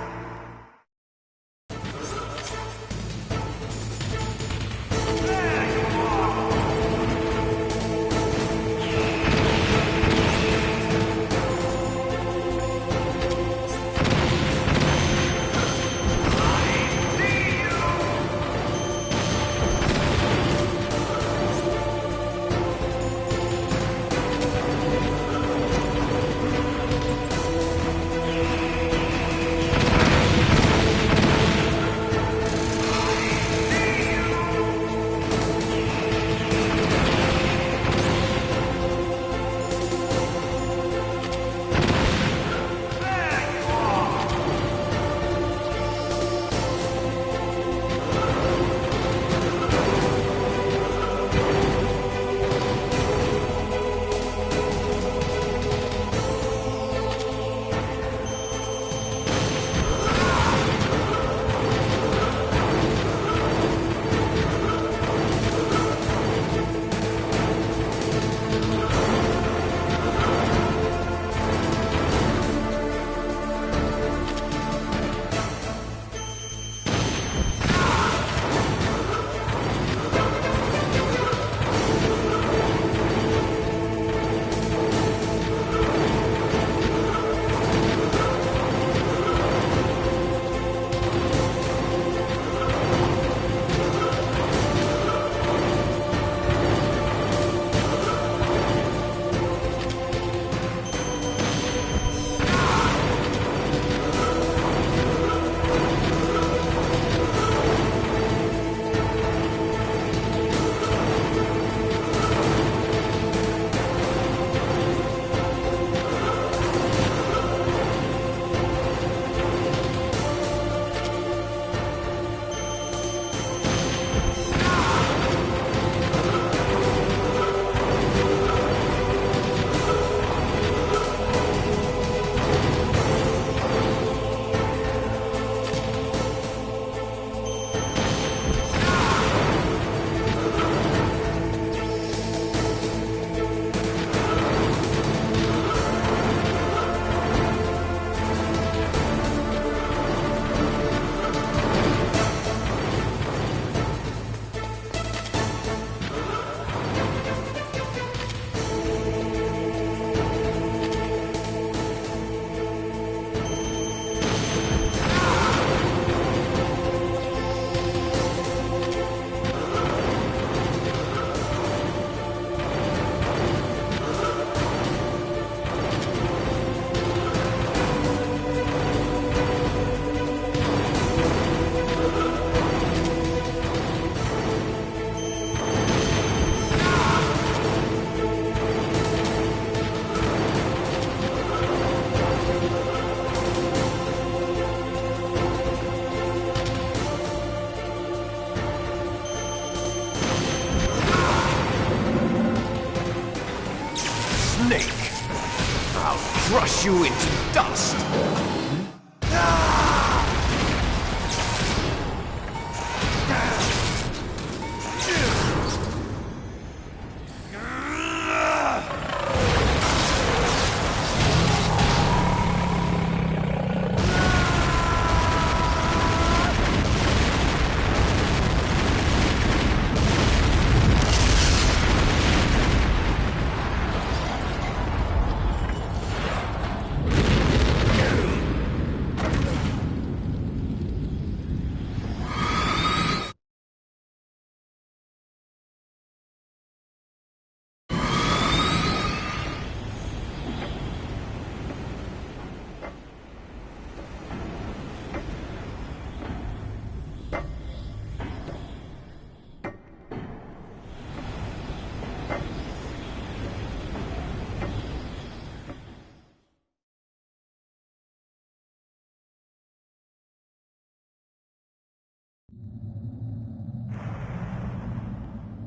I'll crush you into dust!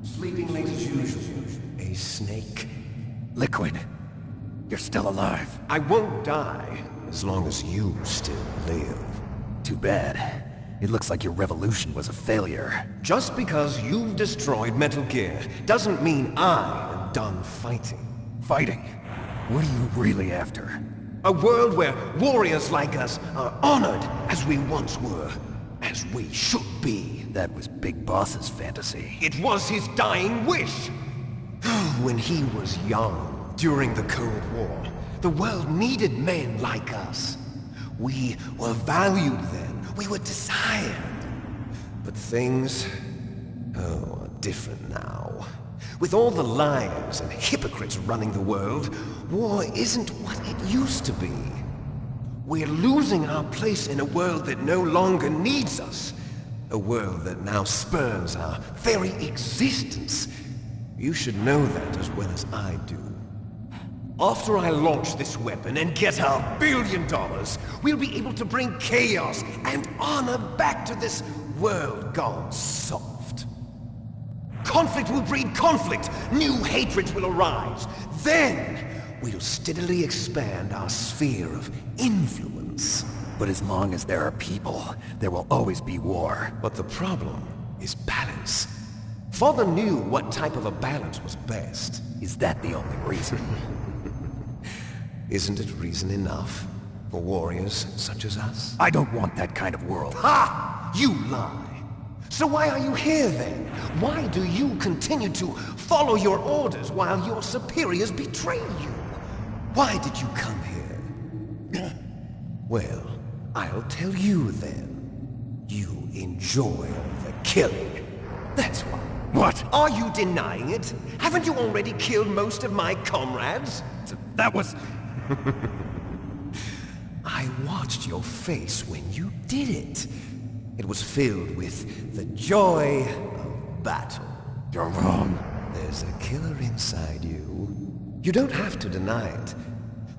Sleeping late as usual. A snake. Liquid, you're still alive. I won't die as long as you still live. Too bad. It looks like your revolution was a failure. Just because you've destroyed Metal Gear doesn't mean I am done fighting. Fighting? What are you really after? A world where warriors like us are honored as we once were. As we should be. That was Big Boss's fantasy. It was his dying wish! When he was young, during the Cold War, the world needed men like us. We were valued then. We were desired. But things... are different now. With all the liars and hypocrites running the world, war isn't what it used to be. We're losing our place in a world that no longer needs us. A world that now spurns our very existence. You should know that as well as I do. After I launch this weapon and get our $1 billion, we'll be able to bring chaos and honor back to this world gone soft. Conflict will breed conflict. New hatreds will arise. Then, we'll steadily expand our sphere of influence. But as long as there are people, there will always be war. But the problem is balance. Father knew what type of a balance was best. Is that the only reason? Isn't it reason enough for warriors such as us? I don't want that kind of world. Ha! You lie! So why are you here then? Why do you continue to follow your orders while your superiors betray you? Why did you come here? Well, I'll tell you then. You enjoy the killing. That's why. What? Are you denying it? Haven't you already killed most of my comrades? That was... I watched your face when you did it. It was filled with the joy of battle. You're wrong. There's a killer inside you. You don't have to deny it.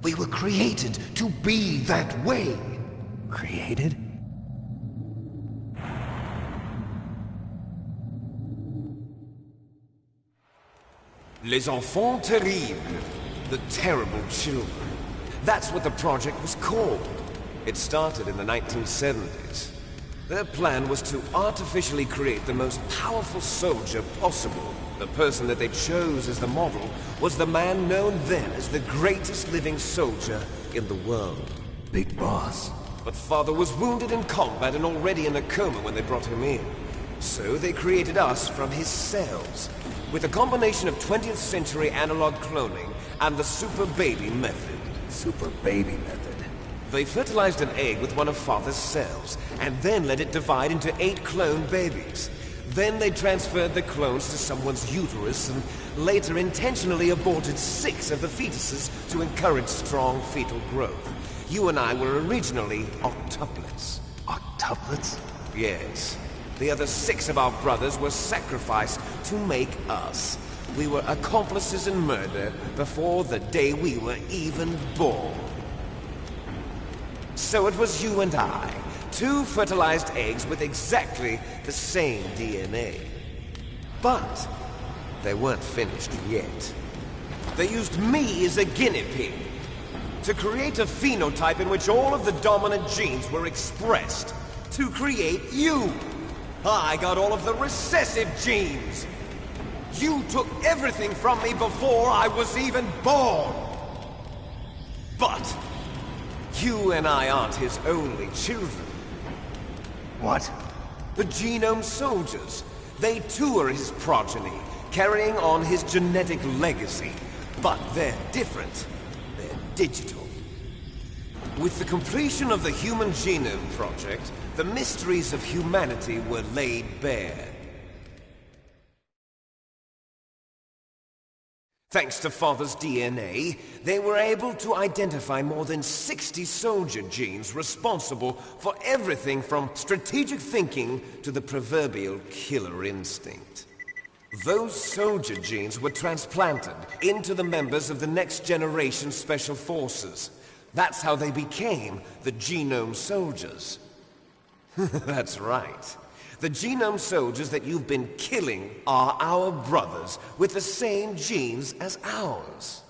We were created to be that way. Created? Les enfants terribles. The terrible children. That's what the project was called. It started in the 1970s. Their plan was to artificially create the most powerful soldier possible. The person that they chose as the model was the man known then as the greatest living soldier in the world. Big Boss. But Father was wounded in combat and already in a coma when they brought him in. So they created us from his cells, with a combination of 20th century analog cloning and the Super Baby method. Super Baby method? They fertilized an egg with one of Father's cells, and then let it divide into 8 clone babies. Then they transferred the clones to someone's uterus, and later intentionally aborted 6 of the fetuses to encourage strong fetal growth. You and I were originally octuplets. Octuplets? Yes. The other 6 of our brothers were sacrificed to make us. We were accomplices in murder before the day we were even born. So it was you and I, 2 fertilized eggs with exactly the same DNA. But they weren't finished yet. They used me as a guinea pig. to create a phenotype in which all of the dominant genes were expressed. To create you. I got all of the recessive genes. You took everything from me before I was even born. But you and I aren't his only children. What? The Genome Soldiers. They too are his progeny, carrying on his genetic legacy. But they're different. They're digital. With the completion of the Human Genome Project, the mysteries of humanity were laid bare. Thanks to Father's DNA, they were able to identify more than 60 soldier genes responsible for everything from strategic thinking to the proverbial killer instinct. Those soldier genes were transplanted into the members of the next generation Special Forces. That's how they became the Genome Soldiers. That's right. The Genome Soldiers that you've been killing are our brothers with the same genes as ours.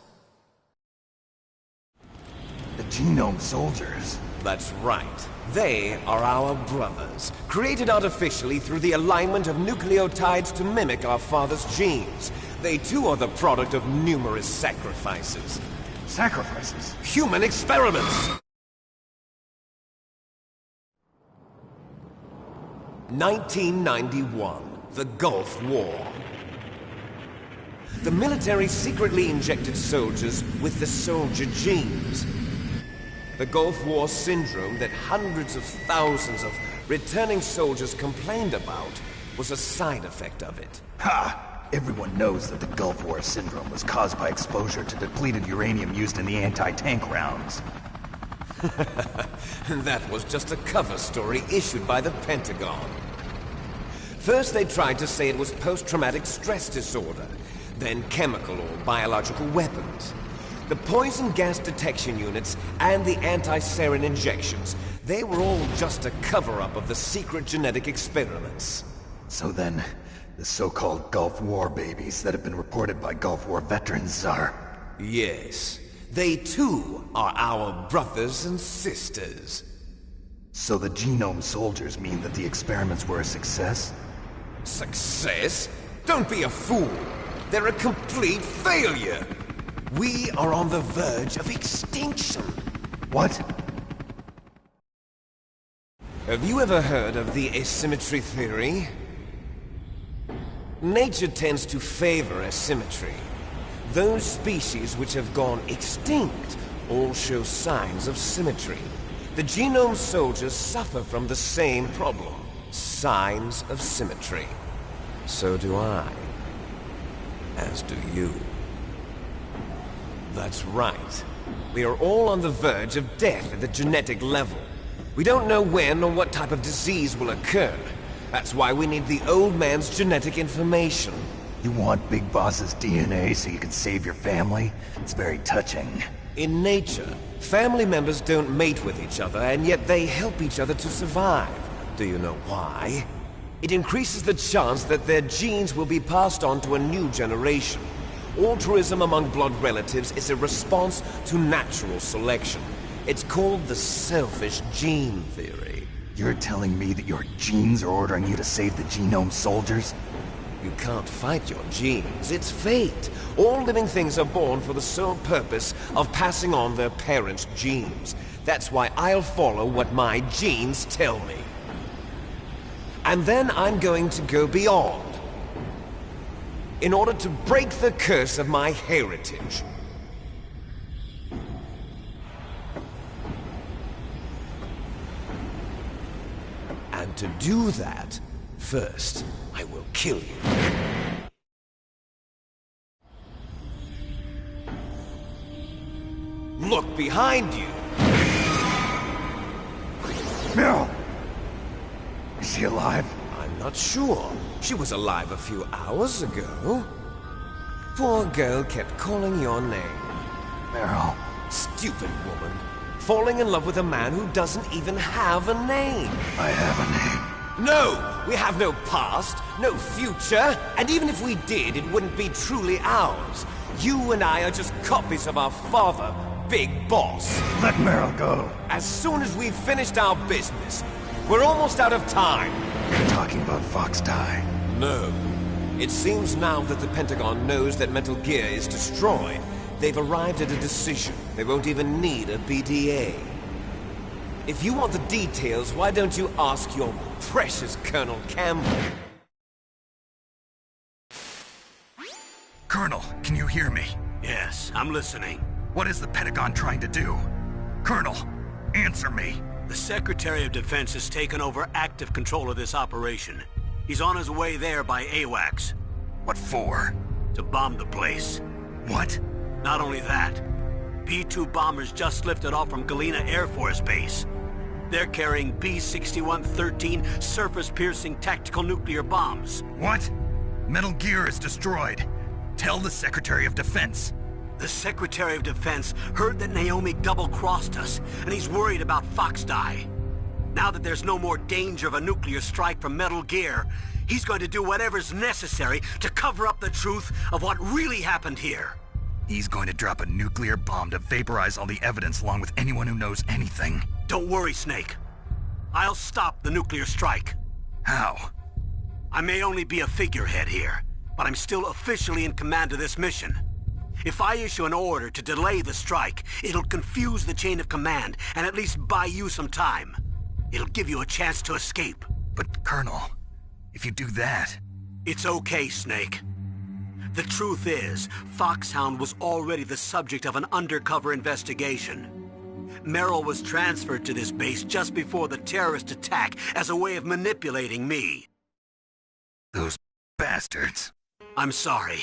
The Genome Soldiers? That's right. They are our brothers, created artificially through the alignment of nucleotides to mimic our father's genes. They too are the product of numerous sacrifices. Sacrifices? Human experiments! 1991, the Gulf War. The military secretly injected soldiers with the soldier genes. The Gulf War syndrome that hundreds of thousands of returning soldiers complained about was a side effect of it. Ha! Everyone knows that the Gulf War syndrome was caused by exposure to depleted uranium used in the anti-tank rounds. That was just a cover story issued by the Pentagon. First they tried to say it was post-traumatic stress disorder, then chemical or biological weapons. The poison gas detection units and the anti-sarin injections, they were all just a cover-up of the secret genetic experiments. So then, the so-called Gulf War babies that have been reported by Gulf War veterans are... Yes. They too are our brothers and sisters. So the Genome Soldiers mean that the experiments were a success? Success? Don't be a fool! They're a complete failure! We are on the verge of extinction! What? Have you ever heard of the asymmetry theory? Nature tends to favor asymmetry. Those species which have gone extinct all show signs of symmetry. The Genome Soldiers suffer from the same problem. Signs of symmetry. So do I. As do you. That's right. We are all on the verge of death at the genetic level. We don't know when or what type of disease will occur. That's why we need the old man's genetic information. You want Big Boss's DNA so you can save your family? It's very touching. In nature, family members don't mate with each other, and yet they help each other to survive. Do you know why? It increases the chance that their genes will be passed on to a new generation. Altruism among blood relatives is a response to natural selection. It's called the selfish gene theory. You're telling me that your genes are ordering you to save the Genome Soldiers? You can't fight your genes. It's fate. All living things are born for the sole purpose of passing on their parents' genes. That's why I'll follow what my genes tell me. And then I'm going to go beyond. In order to break the curse of my heritage. And to do that, first, I will kill you. Look behind you! Meryl! Is she alive? I'm not sure. She was alive a few hours ago. Poor girl kept calling your name. Meryl. Stupid woman. Falling in love with a man who doesn't even have a name. I have a name. No! We have no past, no future, and even if we did, it wouldn't be truly ours. You and I are just copies of our father, big boss. Let Meryl go. As soon as we've finished our business, we're almost out of time. You're talking about Fox Die. No. It seems now that the Pentagon knows that Metal Gear is destroyed, they've arrived at a decision. They won't even need a BDA. If you want the details, why don't you ask your precious Colonel Campbell? Colonel, can you hear me? Yes, I'm listening. What is the Pentagon trying to do? Colonel, answer me. The Secretary of Defense has taken over active control of this operation. He's on his way there by AWACS. What for? To bomb the place. What? Not only that, P-2 bombers just lifted off from Galena Air Force Base. They're carrying B-6113 surface-piercing tactical nuclear bombs. What? Metal Gear is destroyed. Tell the Secretary of Defense. The Secretary of Defense heard that Naomi double-crossed us, and he's worried about Fox Die. Now that there's no more danger of a nuclear strike from Metal Gear, he's going to do whatever's necessary to cover up the truth of what really happened here. He's going to drop a nuclear bomb to vaporize all the evidence along with anyone who knows anything. Don't worry, Snake. I'll stop the nuclear strike. How? I may only be a figurehead here, but I'm still officially in command of this mission. If I issue an order to delay the strike, it'll confuse the chain of command and at least buy you some time. It'll give you a chance to escape. But, Colonel, if you do that... It's okay, Snake. The truth is, Foxhound was already the subject of an undercover investigation. Meryl was transferred to this base just before the terrorist attack as a way of manipulating me. Those bastards. I'm sorry.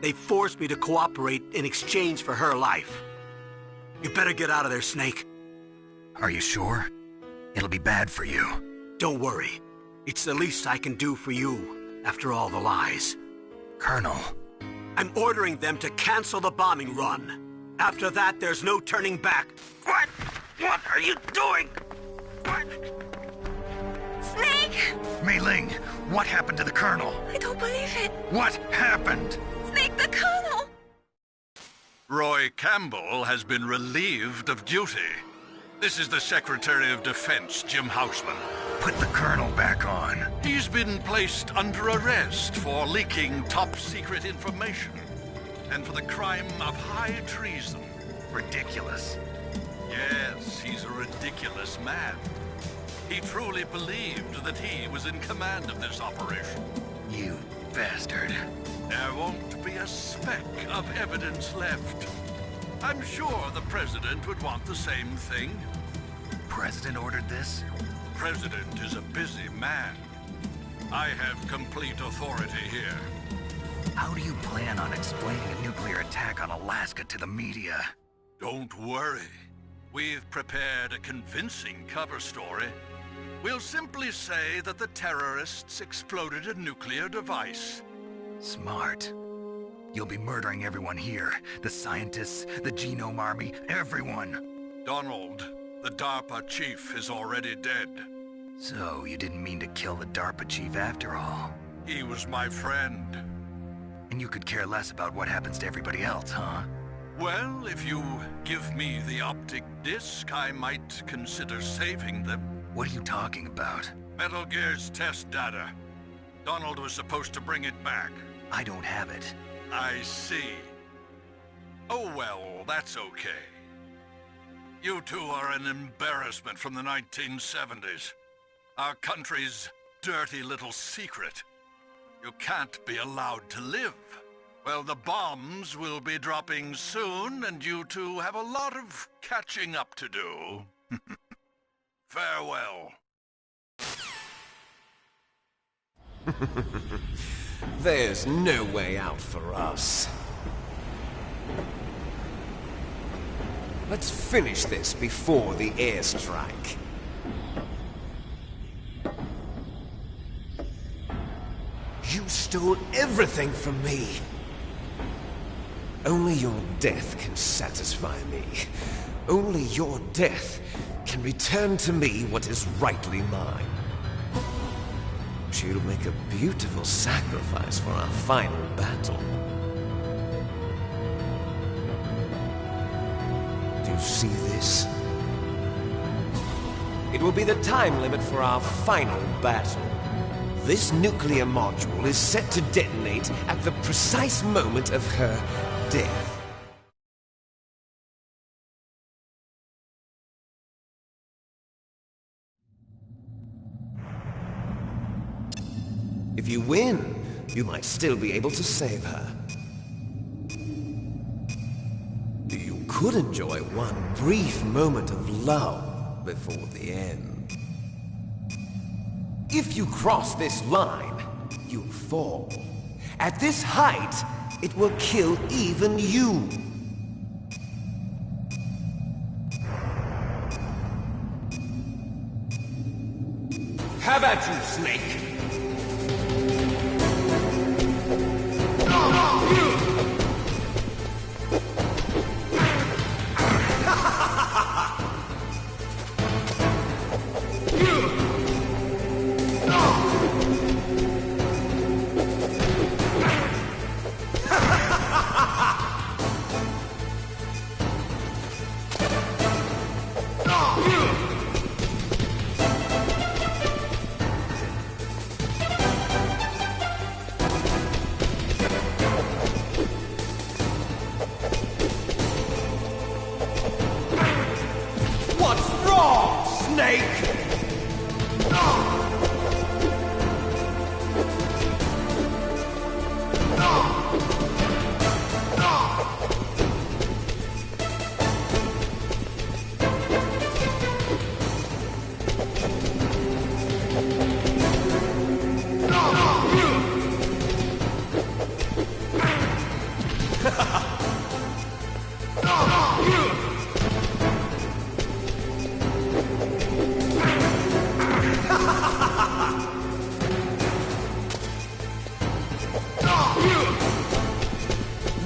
They forced me to cooperate in exchange for her life. You better get out of there, Snake. Are you sure? It'll be bad for you. Don't worry. It's the least I can do for you, after all the lies. Colonel. I'm ordering them to cancel the bombing run. After that, there's no turning back. What? What are you doing? What? Snake! Mei Ling, what happened to the Colonel? I don't believe it. What happened? Snake, the Colonel! Roy Campbell has been relieved of duty. This is the Secretary of Defense, Jim Houseman. Put the Colonel back on. He's been placed under arrest for leaking top-secret information and for the crime of high treason. Ridiculous. Yes, he's a ridiculous man. He truly believed that he was in command of this operation. You bastard. There won't be a speck of evidence left. I'm sure the President would want the same thing. President ordered this? President is a busy man. I have complete authority here. How do you plan on explaining a nuclear attack on Alaska to the media? Don't worry. We've prepared a convincing cover story. We'll simply say that the terrorists exploded a nuclear device. Smart. You'll be murdering everyone here. The scientists, the Genome Army, everyone. Donald, the DARPA chief, is already dead. So, you didn't mean to kill the DARPA chief after all? He was my friend. And you could care less about what happens to everybody else, huh? Well, if you give me the optic disc, I might consider saving them. What are you talking about? Metal Gear's test data. Donald was supposed to bring it back. I don't have it. I see. Oh well, that's okay. You two are an embarrassment from the 1970s. Our country's dirty little secret. You can't be allowed to live. Well, the bombs will be dropping soon, and you two have a lot of catching up to do. Farewell. There's no way out for us. Let's finish this before the airstrike. You stole everything from me. Only your death can satisfy me. Only your death can return to me what is rightly mine. She'll make a beautiful sacrifice for our final battle. you see this? It will be the time limit for our final battle. This nuclear module is set to detonate at the precise moment of her death. If you win, you might still be able to save her. You could enjoy one brief moment of love before the end. If you cross this line, you'll fall. At this height, it will kill even you. How about you, Snake?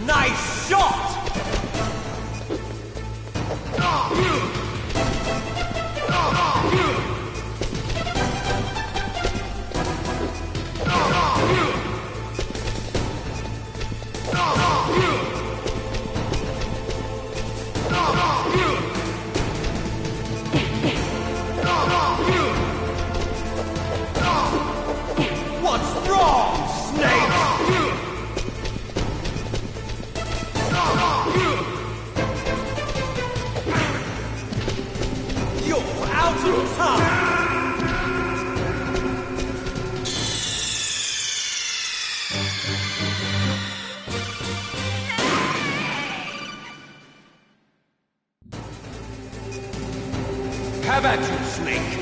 Nice shot! What's wrong, Snake? You're out of time! How about you, Snake?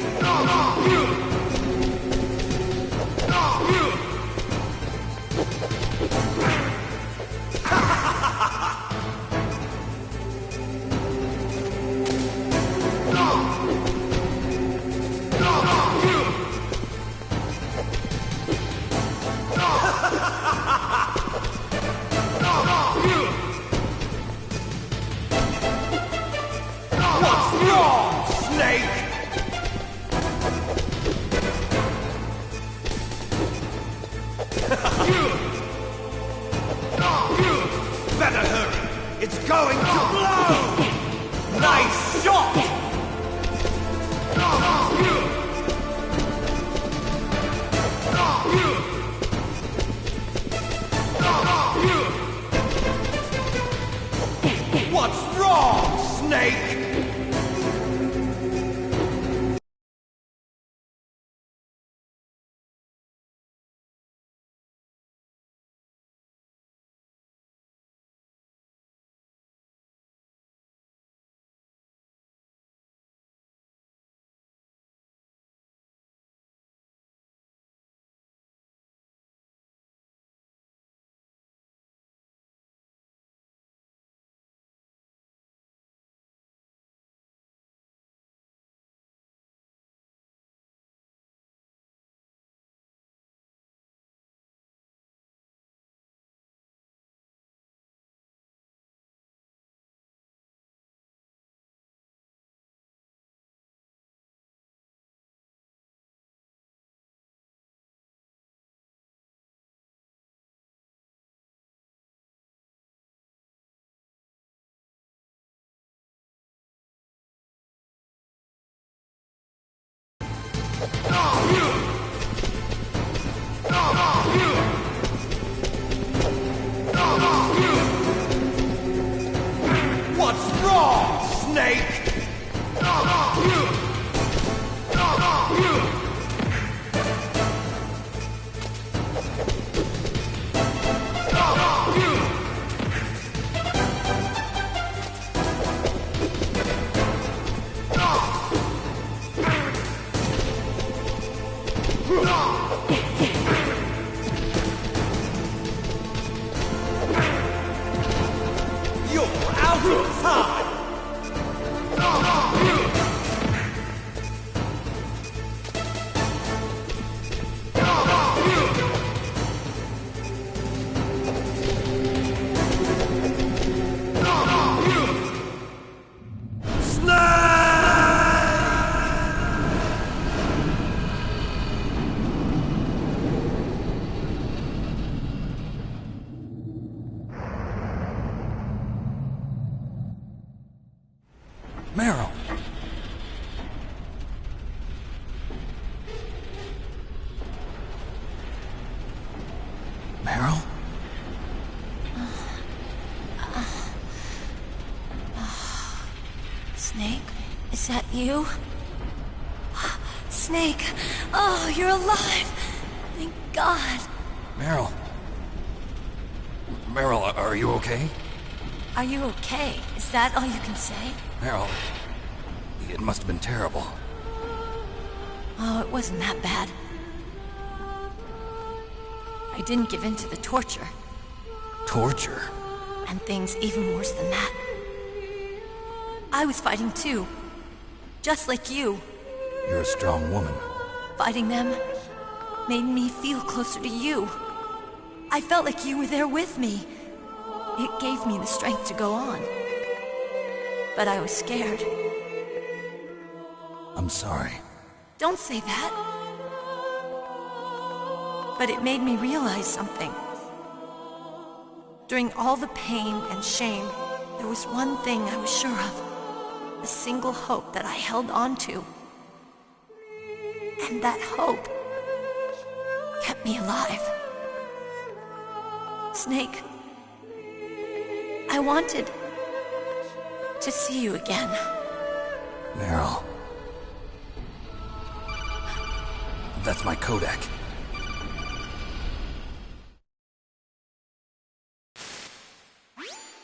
What's wrong, Snake? Better hurry! It's going to blow! Nice shot! What's wrong, Snake? Meryl! Meryl? Snake, is that you? Snake, oh, you're alive! Thank God. Meryl. Meryl, are you okay? Are you okay? Is that all you can say? Meryl, it must have been terrible. Oh, it wasn't that bad. I didn't give in to the torture. Torture? And things even worse than that. I was fighting too. Just like you. You're a strong woman. Fighting them made me feel closer to you. I felt like you were there with me. It gave me the strength to go on. But I was scared. I'm sorry. Don't say that. But it made me realize something. During all the pain and shame, there was one thing I was sure of. A single hope that I held on to. And that hope kept me alive. Snake, I wanted to see you again. Meryl. That's my Kodak.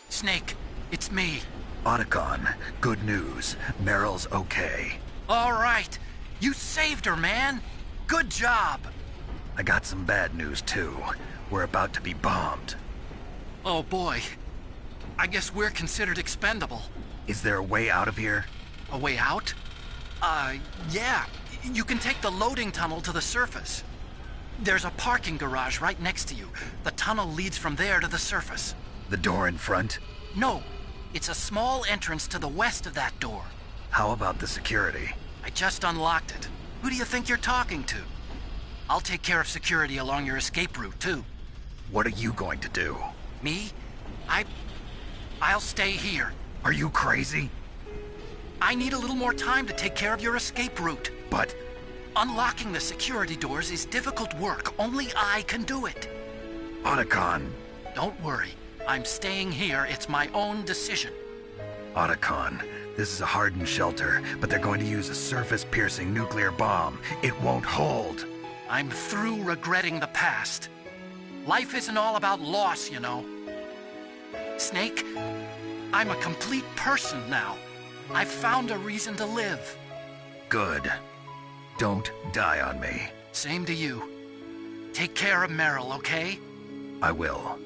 Snake, it's me. Otacon, good news. Meryl's okay. All right. You saved her, man. Good job. I got some bad news, too. We're about to be bombed. Oh, boy. I guess we're considered expendable. Is there a way out of here? A way out? Yeah. You can take the loading tunnel to the surface. There's a parking garage right next to you. The tunnel leads from there to the surface. The door in front? No. It's a small entrance to the west of that door. How about the security? I just unlocked it. Who do you think you're talking to? I'll take care of security along your escape route, too. What are you going to do? Me? I'll stay here. Are you crazy? I need a little more time to take care of your escape route. But... unlocking the security doors is difficult work. Only I can do it. Otacon. Don't worry. I'm staying here. It's my own decision. Otacon, this is a hardened shelter, but they're going to use a surface-piercing nuclear bomb. It won't hold. I'm through regretting the past. Life isn't all about loss, you know. Snake, I'm a complete person now. I've found a reason to live. Good. Don't die on me. Same to you. Take care of Meryl, okay? I will.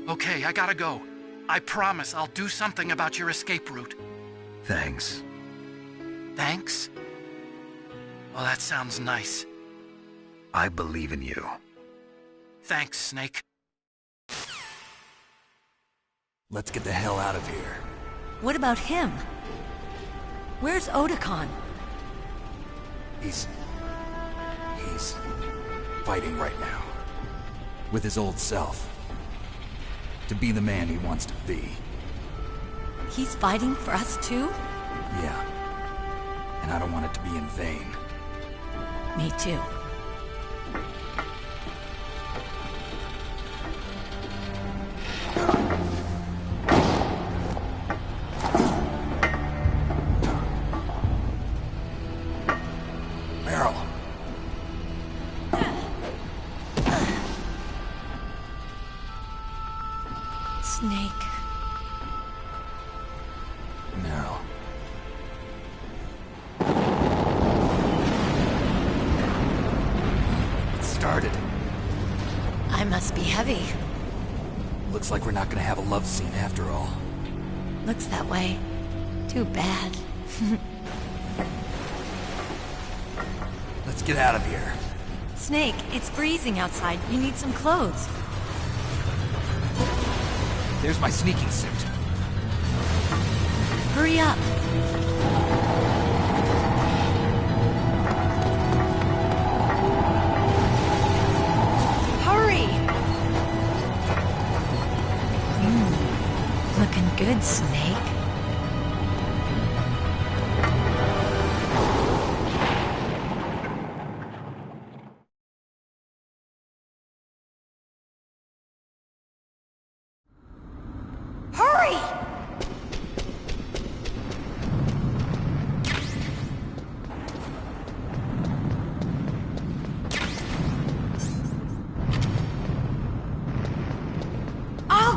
Okay, I gotta go. I promise I'll do something about your escape route. Thanks. Thanks? Well, that sounds nice. I believe in you. Thanks, Snake. Let's get the hell out of here. What about him? Where's Otacon? He's fighting right now. With his old self. To be the man he wants to be. He's fighting for us too? Yeah. And I don't want it to be in vain. Me too. Meryl. Snake. Meryl. It started. I must be heavy. Looks like we're not gonna have a love scene after all. Looks that way. Too bad. Let's get out of here. Snake, it's freezing outside. You need some clothes. There's my sneaking suit. Hurry up. Hurry! Looking good, Snake.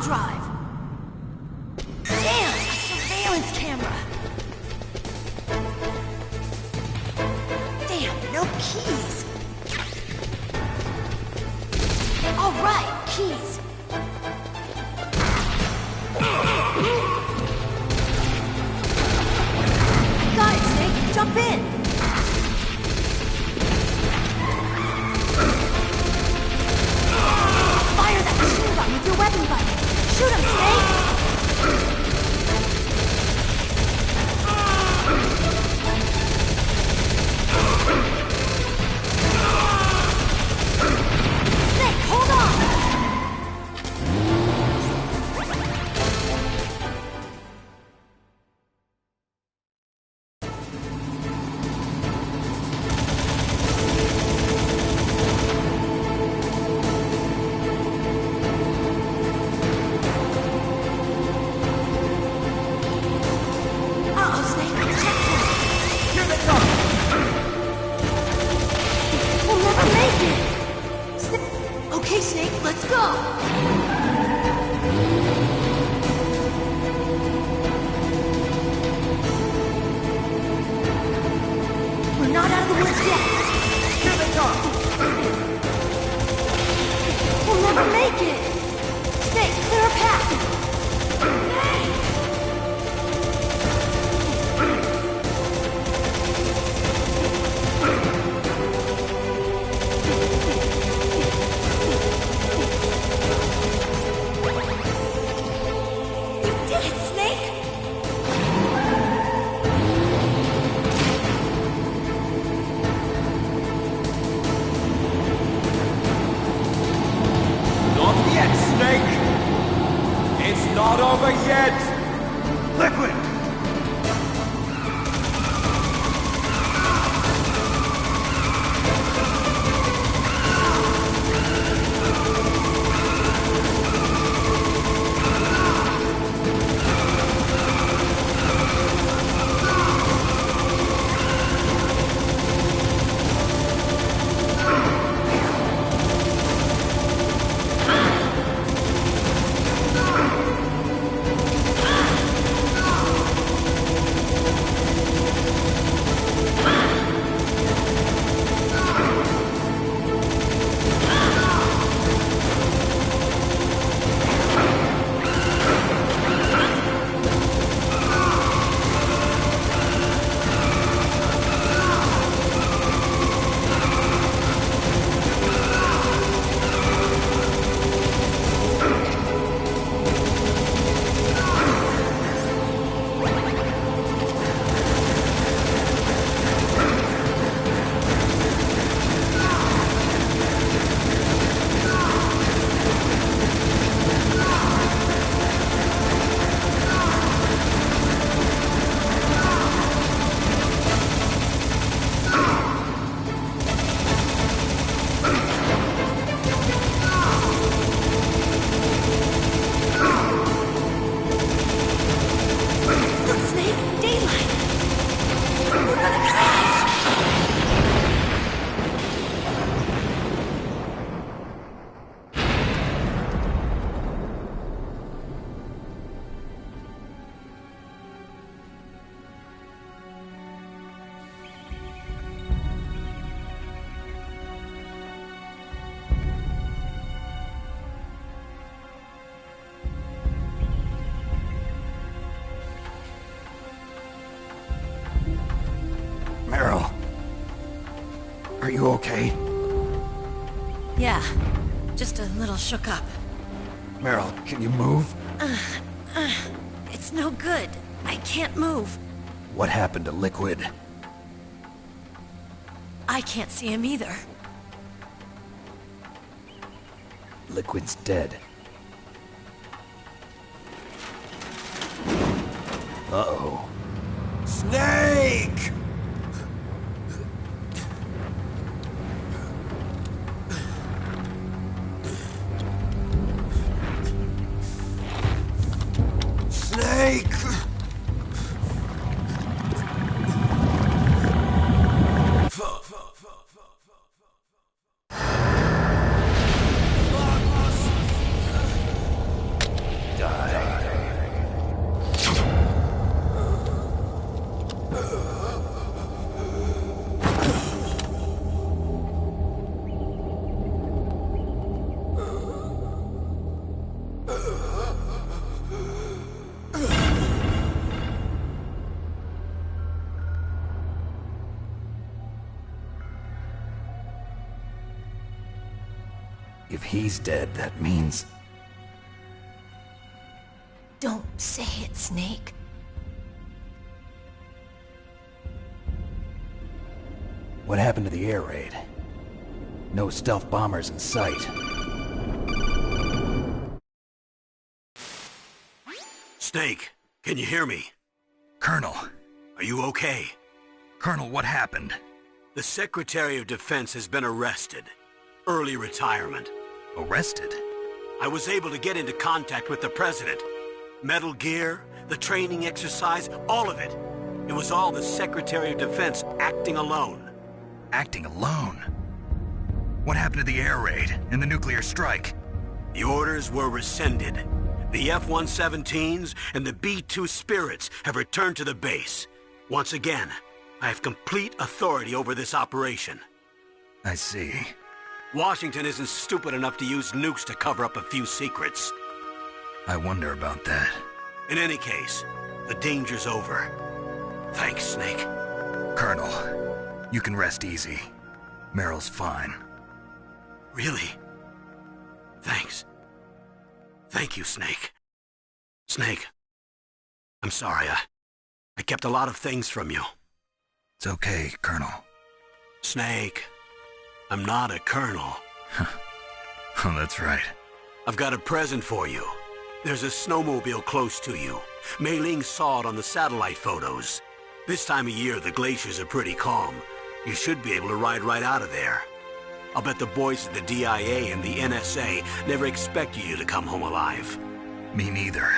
drive. Damn, a surveillance camera. Damn, no keys. All right, keys. I got it, Snake. Jump in. Fire that machine gun with your weapon button. Shoot him, Snake. Snake, hold on. Are you okay? Yeah, just a little shook up. Meryl, can you move? It's no good. I can't move. What happened to Liquid? I can't see him either. Liquid's dead. Uh-oh. Snake! Snake! If he's dead, that means... Don't say it, Snake. What happened to the air raid? No stealth bombers in sight. Snake, can you hear me? Colonel. Are you okay? Colonel, what happened? The Secretary of Defense has been arrested. Early retirement. Arrested? I was able to get into contact with the President. Metal Gear, the training exercise, all of it. It was all the Secretary of Defense acting alone. Acting alone? What happened to the air raid and the nuclear strike? The orders were rescinded. The F-117s and the B-2 Spirits have returned to the base. Once again, I have complete authority over this operation. I see. Washington isn't stupid enough to use nukes to cover up a few secrets. I wonder about that. In any case, the danger's over. Thanks, Snake. Colonel, you can rest easy. Meryl's fine. Really? Thanks. Thank you, Snake. Snake, I'm sorry. I kept a lot of things from you. It's okay, Colonel. Snake, I'm not a colonel. Oh, that's right. I've got a present for you. There's a snowmobile close to you. Mei Ling saw it on the satellite photos. This time of year, the glaciers are pretty calm. You should be able to ride right out of there. I'll bet the boys at the DIA and the NSA never expected you to come home alive. Me neither.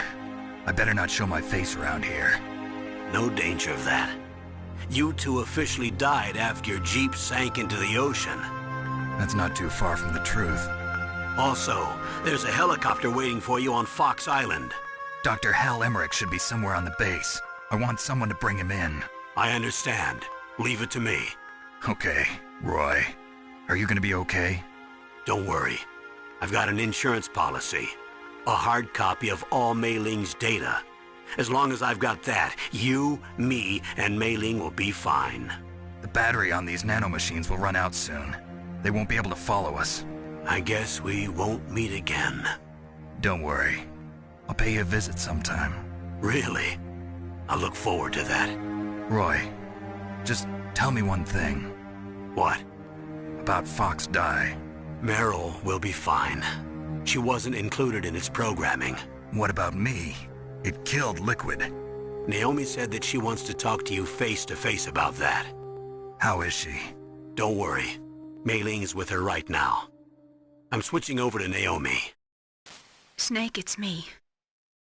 I better not show my face around here. No danger of that. You two officially died after your Jeep sank into the ocean. That's not too far from the truth. Also, there's a helicopter waiting for you on Fox Island. Dr. Hal Emmerich should be somewhere on the base. I want someone to bring him in. I understand. Leave it to me. Okay, Roy. Are you gonna be okay? Don't worry. I've got an insurance policy. A hard copy of all Mei Ling's data. As long as I've got that, you, me, and Mei Ling will be fine. The battery on these nanomachines will run out soon. They won't be able to follow us. I guess we won't meet again. Don't worry. I'll pay you a visit sometime. Really? I look forward to that. Roy, just tell me one thing. What? About Fox Die. Meryl will be fine. She wasn't included in its programming. What about me? It killed Liquid. Naomi said that she wants to talk to you face to face about that. How is she? Don't worry. Mei Ling is with her right now. I'm switching over to Naomi. Snake, it's me.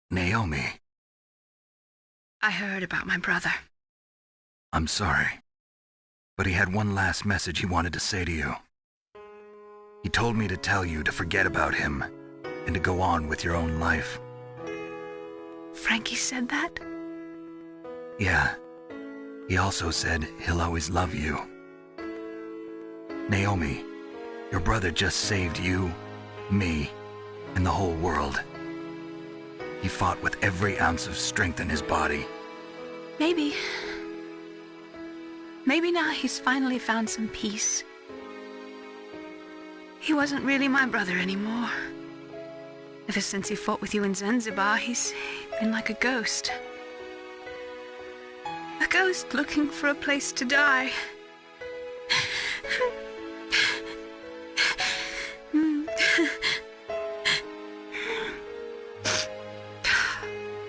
Naomi. I heard about my brother. I'm sorry. But he had one last message he wanted to say to you. He told me to tell you to forget about him and to go on with your own life. Frankie said that? Yeah. He also said he'll always love you. Naomi, your brother just saved you, me, and the whole world. He fought with every ounce of strength in his body. Maybe. Maybe now he's finally found some peace. He wasn't really my brother anymore. Ever since he fought with you in Zanzibar, he's been like a ghost. A ghost looking for a place to die.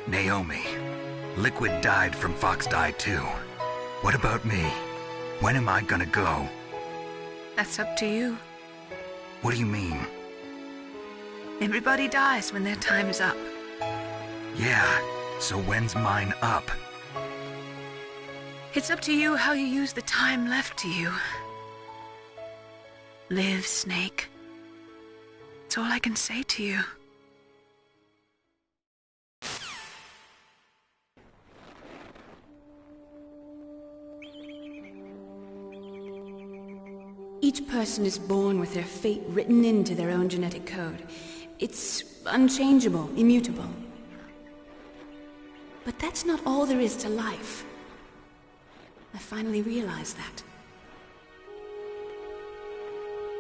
Naomi, Liquid died from Fox Die too. What about me? When am I gonna go? That's up to you. What do you mean? Everybody dies when their time is up. Yeah, so when's mine up? It's up to you how you use the time left to you. Live, Snake. That's all I can say to you. Each person is born with their fate written into their own genetic code. It's unchangeable, immutable. But that's not all there is to life. I finally realized that.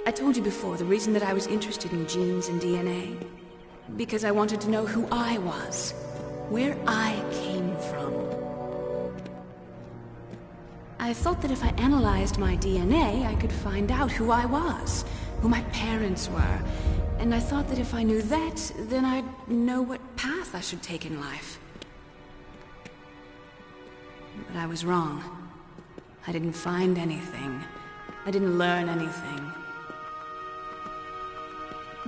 I told you before the reason that I was interested in genes and DNA. Because I wanted to know who I was. Where I came from. I thought that if I analyzed my DNA, I could find out who I was. Who my parents were. And I thought that if I knew that, then I'd know what path I should take in life. But I was wrong. I didn't find anything. I didn't learn anything.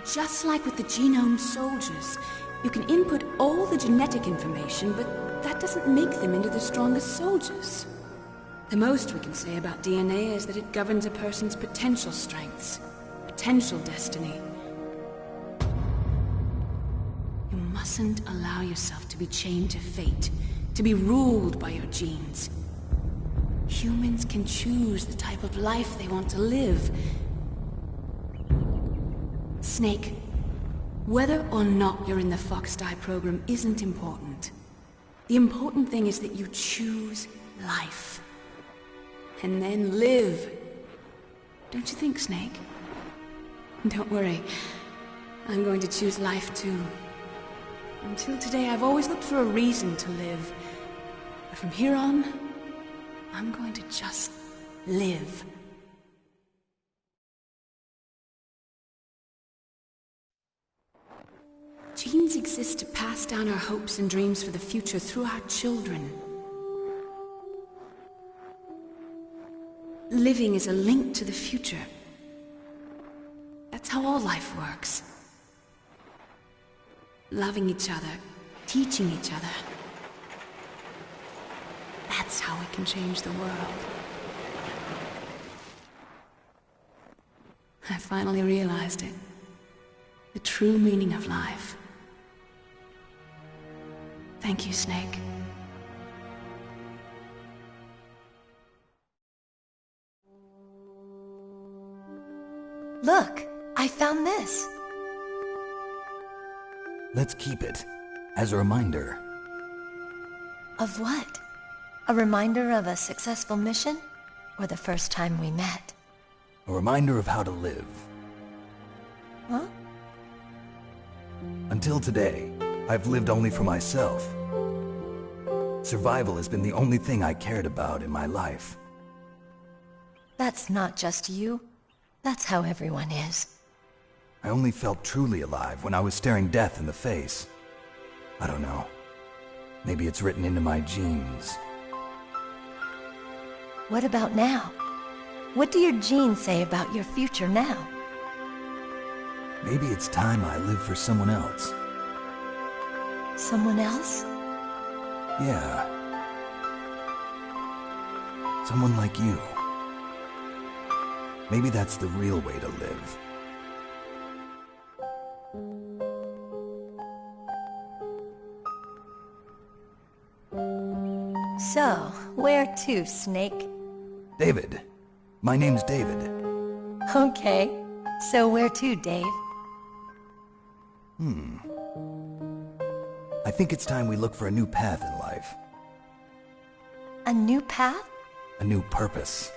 Just like with the genome soldiers, you can input all the genetic information, but that doesn't make them into the strongest soldiers. The most we can say about DNA is that it governs a person's potential strengths, potential destiny. You mustn't allow yourself to be chained to fate, to be ruled by your genes. Humans can choose the type of life they want to live. Snake, whether or not you're in the Fox-Die program isn't important. The important thing is that you choose life. And then live. Don't you think, Snake? Don't worry. I'm going to choose life too. Until today, I've always looked for a reason to live. But from here on, I'm going to just live. Genes exist to pass down our hopes and dreams for the future through our children. Living is a link to the future. That's how all life works. Loving each other, teaching each other. That's how we can change the world. I finally realized it. The true meaning of life. Thank you, Snake. Look, I found this. Let's keep it, as a reminder. Of what? A reminder of a successful mission? Or the first time we met? A reminder of how to live. Huh? Until today, I've lived only for myself. Survival has been the only thing I cared about in my life. That's not just you. That's how everyone is. I only felt truly alive when I was staring death in the face. I don't know. Maybe it's written into my genes. What about now? What do your genes say about your future now? Maybe it's time I live for someone else. Someone else? Yeah. Someone like you. Maybe that's the real way to live. So, where to, Snake? David. My name's David. Okay. So where to, Dave? I think it's time we look for a new path in life. A new path? A new purpose.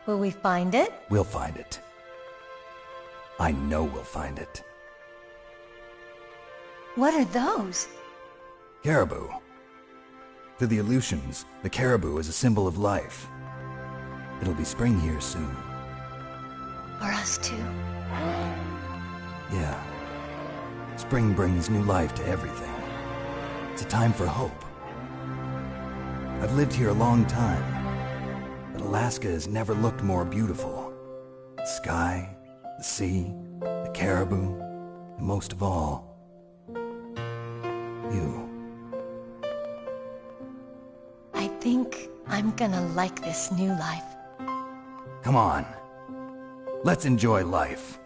Will we find it? We'll find it. I know we'll find it. What are those? Caribou. To the Aleutians, the caribou is a symbol of life. It'll be spring here soon. For us too? Yeah. Spring brings new life to everything. It's a time for hope. I've lived here a long time, but Alaska has never looked more beautiful. The sky, the sea, the caribou, and most of all, you. I think I'm gonna like this new life. Come on. Let's enjoy life.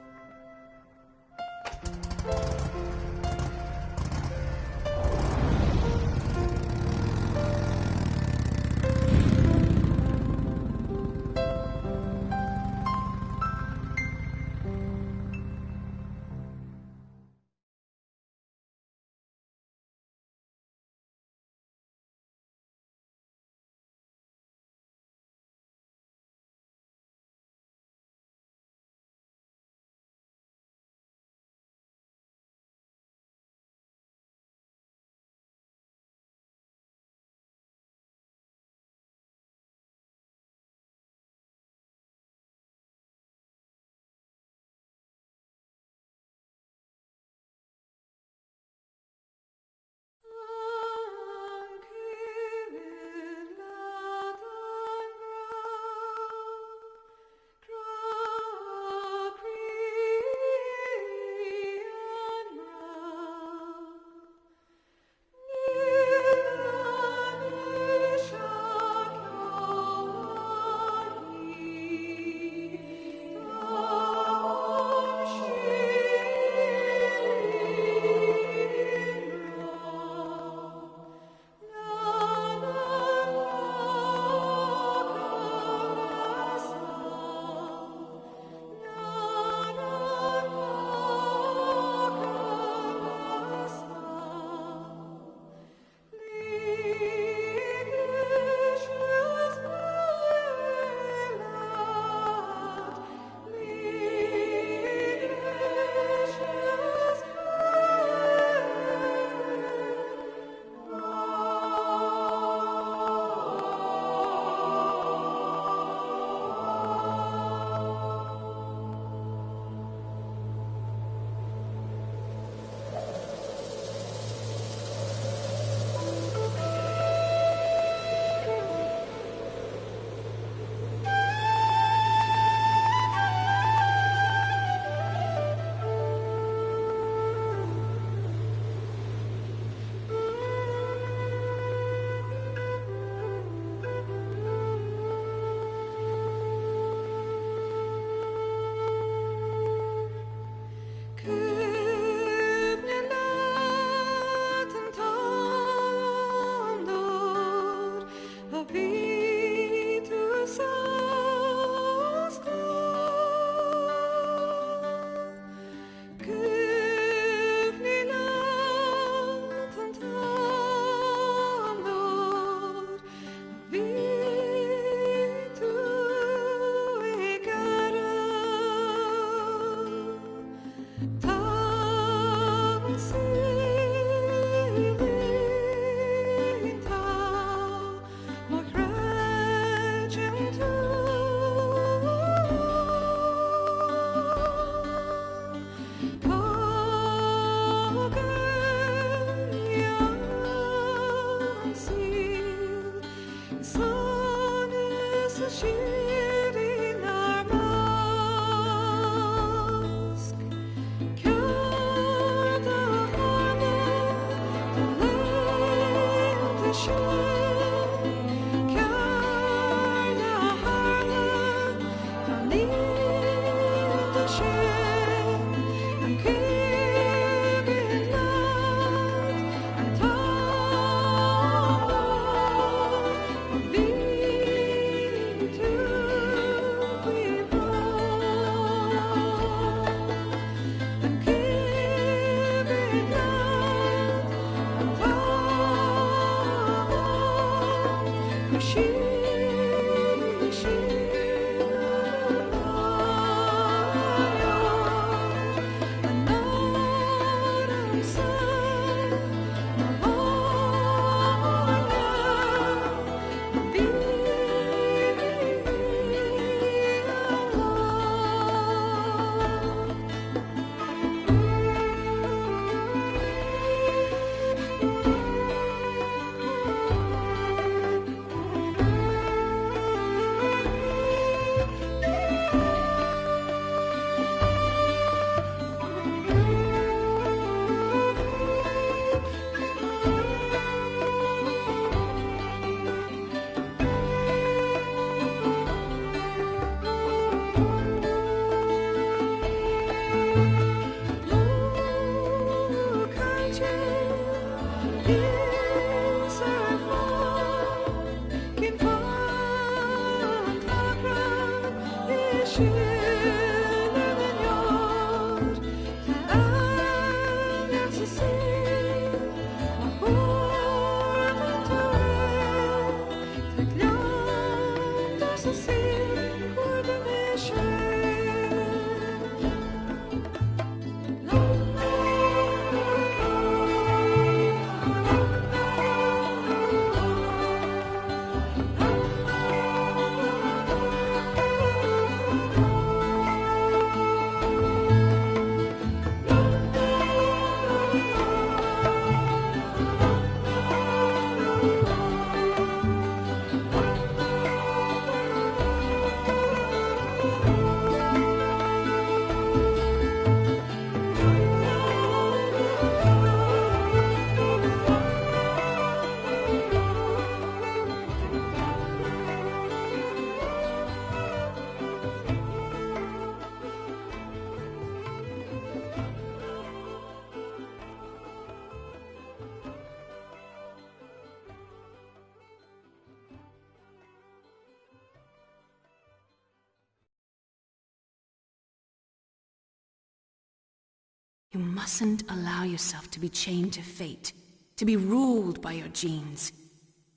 You mustn't allow yourself to be chained to fate, to be ruled by your genes.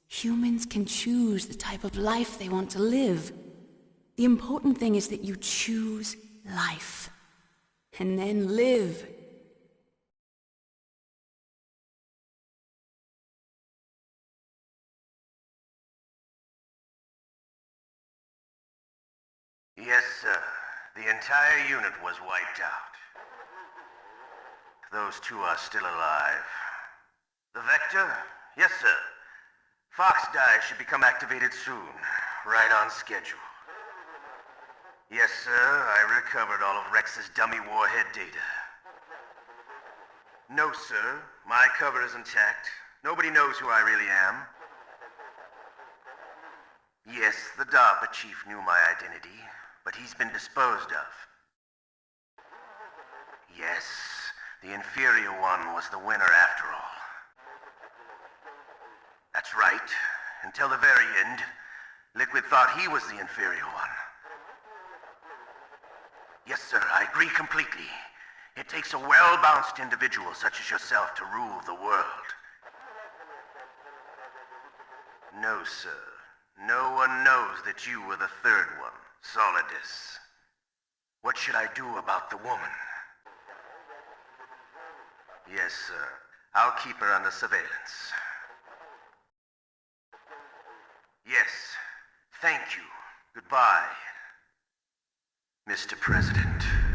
Humans can choose the type of life they want to live. The important thing is that you choose life. And then live. Yes, sir. The entire unit was wiped out. Those two are still alive. The Vector? Yes, sir. Fox Die should become activated soon. Right on schedule. Yes, sir. I recovered all of Rex's dummy warhead data. No, sir. My cover is intact. Nobody knows who I really am. Yes, the DARPA chief knew my identity, but he's been disposed of. Yes, the inferior one was the winner after all. That's right. Until the very end, Liquid thought he was the inferior one. Yes, sir, I agree completely. It takes a well-balanced individual such as yourself to rule the world. No, sir. No one knows that you were the third one, Solidus. What should I do about the woman? Yes, sir. I'll keep her under surveillance. Yes. Thank you. Goodbye, Mr. President.